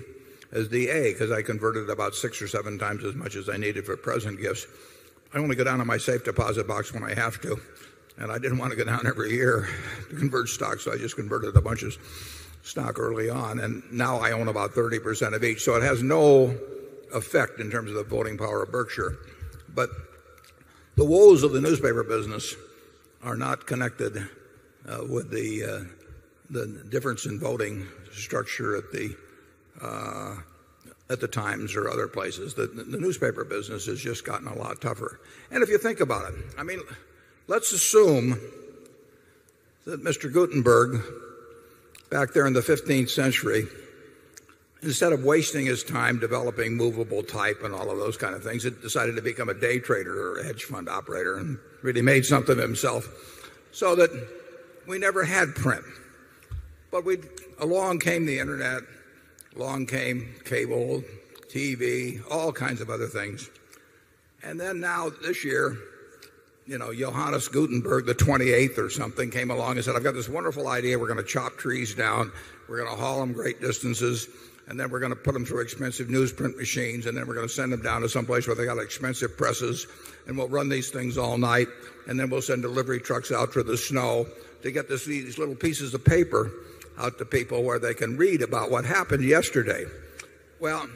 as the A because I converted about 6 or 7 times as much as I needed for present gifts. I only go down to my safe deposit box when I have to, and I didn't want to go down every year to convert stock, so I just converted a bunch of stock early on, and now I own about 30% of each, so it has no effect in terms of the voting power of Berkshire. But the woes of the newspaper business are not connected with the difference in voting structure at the Times or other places. The newspaper business has just gotten a lot tougher. And if you think about it, I mean, let's assume that Mr. Gutenberg, back there in the 15th century, instead of wasting his time developing movable type and all of those kind of things, it decided to become a day trader or a hedge fund operator and really made something of himself, so that we never had print. But along came the internet, along came cable, TV, all kinds of other things. And then now this year, Johannes Gutenberg, the 28th or something, came along and said, I've got this wonderful idea. We're going to chop trees down. We're going to haul them great distances. And then we're going to put them through expensive newsprint machines. And then we're going to send them down to some place where they got expensive presses. And we'll run these things all night. And then we'll send delivery trucks out through the snow to get these little pieces of paper out to people where they can read about what happened yesterday. Well,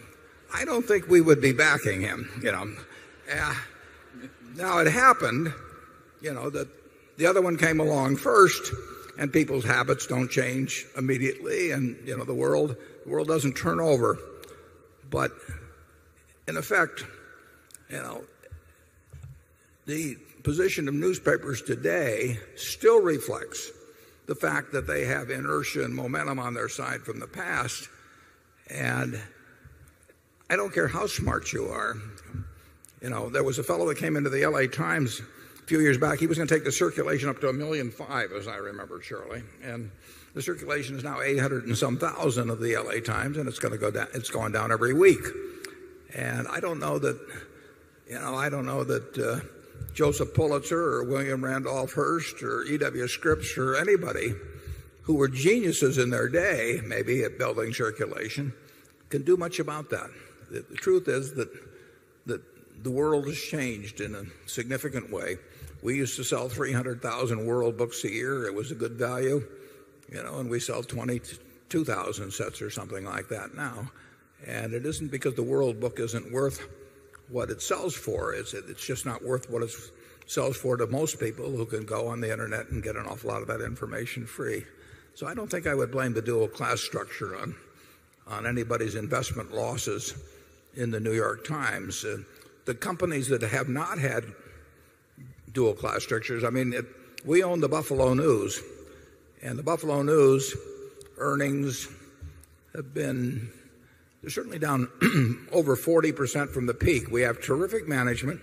I don't think we would be backing him, Now it happened, that the other one came along first, and people's habits don't change immediately, and the world doesn't turn over. But in effect, the position of newspapers today still reflects the fact that they have inertia and momentum on their side from the past. And I don't care how smart you are. You know, there was a fellow that came into the LA Times a few years back. He was going to take the circulation up to 1.5 million, as I remember, Charlie. And the circulation is now 800 and some thousand of the LA Times, and it's going to go down. It's going down every week. And I don't know that, Joseph Pulitzer or William Randolph Hearst or E.W. Scripps or anybody who were geniuses in their day, maybe at building circulation, can do much about that. The truth is that the world has changed in a significant way. We used to sell 300,000 world books a year. It was a good value, and we sell 22,000 sets or something like that now. And it isn't because the world book isn't worth what it sells for. It's just not worth what it sells for to most people who can go on the internet and get an awful lot of that information free. So I don't think I would blame the dual class structure on anybody's investment losses in the New York Times. The companies that have not had dual class structures, we own the Buffalo News, and the Buffalo News earnings have been they're certainly down over 40% from the peak. We have terrific management.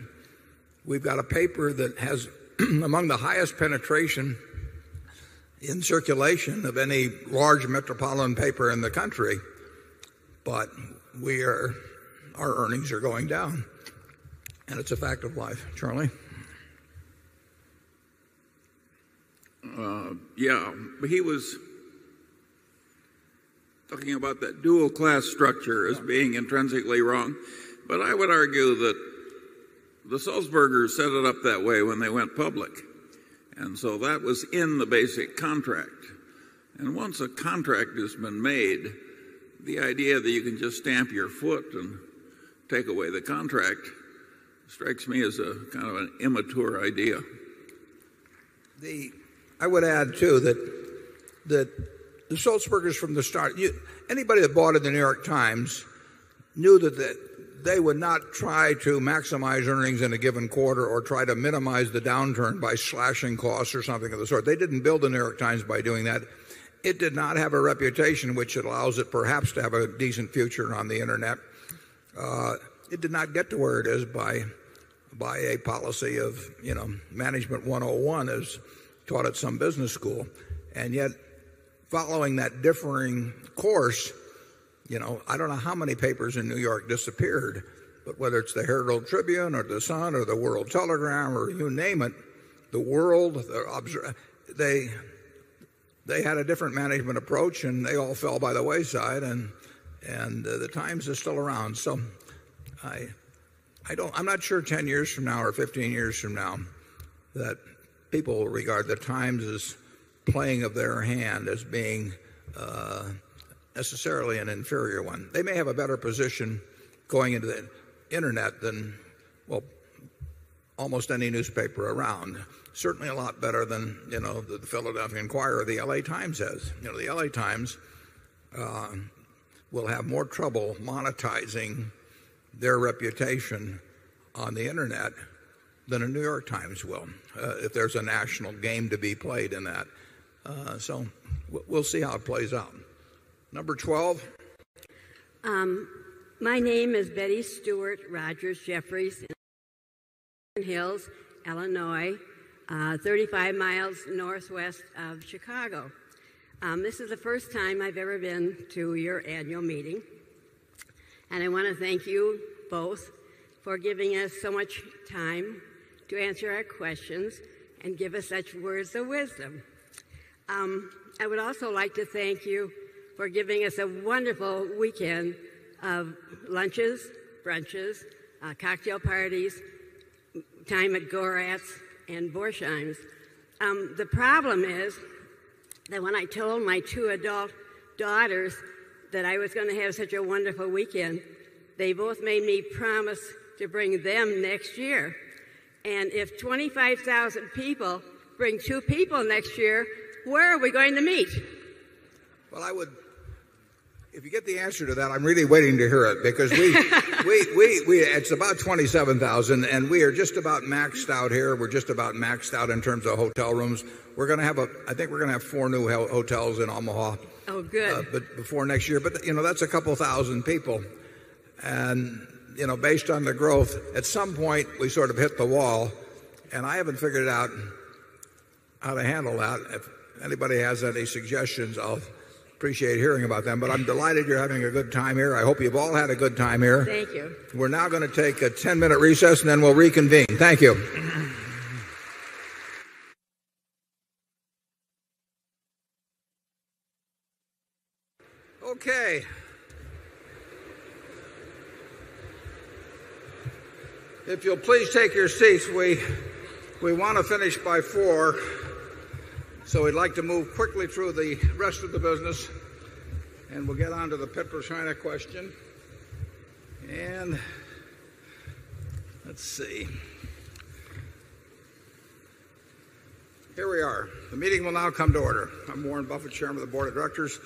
We've got a paper that has among the highest penetration in circulation of any large metropolitan paper in the country. But our earnings are going down. And it's a fact of life. Charlie? Yeah, but he was talking about that dual class structure as being intrinsically wrong. But I would argue that the Sulzbergers set it up that way when they went public. And so that was in the basic contract. And once a contract has been made, the idea that you can just stamp your foot and take away the contract strikes me as a kind of an immature idea. I would add, too, that the Sulzbergers from the start, anybody that bought in the New York Times knew that they would not try to maximize earnings in a given quarter or try to minimize the downturn by slashing costs or something of the sort. They didn't build the New York Times by doing that. It did not have a reputation which allows it perhaps to have a decent future on the internet. It did not get to where it is by a policy of, Management 101 as taught at some business school. And yet, following that differing course, I don't know how many papers in New York disappeared, but whether it's the Herald Tribune or the Sun or the World Telegram or you name it, the World, they had a different management approach and they all fell by the wayside, and the Times is still around. So I'm not sure 10 years from now or 15 years from now that people will regard the Times as playing of their hand as being necessarily an inferior one. They may have a better position going into the internet than, almost any newspaper around. Certainly a lot better than, the Philadelphia Inquirer or the LA Times has. The LA Times will have more trouble monetizing their reputation on the internet than a New York Times will, if there's a national game to be played in that. So we'll see how it plays out. Number 12. My name is Betty Stewart Rogers Jeffries in Hills, Illinois, 35 miles northwest of Chicago. This is the first time I've ever been to your annual meeting. And I want to thank you both for giving us so much time to answer our questions and give us such words of wisdom. I would also like to thank you for giving us a wonderful weekend of lunches, brunches, cocktail parties, time at Gorat's and Borsheim's. The problem is that when I told my two adult daughters that I was going to have such a wonderful weekend, they both made me promise to bring them next year. And if 25,000 people bring 2 people next year, where are we going to meet? Well, if you get the answer to that, I'm really waiting to hear it, because It's about 27,000, and we are just about maxed out here. We're just about maxed out in terms of hotel rooms. We're going to have I think we're going to have 4 new hotels in Omaha. Oh, good. But before next year. But, that's a couple thousand people. And, based on the growth, at some point we sort of hit the wall. And I haven't figured out how to handle that. If anybody has any suggestions, I'll appreciate hearing about them. But I'm delighted you're having a good time here. I hope you've all had a good time here. Thank you. We're now going to take a 10-minute recess, and then we'll reconvene. Thank you. Okay. If you'll please take your seats, we want to finish by 4, so we'd like to move quickly through the rest of the business, and we'll get on to the Petrochina question. And let's see. Here we are. The meeting will now come to order. I'm Warren Buffett, Chairman of the Board of Directors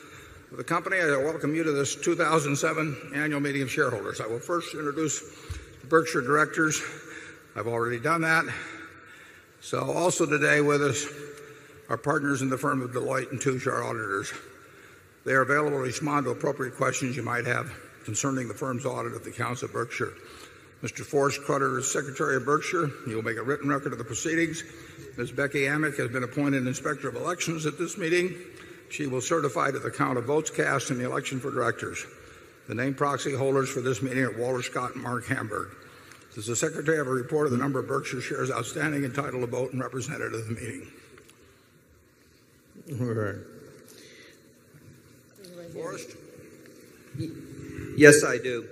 of the company. I welcome you to this 2007 annual meeting of shareholders. I will first introduce the Berkshire directors. I've already done that. So also today with us are partners in the firm of Deloitte & Touche, our auditors. They are available to respond to appropriate questions you might have concerning the firm's audit of the accounts of Berkshire. Mr. Forrest Crutter is Secretary of Berkshire. He will make a written record of the proceedings. Ms. Becky Amick has been appointed Inspector of Elections at this meeting. She will certify to the count of votes cast in the election for directors. The named proxy holders for this meeting are Walter Scott and Mark Hamburg. Does the Secretary have a report of the number of Berkshire shares outstanding entitled to vote and represented at the meeting? Forrest? Yes, I do.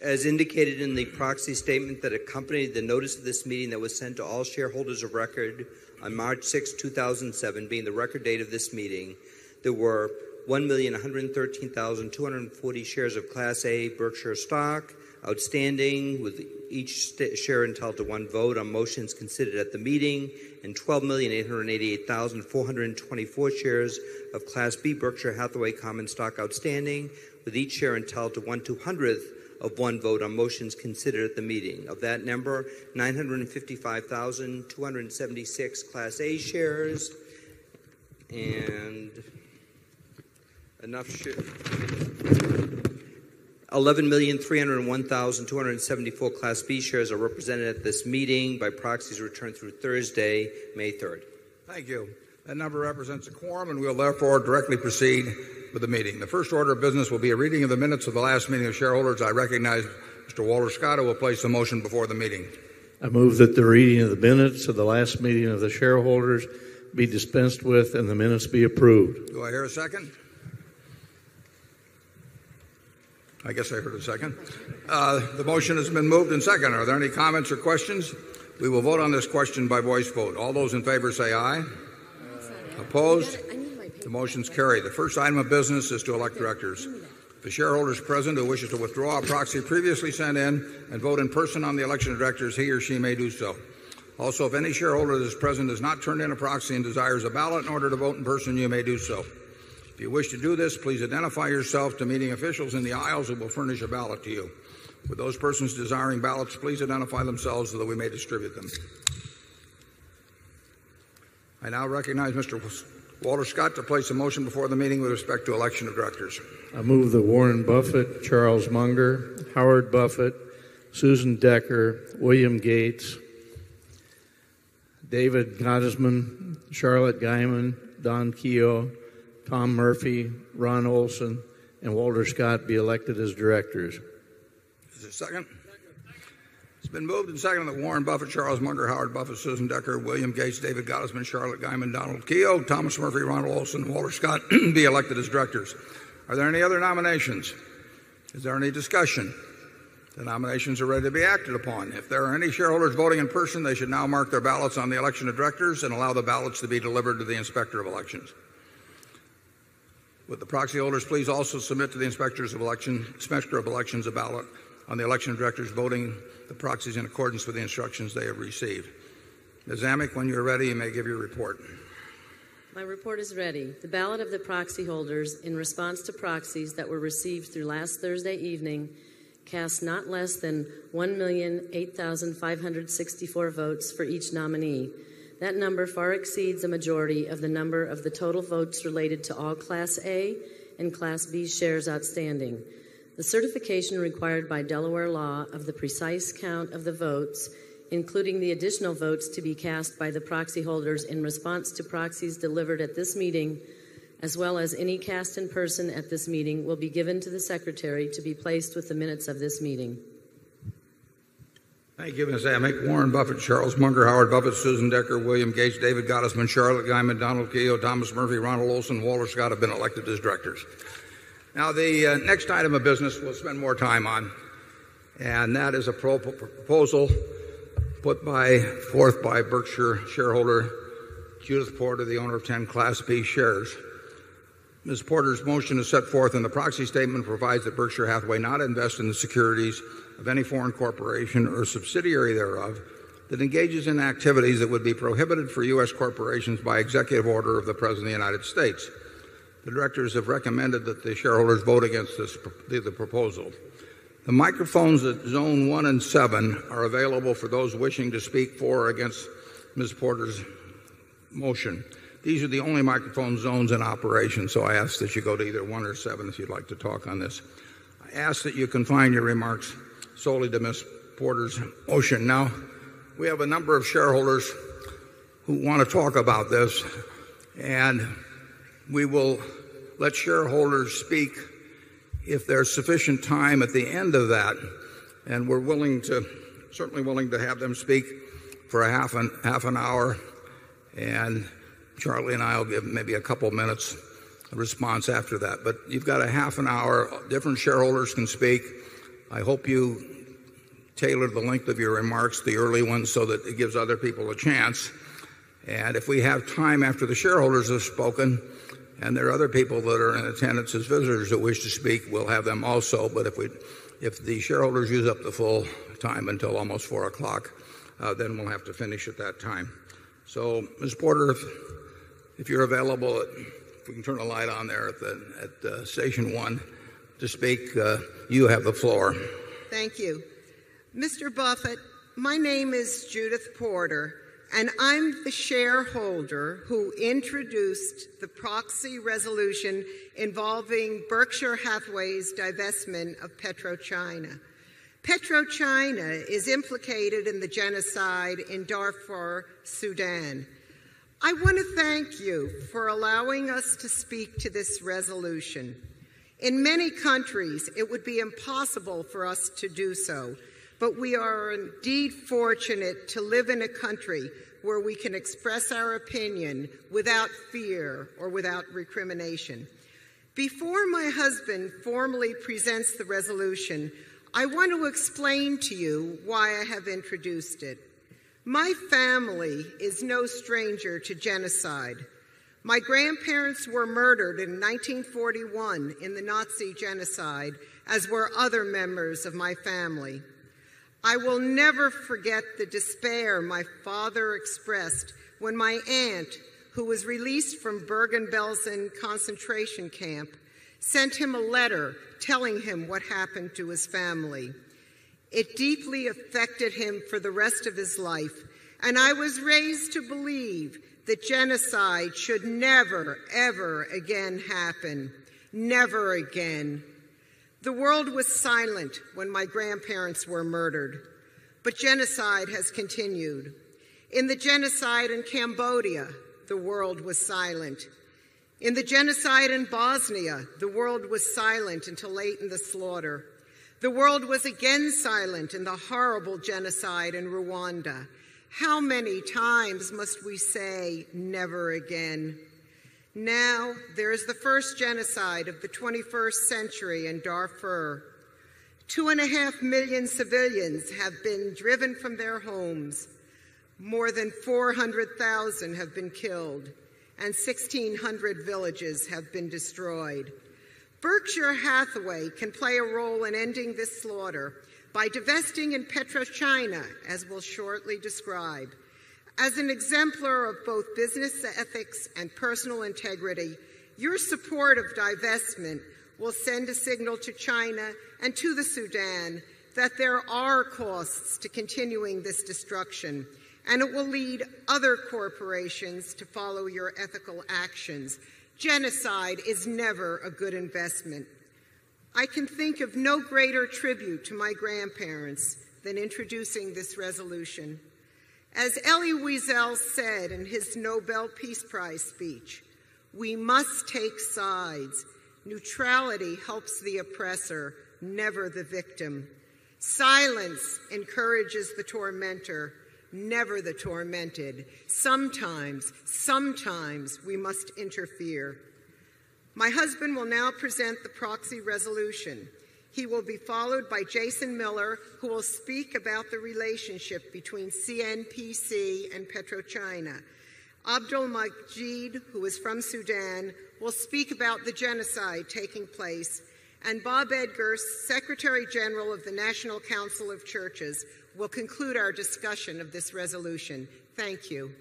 As indicated in the proxy statement that accompanied the notice of this meeting that was sent to all shareholders of record on March 6, 2007, being the record date of this meeting, there were 1,113,240 shares of Class A Berkshire stock outstanding, with each share entitled to 1 vote on motions considered at the meeting, and 12,888,424 shares of Class B Berkshire Hathaway common stock outstanding, with each share entitled to 1/200th of 1 vote on motions considered at the meeting. Of that number, 955,276 Class A shares and enough shares. 11,301,274 Class B shares are represented at this meeting by proxies returned through Thursday, May 3rd. Thank you. That number represents a quorum, and we'll therefore directly proceed with the meeting. The first order of business will be a reading of the minutes of the last meeting of shareholders. I recognize Mr. Walter Scott, who will place the motion before the meeting. I move that the reading of the minutes of the last meeting of the shareholders be dispensed with and the minutes be approved. Do I hear a second? I guess I heard a second. The motion has been moved and seconded. Are there any comments or questions? We will vote on this question by voice vote. All those in favor say aye. Opposed? The motion's carried. The first item of business is to elect directors. If the shareholder is present who wishes to withdraw a proxy previously sent in and vote in person on the election of directors, he or she may do so. Also, if any shareholder that is present has not turned in a proxy and desires a ballot in order to vote in person, you may do so. If you wish to do this, please identify yourself to meeting officials in the aisles who will furnish a ballot to you. With those persons desiring ballots, please identify themselves so that we may distribute them. I now recognize Mr. Walter Scott to place a motion before the meeting with respect to election of directors. I move that Warren Buffett, Charles Munger, Howard Buffett, Susan Decker, William Gates, David Gottesman, Charlotte Guyman, Don Keogh, Tom Murphy, Ron Olson, and Walter Scott be elected as directors. Is there a second? It's been moved and seconded that Warren Buffett, Charles Munger, Howard Buffett, Susan Decker, William Gates, David Gottesman, Charlotte Guyman, Donald Keogh, Thomas Murphy, Ronald Olson, and Walter Scott be elected as directors. Are there any other nominations? Is there any discussion? The nominations are ready to be acted upon. If there are any shareholders voting in person, they should now mark their ballots on the election of directors and allow the ballots to be delivered to the Inspector of Elections. Would the proxy holders please also submit to the Inspector of Elections a ballot on the election of directors voting the proxies in accordance with the instructions they have received. Ms. Amick, when you're ready, you may give your report. My report is ready. The ballot of the proxy holders in response to proxies that were received through last Thursday evening cast not less than 1,008,564 votes for each nominee. That number far exceeds a majority of the number of the total votes related to all Class A and Class B shares outstanding. The certification required by Delaware law of the precise count of the votes, including the additional votes to be cast by the proxy holders in response to proxies delivered at this meeting, as well as any cast in person at this meeting, will be given to the Secretary to be placed with the minutes of this meeting. Thank you, Ms. Amick. Warren Buffett, Charles Munger, Howard Buffett, Susan Decker, William Gates, David Gottesman, Charlotte Guyman, Donald Keogh, Thomas Murphy, Ronald Olson, Walter Scott have been elected as directors. Now, the next item of business we'll spend more time on, and that is a proposal put forth by Berkshire shareholder Judith Porter, the owner of 10 Class B shares. Ms. Porter's motion is set forth in the proxy statement, provides that Berkshire Hathaway not invest in the securities of any foreign corporation or subsidiary thereof that engages in activities that would be prohibited for U.S. corporations by executive order of the President of the United States. The directors have recommended that the shareholders vote against the proposal. The microphones at Zone 1 and 7 are available for those wishing to speak for or against Ms. Porter's motion. These are the only microphone zones in operation, so I ask that you go to either 1 or 7 if you'd like to talk on this. I ask that you confine your remarks solely to Ms. Porter's motion. Now, we have a number of shareholders who want to talk about this, and we will let shareholders speak if there's sufficient time at the end of that, and we're certainly willing to have them speak for a half an hour, and Charlie and I will give maybe a couple minutes response after that. But you've got a half an hour. Different shareholders can speak. I hope you tailor the length of your remarks, the early ones, so that it gives other people a chance. And if we have time after the shareholders have spoken, and there are other people that are in attendance as visitors that wish to speak, we'll have them also. But if the shareholders use up the full time until almost 4 o'clock, then we'll have to finish at that time. So, Ms. Porter, if you're available, if we can turn a light on there at Station 1 to speak, you have the floor. Thank you. Mr. Buffett, my name is Judith Porter, and I'm the shareholder who introduced the proxy resolution involving Berkshire Hathaway's divestment of PetroChina. PetroChina is implicated in the genocide in Darfur, Sudan. I want to thank you for allowing us to speak to this resolution. In many countries, it would be impossible for us to do so, but we are indeed fortunate to live in a country where we can express our opinion without fear or without recrimination. Before my husband formally presents the resolution, I want to explain to you why I have introduced it. My family is no stranger to genocide. My grandparents were murdered in 1941 in the Nazi genocide, as were other members of my family. I will never forget the despair my father expressed when my aunt, who was released from Bergen-Belsen concentration camp, sent him a letter telling him what happened to his family. It deeply affected him for the rest of his life, and I was raised to believe that genocide should never, ever again happen. Never again. The world was silent when my grandparents were murdered, but genocide has continued. In the genocide in Cambodia, the world was silent. In the genocide in Bosnia, the world was silent until late in the slaughter. The world was again silent in the horrible genocide in Rwanda. How many times must we say, never again? Now, there is the first genocide of the 21st century in Darfur. 2.5 million civilians have been driven from their homes. More than 400,000 have been killed, and 1,600 villages have been destroyed. Berkshire Hathaway can play a role in ending this slaughter by divesting in PetroChina, as we'll shortly describe. As an exemplar of both business ethics and personal integrity, your support of divestment will send a signal to China and to the Sudan that there are costs to continuing this destruction, and it will lead other corporations to follow your ethical actions. Genocide is never a good investment. I can think of no greater tribute to my grandparents than introducing this resolution. As Elie Wiesel said in his Nobel Peace Prize speech, we must take sides. Neutrality helps the oppressor, never the victim. Silence encourages the tormentor, never the tormented. Sometimes we must interfere. My husband will now present the proxy resolution. He will be followed by Jason Miller, who will speak about the relationship between CNPC and PetroChina. Abdul Majid, who is from Sudan, will speak about the genocide taking place. And Bob Edgar, Secretary General of the National Council of Churches, will conclude our discussion of this resolution. Thank you.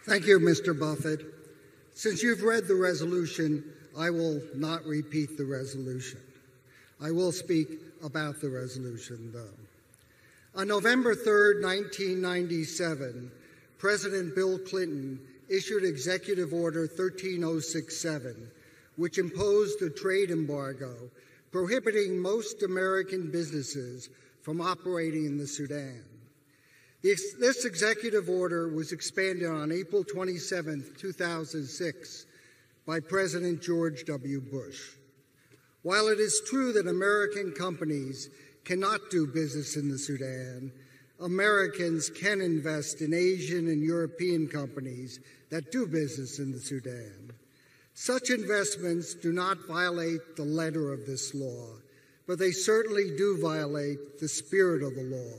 Thank you, Mr. Buffett. Since you've read the resolution, I will not repeat the resolution. I will speak about the resolution, though. On November 3rd, 1997, President Bill Clinton issued Executive Order 13067, which imposed a trade embargo prohibiting most American businesses from operating in the Sudan. This executive order was expanded on April 27, 2006, by President George W. Bush. While it is true that American companies cannot do business in the Sudan, Americans can invest in Asian and European companies that do business in the Sudan. Such investments do not violate the letter of this law, but they certainly do violate the spirit of the law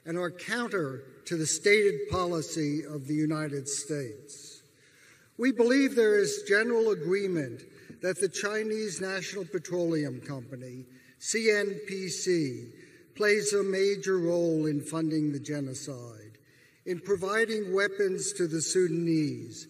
and are counter to the stated policy of the United States. We believe there is general agreement that the Chinese National Petroleum Company, CNPC, plays a major role in funding the genocide, in providing weapons to the Sudanese,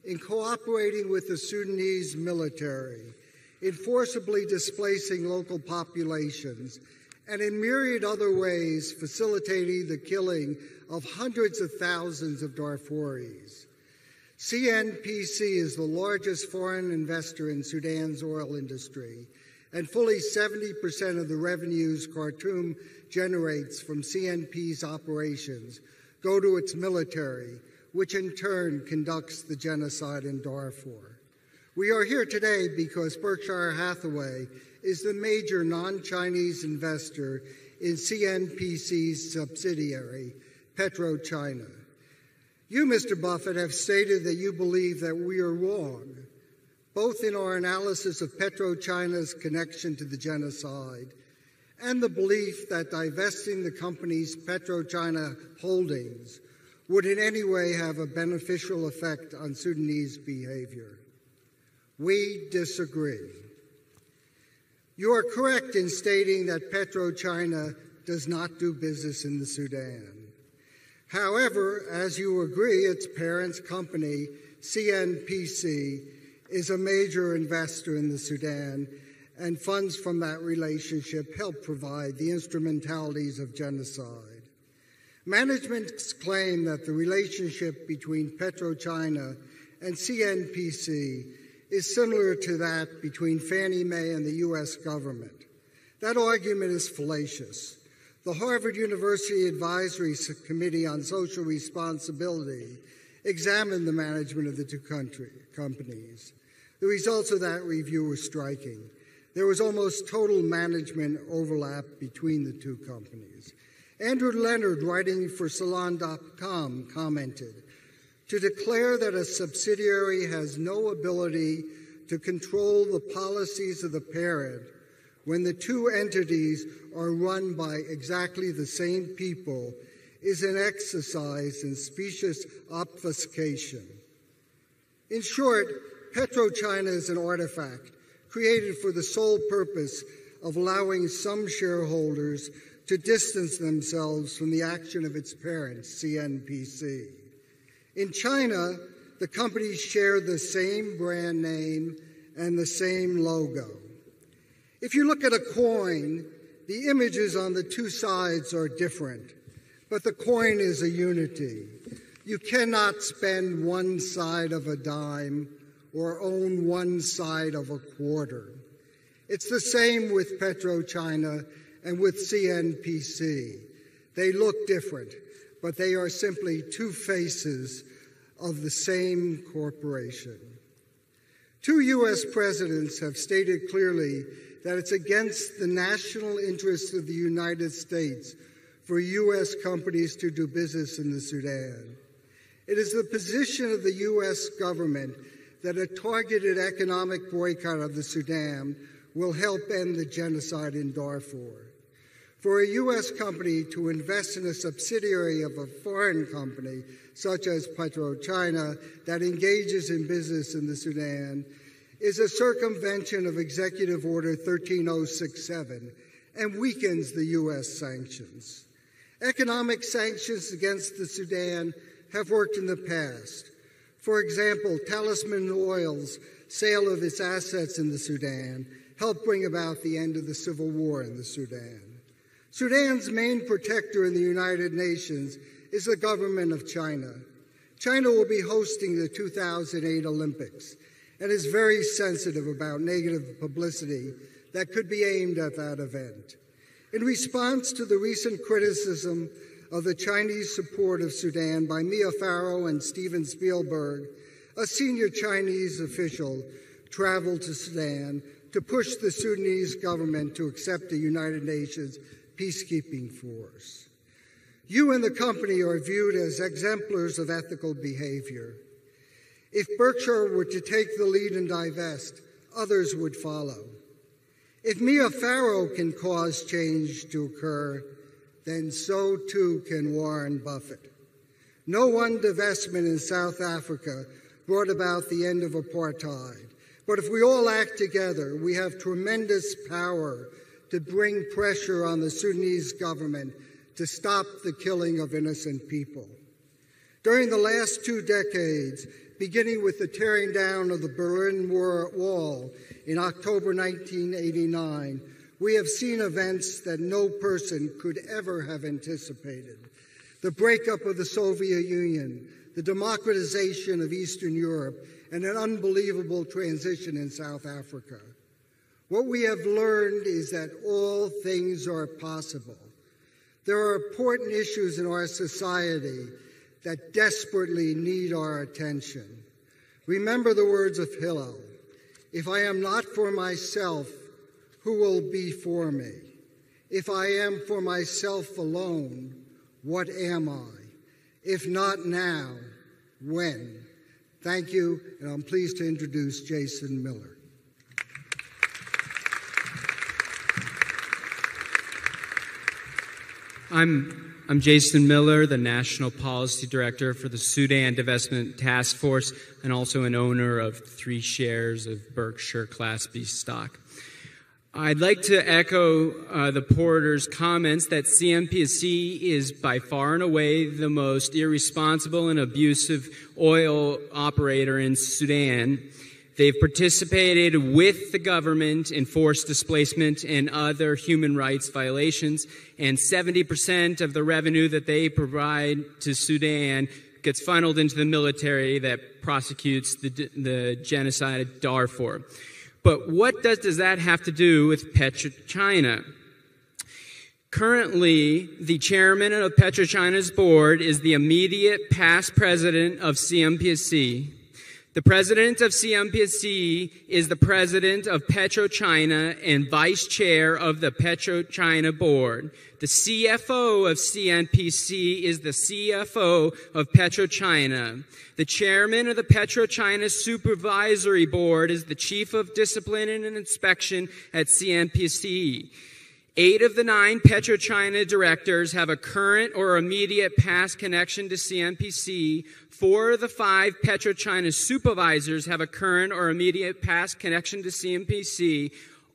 in cooperating with the Sudanese military, in forcibly displacing local populations, and in myriad other ways facilitating the killing of hundreds of thousands of Darfuris. CNPC is the largest foreign investor in Sudan's oil industry, and fully 70% of the revenues Khartoum generates from CNP's operations go to its military, which in turn conducts the genocide in Darfur. We are here today because Berkshire Hathaway is the major non-Chinese investor in CNPC's subsidiary, PetroChina. You, Mr. Buffett, have stated that you believe that we are wrong, both in our analysis of PetroChina's connection to the genocide and the belief that divesting the company's PetroChina holdings would in any way have a beneficial effect on Sudanese behavior. We disagree. You are correct in stating that PetroChina does not do business in the Sudan. However, as you agree, its parent company, CNPC, is a major investor in the Sudan, and funds from that relationship help provide the instrumentalities of genocide. Management's claim that the relationship between PetroChina and CNPC is similar to that between Fannie Mae and the U.S. government. That argument is fallacious. The Harvard University Advisory Committee on Social Responsibility examined the management of the two companies. The results of that review were striking. There was almost total management overlap between the two companies. Andrew Leonard, writing for Salon.com, commented, "To declare that a subsidiary has no ability to control the policies of the parent when the two entities are run by exactly the same people is an exercise in specious obfuscation." In short, PetroChina is an artifact created for the sole purpose of allowing some shareholders to distance themselves from the action of its parent, CNPC. In China, the companies share the same brand name and the same logo. If you look at a coin, the images on the two sides are different, but the coin is a unity. You cannot spend one side of a dime or own one side of a quarter. It's the same with PetroChina and with CNPC. They look different, but they are simply two faces of the same corporation. Two U.S. presidents have stated clearly that it's against the national interests of the United States for U.S. companies to do business in the Sudan. It is the position of the U.S. government that a targeted economic boycott of the Sudan will help end the genocide in Darfur. For a U.S. company to invest in a subsidiary of a foreign company, such as PetroChina, that engages in business in the Sudan, is a circumvention of Executive Order 13067 and weakens the U.S. sanctions. Economic sanctions against the Sudan have worked in the past. For example, Talisman Oil's sale of its assets in the Sudan helped bring about the end of the civil war in the Sudan. Sudan's main protector in the United Nations is the government of China. China will be hosting the 2008 Olympics and is very sensitive about negative publicity that could be aimed at that event. In response to the recent criticism of the Chinese support of Sudan by Mia Farrow and Steven Spielberg, a senior Chinese official traveled to Sudan to push the Sudanese government to accept the United Nations peacekeeping force. You and the company are viewed as exemplars of ethical behavior. If Berkshire were to take the lead and divest, others would follow. If Mia Farrow can cause change to occur, then so too can Warren Buffett. No one divestment in South Africa brought about the end of apartheid. But if we all act together, we have tremendous power to bring pressure on the Sudanese government to stop the killing of innocent people. During the last 2 decades, beginning with the tearing down of the Berlin Wall in October 1989, we have seen events that no person could ever have anticipated. The breakup of the Soviet Union, the democratization of Eastern Europe, and an unbelievable transition in South Africa. What we have learned is that all things are possible. There are important issues in our society that desperately need our attention. Remember the words of Hillel, "If I am not for myself, who will be for me? If I am for myself alone, what am I? If not now, when?" Thank you, and I'm pleased to introduce Jason Miller. I'm Jason Miller, the National Policy Director for the Sudan Divestment Task Force, and also an owner of 3 shares of Berkshire Class B stock. I'd like to echo the porter's comments that CNPC is by far and away the most irresponsible and abusive oil operator in Sudan. They've participated with the government in forced displacement and other human rights violations, and 70% of the revenue that they provide to Sudan gets funneled into the military that prosecutes the genocide of Darfur. But what does that have to do with PetroChina? Currently, the chairman of PetroChina's board is the immediate past president of CNPC. The president of CNPC is the president of PetroChina and vice chair of the PetroChina board. The CFO of CNPC is the CFO of PetroChina. The chairman of the PetroChina supervisory board is the chief of discipline and inspection at CNPC. 8 of the 9 PetroChina directors have a current or immediate past connection to CNPC. 4 of the 5 PetroChina supervisors have a current or immediate past connection to CNPC.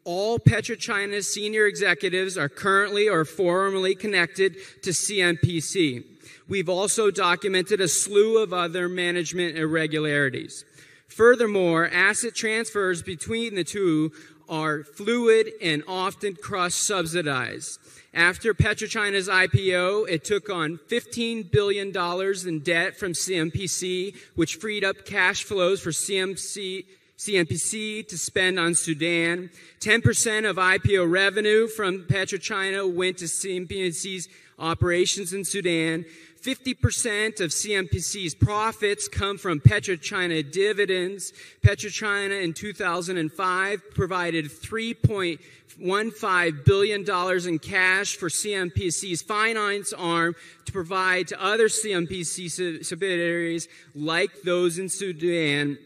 All PetroChina's senior executives are currently or formerly connected to CNPC. We've also documented a slew of other management irregularities. Furthermore, asset transfers between the two are fluid and often cross-subsidized. After PetroChina's IPO, it took on $15 billion in debt from CNPC, which freed up cash flows for CNPC to spend on Sudan. 10% of IPO revenue from PetroChina went to CNPC's operations in Sudan. 50% of CNPC's profits come from PetroChina dividends. PetroChina in 2005 provided $3.15 billion in cash for CNPC's finance arm to provide to other CNPC subsidiaries like those in Sudan.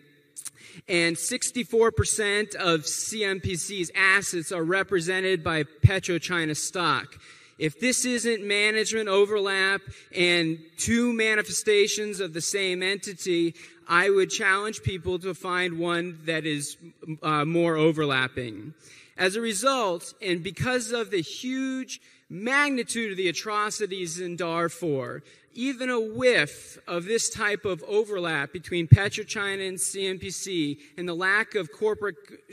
And 64% of CNPC's assets are represented by PetroChina stock. If this isn't management overlap and two manifestations of the same entity, I would challenge people to find one that is more overlapping. As a result, and because of the huge magnitude of the atrocities in Darfur, even a whiff of this type of overlap between PetroChina and CNPC and the lack of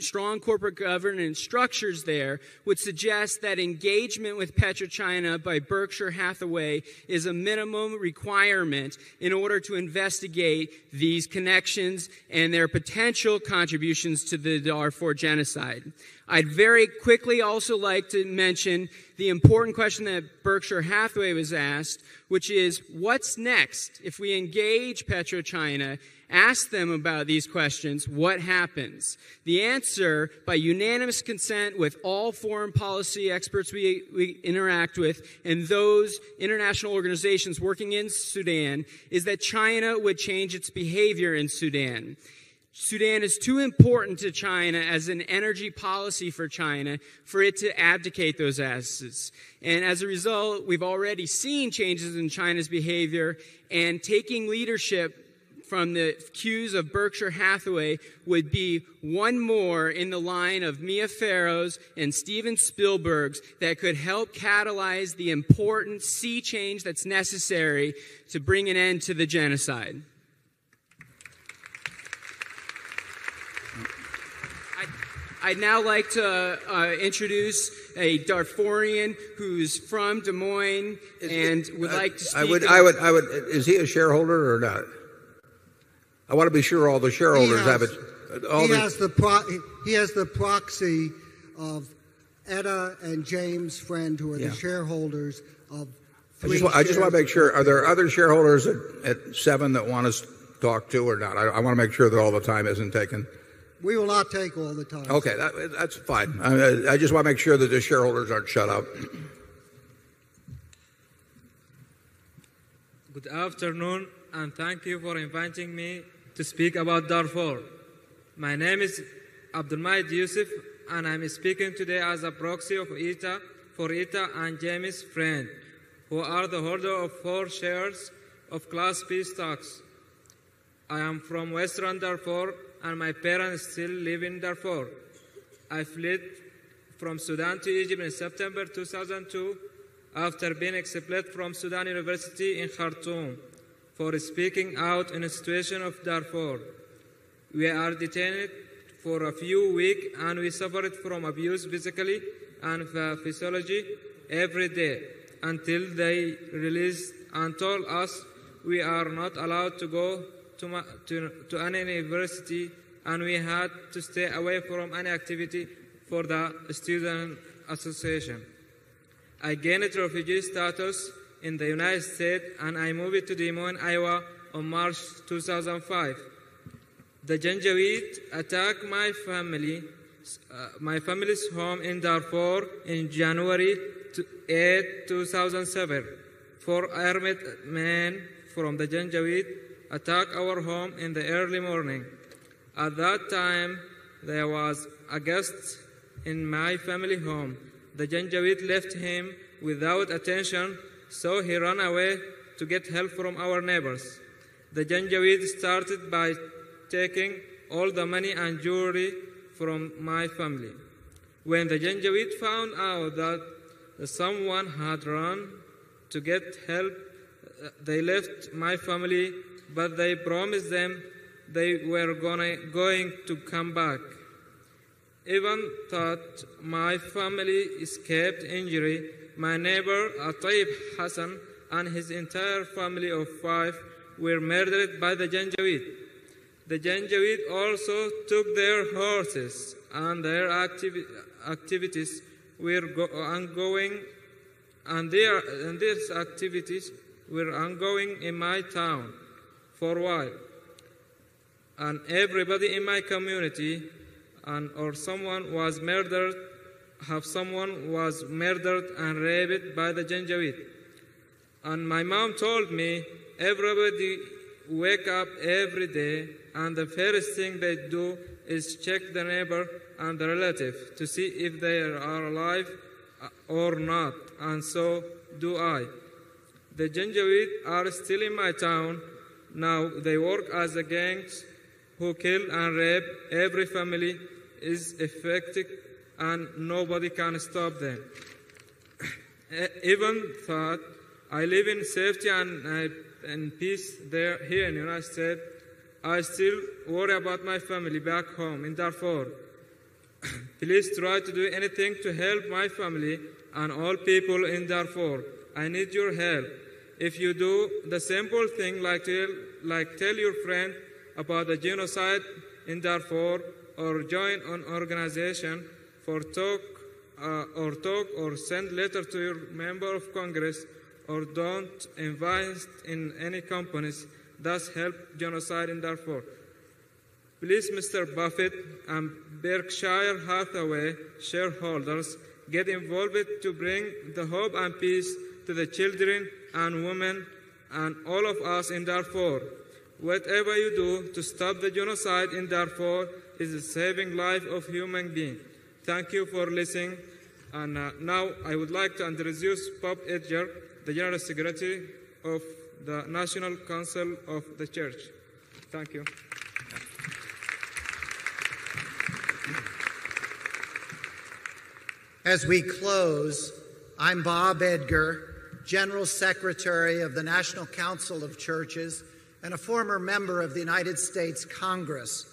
strong corporate governance structures there would suggest that engagement with PetroChina by Berkshire Hathaway is a minimum requirement in order to investigate these connections and their potential contributions to the Darfur genocide. I'd very quickly also like to mention the important question that Berkshire Hathaway was asked, which is, what's next? If we engage PetroChina, ask them about these questions, what happens? The answer, by unanimous consent with all foreign policy experts we interact with and those international organizations working in Sudan, is that China would change its behavior in Sudan. Sudan is too important to China as an energy policy for China for it to abdicate those assets. And as a result, we've already seen changes in China's behavior, and taking leadership from the cues of Berkshire Hathaway would be one more in the line of Mia Farrow's and Steven Spielberg's that could help catalyze the important sea change that's necessary to bring an end to the genocide. I'd now like to introduce a Darfurian who's from Des Moines and would like to speak. Is he a shareholder or not? I want to be sure all the shareholders have it. He has the proxy of Etta and James Friend, who are the shareholders of I just want to make sure, are there other shareholders at 7 that want us to talk to or not? I want to make sure that all the time isn't taken. We will not take all the time. Okay, that's fine. I just want to make sure that the shareholders aren't shut up. Good afternoon, and thank you for inviting me to speak about Darfur. My name is Abdulmajid Yusuf, and I'm speaking today as a proxy of Etta and James Friend, who are the holder of 4 shares of Class B stocks. I am from Western Darfur, and my parents still live in Darfur. I fled from Sudan to Egypt in September 2002 after being expelled from Sudan University in Khartoum for speaking out in a situation of Darfur. We are detained for a few weeks, and we suffered from abuse physically and physiology every day until they released and told us we are not allowed to go to any university, and we had to stay away from any activity for the student association. I gained refugee status in the United States, and I moved to Des Moines, Iowa on March 2005. The Janjaweed attacked my family's home in Darfur in January 8, 2007. 4 armed men from the Janjaweed attacked our home in the early morning. At that time, there was a guest in my family home. The Janjaweed left him without attention, so he ran away to get help from our neighbors. The Janjaweed started by taking all the money and jewelry from my family. When the Janjaweed found out that someone had run to get help, they left my family, but they promised them they were going to come back. Even thought my family escaped injury, my neighbor Atayib Hassan and his entire family of 5 were murdered by the Janjaweed. The Janjaweed also took their horses, and their activities were ongoing, and these activities were ongoing in my town for a while. And everybody in my community or someone was murdered and raped by the Janjaweed. And my mom told me everybody wake up every day and the first thing they do is check the neighbor and the relative to see if they are alive or not, and so do I. The Janjaweed are still in my town. Now they work as a gangs who kill and rape. Every family is affected and nobody can stop them. Even thought I live in safety and peace here in the United States, I still worry about my family back home in Darfur. Please try to do anything to help my family and all people in Darfur. I need your help. If you do the simple thing like tell your friend about the genocide in Darfur, or join an organization or send letter to your member of Congress, or don't invest in any companies that help genocide in Darfur. Please, Mr. Buffett and Berkshire Hathaway shareholders, get involved to bring the hope and peace to the children and women and all of us in Darfur. Whatever you do to stop the genocide in Darfur is saving life of human beings. Thank you for listening. And now I would like to introduce Bob Edgar, the General Secretary of the National Council of the Church. Thank you. As we close, I'm Bob Edgar, General Secretary of the National Council of Churches and a former member of the United States Congress.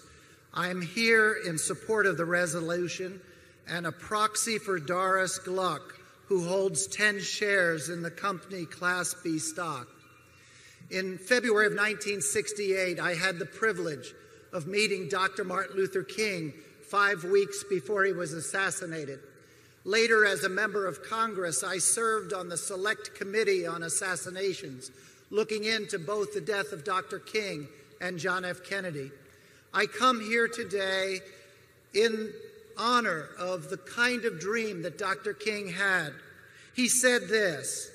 I am here in support of the resolution and a proxy for Doris Gluck, who holds 10 shares in the company Class B stock. In February of 1968, I had the privilege of meeting Dr. Martin Luther King 5 weeks before he was assassinated. Later, as a member of Congress, I served on the Select Committee on Assassinations, looking into both the death of Dr. King and John F. Kennedy. I come here today in honor of the kind of dream that Dr. King had. He said this: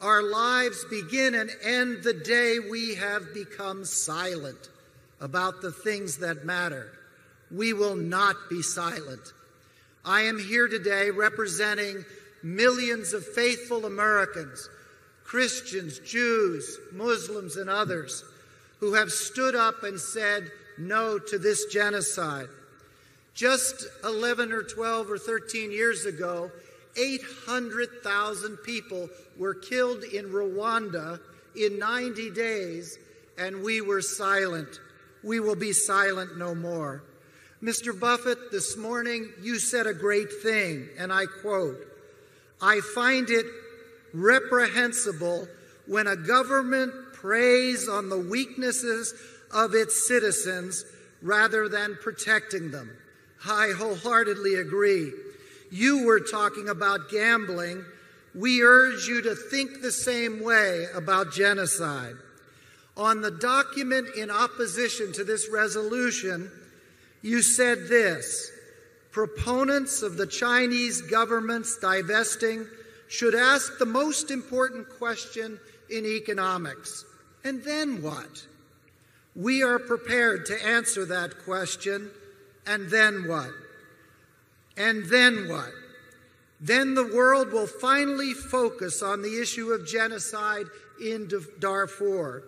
"Our lives begin and end the day we have become silent about the things that matter. We will not be silent." I am here today representing millions of faithful Americans, Christians, Jews, Muslims, and others who have stood up and said no to this genocide. Just 11 or 12 or 13 years ago, 800,000 people were killed in Rwanda in 90 days, and we were silent. We will be silent no more. Mr. Buffett, this morning you said a great thing, and I quote, "I find it reprehensible when a government preys on the weaknesses of its citizens rather than protecting them." I wholeheartedly agree. You were talking about gambling. We urge you to think the same way about genocide. On the document in opposition to this resolution, you said this: "Proponents of the Chinese government's divesting should ask the most important question in economics. And then what?" We are prepared to answer that question. And then what? And then what? Then the world will finally focus on the issue of genocide in Darfur.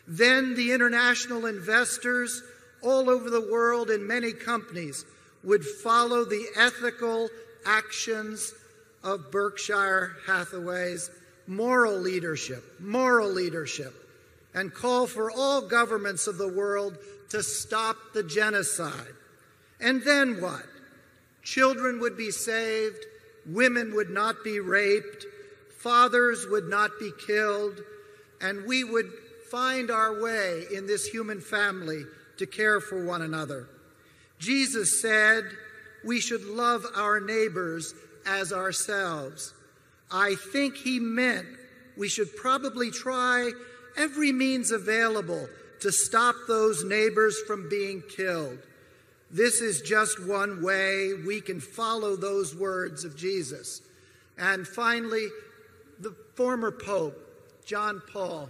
Then the international investors all over the world in many companies would follow the ethical actions of Berkshire Hathaway's moral leadership, and call for all governments of the world to stop the genocide. And then what? Children would be saved, women would not be raped, fathers would not be killed, and we would find our way in this human family to care for one another. Jesus said we should love our neighbors as ourselves. I think he meant we should probably try every means available to stop those neighbors from being killed. This is just one way we can follow those words of Jesus. And finally, the former Pope, John Paul,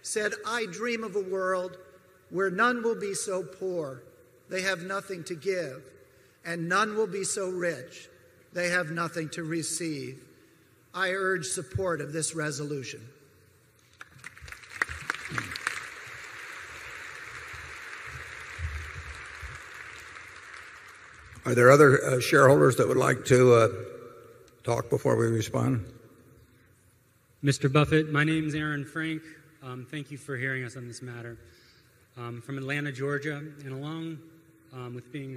said, I dream of a world where none will be so poor they have nothing to give, and none will be so rich they have nothing to receive. I urge support of this resolution. Are there other shareholders that would like to talk before we respond? Mr. Buffett, my name is Aaron Frank. Thank you for hearing us on this matter. From Atlanta, Georgia, and along with being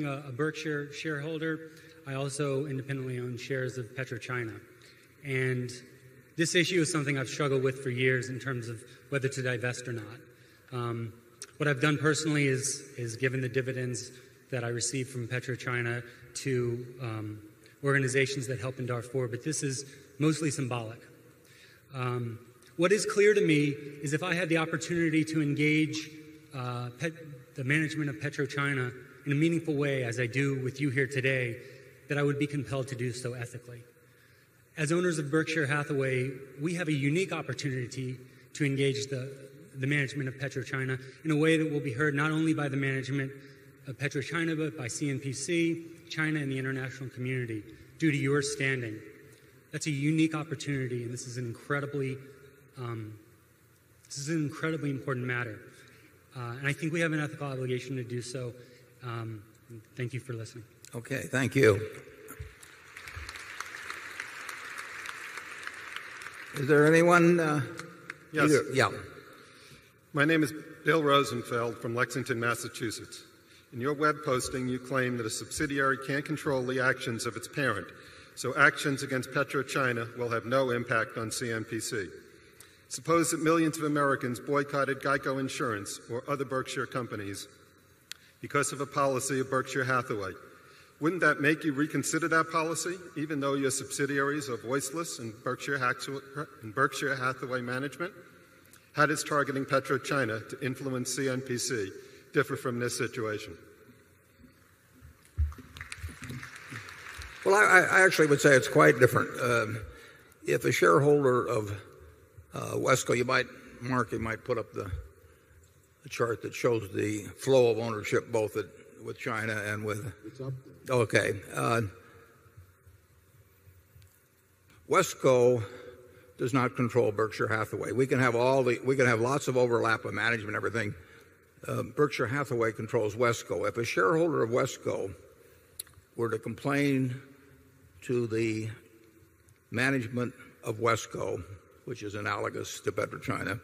a Berkshire shareholder, I also independently own shares of PetroChina. And this issue is something I've struggled with for years in terms of whether to divest or not. What I've done personally is given the dividends that I receive from PetroChina to organizations that help in Darfur, but this is mostly symbolic. What is clear to me is if I had the opportunity to engage the management of PetroChina in a meaningful way, as I do with you here today, that I would be compelled to do so ethically. As owners of Berkshire Hathaway, we have a unique opportunity to engage the management of PetroChina in a way that will be heard not only by the management of PetroChina, but by CNPC, China, and the international community due to your standing. That's a unique opportunity, and this is an incredibly important matter. And I think we have an ethical obligation to do so. Thank you for listening. Okay, thank you. Is there anyone? Yes. Yeah. My name is Bill Rosenfeld from Lexington, Massachusetts. In your web posting, you claim that a subsidiary can't control the actions of its parent, so actions against PetroChina will have no impact on CNPC. Suppose that millions of Americans boycotted Geico Insurance or other Berkshire companies because of a policy of Berkshire Hathaway. Wouldn't that make you reconsider that policy, even though your subsidiaries are voiceless in Berkshire Hathaway management? How does targeting PetroChina to influence CNPC differ from this situation? Well, I actually would say it's quite different. If a shareholder of Wesco, Mark, you might put up the chart that shows the flow of ownership both with China and with... It's up there. Okay. Wesco does not control Berkshire Hathaway. We can have lots of overlap of management and everything. Berkshire Hathaway controls Wesco. If a shareholder of Wesco were to complain to the management of Wesco, which is analogous to PetroChina,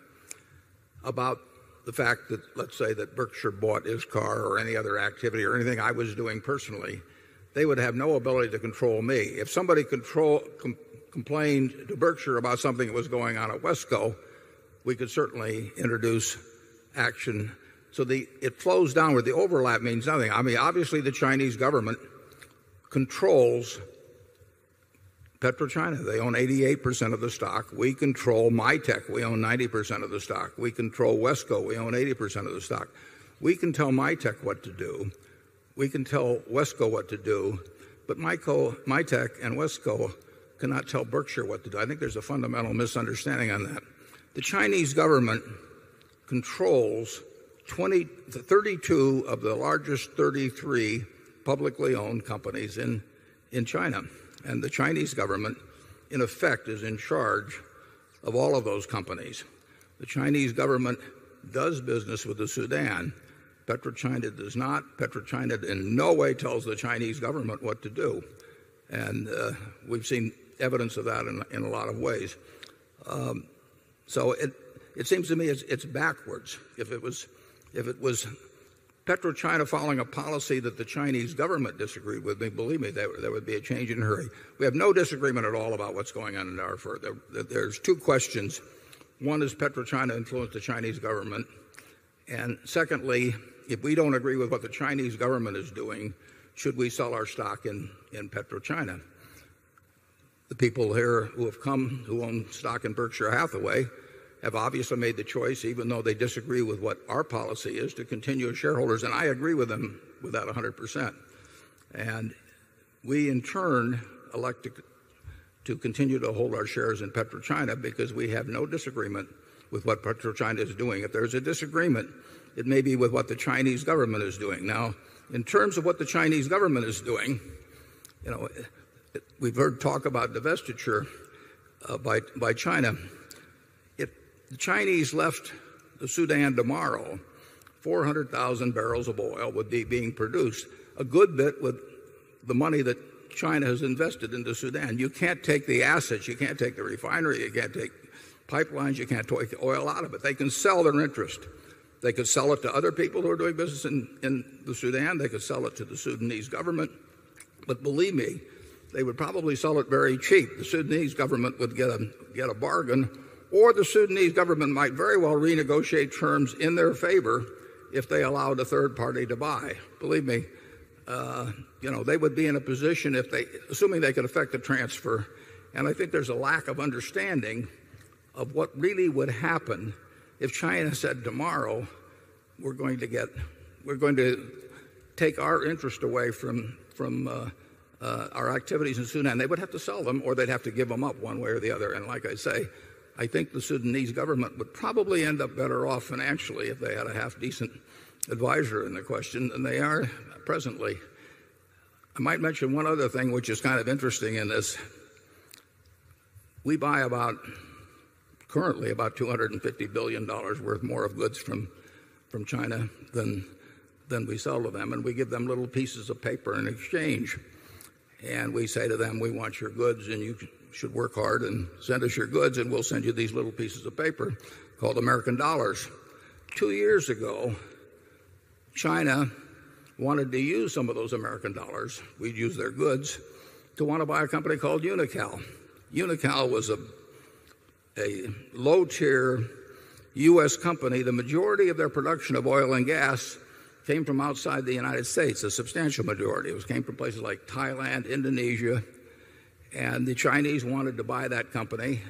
about the fact that, let's say, that Berkshire bought ISCAR or any other activity or anything I was doing personally, they would have no ability to control me. If somebody complained to Berkshire about something that was going on at Wesco, we could certainly introduce action. So it flows downward. The overlap means nothing. I mean, obviously the Chinese government controls PetroChina. They own 88% of the stock. We control Mytech. We own 90% of the stock. We control Wesco. We own 80% of the stock. We can tell Mytech what to do. We can tell Wesco what to do. But Mytech and Wesco cannot tell Berkshire what to do. I think there's a fundamental misunderstanding on that. The Chinese government controls 32 of the largest 33 publicly owned companies in China. And the Chinese government, in effect, is in charge of all of those companies. The Chinese government does business with the Sudan. PetroChina does not. PetroChina in no way tells the Chinese government what to do. And we've seen evidence of that in a lot of ways. So it seems to me it's backwards. If it was PetroChina following a policy that the Chinese government disagreed with, believe me, there would be a change in a hurry. We have no disagreement at all about what's going on in Darfur. There's two questions. One is PetroChina influenced the Chinese government. And secondly, if we don't agree with what the Chinese government is doing, should we sell our stock in PetroChina? The people here who have come, who own stock in Berkshire Hathaway, have obviously made the choice, even though they disagree with what our policy is, to continue as shareholders. And I agree with them with that 100%. And we, in turn, elect to continue to hold our shares in PetroChina because we have no disagreement with what PetroChina is doing. If there's a disagreement, it may be with what the Chinese government is doing. Now, in terms of what the Chinese government is doing, we've heard talk about divestiture by China. If the Chinese left the Sudan tomorrow, 400,000 barrels of oil would be being produced, a good bit with the money that China has invested into Sudan. You can't take the assets, you can't take the refinery, you can't take pipelines, you can't take the oil out of it. They can sell their interest. They could sell it to other people who are doing business in the Sudan. They could sell it to the Sudanese government. But believe me, they would probably sell it very cheap. The Sudanese government would get a bargain, or the Sudanese government might very well renegotiate terms in their favor if they allowed a third party to buy. Believe me, they would be in a position assuming they could effect a transfer. And I think there's a lack of understanding of what really would happen if China said tomorrow we're going to take our interest away from our activities in Sudan. They would have to sell them, or they'd have to give them up one way or the other. And like I say, I think the Sudanese government would probably end up better off financially if they had a half-decent advisor in the question than they are presently. I might mention one other thing which is kind of interesting in this. We buy currently about $250 billion worth more of goods from China than we sell to them, and we give them little pieces of paper in exchange. And we say to them, we want your goods, and you should work hard and send us your goods, and we'll send you these little pieces of paper called American dollars. 2 years ago, China wanted to use some of those American dollars, we'd use their goods, to want to buy a company called Unocal. Unocal was a low-tier U.S. company. The majority of their production of oil and gas came from outside the United States, a substantial majority. It came from places like Thailand, Indonesia, and the Chinese wanted to buy that company.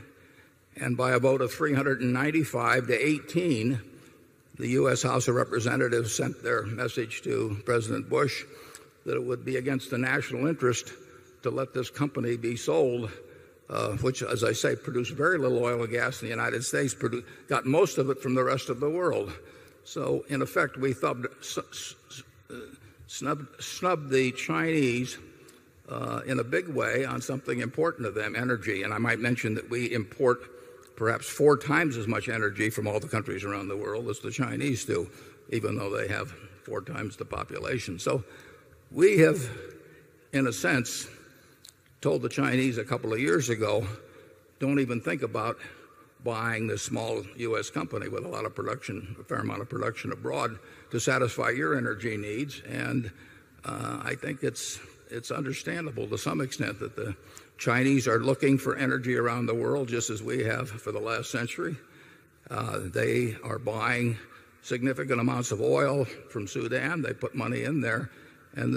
And by a vote of 395 to 18, the U.S. House of Representatives sent their message to President Bush that it would be against the national interest to let this company be sold, which, as I say, produced very little oil and gas in the United States, got most of it from the rest of the world. So, in effect, we snubbed the Chinese in a big way on something important to them, energy. And I might mention that we import perhaps 4 times as much energy from all the countries around the world as the Chinese do, even though they have 4 times the population. So we have, in a sense, told the Chinese a couple of years ago, don't even think about buying this small U.S. company with a fair amount of production abroad to satisfy your energy needs. And I think it's understandable to some extent that the Chinese are looking for energy around the world just as we have for the last century. They are buying significant amounts of oil from Sudan. They put money in there, and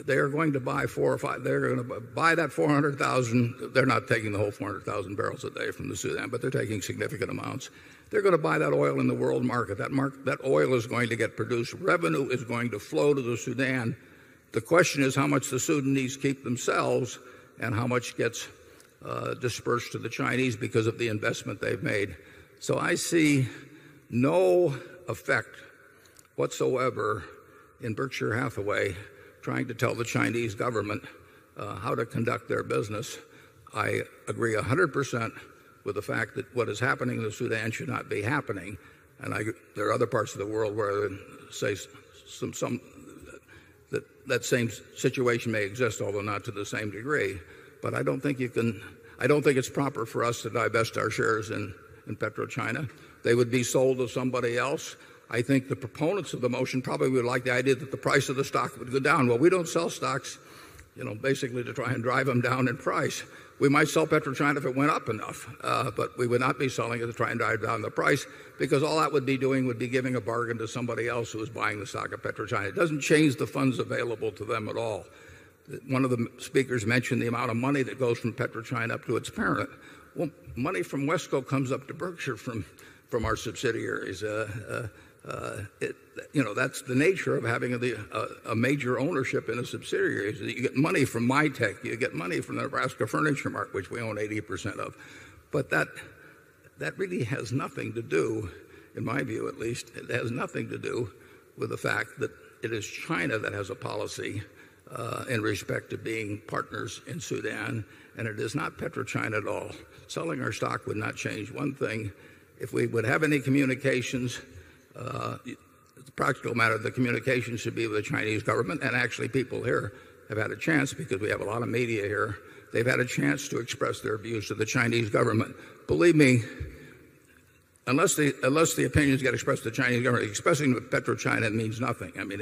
they are going to buy they're going to buy that 400,000. They're not taking the whole 400,000 barrels a day from the Sudan, but they're taking significant amounts. They're going to buy that oil in the world market. That oil is going to get produced. Revenue is going to flow to the Sudan. The question is how much the Sudanese keep themselves and how much gets dispersed to the Chinese because of the investment they've made. So I see no effect whatsoever in Berkshire Hathaway trying to tell the Chinese government how to conduct their business. I agree 100% with the fact that what is happening in the Sudan should not be happening. And there are other parts of the world where say that same situation may exist, although not to the same degree. But I don't think it's proper for us to divest our shares in PetroChina. They would be sold to somebody else. I think the proponents of the motion probably would like the idea that the price of the stock would go down. Well, we don't sell stocks, basically to try and drive them down in price. We might sell PetroChina if it went up enough, but we would not be selling it to try and drive down the price, because all that would be doing would be giving a bargain to somebody else who is buying the stock of PetroChina. It doesn't change the funds available to them at all. One of the speakers mentioned the amount of money that goes from PetroChina up to its parent. Well, money from Wesco comes up to Berkshire from our subsidiaries. That's the nature of having a major ownership in a subsidiary. You get money from MyTech, you get money from the Nebraska Furniture Mart, which we own 80% of. But that really has nothing to do, in my view at least, it has nothing to do with the fact that it is China that has a policy in respect to being partners in Sudan, and it is not PetroChina at all. Selling our stock would not change one thing. If we would have any communications, it's a practical matter, the communication should be with the Chinese government, and actually people here have had a chance, because we have a lot of media here, they've had a chance to express their views to the Chinese government. Believe me, unless the opinions get expressed to the Chinese government, expressing with PetroChina means nothing. I mean,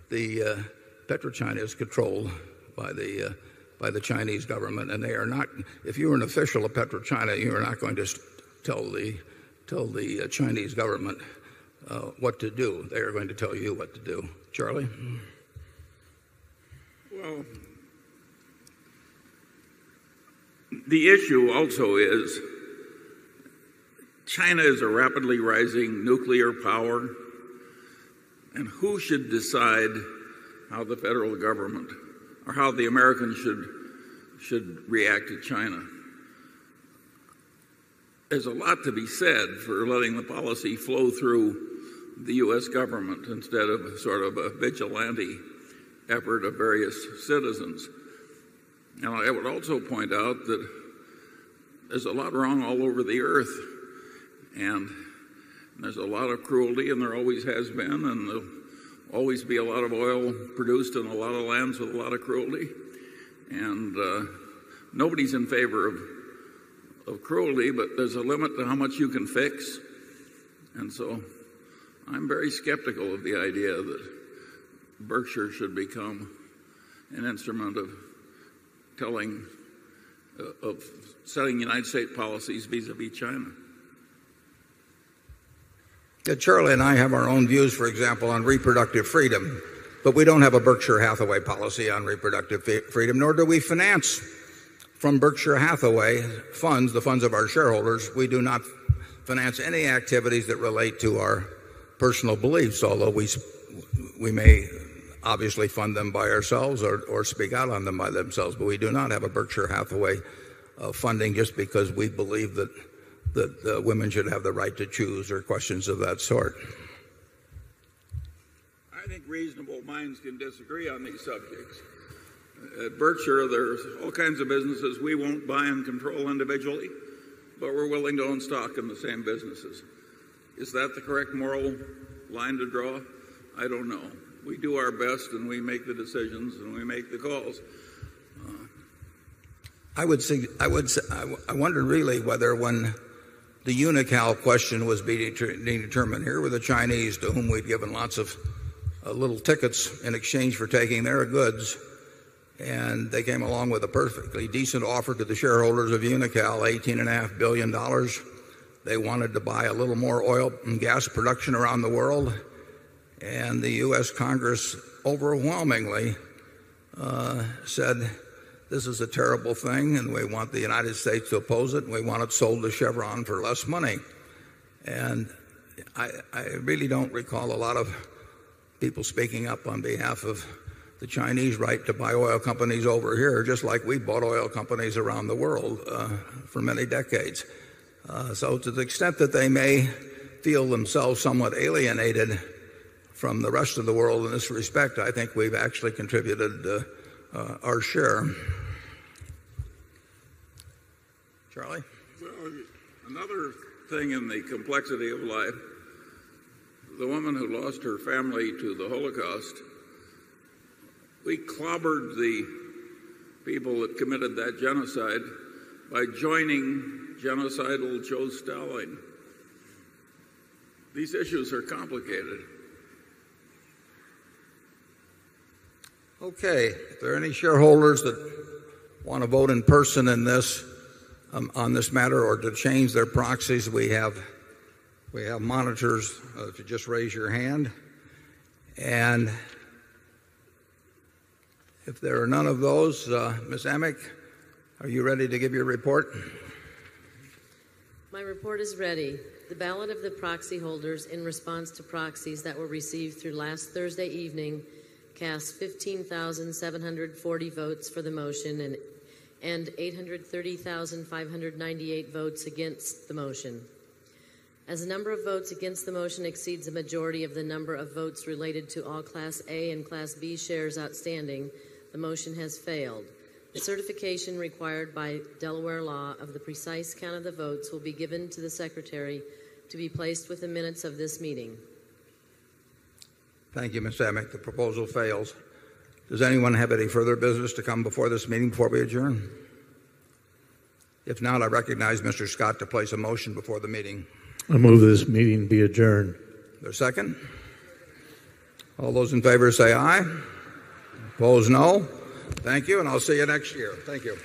PetroChina is controlled by the Chinese government, and they are not. If you are an official of PetroChina, you are not going to tell the Chinese government what to do. They are going to tell you what to do. Charlie? Well, the issue also is China is a rapidly rising nuclear power, and who should decide how the federal government or how the Americans should react to China? There's a lot to be said for letting the policy flow through the U.S. government instead of sort of a vigilante effort of various citizens. And I would also point out that there's a lot wrong all over the earth, and there's a lot of cruelty, and there always has been, and there'll always be a lot of oil produced in a lot of lands with a lot of cruelty. And nobody's in favor of cruelty, but there's a limit to how much you can fix. And so I'm very skeptical of the idea that Berkshire should become an instrument of setting United States policies vis-a-vis China. Yeah, Charlie and I have our own views, for example, on reproductive freedom, but we don't have a Berkshire Hathaway policy on reproductive freedom, nor do we finance from Berkshire Hathaway funds, the funds of our shareholders. We do not finance any activities that relate to our personal beliefs, although we may obviously fund them by ourselves or speak out on them by themselves, but we do not have a Berkshire Hathaway funding just because we believe that women should have the right to choose or questions of that sort. I think reasonable minds can disagree on these subjects. At Berkshire, there's all kinds of businesses we won't buy and control individually, but we're willing to own stock in the same businesses. Is that the correct moral line to draw? I don't know. We do our best, and we make the decisions, and we make the calls. I wonder really whether when the Unocal question was being determined, here were the Chinese to whom we'd given lots of little tickets in exchange for taking their goods, and they came along with a perfectly decent offer to the shareholders of Unocal, $18.5 billion. They wanted to buy a little more oil and gas production around the world, and the U.S. Congress overwhelmingly said, this is a terrible thing, and we want the United States to oppose it, and we want it sold to Chevron for less money. And I really don't recall a lot of people speaking up on behalf of the Chinese right to buy oil companies over here, just like we bought oil companies around the world for many decades. So to the extent that they may feel themselves somewhat alienated from the rest of the world in this respect, I think we've actually contributed our share. Charlie? Well, another thing in the complexity of life the woman who lost her family to the Holocaust, we clobbered the people that committed that genocide by joining genocidal Joe Stalin. These issues are complicated. Okay. If there are any shareholders that want to vote in person in this on this matter or to change their proxies, we have monitors. If you just raise your hand, and if there are none of those, Ms. Amick, are you ready to give your report? My report is ready. The ballot of the proxy holders in response to proxies that were received through last Thursday evening cast 15,740 votes for the motion and 830,598 votes against the motion. As the number of votes against the motion exceeds a majority of the number of votes related to all Class A and Class B shares outstanding, the motion has failed. The certification required by Delaware law of the precise count of the votes will be given to the Secretary to be placed with the minutes of this meeting. Thank you, Ms. Amick. The proposal fails. Does anyone have any further business to come before this meeting before we adjourn? If not, I recognize Mr. Scott to place a motion before the meeting. I move this meeting be adjourned. Is there a second? All those in favor say aye. Opposed, no. Thank you, and I'll see you next year. Thank you.